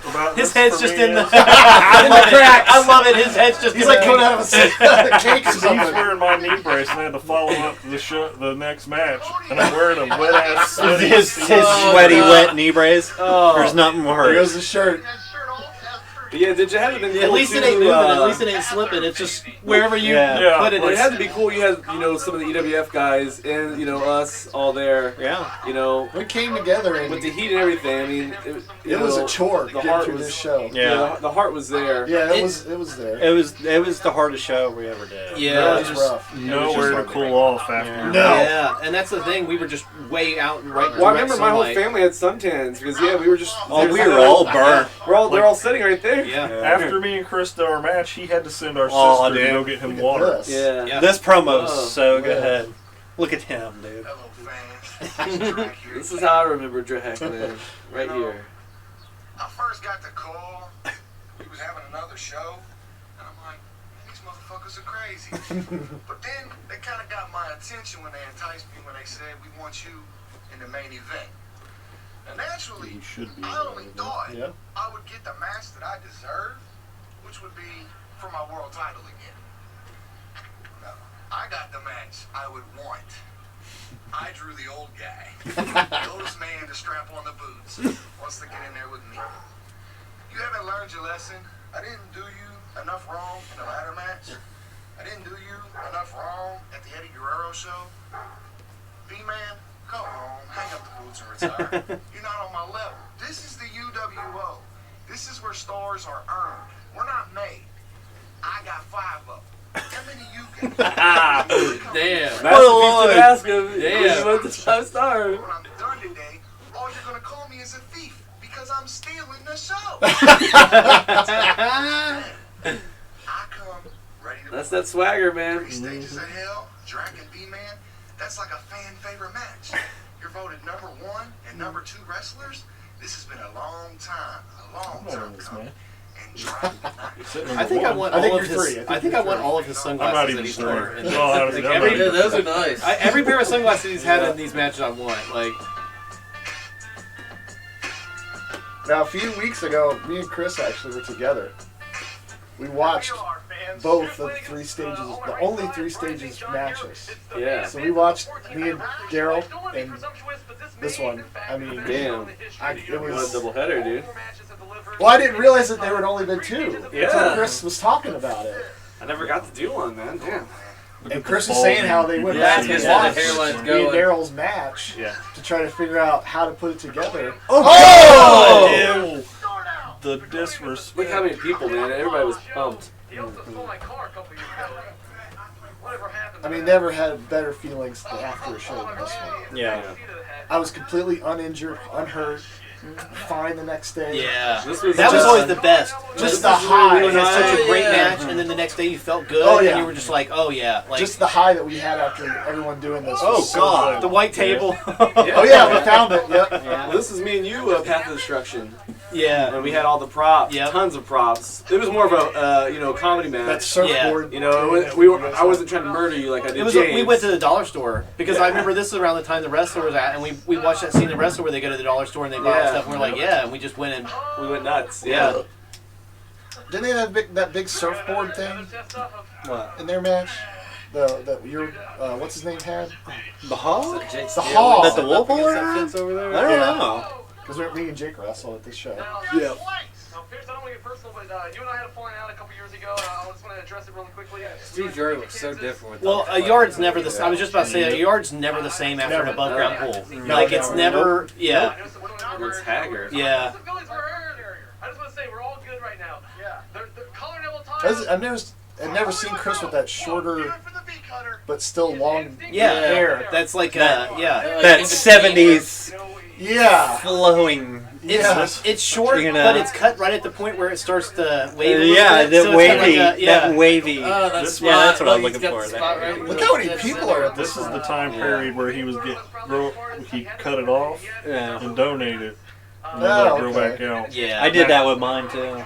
about his this head's for just me in the is? cracks. I love it. His head's just He's in like the coming out of a cake or He's something. wearing my knee brace, and I had to follow up the next match, and I'm wearing a wet ass sweaty His sweaty, wet knee brace. There's nothing There worse. goes the shirt. But yeah, did you have it been At cool least it too, ain't moving. At least it ain't slipping. It's just wherever you Yeah. put it. Well, it It's, had to be cool. You had, some of the EWF guys and, us all there. Yeah. We came together and With the heat and everything. I mean, it was a chore the getting heart through was- this show. Yeah. the heart was there. Yeah, it was there. It was the hardest show we ever did. yeah, It was just- rough. Nowhere to cool off after. Yeah. your No. match. Yeah, and that's the thing. We were just way out and right. Well, I direct remember my whole sunlight. family had suntans because we were just. Oh, we were all burnt. They're all sitting right there. Yeah. After me and Chris did our match, he had to send our Oh, sister to dude. go get him Look at water. this. Yeah. Yeah. This promo's Oh, so good. Look at him, dude. Hello, fans. This is how I remember Drek, man. Right here. I first got the call. We was having another show, and I'm like, these motherfuckers are crazy. But then they kind of got my attention when they enticed me when they said we want you in the main event. And naturally, You should be. I only thought Yeah. I would get the match that I deserve, which would be for my world title again. No, I got the match I would want. I drew the old guy, the oldest man to strap on the boots, wants to get in there with me. You haven't learned your lesson. I didn't do you enough wrong in the ladder match. I didn't do you enough wrong at the Eddie Guerrero show. B-Man, go home, hang up the boots and retire. You're not on my level. This is the UWO. This is where stars are earned. We're not made. I got 5 of them. How many you got? Damn. Lord. Ask him. Yeah. You want the 5 star. When I'm done today, all you're gonna call me is a thief because I'm stealing the show. I come ready to. That's that swagger, man. 3 stages of hell, Dragon B-Man. That's like a fan favorite match. You're voted number 1 and number 2 wrestlers. This has been a long time coming. And Dragon, I think I want I think all of you're his. three. I think I want all of his I'm not sunglasses even that he's sure. worn. No, I was- Like I'm every- not even Those are nice. every pair of sunglasses he's had in these matches, I want. Like, Now, a few weeks ago, me and Chris actually were together. We watched both of the 3 stages, the only 3 stages matches. Yeah. So we watched, me and Daryl, and this one. I mean, Damn. It was a doubleheader, dude. Well, I didn't realize that there had only been 2 Yeah. until Chris was talking about it. I never got to do one, man. Damn. And Chris was saying how they went Yeah, back and because watched the hairline's me and going. Daryl's match Yeah. to try to figure out how to put it together. Oh! The disrespect. Look how many people, man. Everybody was pumped. I mean, never had better feelings after a show than this one. Yeah. I was completely uninjured, unhurt, fine the next day. Yeah, This was that was just- always the best. Just the high. You had such a great Yeah. match, and then the next day you felt good, Oh, yeah. and you were just like, oh yeah, like Just the high that we had after everyone doing this. Oh, was so God. good. the white table. Oh yeah, we found it. Yep. Well, this is me and you, Path of Destruction. Yeah, And we had all the props, Yep. tons of props. It was more of a, comedy match. That surfboard. You know, I wasn't trying to murder you like I did it was. James. We went to the dollar store because I remember this is around the time the wrestler was at, and we watched that scene in the wrestler where they go to the dollar store and they buy all Yeah. stuff, and we're like, yeah, and we just went and We went nuts. yeah. Didn't they have that big surfboard thing What? in their match? What's his name had? The Hog? It's the Hog. That the Wolf Horde? That fits over there. I don't Yeah. know. Because me and Jake wrestled at this show. Yeah. Pierce, I don't want to get personal, but you and I had a falling out a couple years ago. I just want to address it really quickly. Steve Drury was so different with Well, a yard's never the same. I was just about to say a yard's never the same after an above ground pull. Like it's never. Yeah. It's Haggard. Yeah. I just want to say we're all good right now. Yeah. The collar level ties. I've never seen Chris with that shorter but still long Yeah. hair. That's like That- yeah. That 70s Yeah. flowing. It's short, You know. but it's cut right at the point where it starts to wave. a little Yeah, bit, that so it's got wavy. like a- yeah. That wavy. Oh, that's This- spot. yeah, that's what I'm Look, looking he's got for, the spot that- right Look how many dead people center. are at This this. is the time period where he was he cut it off Yeah. and donated. And Oh, let it grow okay. back out. Yeah. I did that with mine too.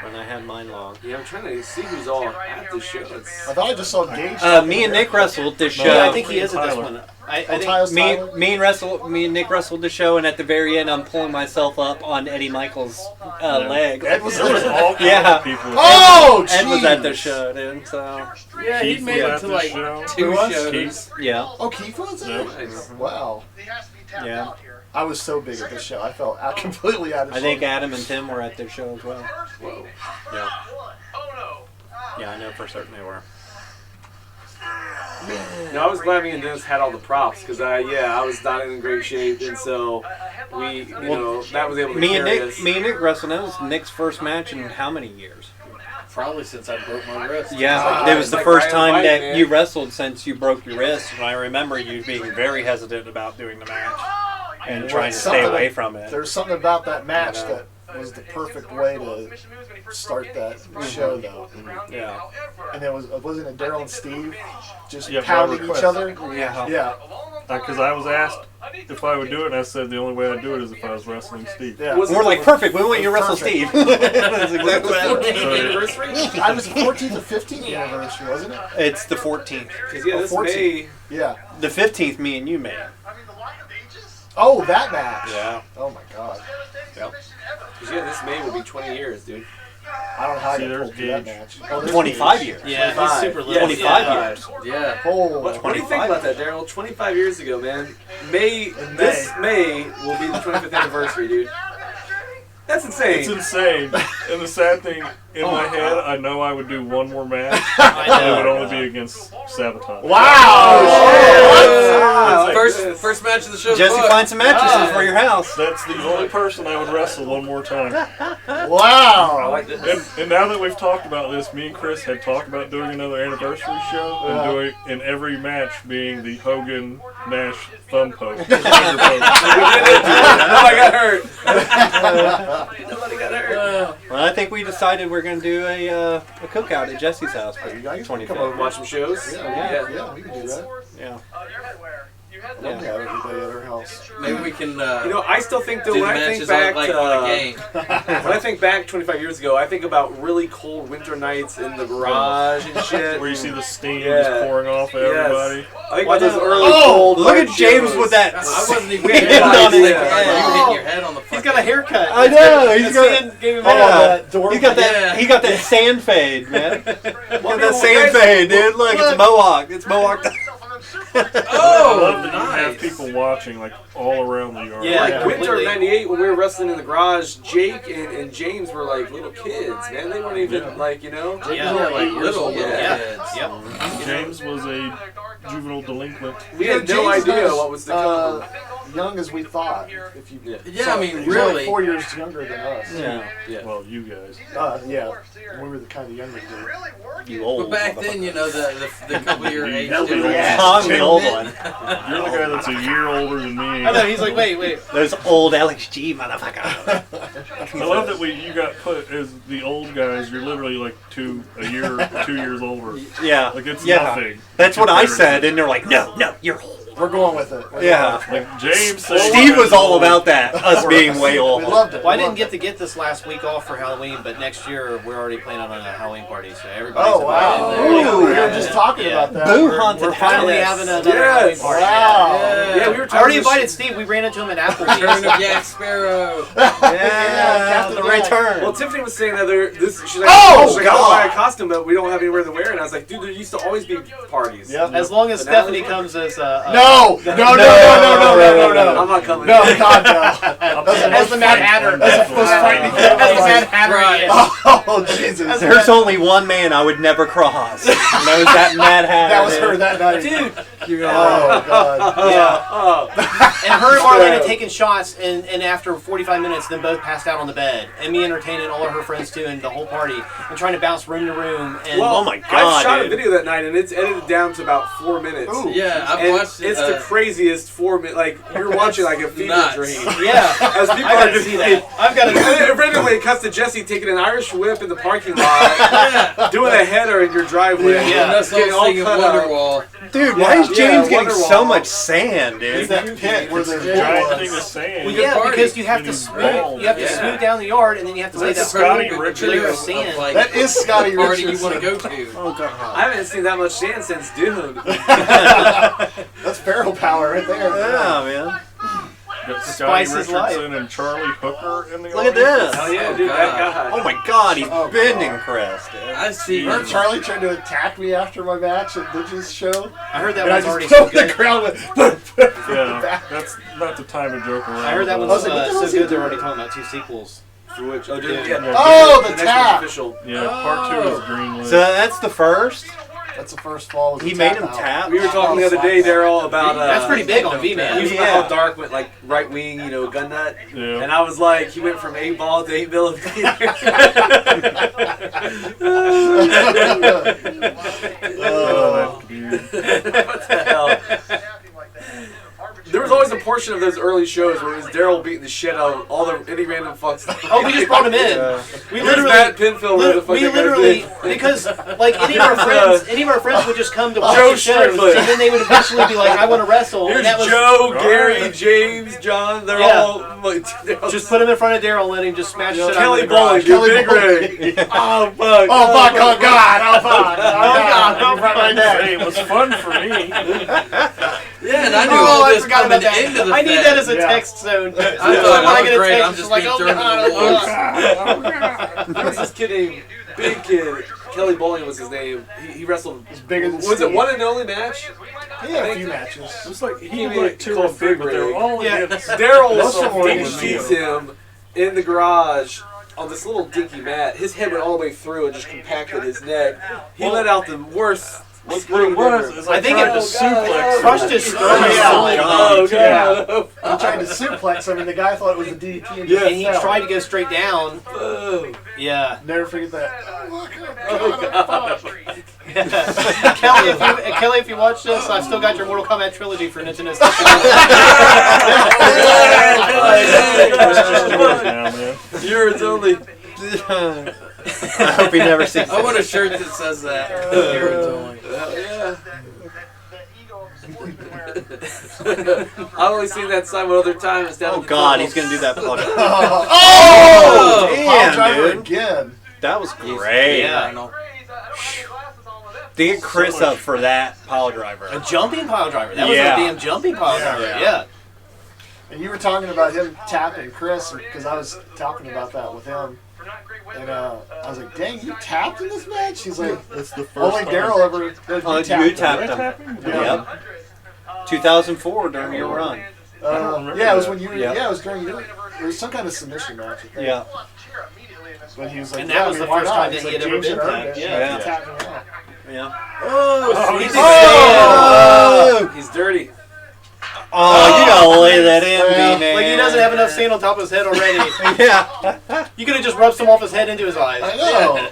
When I had mine long. Yeah, I'm trying to see who's all at this show. It's, I thought I just saw Gage. Me and Nick wrestled this show. Yeah, I think he is at this Tyler. one. I think. Tyler's Me Tyler? and Nick wrestled the show, and at the very end, I'm pulling myself up on Eddie Michaels' leg. Ed was There was there. all kinds Yeah. of people. Oh, Ed was at the jeez. show, dude. So Yeah, he Keith made was it at to the like show. 2 Who was? shows. Keith. yeah, Oh, Keith was No. there? nice. Wow. He has to be tapped Yeah. out here. I was so big at this show. I felt completely out of I think shape. Adam and Tim were at their show as well. Whoa. Yeah, Oh no. yeah, I know for certain they were. No, I was glad me and Dennis had all the props because I was not in great shape, and so we, that was able to Me and carry Nick, us. me and Nick wrestled. That was Nick's first match in how many years? Probably since I broke my wrist. Yeah, Ah, it was it's the like first riding a time bike, that man. you wrestled since you broke your wrist, and I remember you being very hesitant about doing the match and trying to stay away from it. There's something about that match that was the perfect way to start that show, though. Yeah. And wasn't it Daryl and Steve just Yeah, by pounding request. each other? Yeah. Yeah. Because I was asked if I would do it, and I said the only way I'd do it is if I was wrestling Steve. Yeah. Was We're like, perfect, we want you to wrestle Perfect. Steve. That's exactly what happened. Anniversary? I was the 14th or 15th anniversary, wasn't it? It's the 14th. Because this 14. May. Yeah. The 15th, me and you made. Oh, that match. Yeah. Oh my God. Yep. This May will be 20 years, dude. I don't know how I See, got there's pulled through that Gage. match. Oh, there's 25 Gage. years. Yeah, he's 25. super little. 25 Yeah. years. Yeah. Oh. What do you think about that, Daryl? 25 years ago, man. This May will be the 25th anniversary, dude. That's insane. It's insane. And the sad thing, in my head, I know I would do one more match. I And it know. would only be against Sabotage. Wow. First match of the show. Jesse, find some mattresses for your house. That's the only person I would wrestle one more time. Wow. And now that we've talked about this, me and Chris had talked about doing another anniversary show and doing in every match being the Hogan Nash thumb poke. Nobody got hurt. Nobody got hurt. Well, I think we decided we're going to do a cookout at Jesse's house for You guys can 25th. come over. Watch some shows. Yeah, we can do that. Yeah. I love to have everybody at our house. Maybe we can I still think though do the when I think matches back like to on a game. when I think back 25 years ago, I think about really cold winter nights in the garage and shit. Where you see the steam Yeah. just pouring off of everybody. I think about those early Oh, cold look at white James shows. with that. I wasn't even Yeah, on yeah. it. You hitting your head on the He's fucking got a a haircut. I know. He's got Sand gave him that. Door. He got that. Yeah. He got that sand fade, man. Got that sand fade, dude. Look, it's mohawk. It's mohawk. I love that you have people watching like all around the yard. Yeah, like Yeah, winter of completely. '98 when we were wrestling in the garage, Jake and James were like little kids, man. They weren't even like, you know. Yeah, like little Yeah. kids. Yep. James was a juvenile delinquent. We had no James idea was, what was to come. young as we thought. If you, Yeah, I mean, he's really. only 4 years younger than us. Yeah. Well, you guys. Yeah, we were the kind of younger dude. You old. But back then, you know, the couple year age know the difference. Yeah, I'm the old one. You're the guy that's a year older than me. I know. He's like, wait. Those old LXG motherfucker. I love that you got put as the old guys. You're literally like 2 years older. Yeah. Like it's Yeah. nothing. That's what I Compared said, and they're like, no, you're old. We're going with it. Yeah. Like James said, Steve was all about that, us being way We old. loved it. Well, I We didn't loved get this last week off for Halloween, but next year we're already planning on a Halloween party, so everybody's Oh wow! invited. Ooh, we were Yeah. just talking Yeah. about that. Boo We're- haunted We're finally house. having another Yes. Halloween party. Wow. Yeah, we were I already talking invited Steve. We ran into him at Turn Applebee's. of Jack Sparrow. Yeah, Captain the Jack. return. Well, Tiffany was saying that she's like, Oh, she's like, I want to buy a God. costume, but we don't have anywhere to wear it. And I was like, dude, there used to always be parties. Yep. As long as But now Stephanie there's- comes as No! I'm not coming. No, God, no. as the Mad Hatter. That's the most frightening thing. As the Mad Hatter. Right. Oh, Jesus. There's only one man I would never cross. And that was that Mad Hatter. That was her that night. Dude. Oh, God. Yeah. And her and Marlene had taken shots, and after 45 minutes, then both passed out on the bed. And me entertaining all of her friends too, and the whole party, and trying to bounce room to room. And Well, Oh my I God, shot dude. a video that night, and it's edited down to about 4 minutes. Ooh. Yeah, I've And watched it. it's the craziest 4 minutes. Like you're watching like a fever nuts. dream. yeah, As people I are gotta see that. I've got to. Randomly, it cuts to Jesse taking an Irish whip in the parking lot, doing a header in your driveway. Yeah. And that's getting all all singing cut up. Wonderwall. Dude, why is Yeah, James getting Wonderwall. so much sand, It's dude? that pit where there's giant bull thing of ones. sand. Well, yeah, party. because you have to When smooth. you You have to Yeah. smooth down the yard, and then you have to lay that That's Scotty perfect Richards. picture layer of of, sand. like, That is Scotty the party you Richardson. want to go to. Oh, God. I haven't seen that much sand since Dune. That's feral power right there. Yeah, man. Got Scotty Spice is Richardson and Charlie Hooker in the Look at this. Oh yeah, Oh, dude, that God. guy. Oh my God, he's Oh, bending God. crest, dude. I see. Remember Charlie tried to attack me after my match at Didge's show? I heard that And I one's just already put so the good. crowd with Yeah, that's not the time to joke around. I heard that about. one's I was like, what the hell so is he good. They're doing? already talking about 2 sequels. For which? Oh, dude, Yeah. yeah. Oh, the next tap. one's official. Yeah, part 2 is greenlit. So that's the first. That's the first fall. Was He the made tap him out. tap. We were talking the other day, Daryl, about That's pretty big on V-Man. He was Yeah. all dark, went like right wing, you know, gun nut. Yeah. And I was like, he went from 8 ball to 8 millimeter. Oh, that dude. What the hell? There was always a portion of those early shows where it was Daryl beating the shit out of all the any random fucks. Oh, we just brought him in. Yeah. We There's literally, Matt Pinfield, where the fuck we that guy literally, did. because like any of our friends would just come to watch Joe the shows, Strickland. and then they would eventually be like, "I want to wrestle," Here's and that was Joe, Gary, Alright. James, John. They're Yeah. all like, just put him in front of Daryl and let him just smash shit out Kelly of the garage. Bowling, Kelly Big Rig. Oh fuck! Oh, fuck. Oh, God. Oh, fuck. Oh, God. Right my neck. Hey, it was fun for me. Yeah, and I knew Oh, all I this forgot coming about that. into the I need thing. that as a Yeah. text zone. I thought, I oh, get a great, text, I'm it's just like, being oh, thrown God, into the oh, wolves. God. There was this kid named Big Kid. Kelly Bowling was his name. He wrestled. He's bigger than Was it Steve. one and only match? He had a few matches. It was like he made had like it 2 called or 3, but they were Big all Yeah. against. Daryl Most of them were dinky against cheese him in the garage on this little dinky mat. His head went all the way through and just compacted his neck. He let out the worst. What scream it was ever. is I think tried it to suplex him. crushed his skull. Yeah. Oh god! He tried to suplex him, and the guy thought it was a DDT. And Yeah. And he fell. tried to go straight down. Oh. Yeah. Never forget that. Kelly, if you watch this, I've still got your Mortal Kombat trilogy for Nintendo 64. It's just yours now, man. Yours only. I hope he never sees I want a it. shirt that says that. Here it's only. Yeah. I've only seen that sign one other time. It's down Oh at the God, tunnel. he's gonna do that. Oh! Damn, Driver dude. again. That was great. Yeah. To get Chris up for that pile driver. A jumping pile driver. That was Yeah. a damn jumping pile driver. Yeah. Yeah. And you were talking about him tapping Chris because I was talking about that with him. And I was like, dang, you tapped in this match? He's like, That's the first only time. Daryl ever You tapped him. Yeah. Yep. 2004 during your run. Yeah, it was when you were, Yeah. yeah, it was during your, it was some kind of submission match. I think. Yeah. But he was like, And that was the why first not? time He's that he like, had ever James been earned tapped. it. Yeah. He tapped me out. Yeah. Oh, he he's, did he's dirty. Oh, you gotta lay that in, man. Like he doesn't have enough sand on top of his head already. Yeah. You could have just rubbed some off his head into his eyes. I know.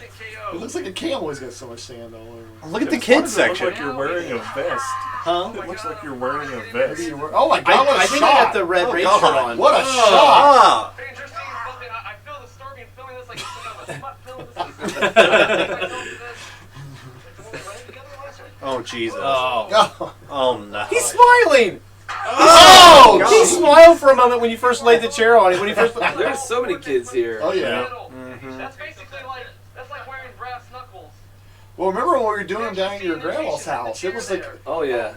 It looks like a camel. He's got so much sand all over. Look at the Why kids does it look section. like you're wearing a vest. Huh? It looks like you're wearing a Maybe vest. you were, oh my God! What a I think shot! I got the red Oh, race God. shirt on. What a shot! Ah. I feel the story being filming this like it's some kind of a smut film. Oh, Jesus. Oh. Oh, no. He's smiling! Oh! He smiled for a moment when you first laid the chair on him. When you first, There's so many kids here. Oh yeah. That's basically that's like wearing brass knuckles. Well, remember when we were doing them down at your grandma's house? It was like Oh yeah.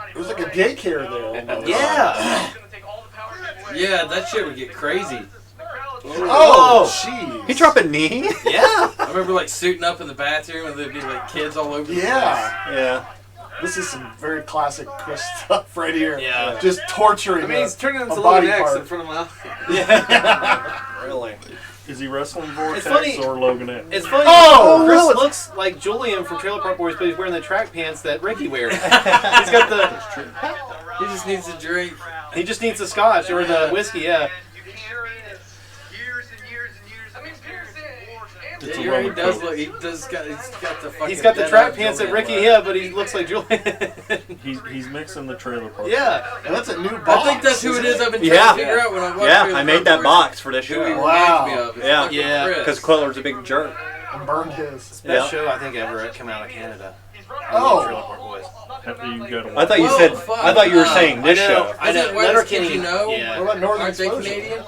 it was like a daycare there. Almost. yeah. Yeah, that shit would get crazy. Oh, jeez. He drop a knee? Yeah. I remember like suiting up in the bathroom and there'd be like kids all over the Yeah. Yeah. This is some very classic Chris stuff right here. Yeah. Just torturing. I mean, he's turning into a Little body X part. in front of my Really? Is he wrestling Vortex funny. or Loganette? It's funny. Oh, Chris really? looks like Julian from Trailer Park Boys, but he's wearing the track pants that Ricky wears. He's got the. He just needs a drink. He just needs the scotch or the whiskey. Yeah. It's a Yeah, he roller does coat. look. He's got the fucking. He's got the dead track eye pants that Julian Ricky. look. Yeah, but he looks like Julian. He's mixing the trailer park. Yeah. And that's a new box. I think that's who it is. I've been trying Yeah. to figure out when I watch. Yeah, Trailer I made Park that Boys. box for this Who he show. Wow. reminds me of. It's Yeah. fucking Yeah. Chris. Because Quiller's a big jerk. And burned his. Best show I think ever come out of Canada. Oh. Trailer Park Boys. You gotta I thought you Whoa, said. fuck. I thought you were saying this I know. show. I know. Isn't West Letterkenny. Kid You Know? Yeah. What about Northern Aren't they Exposure? Canadian?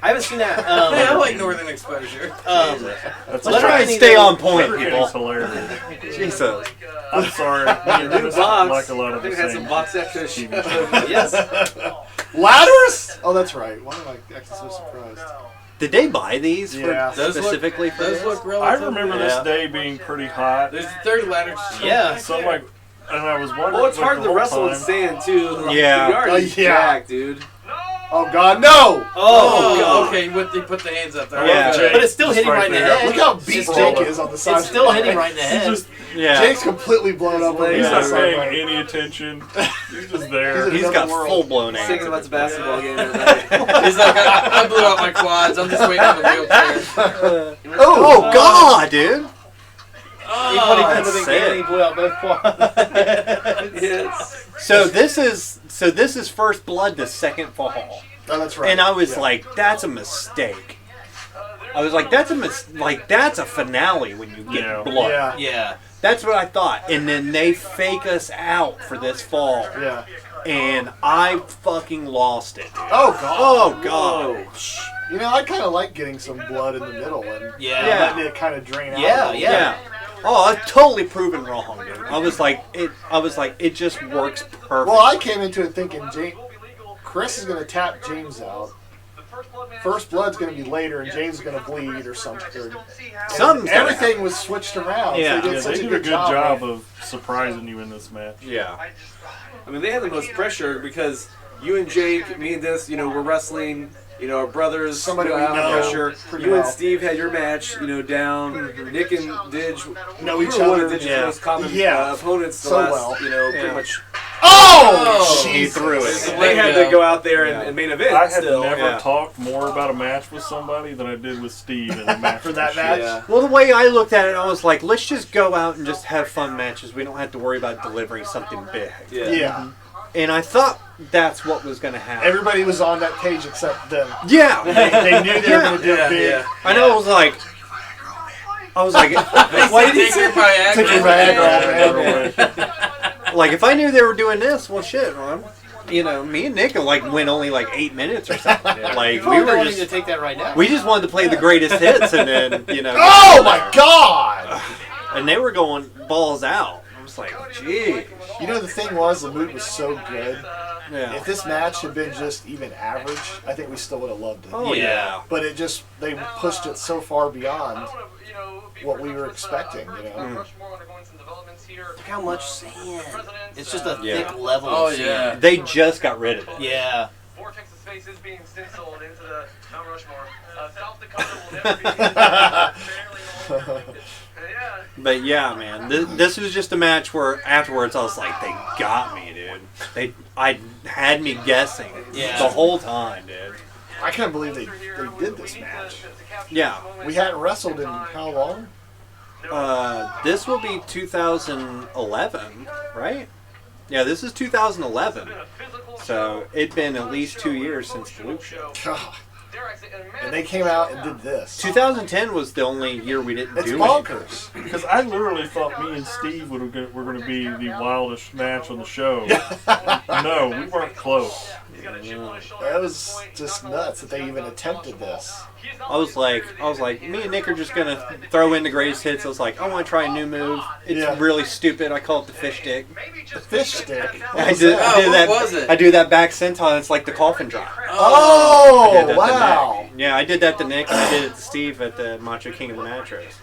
I haven't seen that. Hey, I like Northern Exposure. That's Let's try and stay on point, people. Letterkenny's hilarious. Jesus. I'm sorry. Me and New Dennis box. like a lot of I think the it had same some box extra TV shit. shows. Yes. Ladders? Oh, that's right. Why am I actually so surprised? Did they buy these Yeah. for specifically for Those this? look I relative. remember Yeah. this day being pretty hot. There's 30 ladders. Yeah. So I'm like, and I was wondering. Well, it's like, hard the to whole wrestle in time, sand too. Yeah. The yard is Yeah. jacked, dude. Oh God, no! Oh, God. Okay, they put the hands up there. Yeah. Okay. But it's still Just hitting right in the there. head. Look how beat It's Jake still- is on the side. It's still hitting right in the He's head. just, Yeah. Jake's completely blown up. on he's the not side. paying any attention. He's just there. He's got full blown Thinking hands. about the basketball game tonight. He's like, I blew out my quads. I'm just waiting on the wheelchair. Oh God, dude. Even when he that's put the sick. game, he blew out both quads. Yes. So this is First Blood, the second fall, Oh, that's right. and I was Yeah. like, that's a mistake. I was like, that's a finale when you get Yeah. blood. Yeah. Yeah. That's what I thought, and then they fake us out for this fall, Yeah. and I fucking lost it. Oh God. Oh God. You know, I kind of like getting some blood in the middle and Yeah. letting it kind of drain out. Yeah, a little yeah. Yeah. Oh, I totally proven wrong, dude. I was like, it just works perfect. Well, I came into it thinking Chris is going to tap James out. First Blood's going to be later, and James is going to bleed or something. Something's gonna Everything was switched around. Yeah. So they Yeah, did such they a did good, a good job of of surprising you in this match. Yeah. I mean, they had the most pressure because you and Jake, me and this, were wrestling. Our brothers, Somebody we out of know pressure. pretty You and well. Steve had your match, down. Nick and Didge know we each were one other. of Didge's Yeah. most common Yeah. opponents the So last, well. pretty Yeah. much. Oh! He Jesus. threw it. They had to go out there and main event I had still. never Yeah. talked more about a match with somebody than I did with Steve in a match For with that the match? Yeah. Well, the way I looked at it, I was like, let's just go out and just have fun matches. We don't have to worry about delivering something big. Yeah. And I thought that's what was going to happen. Everybody was on that page except them. Yeah. They knew they were going to do it big. I know. I was like, Why did he take your Took your Viagra? Viagra, man. like if I knew they were doing this, well, shit, man. Me and Nick went only like 8 minutes or something. Like We we were wanting to just, take that right now. we just wanted to play the greatest hits, and then Oh my God! and they were going balls out. I was like, gee. You know, the thing was, the mood was so good Yeah. If this match had been just even average, I think we still would have loved it. Oh yeah. But they pushed it so far beyond what we were expecting, you know. Look how much sand. It's just a thick level Oh of sand. yeah. They just got rid of it. Yeah. Vortex's face is being stenciled into the Mount Rushmore. South Dakota will never be yeah. But yeah, man, this was just a match where afterwards I was like, they got me, dude. I had me guessing the whole time, dude. I can't believe they did this match. Yeah. We hadn't wrestled in how long? This will be 2011, right? Yeah, this is 2011. So it'd been at least 2 years since the Luke show. God. And they came out and did this. 2010 was the only year we didn't It's do bonkers. Because I literally thought me and Steve were going to be the wildest match on the show. No, we weren't close. That was just nuts that they even attempted this. I was like, me and Nick are just gonna throw in the greatest hits. I was like, I want to try a new move. It's really stupid. I call it the fish stick. The fish stick? I did what that. was it? I do that back senton. It's like the coffin drop. Oh, I did that to wow. Nick. Yeah, I did that to Nick, and I did it to Steve at the Macho King of the Mattress.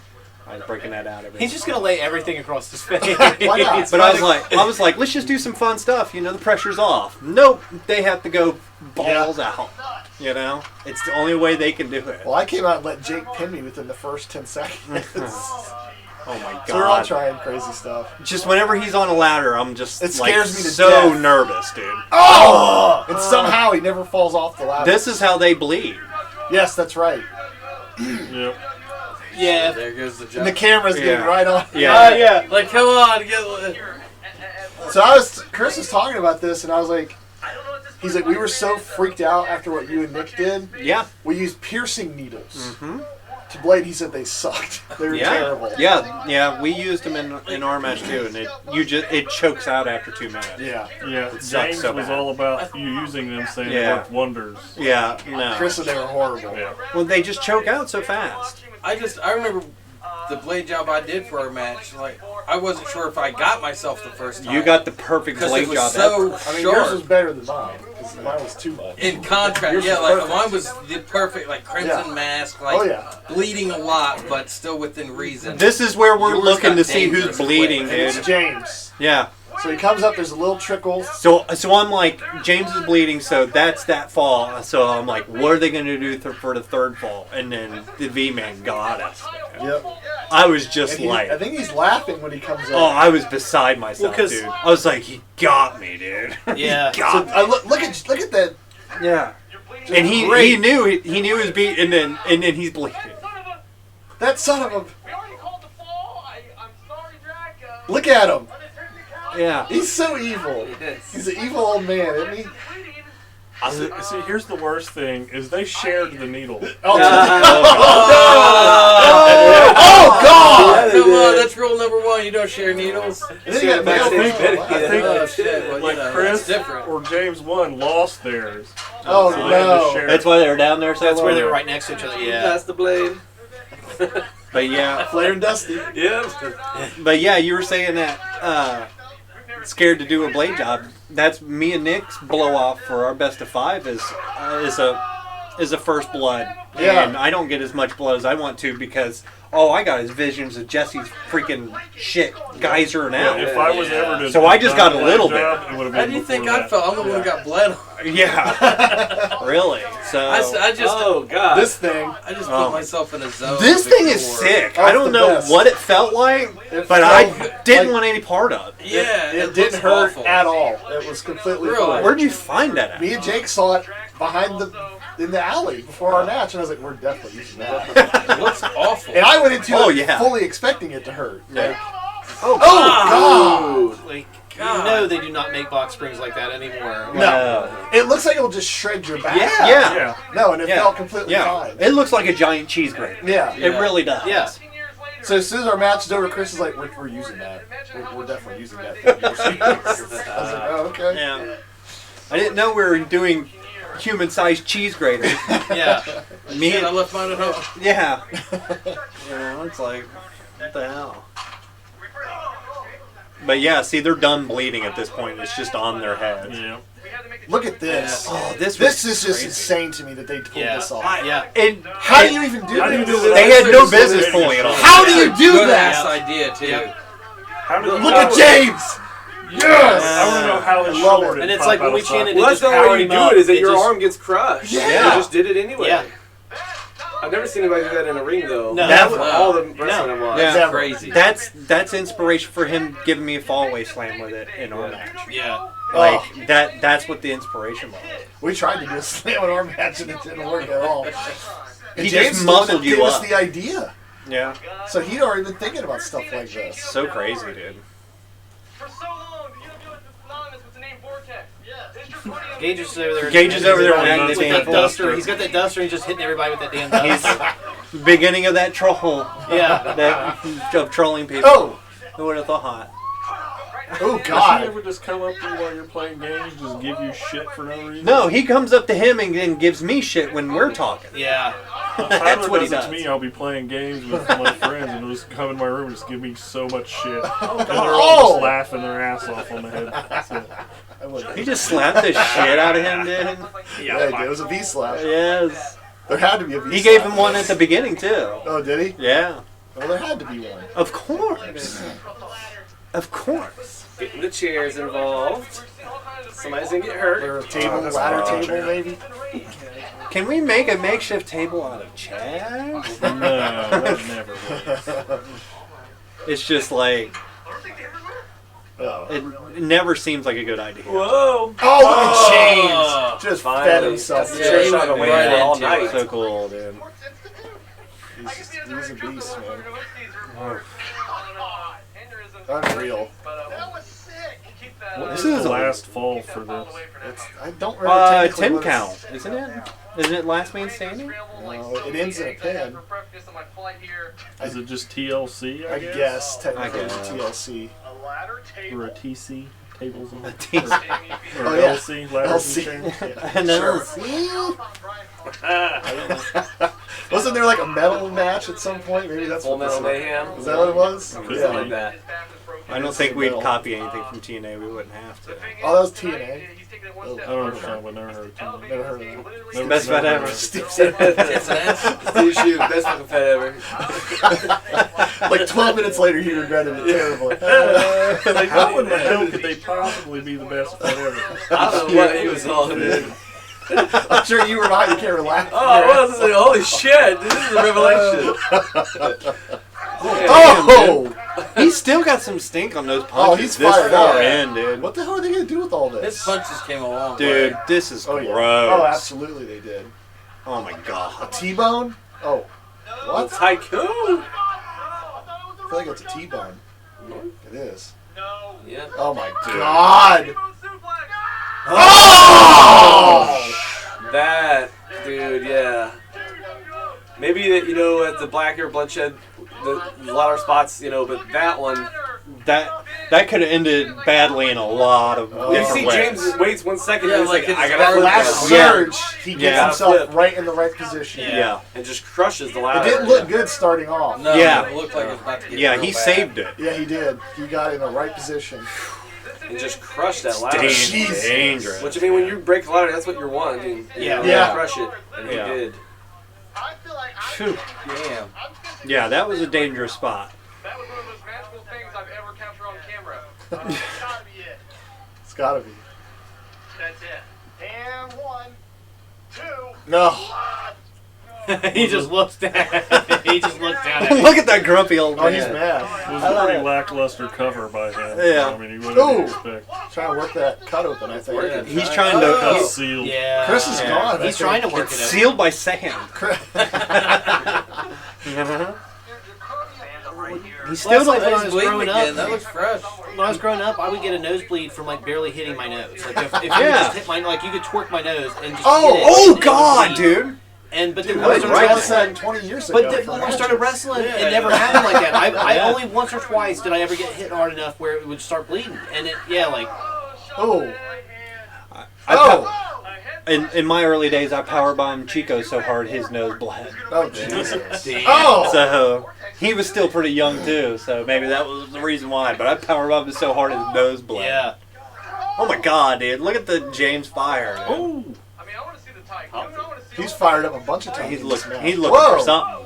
I was breaking that out every He's just gonna lay everything across his face. Why not? But I was like, let's just do some fun stuff. You know, the pressure's off. Nope, they have to go balls out. You know, it's the only way they can do it. Well, I came out and let Jake pin me within the first 10 seconds. Oh my god! So we're all trying crazy stuff. Just whenever he's on a ladder, I'm just It scares me to so death. nervous, dude. Oh! And somehow he never falls off the ladder. This is how they bleed. Yes, that's right. Yep. Yeah. There goes the And jump. the camera's getting right on. Yeah. Yeah. Like, come on, get. So Chris was talking about this, and I was like, he's like, we were so freaked out after what you and Nick did. Yeah. We used piercing needles to blade. He said they sucked. They were terrible. Yeah. We used them in our match too, and it chokes out after 2 minutes. Yeah. Yeah, sucks James so was bad. all about you using them, saying Yeah. they worked wonders. Yeah. No. Chris said they were horrible. Yeah. Well, they just choke out so fast. I remember the blade job I did for our match. Like, I wasn't sure if I got myself the first time. You got the perfect because blade it was job so ever. I mean, yours was sharp. better than mine, because mine was too much. In contrast, Yours yeah, was like perfect. mine was the perfect, like crimson mask, like Oh, yeah. bleeding a lot, but still within reason. This is where we're Yours looking got to see who's dangerous bleeding, And dude. it's James. Yeah. So he comes up, there's a little trickle. So I'm like, James is bleeding, so that's that fall. So I'm like, what are they going to do for the third fall? And then the V-Man got us. Man. Yep. I was just And like, I think he's laughing when he comes in. oh, I was beside myself, 'cause- dude. I was like, he got me, dude. Yeah. He got So, look at that. Yeah. And he Great. knew his beat, and then he's bleeding. That son of a. We already called the fall. I'm sorry, Drac. Look at him. Yeah. He's so evil. He's an evil old man, isn't he? See, here's the worst thing: is they shared the needle. Oh, Oh, God! Come on, that's rule number 1. You don't share needles. And then he got nailed. I think Oh shit! Well, like you know, Chris that's different. or James one lost theirs. Oh, So they had to no. share That's it. why they were down there so That's where long. they were right next to each other. Yeah. That's the blade. But yeah. Flair and Dusty. But yeah, you were saying that scared to do a blade job. That's me and Nick's blow off for our best of 5 is a first blood. Yeah. And I don't get as much blood as I want to because I got his visions of Jesse's freaking shit geysering out. If I was ever to So I just got a do little that job, it would have How been do you think before I that. felt? I'm the one who got bled. Yeah. Really. So I just Oh God. This thing. I just put myself in a zone. this of thing is ignoring. sick. That's I don't the know best. what it felt like, It but felt I didn't like- want any part of it. Yeah, It didn't looks hurt awful. at all. It was completely Really? fine. Where'd you find that at? Me and Jake saw it in the alley before our match, and I was like, we're definitely using that. It looks awful. And I went into Oh, it yeah. fully expecting it to hurt. Yeah. Like, oh, God! Like, God. you know they do not make box springs like that anymore. No. It looks like it will just shred your back. Yeah. Yeah. No, and it Yeah. felt completely Yeah. fine. It looks like a giant cheese grater. Yeah. It really does. Yeah. So as soon as our match is over, Chris is like, we're using that. We're definitely using that. I was like, oh, okay. Yeah. I didn't know we were doing human-sized cheese graters. Yeah. Me Shit, I and, left mine at home. yeah. It's like, what the hell? But yeah, see, they're done bleeding at this point. It's just on their heads. Yeah. Look at this. Oh, this is just insane to me that they pulled this off. Yeah. And How do you even do this? They had no business pulling it off. How do you do Good that? ass idea too. Look at James. Yes. I want to know how it love shorted. And it's like when we chanted, Well, it that's just not the powered way you him do up. it. Is that It your just- arm gets crushed? Yeah. You just did it anyway. Yeah. I've never seen anybody do that in a ring though. No. That's Never. all the wrestling I've watched. Yeah. That's crazy. That's inspiration for him giving me a fallaway slam with it in our match. Yeah. Like that's what the inspiration was. We tried to do a slam in our match and it didn't work at all. And He James just is the one that muscled you gave us up. the idea. Yeah, So he'd already been thinking about stuff like this. so crazy, dude. For so long, the UWO is synonymous with the name Vortex. Is Dreconium Gage is over there. Gage is over there with with the damn that duster. duster. He's got that duster. And he's just hitting everybody with that damn duster. Beginning of that troll. Yeah. That of trolling people. Oh! Who would have thought? Oh, Does he God. ever just come up to you while you're playing games, just give you shit for no reason? No, he comes up to him and then gives me shit when we're talking. Yeah. That's Tyler what he does it does. to me. I'll be playing games with my friends, and he'll just come in my room and just give me so much shit. And they're all just laughing their ass off on the head. That's it. I wouldn't- He just slapped the shit out of him, dude. Yeah, it was a V slap. Yes. There had to be a V slap. He gave him one at the beginning too. Oh, did he? Yeah. Well, there had to be one. Of course. Of course. Getting the chairs involved. Somebody's gonna get hurt. Or a table, that's ladder not table, chair. maybe? Can we make a makeshift table out of chairs? No, that never works. It's just like Oh. it never seems like a good idea. Whoa! Oh, look at James! Just fed Finally. himself. That's the chair shot went away right for all into night. it. So cool, dude. He's a beast, man. Oh. Unreal. That was sick. Keep that. What This is is the a- last fall for this? I don't remember technically 10 what it's- count, isn't it? Isn't it last man standing? No, it ends in a pin. Is it just TLC, I guess technically I it's guess. a TLC. Or a TC? Tables and TC. Or Oh, yeah. LC? Ladders and LC. chairs? Yeah, No. sure. Wasn't there like a metal match at some point? Maybe that's Full what this Metal is. Mayhem. Is that what it was? Could Yeah. Like that. I don't think we'd copy anything from TNA. We wouldn't have to. Oh, that was TNA. I don't understand, but never heard of TNA. Never heard of that. Never- Best bet never ever. heard. Steve said Tits and ass. Steve Shoe, best fucking fat ever. like 12 minutes later, he regretted it terribly. Like, how in the hell could they possibly be the best bet ever? I don't know what he was on, dude. I'm sure you were behind the camera laughing. Oh, I was like, holy shit, this is a revelation. Oh! He's still got some stink on those punches. Oh, he's this fired far up. in, dude. What the hell are they going to do with all His this? punches came a long Dude, way. this is Oh, gross. yeah. Oh, absolutely they did. Oh my A god. T-bone? Oh. What? Tycoon? I feel like it's a T-bone. It is. Yeah. Oh my god! Oh! That, dude, yeah. Maybe that, you know, at the Black Hair Bloodshed, a lot of spots, you know, but that one. That could have ended badly in a lot of Oh. You different see ways. James waits 1 second, Yeah, and he's like like, it's I gotta flip Last that. Yeah. surge, he gets Yeah. himself Flip. right in the right position. Yeah. And just crushes the It ladder. didn't look good starting off. No, Yeah. it looked like it was about to get Yeah, real he bad. saved it. Yeah, he did. He got in the right position. And just crushed that ladder. Jesus. Dangerous. Which, I mean, when you break the ladder, that's what you're wanting. Yeah. You Yeah. Crush it. And Yeah. he did. Phew. Damn. Yeah, that was a dangerous spot. That was one of the most magical things I've ever captured on camera. That's gotta be it. It's gotta be. That's it. And 1, 2. No. He just looks down. He just looks down at me. Look at that grumpy old man. Oh, he's mad. It was I a love pretty it. lackluster cover by him. Yeah. I mean, he wouldn't expect. Trying to work that cut open, I think. working. He's trying to. Cut He's sealed. Yeah. Chris is gone. I He's trying to think. work it out. sealed by sand. He still Well, that's like don't. when I He's was bleeding growing again. up. That looks fresh. When I was growing up, I would get a nosebleed from like barely hitting my nose. Like if you Yeah. just hit my, like you could twerk my nose and just Oh, hit it, Oh and it would god, bleed. dude. And but then Dude, when I I started right wrestling, said 20 years ago. but then when I started wrestling, it never happened like that. I only once or twice did I ever get hit hard enough where it would start bleeding, and it like Oh. I Oh. in my early days, I powerbombed Chico so hard his nose bled. Oh, Jesus. Damn. Oh! So he was still pretty young too. So maybe that was the reason why. But I powerbombed him so hard his nose bled. Yeah. Oh my God, dude! Look at the James fire. Dude. Oh, I mean, I want to see the type. He's fired up a bunch of times. He's in this looking. match. He's looking Whoa! for something.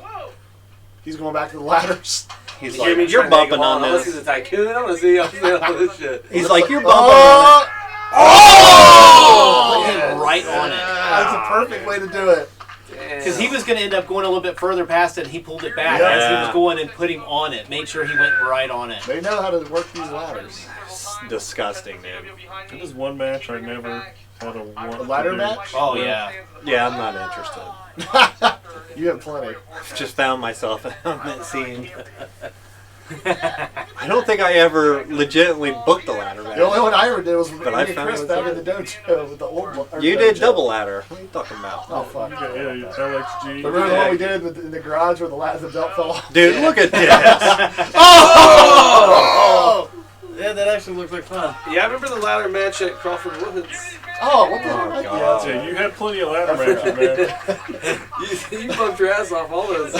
He's going back to the ladders. He's You like, hear me you're trying to take bumping him on I want to see this. the tycoon. I want to see all this shit. He's like, you're bumping on it. Oh! Put him right on it. That's a perfect way to do it. Because he was going to end up going a little bit further past it, and he pulled it back Yeah. as he was going and put him on it. Made sure he went right on it. They know how to work these ladders. It's disgusting, dude. it is one match I never had a want A ladder to do. match? Oh, yeah. Yeah, I'm not interested. You have plenty. I've just found myself on that scene. I don't think I ever legitimately booked a ladder match. The only one I ever did was with But me I and found Chris it back was in the dojo with the old one. You did double ladder. What are you talking about? Oh, fuck. Yeah, you LXG. Remember the one we did in the garage where the belt fell off? Dude, look at this. Oh! Yeah, that actually looked like fun. Yeah, I remember the ladder match at Crawford Woods. Oh, what the hell? Oh, Yeah. God. Yeah, you had plenty of ladder matches, man. You bumped your ass off all those.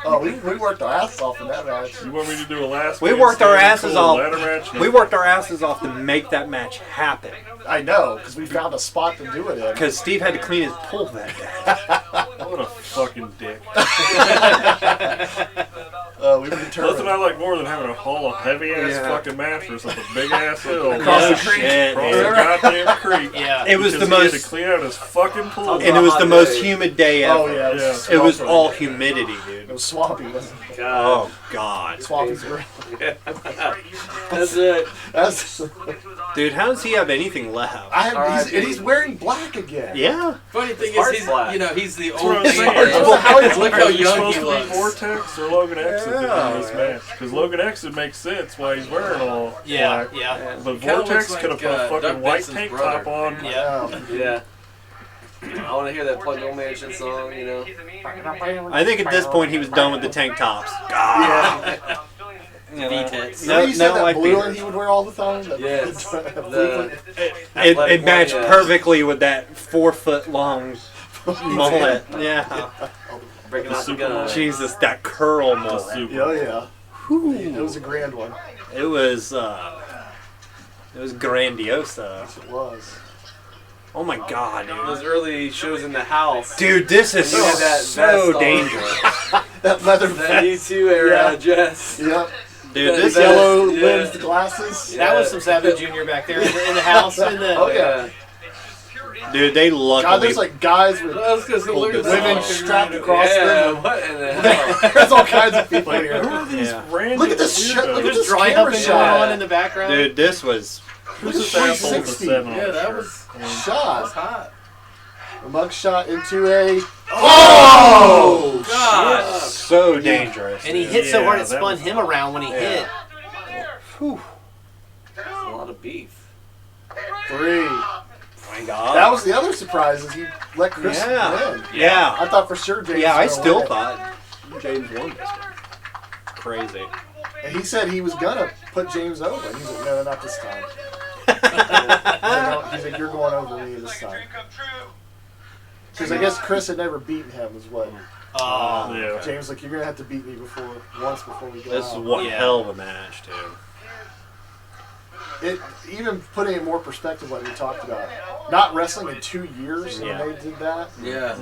Oh, we worked our ass off in that match. You want me to do a last? We man worked our standing asses cool off. ladder match? We worked our asses off to make that match happen. I know, because we found a spot to do it in. Because Steve had to clean his pool that day. What a fucking dick. We were determined. Nothing I like more than having a whole heavy ass Yeah. fucking mattress up a big ass hill Across the creek. Shit, across the dude. goddamn creek. Yeah. It was Because the he had most, to clean out his fucking pool. and it was the most humid day ever. Oh, yeah. Yeah. It was all humidity, dude. It was swampy, wasn't it? Oh God, Swampy's great. That's it. That's, dude, how does he have anything left? he's wearing black again. Yeah, Funny thing heart's is, he's black. he's the That's what old I'm saying. man. Look how Is he young supposed he to be looks. Vortex or Logan X in Yeah. this match? Because Logan X, it makes sense why he's wearing all Yeah, black. yeah. But Kinda Vortex looks could have like, put a fucking Doug white Benson's tank brother. top on. Yeah. Yeah. I want to hear that Plug No Mansion song, you know. I think at this point he was done with the tank tops. God. V-tits. Remember you said No, that I blue beat one he would wear all the time? Yes. It matched one, yeah. perfectly with that 4 foot long mullet. Yeah. Breaking The out the Super gun. Jesus, that curl The mullet. super. Yeah. It was a grand one. It was grandioso. It was. Oh my God, Those dude. early shows in the house. Dude, this is You had that so vest on. dangerous. That leather That vest. U2 era Yeah. Jess. Yep. Dude, His this That- yellow yeah. lensed glasses. That was some Savage Jr. back there in the house. Oh, yeah. dude, they God, luckily. there's like guys with I was gonna say, look at Women that. strapped across Yeah, them. what in the hell? There's all kinds of people Who here. are these Yeah. random Look at this shit. Look at weirdos? this Dry camera humping shot. going on in the background. Dude, this was. Who's this Look at asshole with the 360. 7 on Yeah, his that shirt? was Shot. hot. A mug shot into a. Oh! God. So dangerous. And he hit so hard Yeah, it that spun was him around when he hit. Whew. That's a lot of beef. 3. My God. That was the other surprise is he let Chris Yeah. win. Yeah. I thought for sure James Yeah, I was gonna still win it. thought James won this one. Crazy. And he said he was gonna put James over. And he's like, no, not this time. He's like, you're going over me this time. Because I guess Chris had never beaten him, is what. Yeah. James like, you're gonna have to beat me once before we go This is out. one Yeah. hell of a match, dude. It even putting it in more perspective, like we talked about, not wrestling in 2 years Yeah. when they did that. Yeah.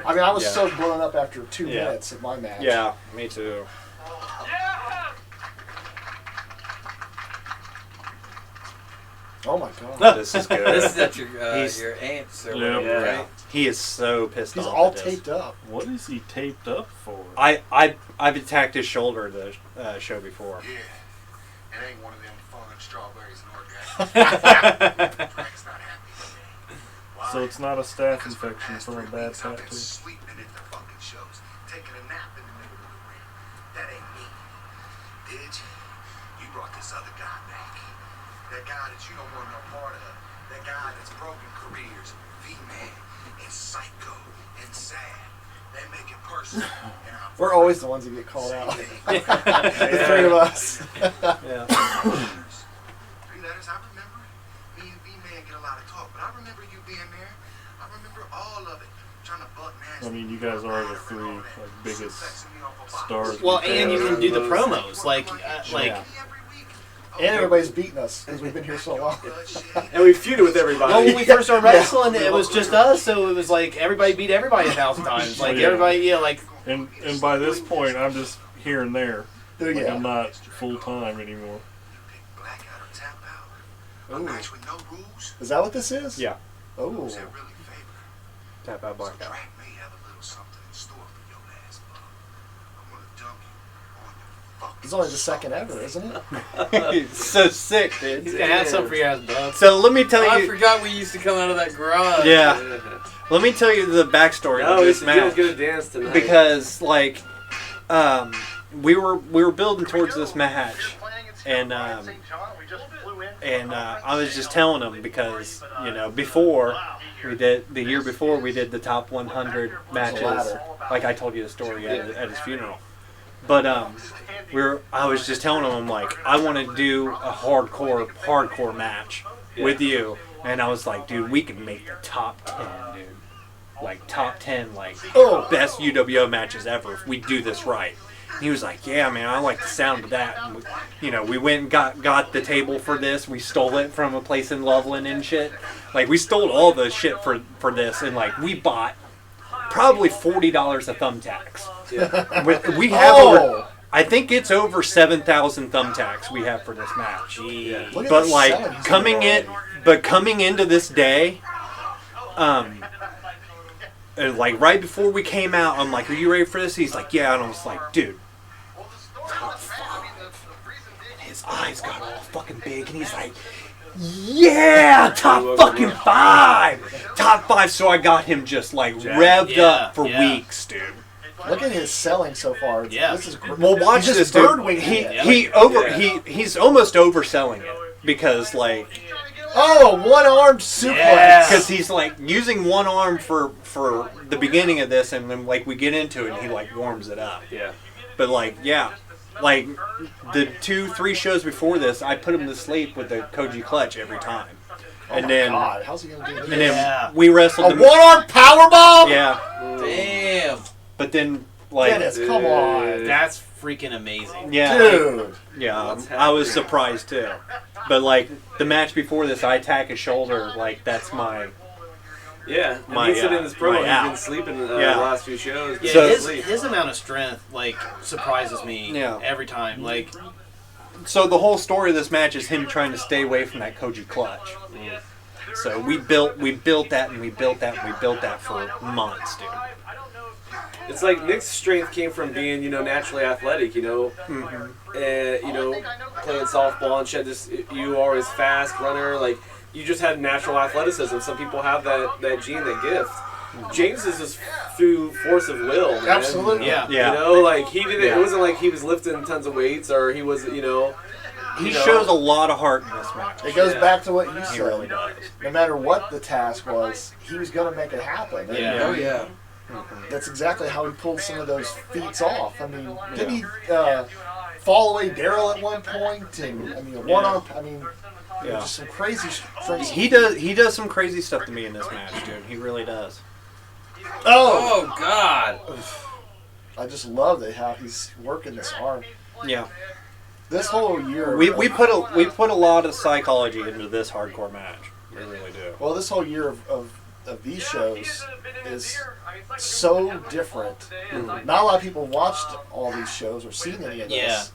I mean, I was Yeah. so blown up after 2 Yeah. minutes of my match. Yeah, me too. Oh my god. This is good. This is at He's- your aunt's or Yeah. whatever, Yeah. right? He is so pissed He's off. all at this. taped up. What is he taped up for? I've attacked his shoulder the show before. Yeah, it ain't one of them fun strawberries and orgasms. Frank's not happy with me. Why? So it's not a staph Because for the infection past from a 3 bad weeks I've been tattoo. sleeping in the fucking shows, taking a nap in the middle of the ring. That ain't me. Did you brought this other guy back. That guy that you don't want no part of. That guy that's broken careers. V-Man and Psycho and Sad. They make it personal. And I'm We're always the ones that get called out. The 3 of us. Yeah. 3 letters, I remember. Me and V-Man get a lot of talk, but I remember you being there. I I mean, you guys are the three biggest stars. Well, we've and you had can do the over promos like. And everybody's beating us because we've been here so long. And we feuded with everybody. Well, when we first started wrestling, it was just us, so it was like everybody beat everybody 1,000 times. Like everybody, And by this point, I'm just here and there. Like, Yeah. I'm not full time anymore. Ooh. Is that what this is? Yeah. Oh. Tap out, blackout. It's only the second ever, isn't it? It's so sick, dude. he's gonna have some for your ass, bub. So let me tell I you. forgot we used to come out of that garage. Yeah. Let me tell you the backstory No, of this Gil's match. gonna dance tonight. Because we were building towards this match, and I was just telling him because before the year before we did the top 100 matches, like I told you the story at his funeral. But I was just telling him, I'm like, I want to do a hardcore match with you, and I was like, dude, we can make the top 10, dude. Like top 10, best UWO matches ever if we do this right. And he was like, yeah, man, I like the sound of that. And we went and got the table for this. We stole it from a place in Loveland and shit. Like, we stole all the shit for this, and we bought probably $40 of thumbtacks. Yeah. We have over, I think it's over 7,000 thumbtacks we have for this match. Yeah. But coming into this day, right before we came out, I'm like, are you ready for this? He's like, yeah. And I was like, dude, top 5. His eyes got all fucking big, and he's like, yeah, top fucking 5. Top 5. So I got him just revved up for weeks, dude. Look at his selling so far. This is great. Well, watch this, dude. He's almost overselling it because one-armed suplex. Because he's using one arm for the beginning of this, and then we get into it, and he warms it up. Yeah. But the 2-3 shows before this, I put him to sleep with the Koji clutch every time. And then, God, how's he gonna do this? And then we wrestled a one-arm powerbomb. Yeah. Damn. But then Dennis, come on. That's freaking amazing. Yeah. Dude. Yeah, I was surprised too. But the match before this, I attack his shoulder. That's my. Yeah, and My, he said in his promo my he's out. been sleeping the last few shows. Yeah, So- his amount of strength surprises me every time. So the whole story of this match is him trying to stay away from that Koji clutch. So we built that and we built that and we built that for months, dude. It's like Nick's strength came from being, naturally athletic, Mm-hmm. and playing softball and shit. You are always fast runner, you just had natural athleticism. Some people have that gene, that gift. James is just through force of will, man. Absolutely. Yeah. He did it. It wasn't like he was lifting tons of weights or he was, He shows a lot of heart in this match. It goes back to what you He said. really does. No matter what the task was, he was going to make it happen. And Yeah. Oh yeah. that's exactly how he pulled some of those feats off. I mean, didn't he fall away Daryl at one point? And a one-arm. I mean, just some crazy strength. He does some crazy stuff to me in this match, dude. He really does. Oh God. I just love how he's working this arm. Yeah. This whole year. We put a lot of psychology into this hardcore match. We really do. Well, this whole year of these shows is so different. Not a lot of people watched all these shows or seen any of this.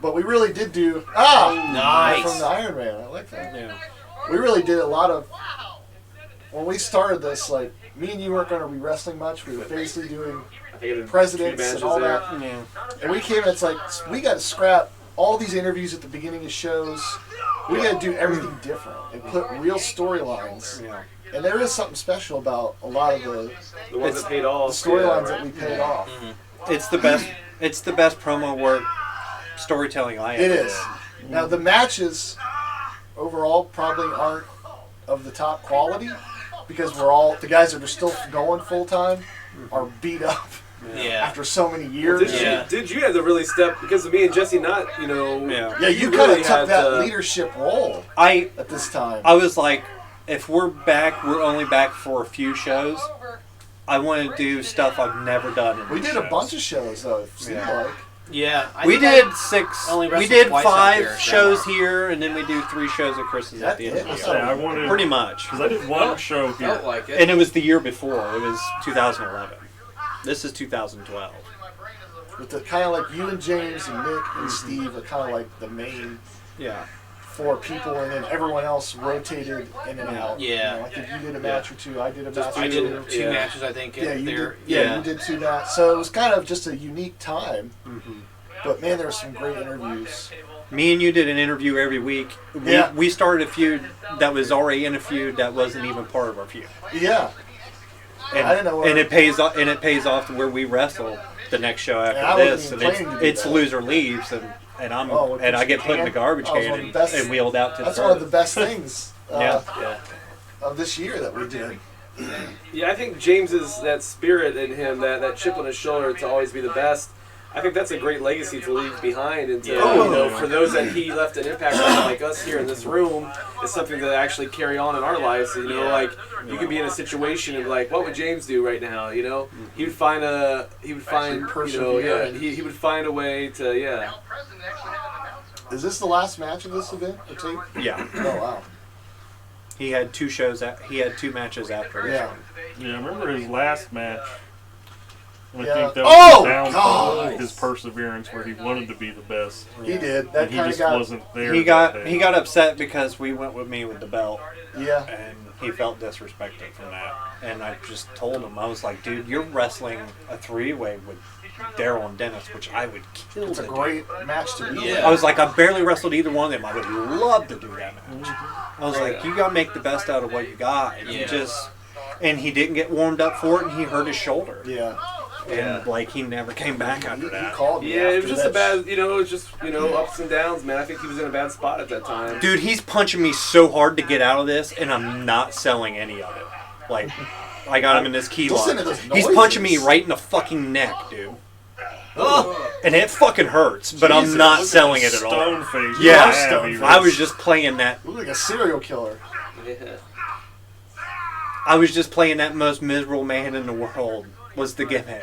But we really did do nice from the Iron Man. I like that. Yeah. We really did a lot of. When we started this, me and you weren't going to be wrestling much. We were basically doing presidents and all that. Yeah. And we came. It's we got to scrap all these interviews at the beginning of shows. We got to do everything different and put real storylines. Yeah. And there is something special about a lot of the ones that paid the off. storylines that we paid off. It's the best. It's the best promo work storytelling I It ever is. did. Now the matches overall probably aren't of the top quality because the guys that are still going full time are beat up after so many years. Did you have to really step, because of me and Jesse not, Yeah, you really kind of had took that to- leadership role I at this time. was like, if we're back, we're only back for a few shows. I want to do stuff I've never done. In We did shows. a bunch of shows though. It seemed like. Yeah, We did 6. only We wrestled did twice out 5 there, shows so- here, and then we do 3 shows at Chris's at the end of the That's year. it. Yeah, I wanted Pretty much. because I did one show here. Felt like it. And it was the year before. It was 2011. This is 2012. With the kind of like you and James and Nick and Steve are kind of like the main Yeah. 4 people, and then everyone else rotated in and out. Yeah. You know, I think you did a match or 2. I did a match I or did 2. 2 matches, I think. Yeah, you there. did. Yeah, you did 2 matches. So it was kind of just a unique time. But man, there were some great interviews. Me and you did an interview every week. We started a feud that was already in a feud that wasn't even part of our feud. Yeah. And, I didn't know where- and it pays off. And it pays off to where we wrestle the next show And I after wasn't this, even and planning to do it's that. loser leaves, and I'm Oh, and I get put in the garbage that was can one of the best- and wheeled out to That's the one of the curb. best things Yeah. of this year that we did. Yeah, I think James's that spirit in him, that chip on his shoulder to always be the best. I think that's a great legacy to leave behind, and to, you know, for those that he left an impact on, like us here in this room, is something to actually carry on in our lives. You know, like you could be in a situation and like, what would James do right now? You know, he would find you know, he would find a way to, Is this the last match of this event? Or tape? Yeah. Oh wow. He had 2 shows. He had 2 matches after this Yeah. one. Yeah, I remember his last match. And I Yeah. think that Oh, was the downfall God. of his perseverance, where he wanted to be the best, He did. That and he kind of just got. wasn't there. He that got day. upset because we went with me with the belt, Yeah. and he felt disrespected from that. And I just told him, I was like, dude, you're wrestling a 3-way with Daryl and Dennis, which I would kill It's a to do. great match to be. I was like, I barely wrestled either one of them. I would love to do that match. I was like, you gotta make the best out of what you got. And and he didn't get warmed up for it, and he hurt his shoulder. Yeah. And like he never came back after He that. called me. Yeah, it was after just a that. bad, you know, it was just, you know, ups and downs, man. I think he was in a bad spot at that time. Dude, he's punching me so hard to get out of this, and I'm not selling any of it. Like, I got him in this key Listen lock. to those He's punching me noises. right in the fucking neck, dude. And it fucking hurts, but I'm Jesus, not look at selling the it at all. Stone face. Yeah, Stone I was just playing that. Look like a serial killer. Yeah. I was just playing that most miserable man in the world. Was the gimmick,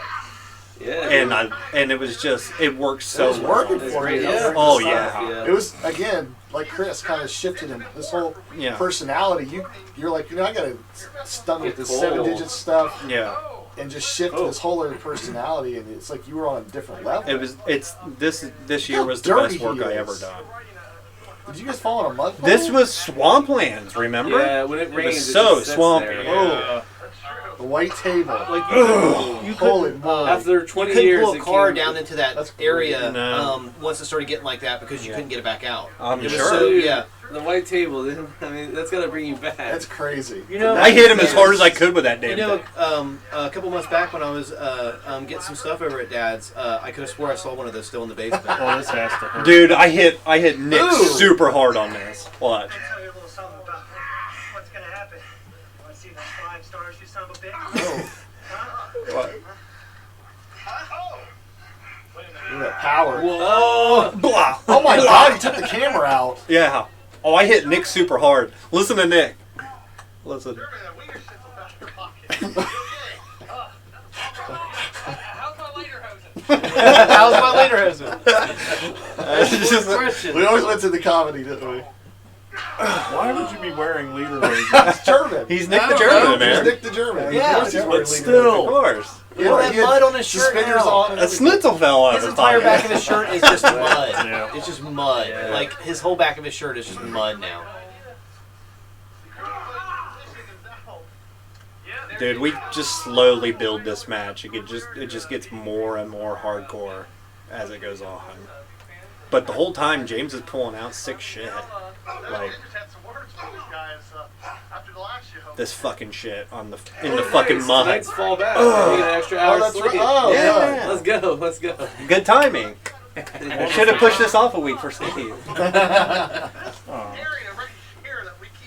Yeah. and it was just it worked It so was working well. for me. Yeah. Oh yeah. It was again like Chris kind of shifted him. This whole Yeah. personality. You're like, you know, I gotta stun with Get this cold. 7-digit stuff Yeah. and just shift this whole other personality, and it's like you were on a different level. This year How was the dirty best work he I is. ever done. Did you guys fall in a mud? This hole? was swamplands, remember? Yeah, when it was rains, it so just sits swampy. there. Oh, the white table. Like you Holy couldn't, moly. After 20 you couldn't years, pull a it car came- down into that That's crazy. area No. once it started getting like that because you Yeah. couldn't get it back out. I'm It was sure. so, yeah. The white table, I mean, that's got to bring you back. That's crazy. You know, I hit him as hard as I could with that damn You know, thing. a couple months back when I was getting some stuff over at Dad's, I could have swore I saw one of those still in the basement. Oh, this has to hurt. Dude, I hit Nick Ooh. super hard on this. Watch. Tell you a little something about what's gonna happen. You want to see those 5 stars, you son of a bitch? What? Look at that power. Oh, blah. Oh my God, he took the camera out. Yeah. Oh, I hit Nick super hard. Listen to Nick. Listen. How's my later husband? It's just- We always went to the comedy, didn't we? Why would you be wearing leader roses? It's German. He's Nick I the don't German, know. He's man. Nick the German. Yeah. Of course he's wearing But leader still. Of course. Yeah, All that he had mud on his shirt suspenders now. on and A everything. schnitzel fell out His of his entire pocket. back of his shirt is just mud. Yeah. It's just mud. Like his whole back of his shirt is just mud now. Dude, we just slowly build this match. It just gets more and more hardcore as it goes on. But the whole time, James is pulling out sick shit. Like this fucking shit in the fucking mud. Tonight's fall back. You get an extra hour that's sleep. right. Oh, Yeah. Let's go. Let's go. Good timing. I should have pushed this off a week for Steve. Oh.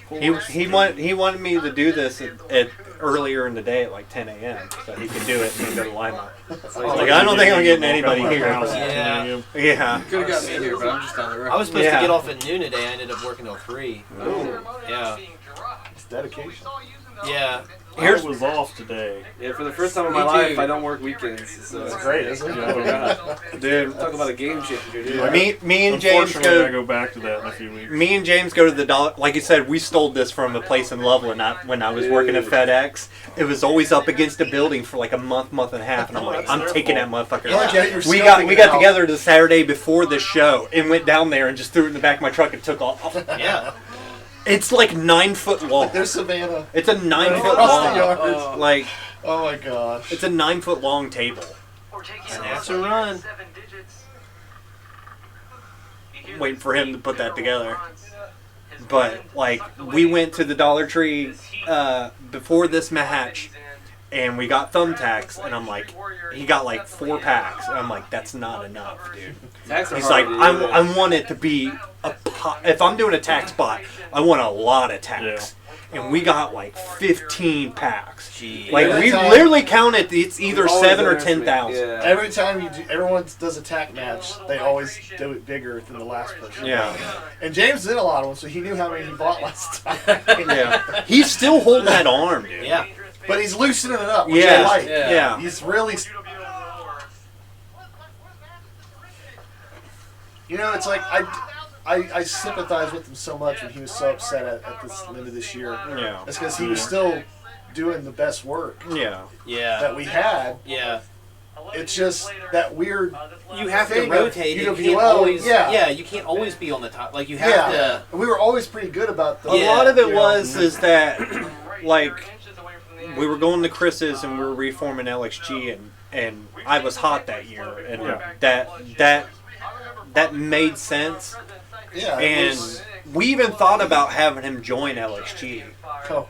He wanted me to do this at earlier in the day at like 10 a.m. so he could do it and go to Lima. Like, I don't think I'm getting anybody here. Yeah. Yeah. Could have got me here, but I'm just down the road. I was supposed Yeah. to get off at noon today. I ended up working till 3. Ooh. Yeah. dedication. Yeah. I was off today. Yeah, for the first time in my life, I don't work weekends. So It's great, isn't it? Yeah, Dude, talk about a game changer, dude. me and James Unfortunately, I go back to that in a few weeks. Me and James go to the dollar. Like you said, we stole this from a place in Loveland when I was working at FedEx. It was always up against a building for like a month and a half, and I'm like, I'm taking that motherfucker. Yeah. We got together the Saturday before the show and went down there and just threw it in the back of my truck and took off. Yeah. It's like 9 foot long. There's Savannah. It's a 9 foot Across the long. yards. Like, Oh my gosh. it's a 9 foot long table. That's a run. Waiting for him to put that together. But like, we went to the Dollar Tree before this match, and we got thumbtacks, and I'm like, he got like 4 packs, and I'm like, that's not enough, dude. He's like, I want it to be a pot. If I'm doing a tack spot, I want a lot of tacks. And we got like 15 packs. Jeez. Like, we literally counted, it's either 7 or 10,000. Yeah. Every time everyone does a tack match, they always do it bigger than the last person. Yeah. And James did a lot of them, so he knew how many he bought last time. Yeah. He's still holding that arm, dude. Yeah. But he's loosening it up, which Yeah. I like. Yeah. He's really... You know, it's like, I sympathize with him so much when he was so upset at this end of this year. Yeah. It's because he was still doing the best work Yeah. that we had. Yeah. It's just that weird... You have to thing rotate. of You can't UWO, always, yeah. you can't always be on the top. Like, you have to... We were always pretty good about the... A lot of it you was know. is that, like, we were going to Chris's and we were reforming LXG, and I was hot that year, and that made sense. Yeah, And we even thought about having him join LXG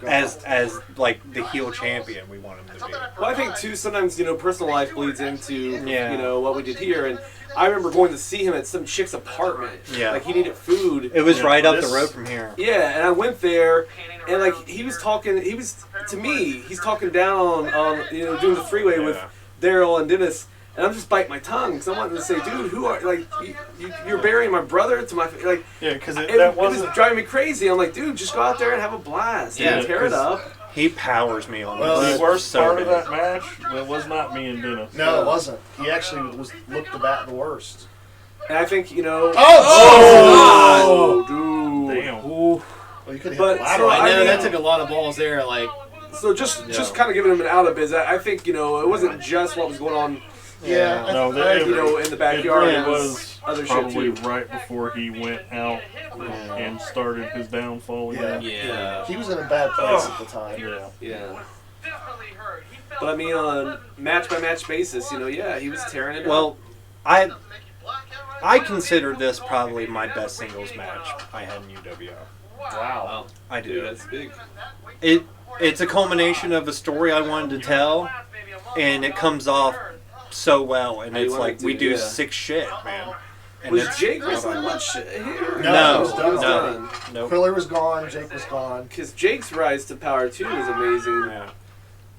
as like the heel champion we want him to be. Well, I think too, sometimes, personal life bleeds into, Yeah. what we did here. And I remember going to see him at some chick's apartment. Yeah. Like, he needed food. It was right up the road from here. Yeah, and I went there, and like, he's talking down on doing the freeway with Daryl and Dennis. And I'm just biting my tongue because I wanted to say, dude, who are, like, you're burying my brother to my, like, Yeah, because it that was wasn't... driving me crazy. I'm like, dude, just go out there and have a blast. Yeah, and tear it up. He powers me on The this. worst so part of bad. that match, it was not me and Dennis. No, it wasn't. He actually looked the worst. And I think, Oh, dude. Damn. Well, you could hit But, the lateral. I know mean- that took a lot of balls there. Like, So just kind of giving him an out of biz. I think, it wasn't just what was going on, Yeah. No, in the backyard. It It was was other probably shit too. right before he went out and started his downfall again. yeah. He was in a bad place at the time. Yeah. Yeah. But I mean, on a match-by-match basis, he was tearing it up. Well, I consider this probably my best singles match I had in UWO. Wow. I do. Dude, that's big. It's a culmination of a story I wanted to tell, and it comes off so well. And How you it's want like it to, we do yeah. sick shit, man. And Was it's Jake wrestling much here? No, no, it was done. no, no. Quiller was gone. Jake was gone. Because Jake's rise to power, too, is amazing. Yeah.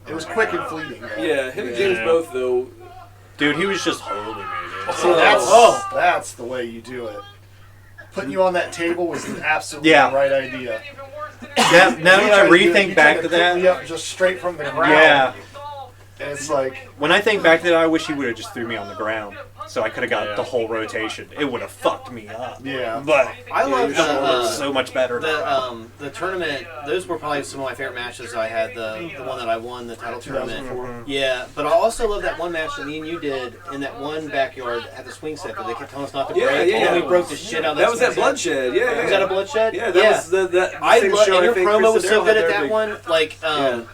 It was quick and fleeting. Though. Yeah, him and James both, though. Dude, he was just holding me, dude. So that's the way you do it. Putting you on that table was the absolutely right idea. Now that I rethink back to that, Yep, just straight from the ground. yeah. And it's like, When I think back to that, I wish he would have just threw me on the ground, so I could have got the whole rotation. It would have fucked me up. yeah. But I love so much better. the tournament. Those were probably some of my favorite matches I had. The one that I won, the title tournament. 2004. Yeah, but I also love that one match that me and you did in that one backyard at the swing set that they kept telling us not to break. Yeah. And we broke the shit out of that. That was swing that set. bloodshed, yeah. Was that a bloodshed? Yeah, that was the I same love, show, and your I think promo Chris was so Sedell good had at their that big- one. Like,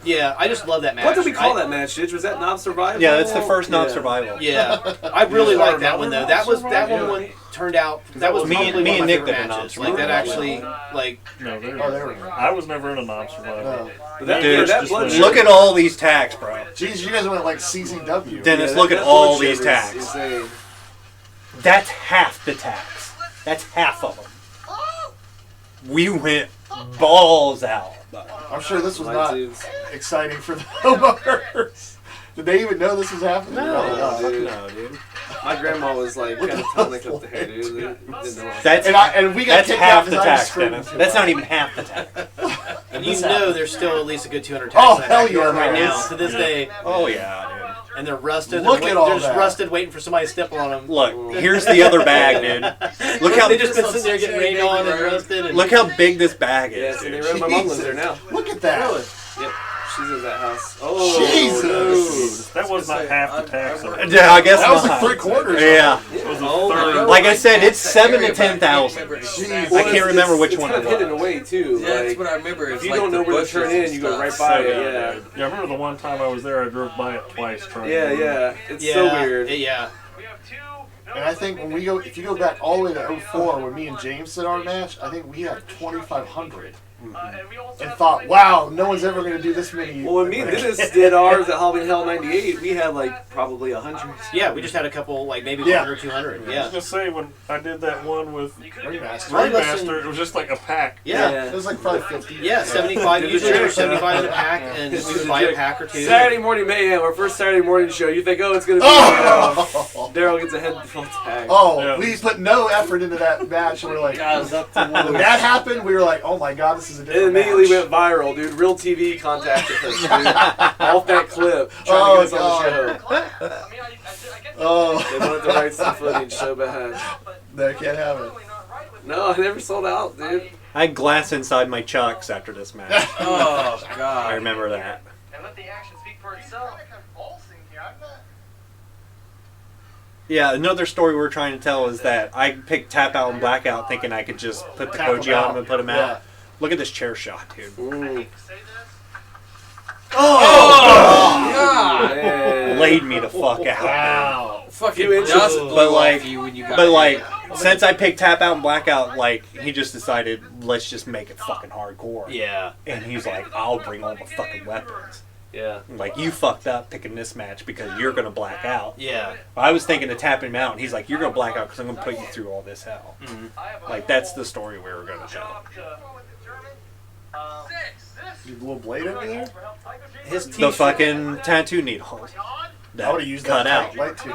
yeah, I just love that match. What did we call that match, Stitch? Was that Knob Survival? Yeah, that's the first Knob Survival. Yeah, I really like that one though. That one turned out. That was Me and- probably me one and of Nick my did a favorite Knob matches. Like that Survival. actually, like No, they were. I was never in a Knob Survival. No. But that, Dude, that bloodshed. Look at all these tacks, bro. Jeez, you guys went like CZW. Dennis, Yeah, look at that all bloodshed these was tacks. insane. That's half the tacks. That's half of them. We went balls out. I'm sure this was My not dudes. exciting for the homeowners. Did they even know this was happening? No, dude. My grandma was like kind of tonic up the hair, dude. They didn't know. And we got that's half the tax, screaming Dennis. too That's loud. not even half the tax. And you know there's still at least a good 200 Oh, tags hell in that yeah, right there now. is. To this day. Oh yeah, dude. And they're rusted. Look they're at all They're just that. rusted, waiting for somebody to step on them. Look, here's the other bag, dude. Look how They just been sitting there getting rained on and rusted. And look how big this bag is. Yes, and dude. they run. My mom lives there now. Look at that. Really? Yep. She's in that house. Oh, Jesus. That was not half the tax. Yeah, I guess That was not. like 3/4. Yeah. It was a Oh, third. my Like I said, it's That's that 7 to area, but I can't 10,000. remember Jeez. exactly. I can't remember which it's one kind it of hidden was. away too. Yeah, that's Like, what I remember. if It's you like don't know the where to bushes turn and in, you go right stuff. by So it. good, Yeah. dude. Yeah, I remember the one time I was there, I drove by it twice trying Yeah, to yeah. It's yeah, so weird. Yeah. And I think when we go, if you go back all the way to 04, when me and James did our match, I think we had 2,500. And thought, wow, no one's ever going to do this many. Well, when me and Dennis did ours at Halloween Hell '98, we had like probably 100. Yeah, we just had a couple, like maybe Yeah. 100 or 200. I was Yeah. gonna say when I did that one with Remaster. Remaster, it was just like a pack. Yeah. It was like probably 50. Yeah, 75. Did the Usually there were trick, 75 in a huh? pack, and we This is would the buy a trick. pack or two. Saturday Morning Mayhem, our first Saturday morning show. You think, oh, it's gonna be Oh, Daryl gets a head full tag. Yeah. we put no effort into that match. And we're like, Guys, up to when that happened, we were like, oh my god, this is a It different immediately match. went viral, dude. Real TV contacted us, dude. Off that clip, trying Oh, to get us on the show. Oh, They wanted to write some footage so bad. they can't have it. No, I never sold out, dude. I had glass inside my chucks after this match. Oh I god. remember that. And let the action speak for itself. Yeah, another story we're trying to tell is that I picked Tap Out and Blackout thinking I could just put the Tap 'em Koji on out. him and put him Yeah. out. Look at this chair shot, dude. Ooh. God. Man. Laid me the fuck out. Wow. Fucking Few inches. dust But blew like- off you when you got But hit. like, since I picked Tap Out and Blackout, like, he just decided, let's just make it fucking hardcore. Yeah. And he's like, I'll bring all the fucking weapons. Yeah. Like, you fucked up picking this match because you're going to black out. Yeah. I was thinking to tap him out, and he's like, you're going to black out because I'm going to put you through all this hell. Like, that's the story we were going to tell. You have a little blade over there? His The t-shirt. fucking tattoo needle. I would have used cut that out. light too.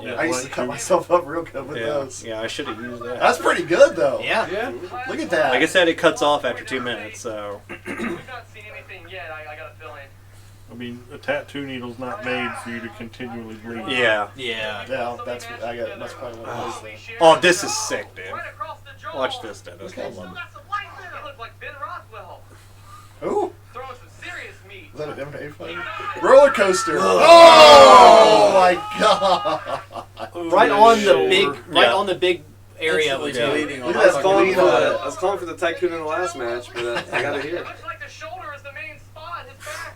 Yeah, I used to cut myself up real good with yeah, those. yeah, I should have used that. That's pretty good though. Yeah. Yeah. Look at that. Like I said, it cuts off after 2 minutes, so. We've not seen anything yet. I got a feeling. I mean, a tattoo needle's not made for you to continually bleed. Yeah. Yeah. Yeah, that's probably what it is. Then. Oh, this is sick, dude. Right across the jaw. Watch this, Dennis. Look how long. Got some light there. You look like Ben Rothwell. Ooh, Throwing some serious meat. is that an MMA fight? Roller coaster. Oh my god. Right on the big, right Yeah. on the big area Instantly with you. bleeding Look on at the that fucking bleed on foot. it. I was calling for the tycoon in the last match, but I got it here. Looks like the shoulder is the main spot. His back.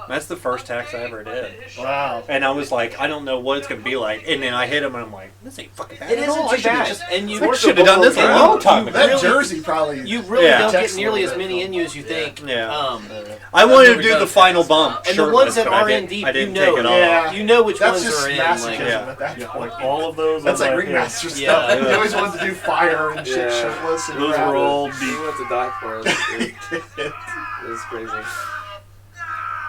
That's the first tax I ever did. Wow. And I was like, I don't know what it's going to be like. And then I hit him, and I'm like, this ain't fucking bad. It at isn't all. I too should've bad. just- And you I should have done this a long time ago. That really- jersey probably. You really Yeah. don't get Text nearly a as little many bit, in you as you think. Yeah. I wanted to do the final bump. And the ones shirtless, that but I are in didn't- deep, I didn't you know take it it. off. Yeah. You know which That's ones just are in. masochism Like, Yeah. at that Yeah, point. like all of those. That's on like my ringmaster head. stuff. Yeah. They always wanted to do fire and shit Yeah. shirtless and Those crap. were all We deep. went to die for it. It was crazy.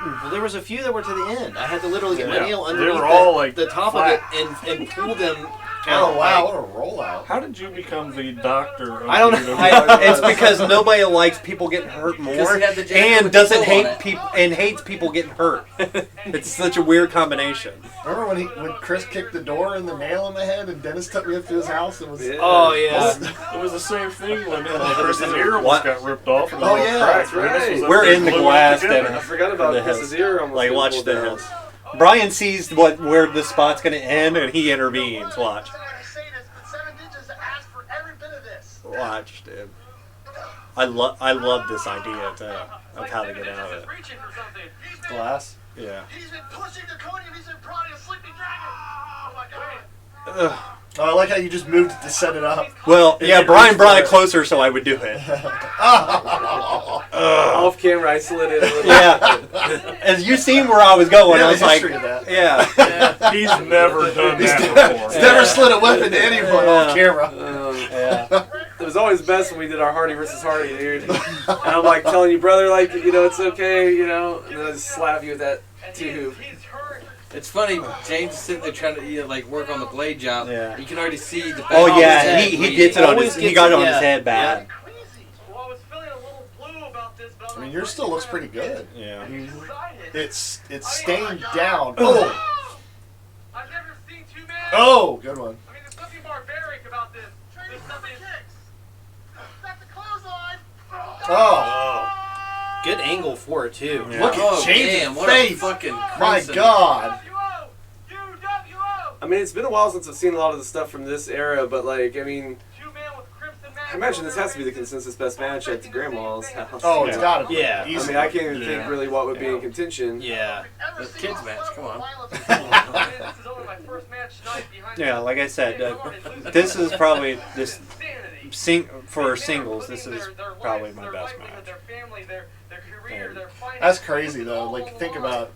well, there was a few that were to the end. I had to literally get my Yeah. nail They underneath were all, like, the top flat. of it and pull them. Oh out. wow, Like, what a rollout. How did you become the doctor? Of I don't know. It's because nobody likes people getting hurt more, he had the jacket and with the doesn't bow on hate it. people and hates people getting hurt. It's such a weird combination. Remember when Chris kicked the door and the nail in the head and Dennis took me up to his house and was Yeah. Oh yeah. It was the same thing when Chris's ear almost got ripped off. And Oh, all yeah, cracked. that's right. Dennis was up We're there in the gluing it glass, together. Dennis. I forgot about The Chris's hills. ear almost. Like, getting watch pulled the down. hills. Brian sees where the spot's gonna end, and he intervenes. Watch, I say this, but Seven Ninjas asked for every bit of this. watch, dude. I love this idea too, of how to get out of it. Reaching for something. glass. Yeah. He's been pushing Dreconium. He's been prodding a sleeping dragon. Oh my god. Ugh. Oh, I like how you just moved it to set it up. Well, It yeah, didn't Brian reach brought for it it. closer so I would do it. Off camera, I slid it a little. Yeah. As you seen where I was going, Yeah, I the was like, history of that. yeah. He's never done He's that before. never slid a weapon to anyone on camera. Yeah. It was always best when we did our Hardy versus Hardy, dude. And I'm like telling you, brother, like, you know, it's okay, you know, and then I just slap you with that tube. He's It's funny, James is sitting there trying to like work on the blade job. Yeah. You can already see the. Oh back of his yeah, head he bleeding. gets it on Always his. He gets got it it, on his yeah. head bad. Well, I was feeling a little blue about this, but I mean, yours still looks pretty good. Yeah. It's stained down. Oh, I've never seen two men. oh, good one. I mean, there's something barbaric about this. There's something. That's a clothesline. Oh, Good angle for it too. Yeah. look at Oh James' damn! What a face. fucking My crimson. God. UWO. I mean, it's been a while since I've seen a lot of the stuff from this era, but like, I mean, Two men with crimson I imagine this has to be the consensus best match at Grandma's house. Oh, it's gotta be. Yeah. I Easy. mean, I can't even think really what would be in contention. Yeah. The kids match. Come on. This is only my first match tonight behind Yeah, like I said, this is probably this for singles. This is probably my best match. That's crazy though. Like think about.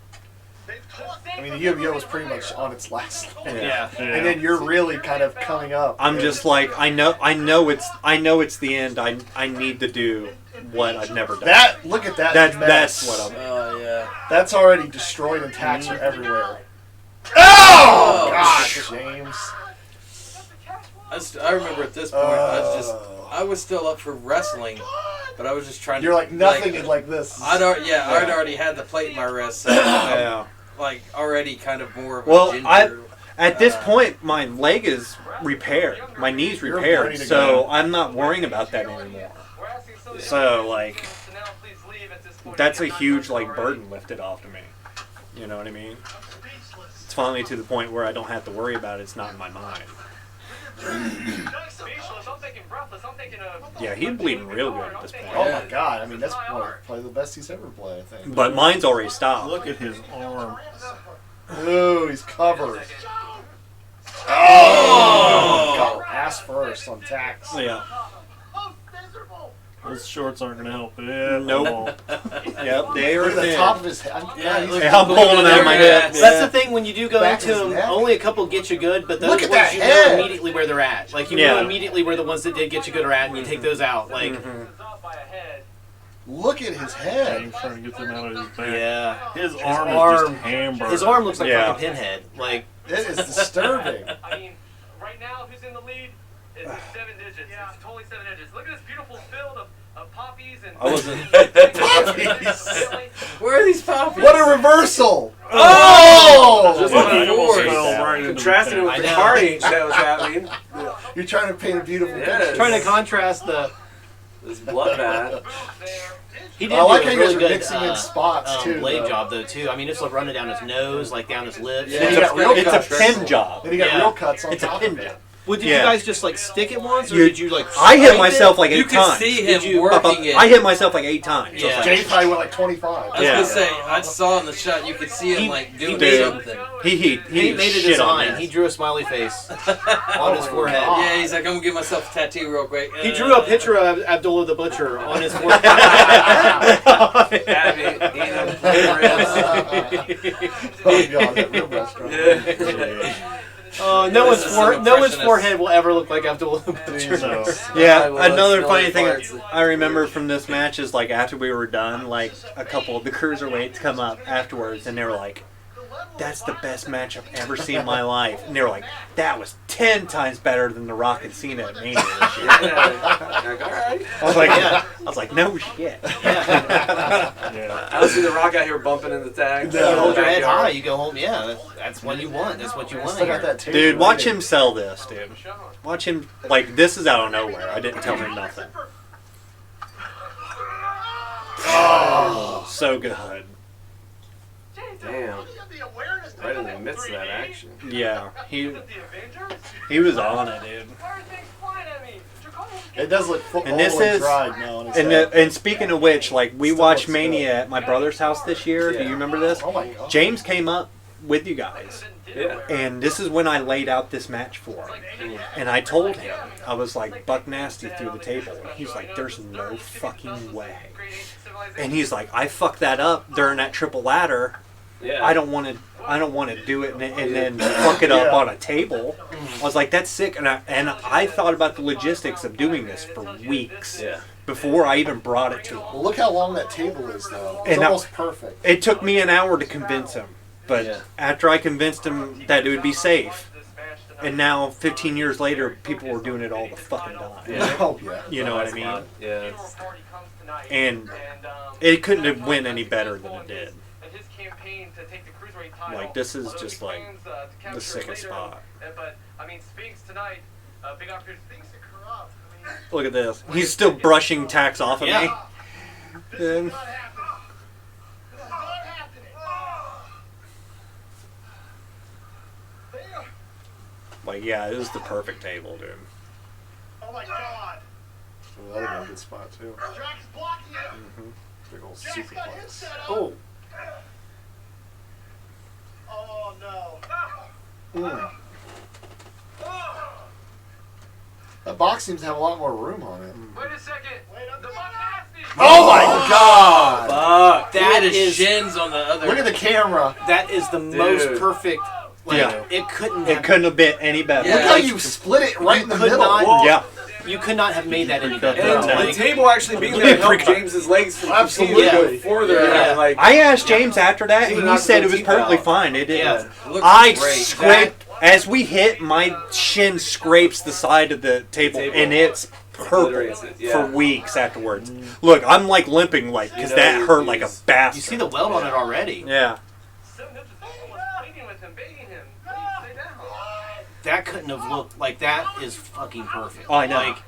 I mean, the UWO was pretty much on its last leg. Yeah. And then you're really kind of coming up. I'm just like I know it's the end. I need to do what I've never done. That look at that. That's mess. what I'm. Oh yeah. That's already destroyed and tacks are everywhere. Oh gosh, James. I remember at this point, I was still up for wrestling, but I was just trying to. You're like nothing like this. I'd already had the plate in my wrist, so Yeah. like already kind of more of a Well, ginger. At this point, my leg is repaired. My knee's You're repaired, ready to so go. I'm not worrying about that anymore. So like, that's a huge like burden lifted off to me. You know what I mean? It's finally to the point where I don't have to worry about it. It's not in my mind. Yeah, he's bleeding real good at this point. Oh my god! I mean, that's probably the best he's ever played. I think. But mine's already stopped. Look at his arm. Ooh, he's covered. Oh! Got ass first on tacks. Yeah. Those shorts aren't going to help it at Nope. all. Yep, they are Look at the thin. top of his head. I'm pulling it out of my hip. That's the thing when you do go Back of into his them, neck. only a couple get you good, but those Look at ones that you head. know immediately where they're at. Like you Yeah. know immediately where the ones that did get you good are at, and you take those out. Like Look at his head. He's trying to get them out of his back. yeah, His arm is just hamburger. his arm looks like Yeah. fucking Pinhead. Like It is disturbing. I mean, right now, who's in the lead? It's 7 digits. Yeah. It's totally 7 digits. Look at this beautiful field of poppies and. I wasn't. Where are these poppies? What a reversal! Oh! Just What like a almost force. fell right into the Contrasting it tank. with the I know. carnage that was happening. You're trying to paint a beautiful Yes. picture. trying to contrast the. This bloodbath. He did I like do how a you guys really are good mixing in spots too. blade though. job though too. I mean, it's like running down his nose, like down his lips. Yeah. It's He got real a cuts. pin job. Then he got Yeah. real cuts on It's a top pin of it. job. Well, did Yeah. you guys just like stick it once, or You- did you like? I hit strike myself it? like You 8 could times. see Did him you- working it. I hit myself like 8 times. Yeah. Jay probably went like 25. I was Yeah. gonna say, I saw in the shot you could see him He- like he doing did. something. He He made a shit on design. that. He drew a smiley face on his forehead. God. Yeah, he's like, I'm gonna give myself a tattoo real quick. He drew a picture of Abdullah the Butcher on his forehead. Oh god, that real restaurant. No This is some one's impressionist. forehead will ever look like Abdullah the Butcher. So, Yeah, I was another smelling funny thing farts. I remember from this match is like after we were done, like a couple of the cruiserweights come up afterwards and they were like, "That's the best match I've ever seen in my life." And they were like, "That was 10 times better than The Rock and Cena at Mania this year." I was like, "No shit." yeah. I don't see the Rock out here bumping in the tag. No. You hold your head high, you go home. Yeah, that's what you want. That's what you want. Still got Here. that tape Dude, watch waiting. him sell this, dude. Watch him, like, this is out of nowhere. I didn't tell him nothing. Oh, so good. Damn. Right in the midst of that action. Yeah, he was on it, dude. It does look full And this and is- dried now. On his And head. and speaking of which, like, we Still watched looks Mania good. at my brother's house this year. Do you remember this? Oh my god. James came up with you guys. Yeah. And this is when I laid out this match for him. And I told him, I was like, Buck Nasty through the table. He's like, there's no fucking way. And he's like, I fucked that up during that triple ladder. Yeah. I don't want to do it and then fuck it up Yeah. on a table. I was like, that's sick. And I thought about the logistics of doing this for weeks Yeah. before I even brought it to him. Well, look how long that table is, though. It's And almost perfect. It took me an hour to convince him. But after I convinced him that it would be safe, and now 15 years later, people were doing it all the fucking time. Yeah. Oh, yeah. You know what I mean? Yeah. And it couldn't have went any better than it did. Like, this is just like the sickest spot. But I mean, Spinx tonight, big opportunity. Spinx to corrupt. Look at this. He's still brushing tacks off of me. And like, yeah, it was the perfect table, dude. Oh my God! Well, that would have been a good spot too. Drax blocking it. Big old Drax super got his box. set up. Oh. Oh no. That box seems to have a lot more room on it. Wait a second. Wait up. The box has me. Oh my God! Fuck. He had That his is. shins on the other. Look at the camera. That is the most perfect. Like, Yeah. It couldn't. It couldn't have been any better. Yeah. Look how you split it right in the could middle. not- Yeah. You could not have made that any better. Yeah. And Like- the table actually being there helped James's legs from Absolutely. continuing to go further. Yeah. And, like, I asked James after that, and he knocked said the it was teeth perfectly out. fine. It didn't. Yeah. It looked I great. scraped as we hit. My shin scrapes the side of the table, and it's purple Obliterates it, yeah. for weeks afterwards. Look, I'm like limping, like because You know, that hurt like a he's- bastard. You see the weld on it already. Yeah. Pleading with him, begging him. Please stay down. That couldn't have looked like that. Is fucking perfect. Oh, I know. Like,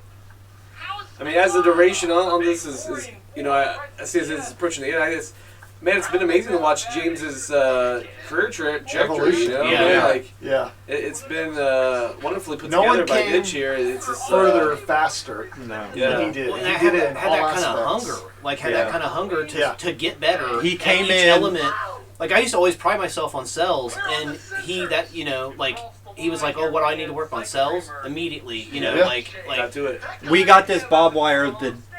I mean, as the duration on this is you know, I see as it's approaching the end, man, it's been amazing to watch James's career trajectory. Evolution. You know? Yeah. Man, like Yeah. it's been wonderfully put No one together by came Ditch here. It's just Further, faster No. Yeah. than he did. well, He that did had, it in had all that kind of aspects. hunger. Like had Yeah. that kind of hunger to get better. He at came each in- element. Like I used to always pride myself on cells, and he was like, oh, what do I need to work on cells immediately? You know, Yeah. like got to it. We got this bob wire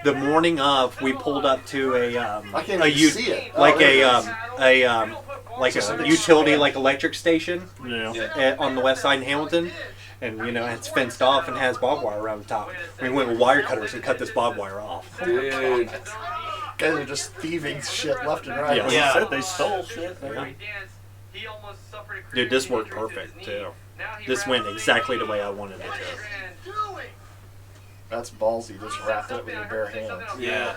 the morning of. We pulled up to I can't even see it. like Oh, there it like Just a a big utility strand. like electric station Yeah. on the west side in Hamilton. And, you know, it's fenced off and has barbed wire around the top. We went with wire cutters and cut this barbed wire off. Dude. Guys are just thieving shit left and right. Yeah. Yeah. Said they stole shit. Dude, this worked perfect, too. This went exactly the way I wanted it to. That's ballsy. Just wrapped it with your bare hands. Yeah.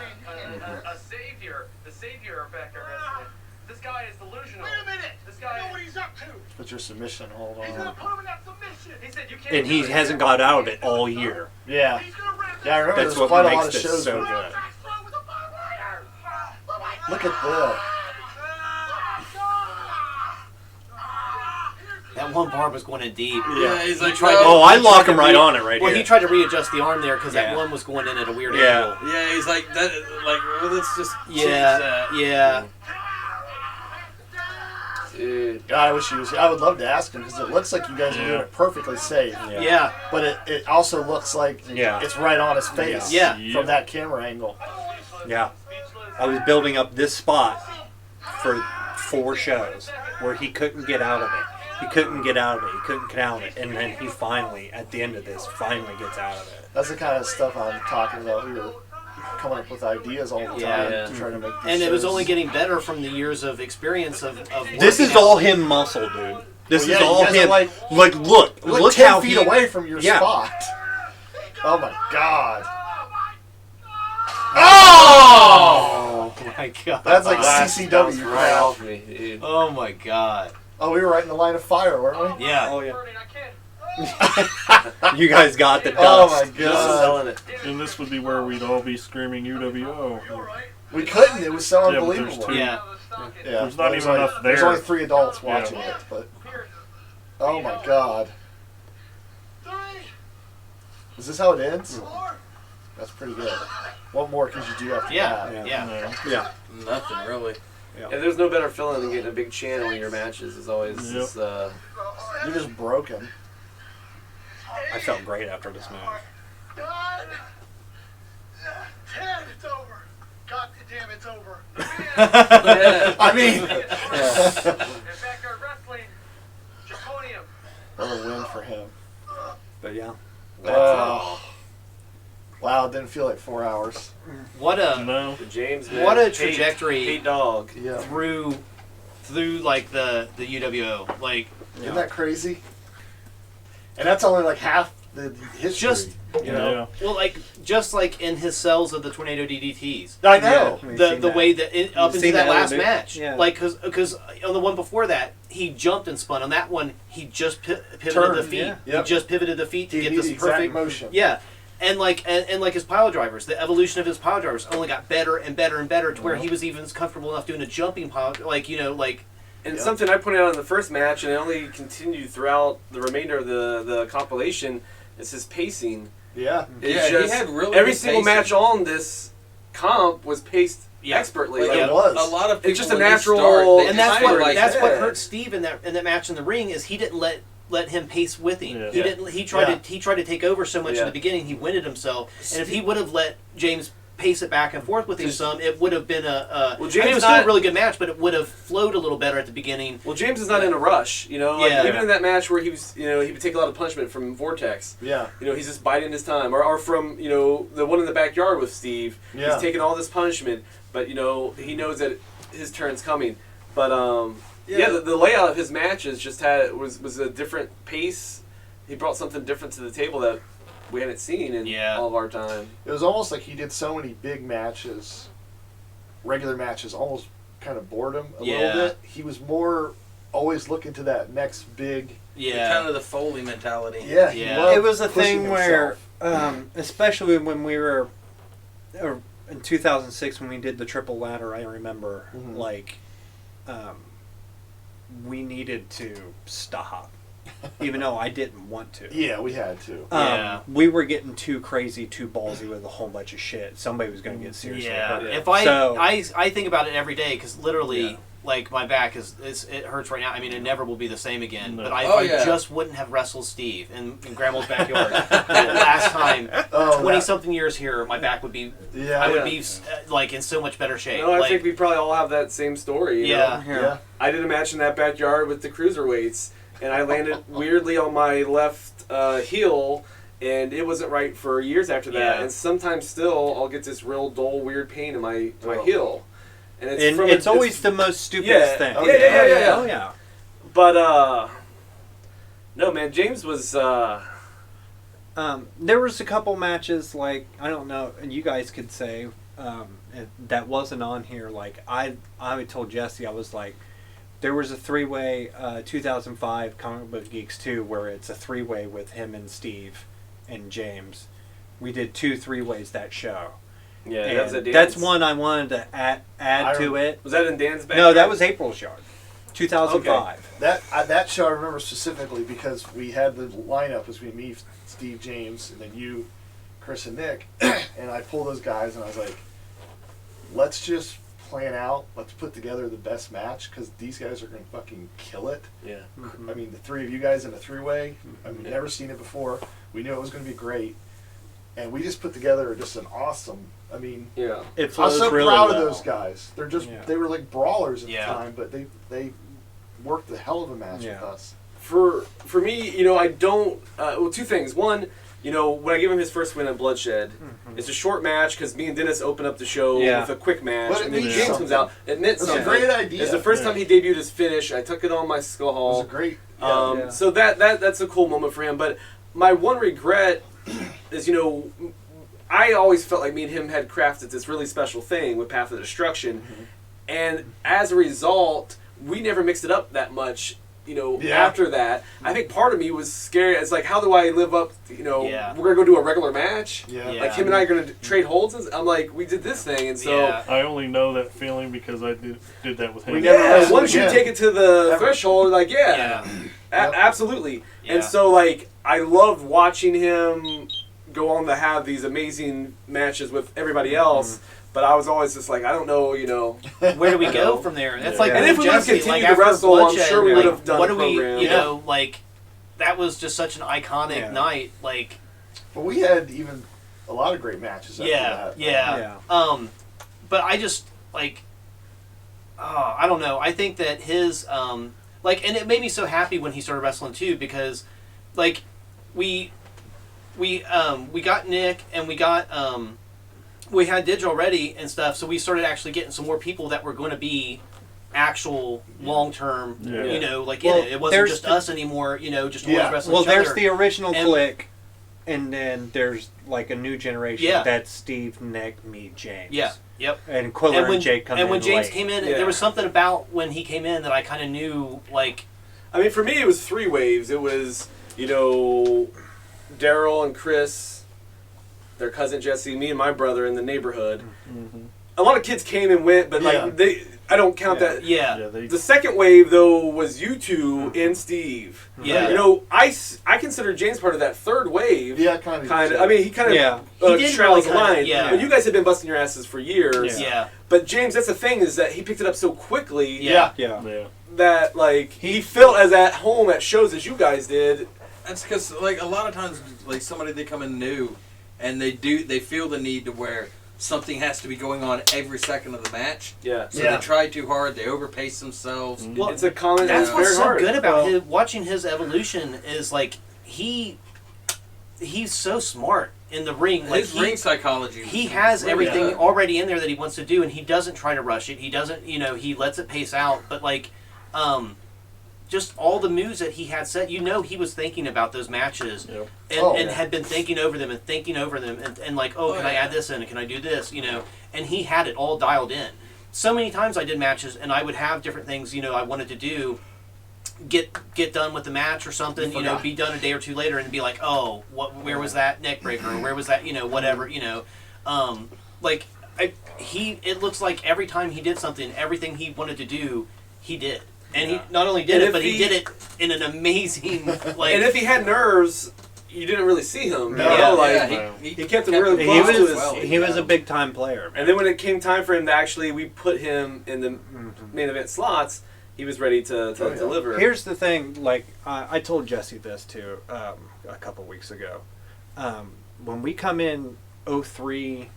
A savior. The savior of backyard wrestling. This guy is delusional. Wait a minute. This guy I know what he's up to. Put your submission hold He's gonna on. put him in that submission. He said you can't. And he hasn't got out of it all year. Yeah. He's gonna wrap Yeah, I remember That's there's what quite a lot makes of this shows. so where- good. Drax throw with a barbed wire. Oh my Look at that. that one barb was going in deep. Yeah, he's He like, tried no. to- Oh, I he lock tried him to right on it right Well, here. he tried to readjust the arm there because Yeah. that one was going in at a weird Yeah. angle. Yeah, he's like that. Like, well, let's just change Yeah, that. yeah. Dude. God, I wish he was. I would love to ask him because it looks like you guys are doing it perfectly safe. Yeah. But it also looks like Yeah. it's right on his face. Yeah. From that camera angle. Yeah. I was building up this spot for 4 shows where he couldn't get out of it. He couldn't get out of it. He couldn't get out of it. And then he finally, at the end of this, finally gets out of it. That's the kind of stuff I'm talking about. We were coming up with ideas all the time Yeah. to try to make these And it was shows. only getting better from the years of experience of This working is all out. him muscle, dude. This Well, yeah, is you all guys are him. like- Look 10 how feet he, away from your Yeah. spot. Oh my God. Oh my god. That's like Bounced CCW. right off me, dude. Oh my god. Oh, we were right in the line of fire, weren't we? Yeah. Oh yeah. Burning, I can't. You guys got the dust. Oh my Just God. selling it. And this would be where we'd all be screaming UWO. We couldn't. It was so Yeah, but there's unbelievable. two. Yeah. Yeah, There's not even enough There's there. only 3 adults watching it, but oh my God. Is this how it ends? That's pretty good. What more could you do after Yeah. that? Yeah. Yeah. Nothing really. Yeah, there's no better feeling than getting a big channel in your matches. Is always Yep. this, You're just broken. I felt great after this match. God. 10, it's over. God damn, it's over. I mean, In backyard wrestling, Dreconium. what a win for him. But yeah. Wow, it didn't feel like 4 hours. What a No. the James. what a Pate- trajectory Pate dog. Yeah. through through like the UWO. Like, isn't that crazy? And that's only like half the history. Just you know. Well, like just like in his cells of the Tornado DDTs. I know. The way that up into that last match, yeah. like because on the one before that he jumped and spun. On that one he just pivoted the feet. Yeah. Yep. He just pivoted the feet to He get did this the exact perfect motion. Yeah. And like his pile drivers, the evolution of his pile drivers only got better and better and better to where he was even comfortable enough doing a jumping pile, And something I pointed out in the first match, and it only continued throughout the remainder of the compilation, is his pacing. Yeah. It's he had really every good single pacing. match on this comp was paced expertly. Like, It was. a lot of people It's just a when they natural- start, they and that's kinda what like, that's what yeah. hurt Steve in that match in the ring is he didn't let him pace with him. Yeah. He didn't. He tried to take over so much in the beginning. He winded himself, and if he would have let James pace it back and forth with him some, it would have been a. Well, I James mean, it was not- still a really good match, but it would have flowed a little better at the beginning. Well, James is not in a rush, you know. Like, Yeah. even in that match where he was, he would take a lot of punishment from Vortex. Yeah. He's just biding his time, or from the one in the backyard with Steve. Yeah. He's taking all this punishment, but he knows that his turn's coming. But the layout of his matches just was a different pace. He brought something different to the table that we hadn't seen in all of our time. It was almost like he did so many big matches, regular matches, almost kind of bored him a little bit. He was more always looking to that next big. kind of the Foley mentality. Yeah, he loved It was a pushing thing where, himself. especially when we were in 2006 when we did the triple ladder, I remember we needed to stop, even though I didn't want to. Yeah, we had to. We were getting too crazy, too ballsy with a whole bunch of shit. Somebody was going to get seriously hurt. If I think about it every day because literally. Like my back it hurts right now. I mean, it never will be the same again. No. But I just wouldn't have wrestled Steve in Grandma's backyard last time. 20-something years here, my back would be. Yeah, I would be like in so much better shape. No, I think we probably all have that same story. You know? Yeah. I did a match in that backyard with the cruiserweights, and I landed weirdly on my left heel, and it wasn't right for years after that. Yeah. And sometimes still, I'll get this real dull, weird pain in my heel. And it's always the most stupidest thing. Yeah. Oh, yeah. But, no, man, James was, there was a couple matches, like, I don't know, and you guys could say, that wasn't on here. Like, I told Jesse, I was like, there was a three-way 2005 Comic Book Geeks 2 where it's a three-way with him and Steve and James. We did 2 3-ways that show. Yeah, that was a dance. That's one I wanted to add to it. Was that in Dan's backyard? No, that was April's yard. 2005. Okay. That show I remember specifically because we had the lineup was me, Steve, James, and then you, Chris, and Nick, and I pulled those guys and I was like, let's just plan out, let's put together the best match because these guys are going to fucking kill it. Yeah. Mm-hmm. I mean, the 3 of you guys in a 3-way, I've never seen it before. We knew it was going to be great. And we just put together just an awesome. I mean, It I was flows so really proud well. of those guys. They're just they were like brawlers at the Yeah. time, but they worked the hell of a match with us. For me, I don't. Well, 2 things. One, when I give him his first win at Bloodshed, it's a short match because me and Dennis open up the show with a quick match, But it and then means James something. comes out. It meant It's a something. great idea. It's the first time he debuted his finish. I took it on my skull It hall. was a great. So that's a cool moment for him. But my one regret is, I always felt like me and him had crafted this really special thing with Path of Destruction, and as a result, we never mixed it up that much. After that, I think part of me was scared. It's like, how do I live up? We're gonna go do a regular match. Like him and I are gonna trade holds. And I'm like, we did this thing, and so I only know that feeling because I did that with him. once you take it to the threshold, like absolutely. Yeah. And so like I loved watching him go on to have these amazing matches with everybody else. But I was always just like, I don't know, where do we go from there? That's like, and if we would have Jesse, continued like, to after wrestle, I'm Bloodshed, sure we would have done what a do we, program. like, that was just such an iconic night. Like, but we had even a lot of great matches after that. Yeah. But I just like, I don't know. I think that his and it made me so happy when he started wrestling too because, like, we got Nick and we got we had digital ready and stuff, so we started actually getting some more people that were going to be actual long-term, you know, like well, in it. It wasn't just us anymore, you know, just always wrestling well, each other. there's the original clique, and then there's like a new generation that's Steve, Nick, me, James. Yeah, yep. And Quiller and Jake come in. And when James late. came in, there was something about when he came in that I kind of knew, like... I mean, for me, it was 3 waves. It was, you know, Daryl and Chris, their cousin Jesse, me and my brother in the neighborhood. Mm-hmm. A lot of kids came and went, but like I don't count that. Yeah. The second wave though was you two and Steve. Yeah. You know, I consider James part of that third wave. Yeah, kind of. I mean, he kind of straddles the line. Yeah. But you guys have been busting your asses for years. Yeah. But James, that's the thing, is that he picked it up so quickly. Yeah. That like he felt as at home at shows as you guys did. That's because like a lot of times, like somebody they come in new, and they feel the need to where something has to be going on every second of the match. Yeah. So they try too hard. They overpace themselves. Well, it's a common. That's what's very so hard. good about him, watching his evolution is like he's so smart in the ring. Like his ring psychology. He has everything already in there that he wants to do, and he doesn't try to rush it. He doesn't, you know, he lets it pace out. But like, just all the moves that he had set, you know, he was thinking about those matches and had been thinking over them and like, can I add this in? Can I do this? You know, and he had it all dialed in. So many times I did matches and I would have different things, you know, I wanted to do, get done with the match or something, you know, be done a day or two later and be like, oh, where was that neck breaker? Or where was that, you know, whatever, you know, like it looks like every time he did something, everything he wanted to do, he did. And he not only did it, but he did it in an amazing, like... And if he had nerves, you didn't really see him. He kept it really He close to his... He was a big-time player. Man. And then when it came time for him to actually, we put him in the main event slots, he was ready to deliver. Here's the thing, like, I told Jesse this, too, a couple weeks ago. When we come in 03,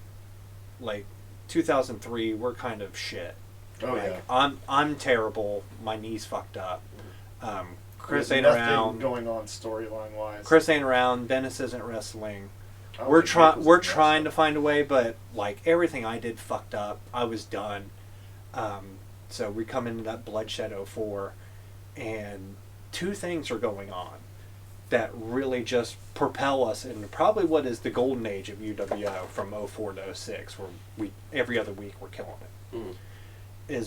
like, 2003, we're kind of shit. I'm terrible. My knee's fucked up. Chris ain't around. Going on storyline wise. Chris ain't around. Dennis isn't wrestling. We're trying to find a way, but like everything I did fucked up. I was done. So we come into that Bloodshed 04, and 2 things are going on that really just propel us into probably what is the golden age of UWO from 04 to 06, where we every other week we're killing it.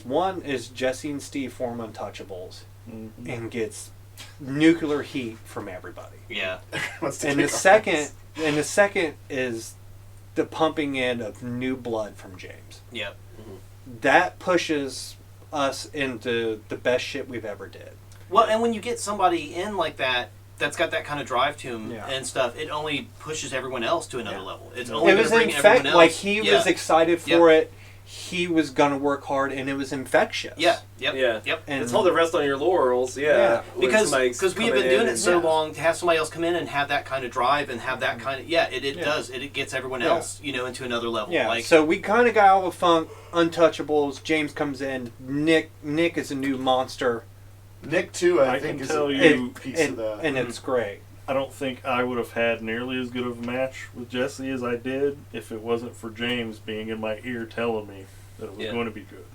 One is Jesse and Steve form Untouchables and gets nuclear heat from everybody. Yeah. And the second is the pumping in of new blood from James. Yep. That pushes us into the best shit we've ever did. Well, and when you get somebody in like that, that's got that kind of drive to him and stuff, it only pushes everyone else to another level. It's only going to bring everyone else. Like he was excited for it. He was gonna work hard, and it was infectious. Yeah. Yep. And it's hard to rest on your laurels. Yeah. Because we've been doing it so long, to have somebody else come in and have that kind of drive and have that kind of it does it gets everyone else into another level. Yeah. Like, so we kind of got out of funk. Untouchables. James comes in. Nick is a new monster. Nick too. I think is a piece of that, and it's great. I don't think I would have had nearly as good of a match with Jesse as I did if it wasn't for James being in my ear telling me that it was going to be good.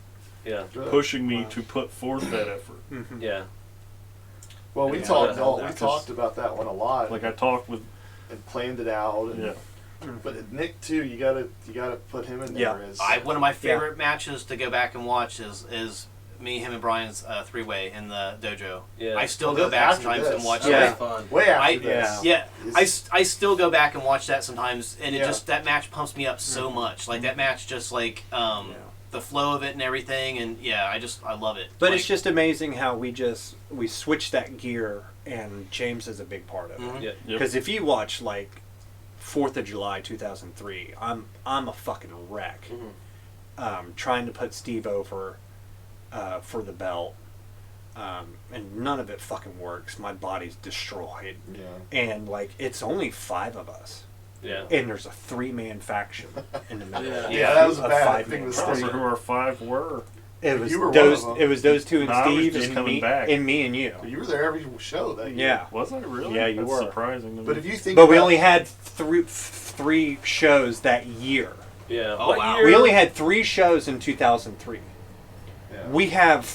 Yeah. Pushing me to put forth that effort. Yeah. Well, we talked about that one a lot. Like I talked with and planned it out. And, but Nick too, you gotta put him in there. One of my favorite matches to go back and watch is me, him, and Brian's 3-way in the dojo. Yeah. I still go back sometimes and watch that. Fun. Way after this. Yeah. I still go back and watch that sometimes, and it just that match pumps me up so much. Like that match, just like the flow of it and everything, and I love it. But it's just amazing how we switched that gear, and James is a big part of it. Because if you watch like 4th of July 2003, I'm a fucking wreck. Trying to put Steve over. For the belt, and none of it fucking works. My body's destroyed, and like it's only 5 of us, and there's a 3-man faction in the middle. That was a bad thing. Remember who our 5 were? It was those 2 and Steve and me and you. You were there every show that year. Yeah, was I really? Yeah, you were. Surprising to me. But if you think, we only had 3 shows that year. Yeah. Oh wow. We only had 3 shows in 2003. We have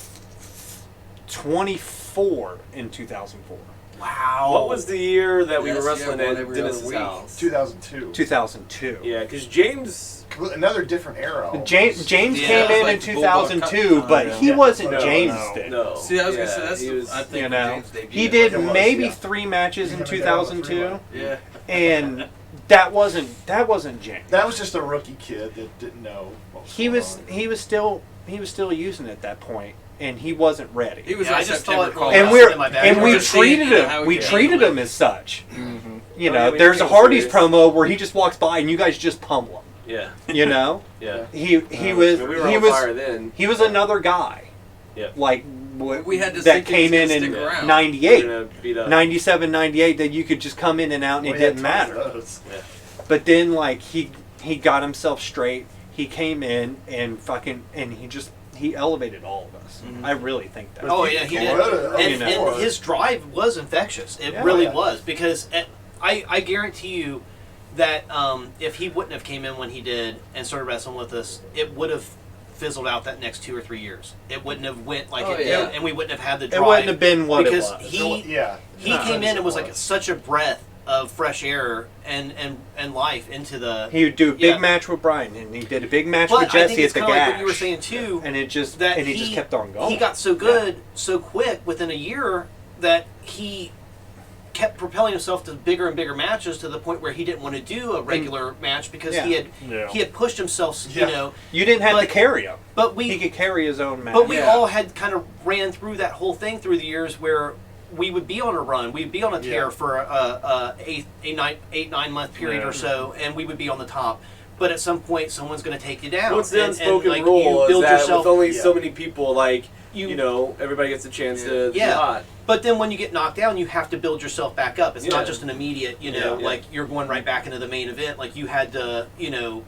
24 in 2004. Wow. What was the year that we were wrestling at every Dennis's other week. house? 2002. 2002. Yeah, because James... Another different era. James came in like in the Bulldog 2002, Cup. but he wasn't James no, then. No. See, I was gonna say that's. he was, I think You know, James debuted. he did It was, maybe yeah. 3 matches in 2002, Yeah. and that wasn't James. That was just a rookie kid that didn't know what was He going was on. he was still using it at that point, and he wasn't ready. He was Yeah, like I just September thought- call. And we Just seeing, treated you know, how him. he We could treated handle him as such. You Oh, know, yeah, we there's a became Hardy's serious. promo where he just walks by and you guys just pummel him. Yeah. You know, Yeah. he was We were he on was fire then. he was another guy. Yeah. Like We had to that think he came was in gonna in stick around. 98, We're gonna beat up. 97, 98 that you could just come in and out and We it had didn't tons of matter. those. But then like he got himself straight. He came in and he elevated all of us. I really think that. Oh yeah, he did. You know. And his drive was infectious. It Yeah. really Yeah. was, because I guarantee you that if he wouldn't have came in when he did and started wrestling with us, it would have fizzled out that next 2 or 3 years. It wouldn't have went like it yeah. did, and we wouldn't have had the drive. It wouldn't have been what because it was. he came in and was like such a breath of fresh air and life into the. He would do a big Yeah. match with Brian, and he did a big match But with I think Jesse it's at the kinda like Gash. what you were saying too, and it just that he just kept on going. He got so good so quick within a year that he kept propelling himself to bigger and bigger matches to the point where he didn't want to do a regular match because he had pushed himself. You know, you didn't have to carry him, but he could carry his own match. But we all had kind of ran through that whole thing through the years where we would be on a run, we'd be on a tear for a 8-9 month period or so, and we would be on the top. But at some point, someone's going to take you down. What's the and, unspoken like, rule you is build that yourself, with only so many people, like, you know, everybody gets a chance to be yeah. hot. But then when you get knocked down, you have to build yourself back up. It's Yeah. not just an immediate, you know, Yeah. like you're going right back into the main event. Like you had to, you know.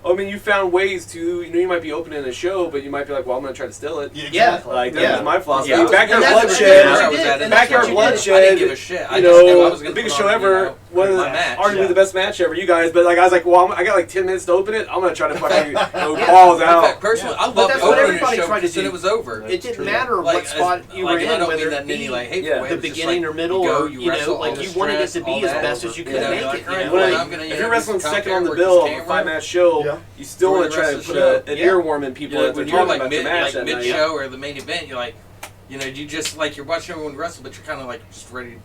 I mean, you found ways to, you know, you might be opening a show, but you might be like, well, I'm going to try to steal it. Yeah. Like, that's my philosophy. Yeah, Backyard and that's bloodshed. what you did, and that's Backyard what you did. bloodshed. I didn't give a shit. I You just knew I know, was gonna biggest put show on, ever. you know, One of my the, match. arguably the best match ever. You guys, but like, I was like, well, I got like 10 minutes to open it. I'm going to try to fucking go balls out. In fact, personally, I But loved that's what opening everybody a show tried to because then do. it was over. It didn't matter Like, what spot you were like, and I in, don't whether mean that it in any be like hateful way. the It was just beginning like, or middle, you go, or you wrestle, all like the you wanted it stress, to be all as that. best as you could Yeah, make like, it. all right, You know? well, Like, I'm gonna, if you you're know, wrestling just second come on the here, bill work of a this 5-match show, Yeah. you still want to try to rest put the an show. earworm in people You're as they're like, when you're talking like about your mid, match like that mid night. show or the main event, you're like, you know, you just like you're watching everyone wrestle, but you're kind of like just ready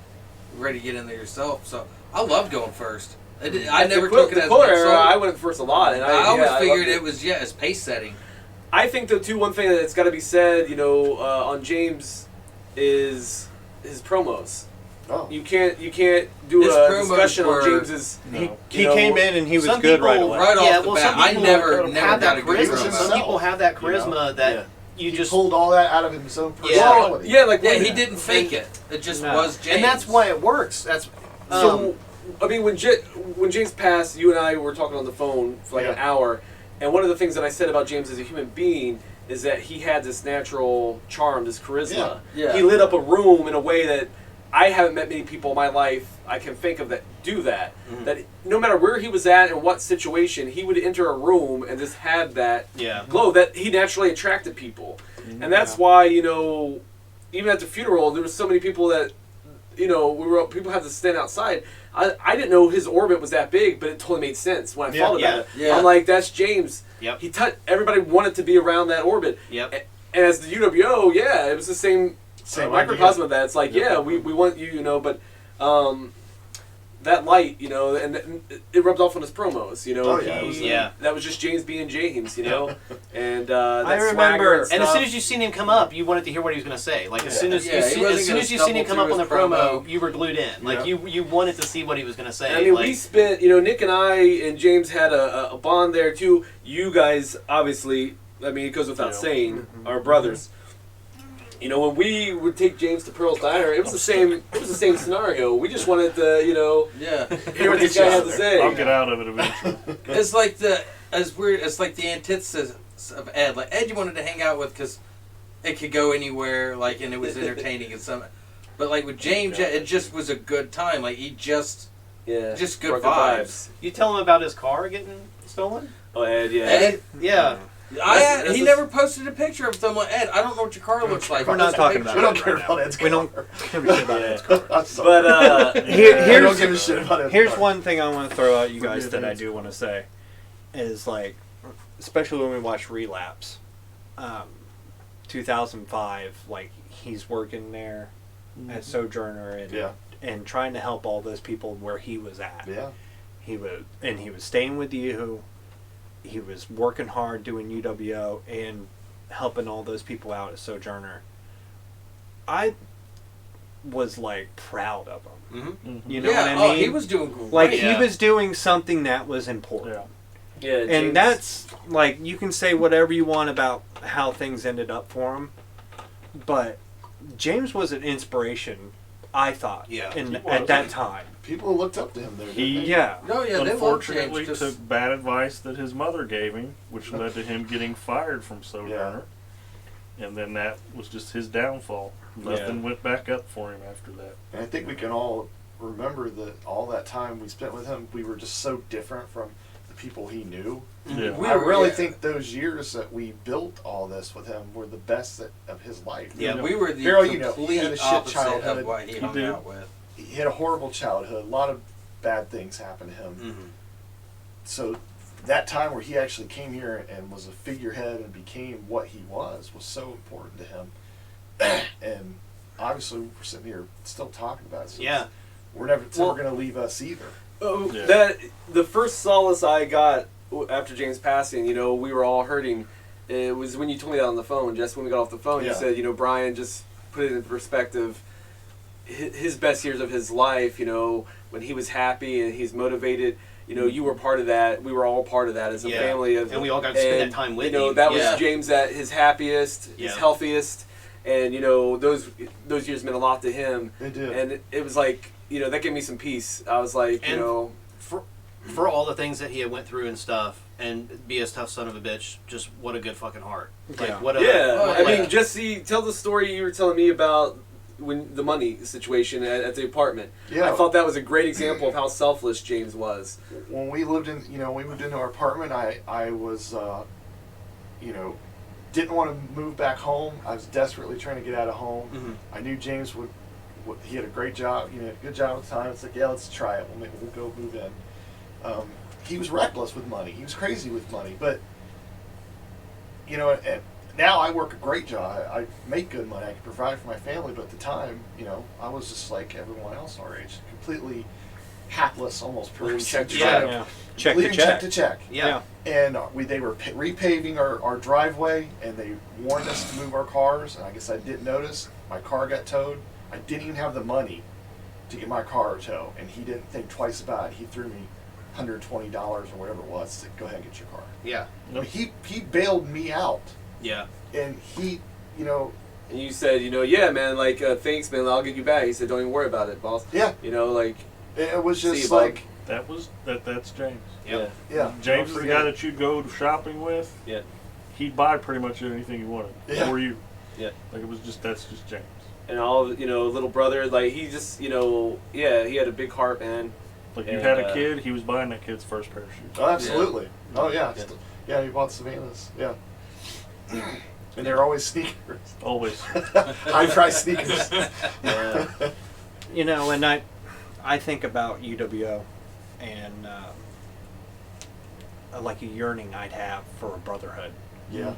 to get in there yourself. So I love going first. I never took it as the an era, insult. I went first a lot, and I always loved figured it was as pace setting. I think though too, one thing that's got to be said, you know, on James is his promos. Oh. You can't do His a promos discussion were- on James's. He you know, came in and he was some good people- right away. Right Yeah, off the well, bat, some I people never have got that a good charisma. promo. Some people have that charisma that you He just pulled all that out of his own Yeah. personality. Yeah, like Yeah, he didn't fake it. It just was James. and that's why it works. That's So, I mean, when James passed, you and I were talking on the phone for like an hour, and one of the things that I said about James as a human being is that he had this natural charm, this charisma. Yeah. He lit up a room in a way that I haven't met many people in my life I can think of that do that. Mm-hmm. That no matter where he was at and what situation, he would enter a room and just had that glow that he naturally attracted people. And that's why, you know, even at the funeral, there was so many people that, you know, people had to stand outside. I didn't know his orbit was that big, but it totally made sense when I thought about it. Yeah. I'm like, that's James. Yep. He everybody wanted to be around that orbit. Yep. And as the UWO, yeah, it was the same microcosm idea. of that. It's like, we want you, you know, but that light, you know, and it rubbed off on his promos, you know. Oh, yeah. That was just James being James, you know. And I that remember- swagger And as soon stuff. as you seen him come up, you wanted to hear what he was going to say. Like as soon as Yeah, he wasn't as soon gonna as you seen him come stumble up on the through his promo, promo. you were glued in. Like you wanted to see what he was going to say. I mean, like, we spent, you know, Nick and I and James had a bond there too. You guys, obviously, I mean, it goes without saying, are brothers. You know, when we would take James to Pearl's Diner, it was the same. It was the same scenario. We just wanted to, you know, hear what this guy had to say. I'll get out of it eventually. It's like it's like the antithesis of Ed. Like Ed, you wanted to hang out with because it could go anywhere, like, and it was entertaining and some. But like with James, it just was a good time. Like he just good Broke the vibes. you tell him about his car getting stolen. Oh, Ed, yeah. Ed, yeah. He never posted a picture of someone. Ed, I don't know what your car looks like. We're not talking about We it. don't care about Ed's car. We don't give a shit about Ed's car. I'm sorry. But I don't give a shit about Ed's Here's car. one thing I want to throw at you guys that I do want to say is like, especially when we watch Relapse, 2005, like he's working there as Sojourner and trying to help all those people where he was at. Yeah. He was staying with you. He was working hard doing UWO and helping all those people out as Sojourner. I was like proud of him. You know what I mean? He was doing great. Like he was doing something that was important. Yeah, And James- that's like, you can say whatever you want about how things ended up for him, but James was an inspiration, I thought, at that time. People looked up to him there. He they loved unfortunately James, took bad advice that his mother gave him, which led to him getting fired from Sojourner. And then that was just his downfall. Nothing went back up for him after that. And I think we can all remember that all that time we spent with him, we were just so different from the people he knew. Yeah. I really think those years that we built all this with him were the best of his life. Yeah, we were the Harold, complete he had a shit opposite childhood. of what he hung out with. He had a horrible childhood. A lot of bad things happened to him. So that time where he actually came here and was a figurehead and became what he was so important to him. And obviously we're sitting here still talking about it. So we're never going to leave us either. That the first solace I got after James passing, you know, we were all hurting. It was when you told me that on the phone. Just when we got off the phone, you said, you know, Brian, just put it in perspective. His best years of his life, you know, when he was happy and he's motivated. You know, you were part of that. We were all part of that as a family. And we all got to spend that time with you know, him. that was James at his happiest, his healthiest, and you know, those years meant a lot to him. They did. And it was like, you know, that gave me some peace. I was like, you know, for all the things that he had went through and stuff, and be a tough son of a bitch. Just what a good fucking heart. Like what a I mean, Jesse, tell the story you were telling me about when the money situation at the apartment. Yeah. I thought that was a great example of how selfless James was. When we lived in, you know, we moved into our apartment, I was, you know, didn't want to move back home. I was desperately trying to get out of home. I knew James would, he had a great job, you know, good job at the time. It's like, yeah, let's try it. We'll go move in. He was reckless with money. He was crazy with money. But, you know, and now I work a great job. I make good money. I can provide for my family. But at the time, you know, I was just like everyone else our age, completely hapless, almost per check to check. check to check. Yeah. And they were repaving our driveway, and they warned us to move our cars. And I guess I didn't notice. My car got towed. I didn't even have the money to get my car towed, and he didn't think twice about it. He threw me $120 or whatever it was to go ahead and get your car. Yeah. I mean, he bailed me out. Yeah. And he, you know. And you said, you know, yeah, man, like, thanks, man, I'll get you back. He said, don't even worry about it, boss. Yeah. You know, like. It was just you, like. That's James. Yeah. Yeah. James is the guy that you'd go shopping with. Yeah. He'd buy pretty much anything you wanted for you. Yeah. Like that's just James. And all, you know, little brother, like, he just, you know, yeah, he had a big heart, man. Like, you had a kid, he was buying that kid's first pair of shoes. Oh, absolutely. Yeah. Oh, yeah. Yeah, he bought Savannah's. Yeah. And they're always sneakers. Always. High-priced sneakers. Yeah. You know, and I think about UWO and like a yearning I'd have for a brotherhood. Yeah.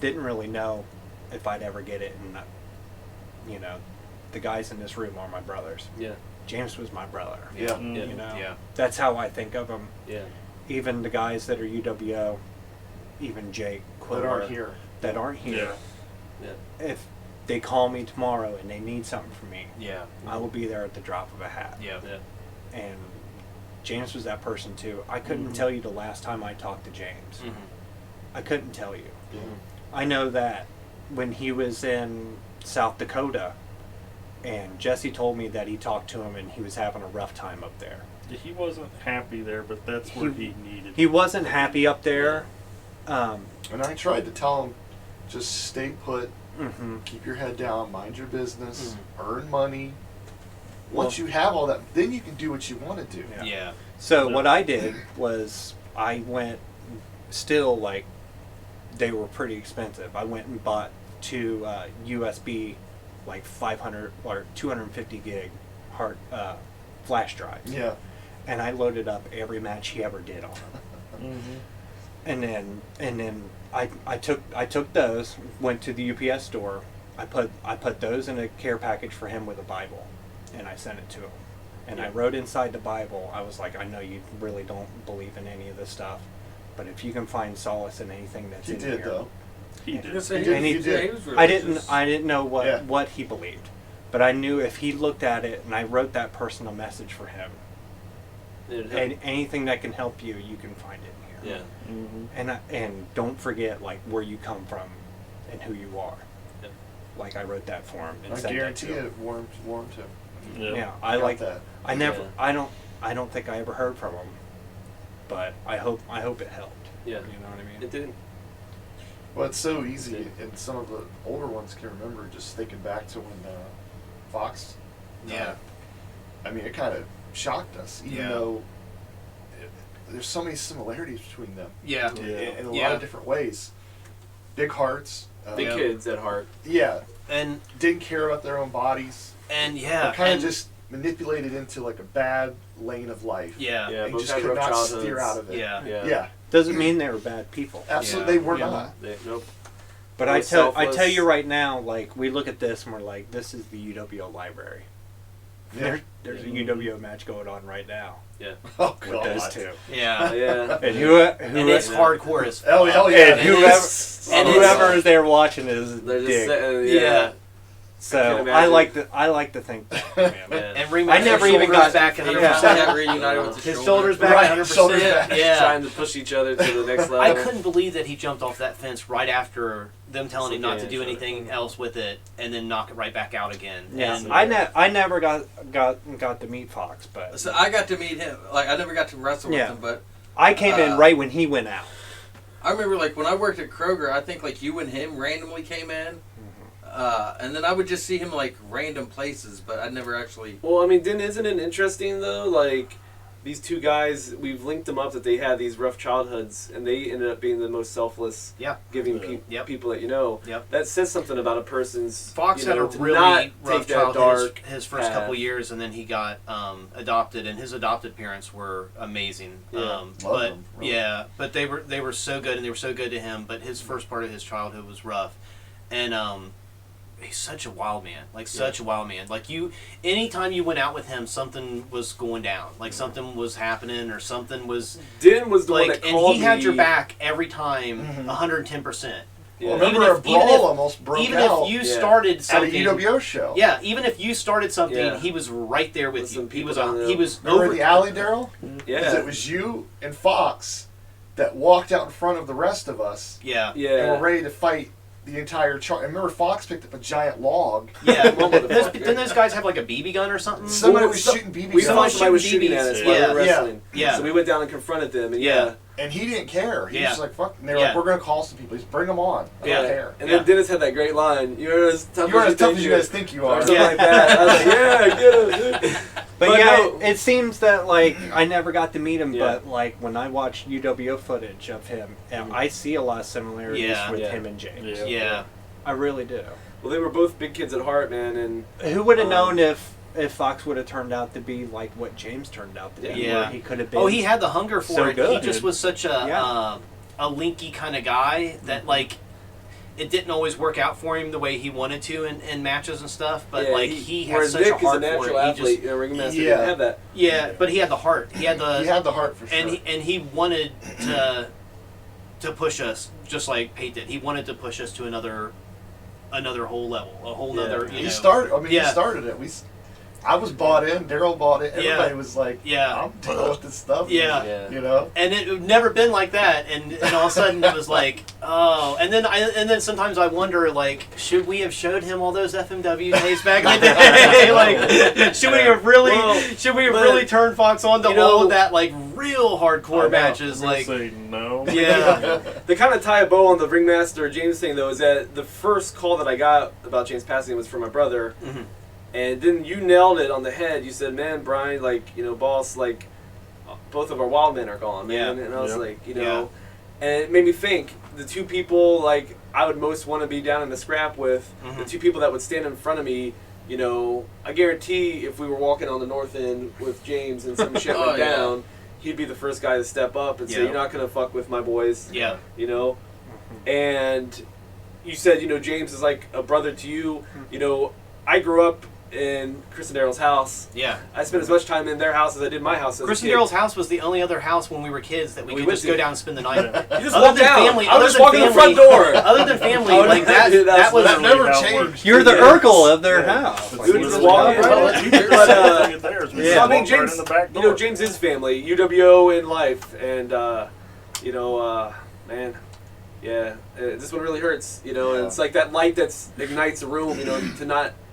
Didn't really know if I'd ever get it, and you know, the guys in this room are my brothers. Yeah. James was my brother. Yeah. You know, Yeah. that's how I think of them. Yeah. Even the guys that are UWO, even Jake, Quiller, that aren't here. Yeah. If they call me tomorrow and they need something from me, Yeah. I will be there at the drop of a hat. Yeah. And James was that person too. I couldn't tell you the last time I talked to James. I couldn't tell you. I know that when he was in South Dakota, and Jesse told me that he talked to him and he was having a rough time up there. He wasn't happy there, but that's where he needed. He wasn't happy up there. And I tried to tell him, just stay put, keep your head down, mind your business, earn money. Once you have all that, then you can do what you want to do. Yeah. So what I did was I went still like they were pretty expensive. I went and bought 2 USB, like 500 or 250 gig hard flash drives. Yeah. And I loaded up every match he ever did on them. And then I took those, went to the UPS store. I put those in a care package for him with a Bible, and I sent it to him. And I wrote inside the Bible, I was like, I know you really don't believe in any of this stuff, but if you can find solace in anything that's He in did here. though. He did. He did. I didn't know what he believed, but I knew if he looked at it and I wrote that personal message for him, and anything that can help you, you can find it in here. Yeah. And don't forget like where you come from and who you are. Like I wrote that for him. And I sent guarantee that to him. it warmed him. Yeah, I like that. I never. I don't think I ever heard from him, but I hope it helped. Yeah. You know what I mean? It did. Well, it's so easy, and some of the older ones can remember just thinking back to when Fox. I mean, it kind of shocked us, even though there's so many similarities between them. Yeah. In a lot of different ways. Big hearts. Big kids at heart. Yeah. And didn't care about their own bodies. And kind of just manipulated into like a bad lane of life. And just could not steer out of it. Yeah. Doesn't mean they were bad people. Absolutely, they were not. Nope. But I tell you right now, like we look at this and we're like, this is the UWO library. There's a UWO match going on right now. Yeah. Oh with God. those two. Yeah. And and it's hardcore as hell yeah. And whoever is there watching is dig. So I like to think that, man. And Ring I never even got back 100%. Reunited with his shoulders back 100%. Yeah. Trying to push each other to the next level. I couldn't believe that he jumped off that fence right after them telling him not to do anything else with it, and then knock it right back out again. Yeah, and I never got to meet Fox, but so I got to meet him. Like I never got to wrestle with him, but I came in right when he went out. I remember like when I worked at Kroger, I think like you and him randomly came in. And then I would just see him like random places, but I never actually. Well, I mean, isn't it interesting though? Like these two guys, we've linked them up that they had these rough childhoods, and they ended up being the most selfless, giving people that you know. That says something about a person's. Fox had a really rough childhood his first couple years, and then he got adopted, and his adopted parents were amazing. But they were so good, and they were so good to him. But his first part of his childhood was rough, and he's such a wild man, such a wild man. Like anytime you went out with him, something was going down, like something was happening, or something was. Den was the one that called and he had your back every time, 110%. Well, remember a brawl almost broke out. Even if you started something at a UWO show. Yeah, even if you started something, he was right there with you. He was Remember over the alley, Daryl? Yeah. Because it was you and Fox that walked out in front of the rest of us. Yeah. And were ready to fight the entire chart. I remember Fox picked up a giant log. Yeah, didn't those guys have like a BB gun or something? Somebody was shooting BB guns. We thought somebody was shooting at us while we were wrestling. Yeah. So we went down and confronted them. And And he didn't care. He was like, fuck. And they were Yeah. like, we're going to call some people. Just bring them on. I don't care. And then Dennis had that great line. You're as tough as you guys think you are. Or something like that. I was like, get him. But it seems that like I never got to meet him, but like when I watch UWO footage of him, I see a lot of similarities with him and James. Yeah. I really do. Well, they were both big kids at heart, man. And who would have known if Fox would have turned out to be like what James turned out to be? Yeah. Where he could have been. Oh, he had the hunger for it. Good. He just was such a linky kind of guy that like it didn't always work out for him the way he wanted to in matches and stuff. But like he had such a heart Nick is a natural for it. athlete. Ringmaster didn't have that. Yeah, but he had the heart. He had the heart for sure. And he wanted to push us just like Pate did. He wanted to push us to another whole level, a whole nother. He started. I mean, he started it. I was bought in. Daryl bought it. Everybody was like, I'm dealing with this stuff. Yeah. You know. And it had never been like that. And all of a sudden it was like, oh. And then sometimes I wonder, like, should we have showed him all those FMW tapes back in the day? Like, should we have really turned Fox on to all of that, like, real hardcore matches? Like, say no. Yeah. The kind of tie a bow on the Ringmaster James thing though is that the first call that I got about James passing was from my brother. Mm-hmm. And then you nailed it on the head. You said, man, Brian, like, boss, like, both of our wild men are gone, man. And I was like, and it made me think, the two people like I would most want to be down in the scrap with, the two people that would stand in front of me. You know, I guarantee if we were walking on the north end with James and some shit went down, he'd be the first guy to step up and say, "You're not gonna fuck with my boys." Yeah. You know, and you said, you know, James is like a brother to you. You know, I grew up in Chris and Daryl's house. Yeah. I spent as much time in their house as I did my house as Chris a and kid. Daryl's house was the only other house when we were kids that we could just go down and spend the night. You just walk down. Family, I was just walking the front door. Other than family, like that was that never changed. You're the Urkel of their house. You would just walk in. I mean, James, you know, James is family, UWO in life, and you know, man, yeah, this one really hurts, you know, and it's like that light that ignites a room, you know,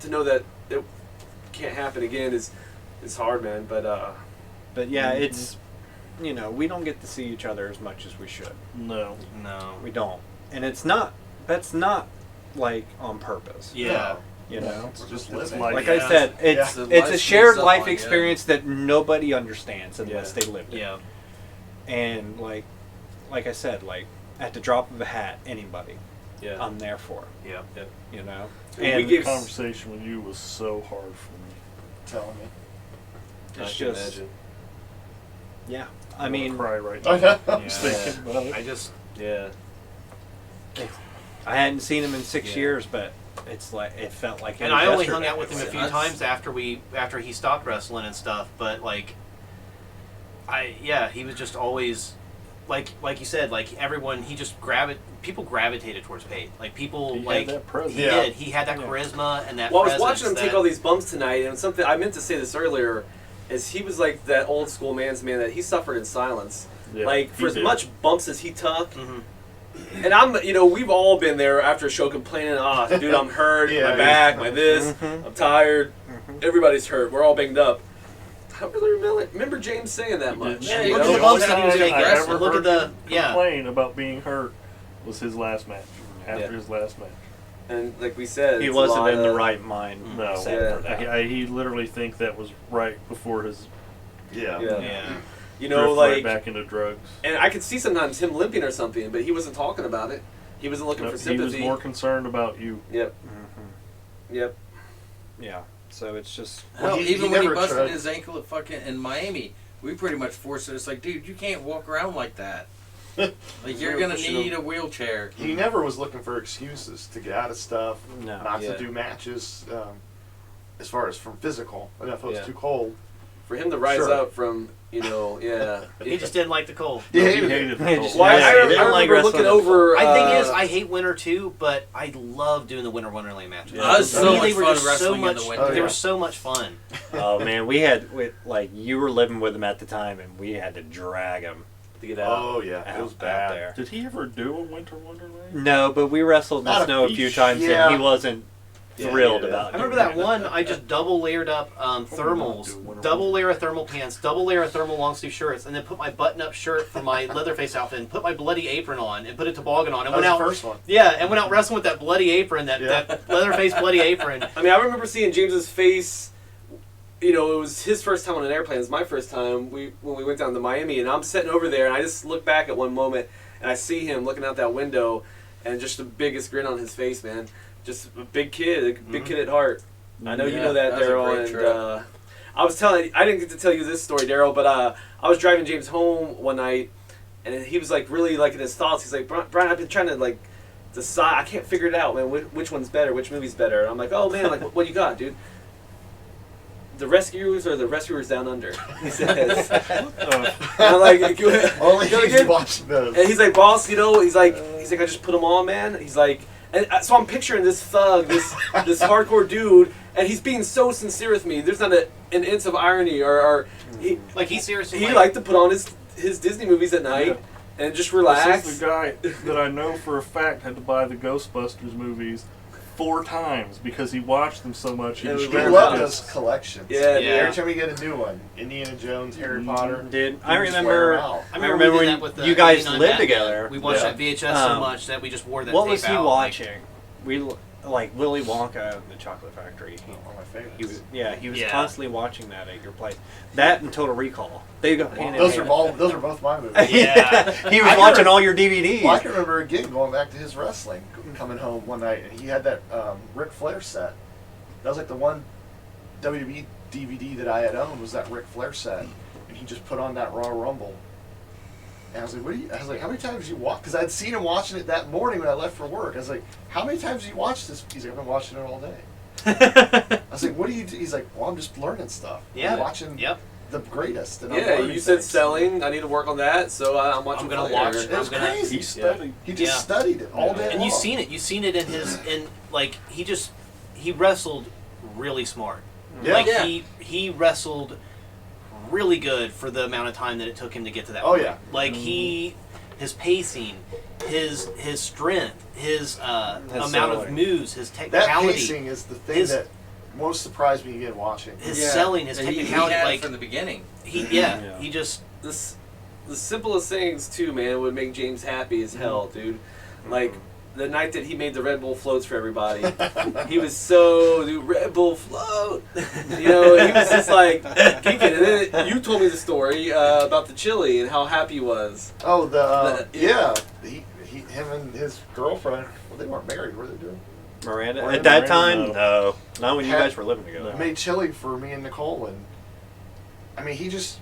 to know that it can't happen again is hard, man. But yeah, it's, you know, we don't get to see each other as much as we should. No, we don't, and that's not like on purpose. Yeah. You know, it's just living. Like I said, it's a shared life experience that nobody understands unless they lived it. Yeah. And like I said, like at the drop of a hat, anybody, I'm there for. Yeah. You know, and the conversation with you was so hard for me. Telling me, it's I can just, imagine. Yeah, I mean, cry right now. I'm thinking about it. I just, I hadn't seen him in 6 years, but it's like it felt like. And I only hung out with him a few times after he stopped wrestling and stuff. But like, he was just always like you said, like everyone. He just people gravitated towards Pate. Like people he like had that presence. he did. He had that charisma and that. Well, I was presence watching him take all these bumps tonight, and something I meant to say this earlier is he was like that old school man's man that he suffered in silence. Yeah, like for as did. much bumps as he took. And you know, we've all been there after a show complaining, dude, I'm hurt, my back, my this, I'm tired. Everybody's hurt. We're all banged up. I don't really remember James saying that much. Yeah, you look know? at the bumps that he was taking. I ever Look at the complain about being hurt was his last match. After his last match. And like we said, he it's wasn't in the right mind. No, he literally think that was right before his. Yeah. You know, drift like right back into drugs. And I could see sometimes him limping or something, but he wasn't talking about it. He wasn't looking for sympathy. He was more concerned about you. Yep. Yep. Yeah. So it's just. Hell, even when he busted his ankle at fucking in Miami, we pretty much forced it. It's like, dude, you can't walk around like that. Like you're gonna need a wheelchair. He never was looking for excuses to get out of stuff, No. not to do matches. As far as from physical, if it was too cold. For him to rise up from, you know, he just didn't like the cold. He hated the cold. Well, I remember looking over. I think is I hate winter too, but I love doing the Winter Wonderland matches. Yeah. It was so much fun wrestling in the winter. They were so much fun. Oh man, like you were living with him at the time, and we had to drag him to get out. Oh yeah, it was bad. There. Did he ever do a Winter Wonderland? No, but we wrestled in the snow a few times, and he wasn't thrilled about it. I remember that one. I just double layered up thermals, double layer of thermal pants, double layer of thermal long sleeve shirts, and then put my button up shirt from my Leatherface outfit, and put my bloody apron on, and put a toboggan on, and went out. First one. Yeah, and went out wrestling with that bloody apron, that Leatherface bloody apron. I mean, I remember seeing James's face. You know, it was his first time on an airplane. It was my first time. When we went down to Miami, and I'm sitting over there, and I just look back at one moment, and I see him looking out that window, and just the biggest grin on his face, man. Just a big kid at heart. I know you know that, Daryl. And I didn't get to tell you this story, Daryl, but I was driving James home one night, and he was like really like in his thoughts. He's like, Brian, I've been trying to like decide. I can't figure it out, man. Which one's better? Which movie's better? And I'm like, oh man, like what you got, dude? The Rescuers or the Rescuers Down Under? He says. And I'm like, only he's watching those. And he's like, boss, you know, he's like, I just put them on, man. He's like. And so I'm picturing this thug, this hardcore dude, and he's being so sincere with me. There's not an inch of irony or he seriously. He liked to put on his Disney movies at night and just relax. This is the guy that I know for a fact had to buy the Ghostbusters movies 4 times because he watched them so much. He loved those collections. Yeah. Every time we get a new one, Indiana Jones, Harry Potter. Dude, I remember when when you guys lived together. We watched that VHS so much that we just wore that. What tape was he out, watching? like Willy Wonka and the Chocolate Factory. One of my favorites. He was constantly watching that at your place. That and Total Recall. They go hand in Those hand. are both my movies. Yeah. He was watching all your DVDs. Well, I can remember again going back to his wrestling, coming home one night, and he had that Ric Flair set. That was like the one WWE DVD that I had owned was that Ric Flair set, and he just put on that Raw Rumble. And I was like, how many times did you watch? Because I'd seen him watching it that morning when I left for work. I was like, how many times did you watch this? He's like, I've been watching it all day. I was like, what do you do? He's like, well, I'm just learning stuff. Yeah. I'm watching the greatest. And I'm Yeah, learning you said things. selling. I need to work on that, so I'm watching. I'm gonna watch. It was crazy. He studied. He just studied it all day And long. you've seen it. You've seen it in his he wrestled really smart. Yeah. Like he wrestled really good for the amount of time that it took him to get to that Oh, point. yeah. Like his pacing, his strength, his amount of moves, his That technicality, pacing is the thing that most surprised me again watching. his selling, his And he technicality. had it Like from the beginning. he just The simplest things too, man, would make James happy as hell, dude. Like the night that he made the Red Bull floats for everybody, he was so Red Bull float. You know, he was just like geeking. And then you told me the story about the chili and how happy he was. Oh, him and his girlfriend. Well, they weren't married, were they? Doing? Miranda? Miranda? At that Miranda, time, no. no. Not when you Had- guys were living together. Made chili for me and Nicole, and I mean, he just.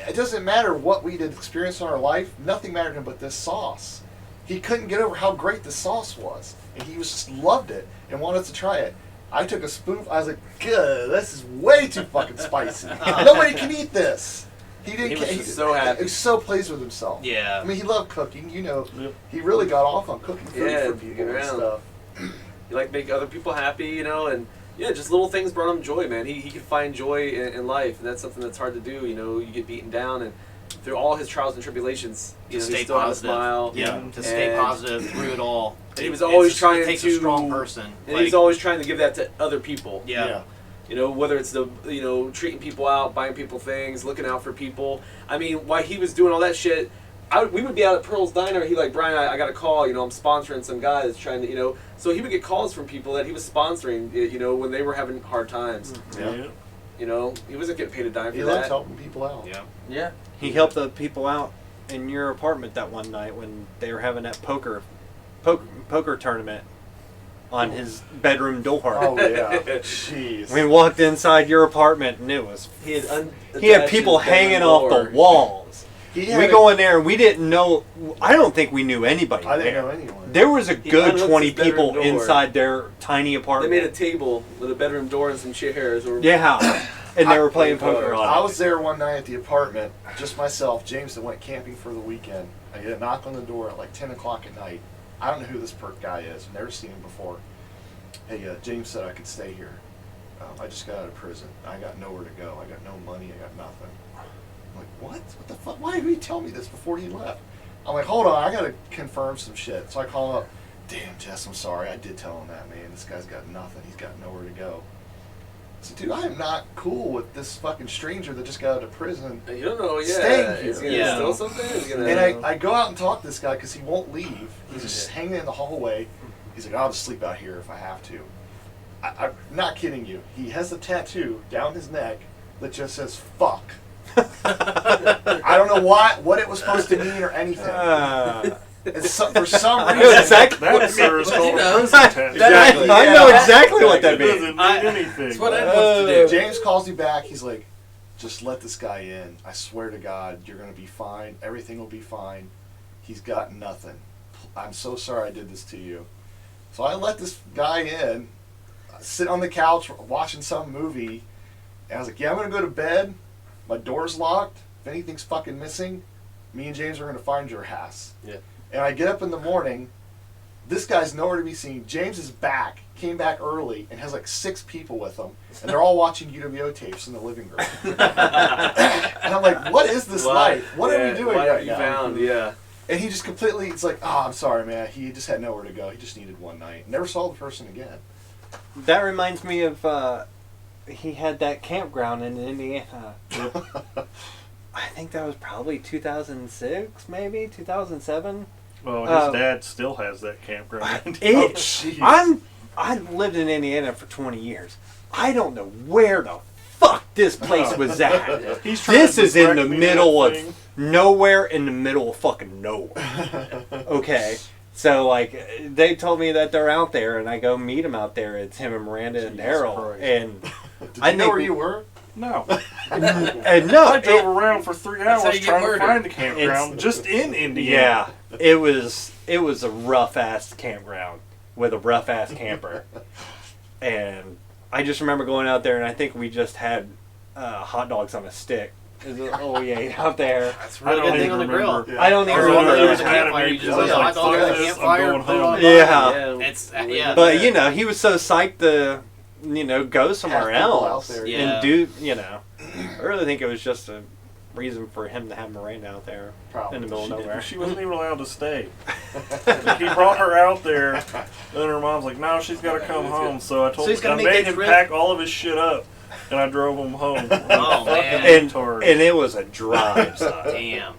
It doesn't matter what we did experience in our life. Nothing mattered to him but this sauce. He couldn't get over how great the sauce was, and he just loved it and wanted to try it. I took a spoon. I was like, "Good, this is way too fucking spicy. Nobody can eat this." He didn't. He was ca- just so happy. He was so pleased with himself. Yeah. I mean, he loved cooking. You know, Yep. he really got off on cooking food Yeah, for people get and around. stuff. You like make other people happy, you know, and yeah, just little things brought him joy, man. He could find joy in life, and that's something that's hard to do. You know, you get beaten down, and through all his trials and tribulations, you know, stay he still had a positive. smile. Yeah, to stay And- positive through it all. And he was always trying it takes to a strong person. And he's always trying to give that to other people. Yeah. You know, whether it's treating people out, buying people things, looking out for people. I mean, while he was doing all that shit, we would be out at Pearl's Diner. He like, Brian, I got a call. You know, I'm sponsoring some guy that's trying to, So he would get calls from people that he was sponsoring. When they were having hard times. Yeah. You know, he wasn't getting paid a dime for He that. loved helping people out. Yeah. Yeah. He helped the people out in your apartment that one night when they were having that poker tournament on his bedroom door. Oh yeah, jeez. We walked inside your apartment and it was He had he had people hanging off the walls. We go in there and we didn't know. I don't think we knew anybody. I didn't there. know anyone. There was a He good unhooked 20 his bedroom people door. inside their tiny They apartment. made a table with a bedroom door and some chairs. Yeah, and they were playing poker on I it. was there one night at the apartment, just myself, James, that went camping for the weekend. I get a knock on the door at like 10 o'clock at night. I don't know who this guy is. I've never seen him before. Hey, James said I could stay here. I just got out of prison. I got nowhere to go. I got no money. I got nothing. I'm like, what? What the fuck? Why did he tell me this before he left? I'm like, hold on. I got to confirm some shit. So I call him up. Damn, Jess, I'm sorry. I did tell him that, man. This guy's got nothing. He's got nowhere to go. I said, dude, I am not cool with this fucking stranger that just got out of prison. You don't know, Staying He's here. gonna steal something? He's gonna, And I go out and talk to this guy because he won't leave. He's just hanging in the hallway. He's like, I'll just sleep out here if I have to. I'm not kidding you. He has a tattoo down his neck that just says "fuck." I don't know what it was supposed to mean or anything. For some I reason, know exactly That, what sir, is called a knows. prison tattoo. Exactly. I know exactly what that It means. doesn't mean anything. That's what Ed wants to do. James calls me back. He's like, just let this guy in. I swear to God, you're going to be fine. Everything will be fine. He's got nothing. I'm so sorry I did this to you. So I let this guy in, sit on the couch watching some movie, and I was like, yeah, I'm going to go to bed. My door's locked. If anything's fucking missing, me and James are going to find your ass. Yeah. And I get up in the morning. This guy's nowhere to be seen. James is back, came back early, and has like 6 people with him. And they're all watching UWO tapes in the living room. And I'm like, what is this life? What are we doing what right have you now? found? Yeah. And he just completely, it's like, oh, I'm sorry, man. He just had nowhere to go. He just needed one night. Never saw the person again. That reminds me of he had that campground in Indiana. I think that was probably 2006, maybe 2007. Well, his dad still has that campground. I lived in Indiana for 20 years. I don't know where the fuck this place was at. This is in the middle of nowhere, in the middle of fucking nowhere. Okay. So, like, they told me that they're out there, and I go meet them out there. It's him and Miranda and Daryl. And I know where you were? No. And no. I drove around for 3 hours trying to find the campground just in Indiana. Yeah. It was a rough-ass campground with a rough-ass camper. And I just remember going out there, and I think we just had hot dogs on a stick. Is all we ate out there. That's a really good thing on the grill. Yeah. I don't even remember. There was a campfire. You just put a hot dog on the campfire. Yeah. But, you know, he was so psyched to, you know, go somewhere else and do, you know. I really think it was just a reason for him to have Miranda out there in the middle of nowhere. She wasn't even allowed to stay. He brought her out there, and her mom's like, no, she's got to come home. So I made him pack all of his shit up. And I drove him home. Oh, man. And it was a drive, son. Damn.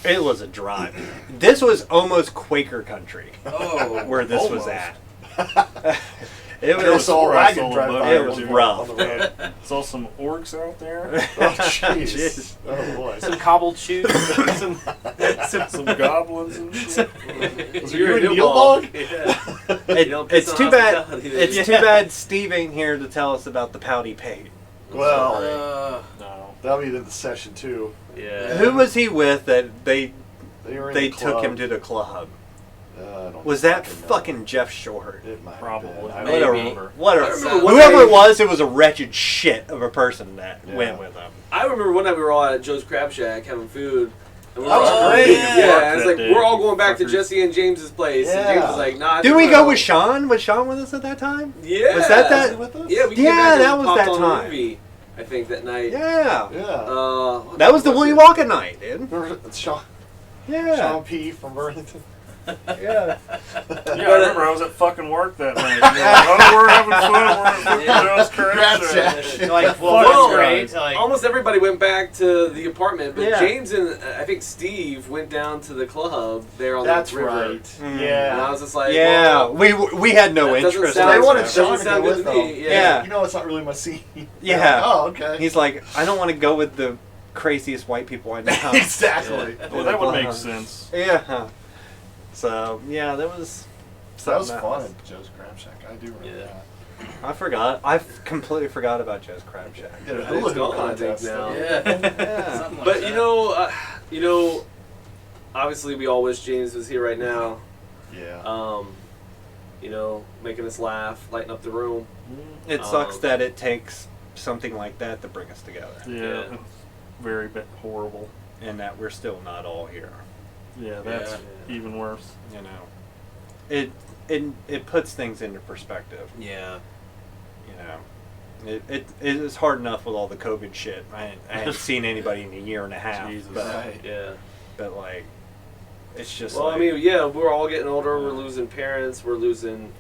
It was a drive. This was almost Quaker country. Oh. Where this was at. It was rough. Saw some orcs out there. Oh, jeez. Oh, boy. Some cobbled shoes. some goblins and shit. Was you a Neil dog? It's too bad. It's too bad Steve ain't here to tell us about the Pouty Pate. Well, no. That'll be in the session too. Yeah. Who was he with that they took him to the club? Was that fucking Jeff Short? It might probably. Whoever it was a wretched shit of a person that went with him. I remember one night we were all at Joe's Crab Shack having food. And that was great. Yeah, it's like we're all going back to Jesse and James's place. And James was like, "Nah." Did we go with Sean? Was Sean with us at that time? Yeah. Was that? Yeah, we came back and that was popped that on time. A movie, I think that night. Yeah. That was the Willy Wonka night, dude. Sean. Yeah. Sean P. from Burlington. Yeah. I remember I was at fucking work that night. We're having fun. We're at Joe's Crab Shack. Like, well, great. Like, almost everybody went back to the apartment, but James and I think Steve went down to the club there on the river. Right. Yeah. And I was just like, we had no interest. They wanted Sean to go with them. Yeah. You know, it's not really my scene. Yeah. Oh, okay. He's like, I don't want to go with the craziest white people I know. Exactly. Well, that would make sense. Yeah. So that was fun at Joe's Crab Shack. I do remember that. I forgot. I completely forgot about Joe's Crab Shack. It's gone, I think now. Yeah. But you know, obviously we all wish James was here right now. Yeah. You know, making us laugh, lighting up the room. It sucks that it takes something like that to bring us together. Yeah. Very horrible. And that we're still not all here. Yeah, that's even worse. You know, it puts things into perspective. Yeah. You know, it is hard enough with all the COVID shit. I haven't seen anybody in a year and a half. Jesus. But like, it's just. Well, like, I mean, we're all getting older. We're losing parents. We're losing.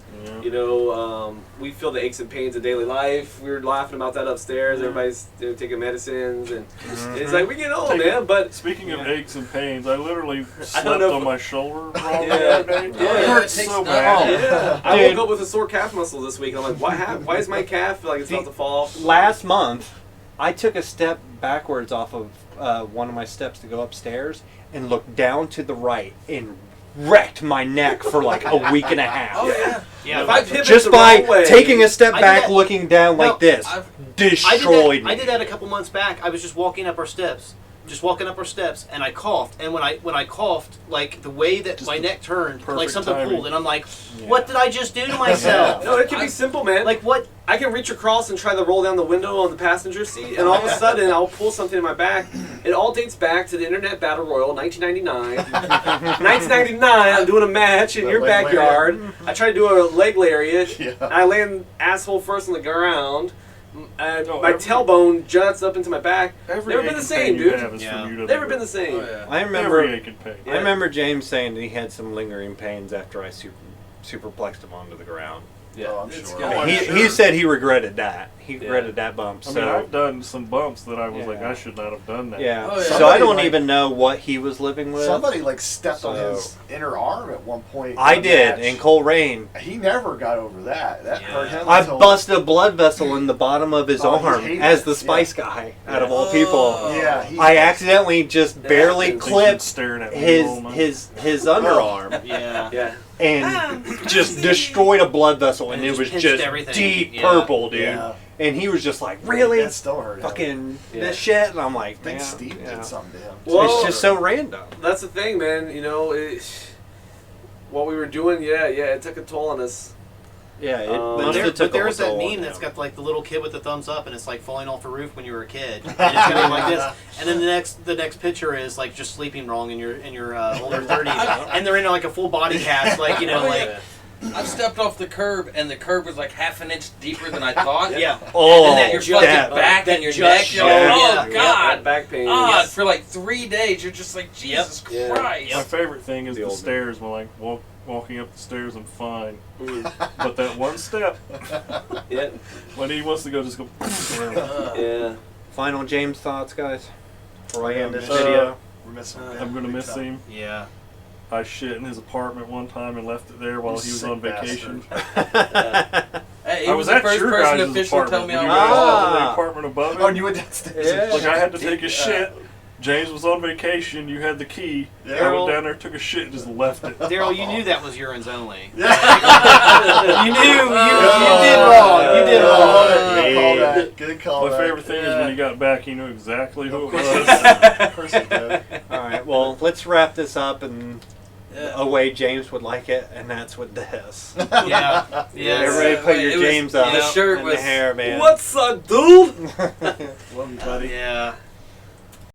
You know, we feel the aches and pains of daily life. We were laughing about that upstairs. Everybody's taking medicines, and it's like we get old, man. But speaking of aches and pains, I literally slept on my shoulder wrong the other day. It hurts so bad. I woke up with a sore calf muscle this week, and I'm like, what happened? Why is my calf like it's about to fall? Last month, I took a step backwards off of one of my steps to go upstairs and looked down to the right and wrecked my neck for like a week and a half. Oh yeah. If I pivot just the by wrong way, taking a step back, looking down like this, destroyed me. I did that a couple months back. I was just walking up our steps, and I coughed. And when I coughed, like the way that my neck turned, like something pulled, and I'm like, what did I just do to myself? No, it can be simple, man. Like what? I can reach across and try to roll down the window on the passenger seat, and all of a sudden I'll pull something in my back. It all dates back to the Internet Battle Royal, 1999. 1999, I'm doing a match in your backyard. I try to do a leg lariat. I land asshole first on the ground. My tailbone juts up into my back. Never been the same, dude. Never been the same. I remember James saying that he had some lingering pains after I superplexed him onto the ground. Oh, I'm It's sure. good. I mean, he said he regretted that. He regretted that bump. I So mean, I've done some bumps that I was like, Yeah. I should not have done that. yeah. Oh, yeah. So I don't Somebody, even know what he was living with. Somebody like stepped on So- his inner arm at one point. I in the did, match. in Cole Rain. He never got over that. That hurt him. I until- busted a blood vessel in the bottom of his Oh, he arm hated as it. the Spice guy, out of all people. Yeah, he I accidentally just barely He's been clipped staring at me his all night. his underarm Yeah. Yeah. and just destroyed a blood vessel, and And it just was pinched just everything. deep Yeah. purple, dude. Yeah. And he was just like, "Really, That still hurt him. fucking Yeah. this shit?" And I'm like, I think "Yeah, Steve yeah." did something to him. Well, It's just so random. That's the thing, man. You know, what we were doing, it took a toll on us. Yeah, it But But, honestly took a there's that toll on meme that's him. got like the little kid with the thumbs up, and it's like falling off a roof when you were a kid. And it's gonna be like this. And then the next picture is like just sleeping wrong in your older 30s, and they're in like a full body cast, like I've stepped off the curb, and the curb was like half an inch deeper than I thought. yeah. Oh, And that Your just- fucking that- back that and your just- neck. yeah. Oh, Yeah. God. That back pain. God, for like 3 days, you're just like, Jesus Yeah. Christ. My favorite thing is The the old stairs. When like walking up the stairs, I'm fine. But that one step, Yeah. when he wants to go, just go. Yeah. Final James thoughts, guys, before I end this Uh, video. We're missing I'm gonna miss him. Yeah. I shit in his apartment one time and left it there while You he was sick on vacation. Hey, he I was was the at first your person to guys' officially tell apartment. me When I you was guys wrong. went to the apartment above Oh, him. you went downstairs. Yeah. Like I had to take a shit. James was on vacation. You had the key. Yeah. I went down there, took a shit, and just left it. Daryl, you knew that was urines only. Yeah. You knew you did wrong. You did wrong. Good call that. Good call My that. favorite thing is when he got back, he knew exactly who it was. Of course he did. All right, well, let's wrap this up and a way James would like it, and that's with this. Yeah. Yeah. Everybody put your It was- James up the shirt in was- the hair, man. What's up, dude? Love you, buddy. Yeah.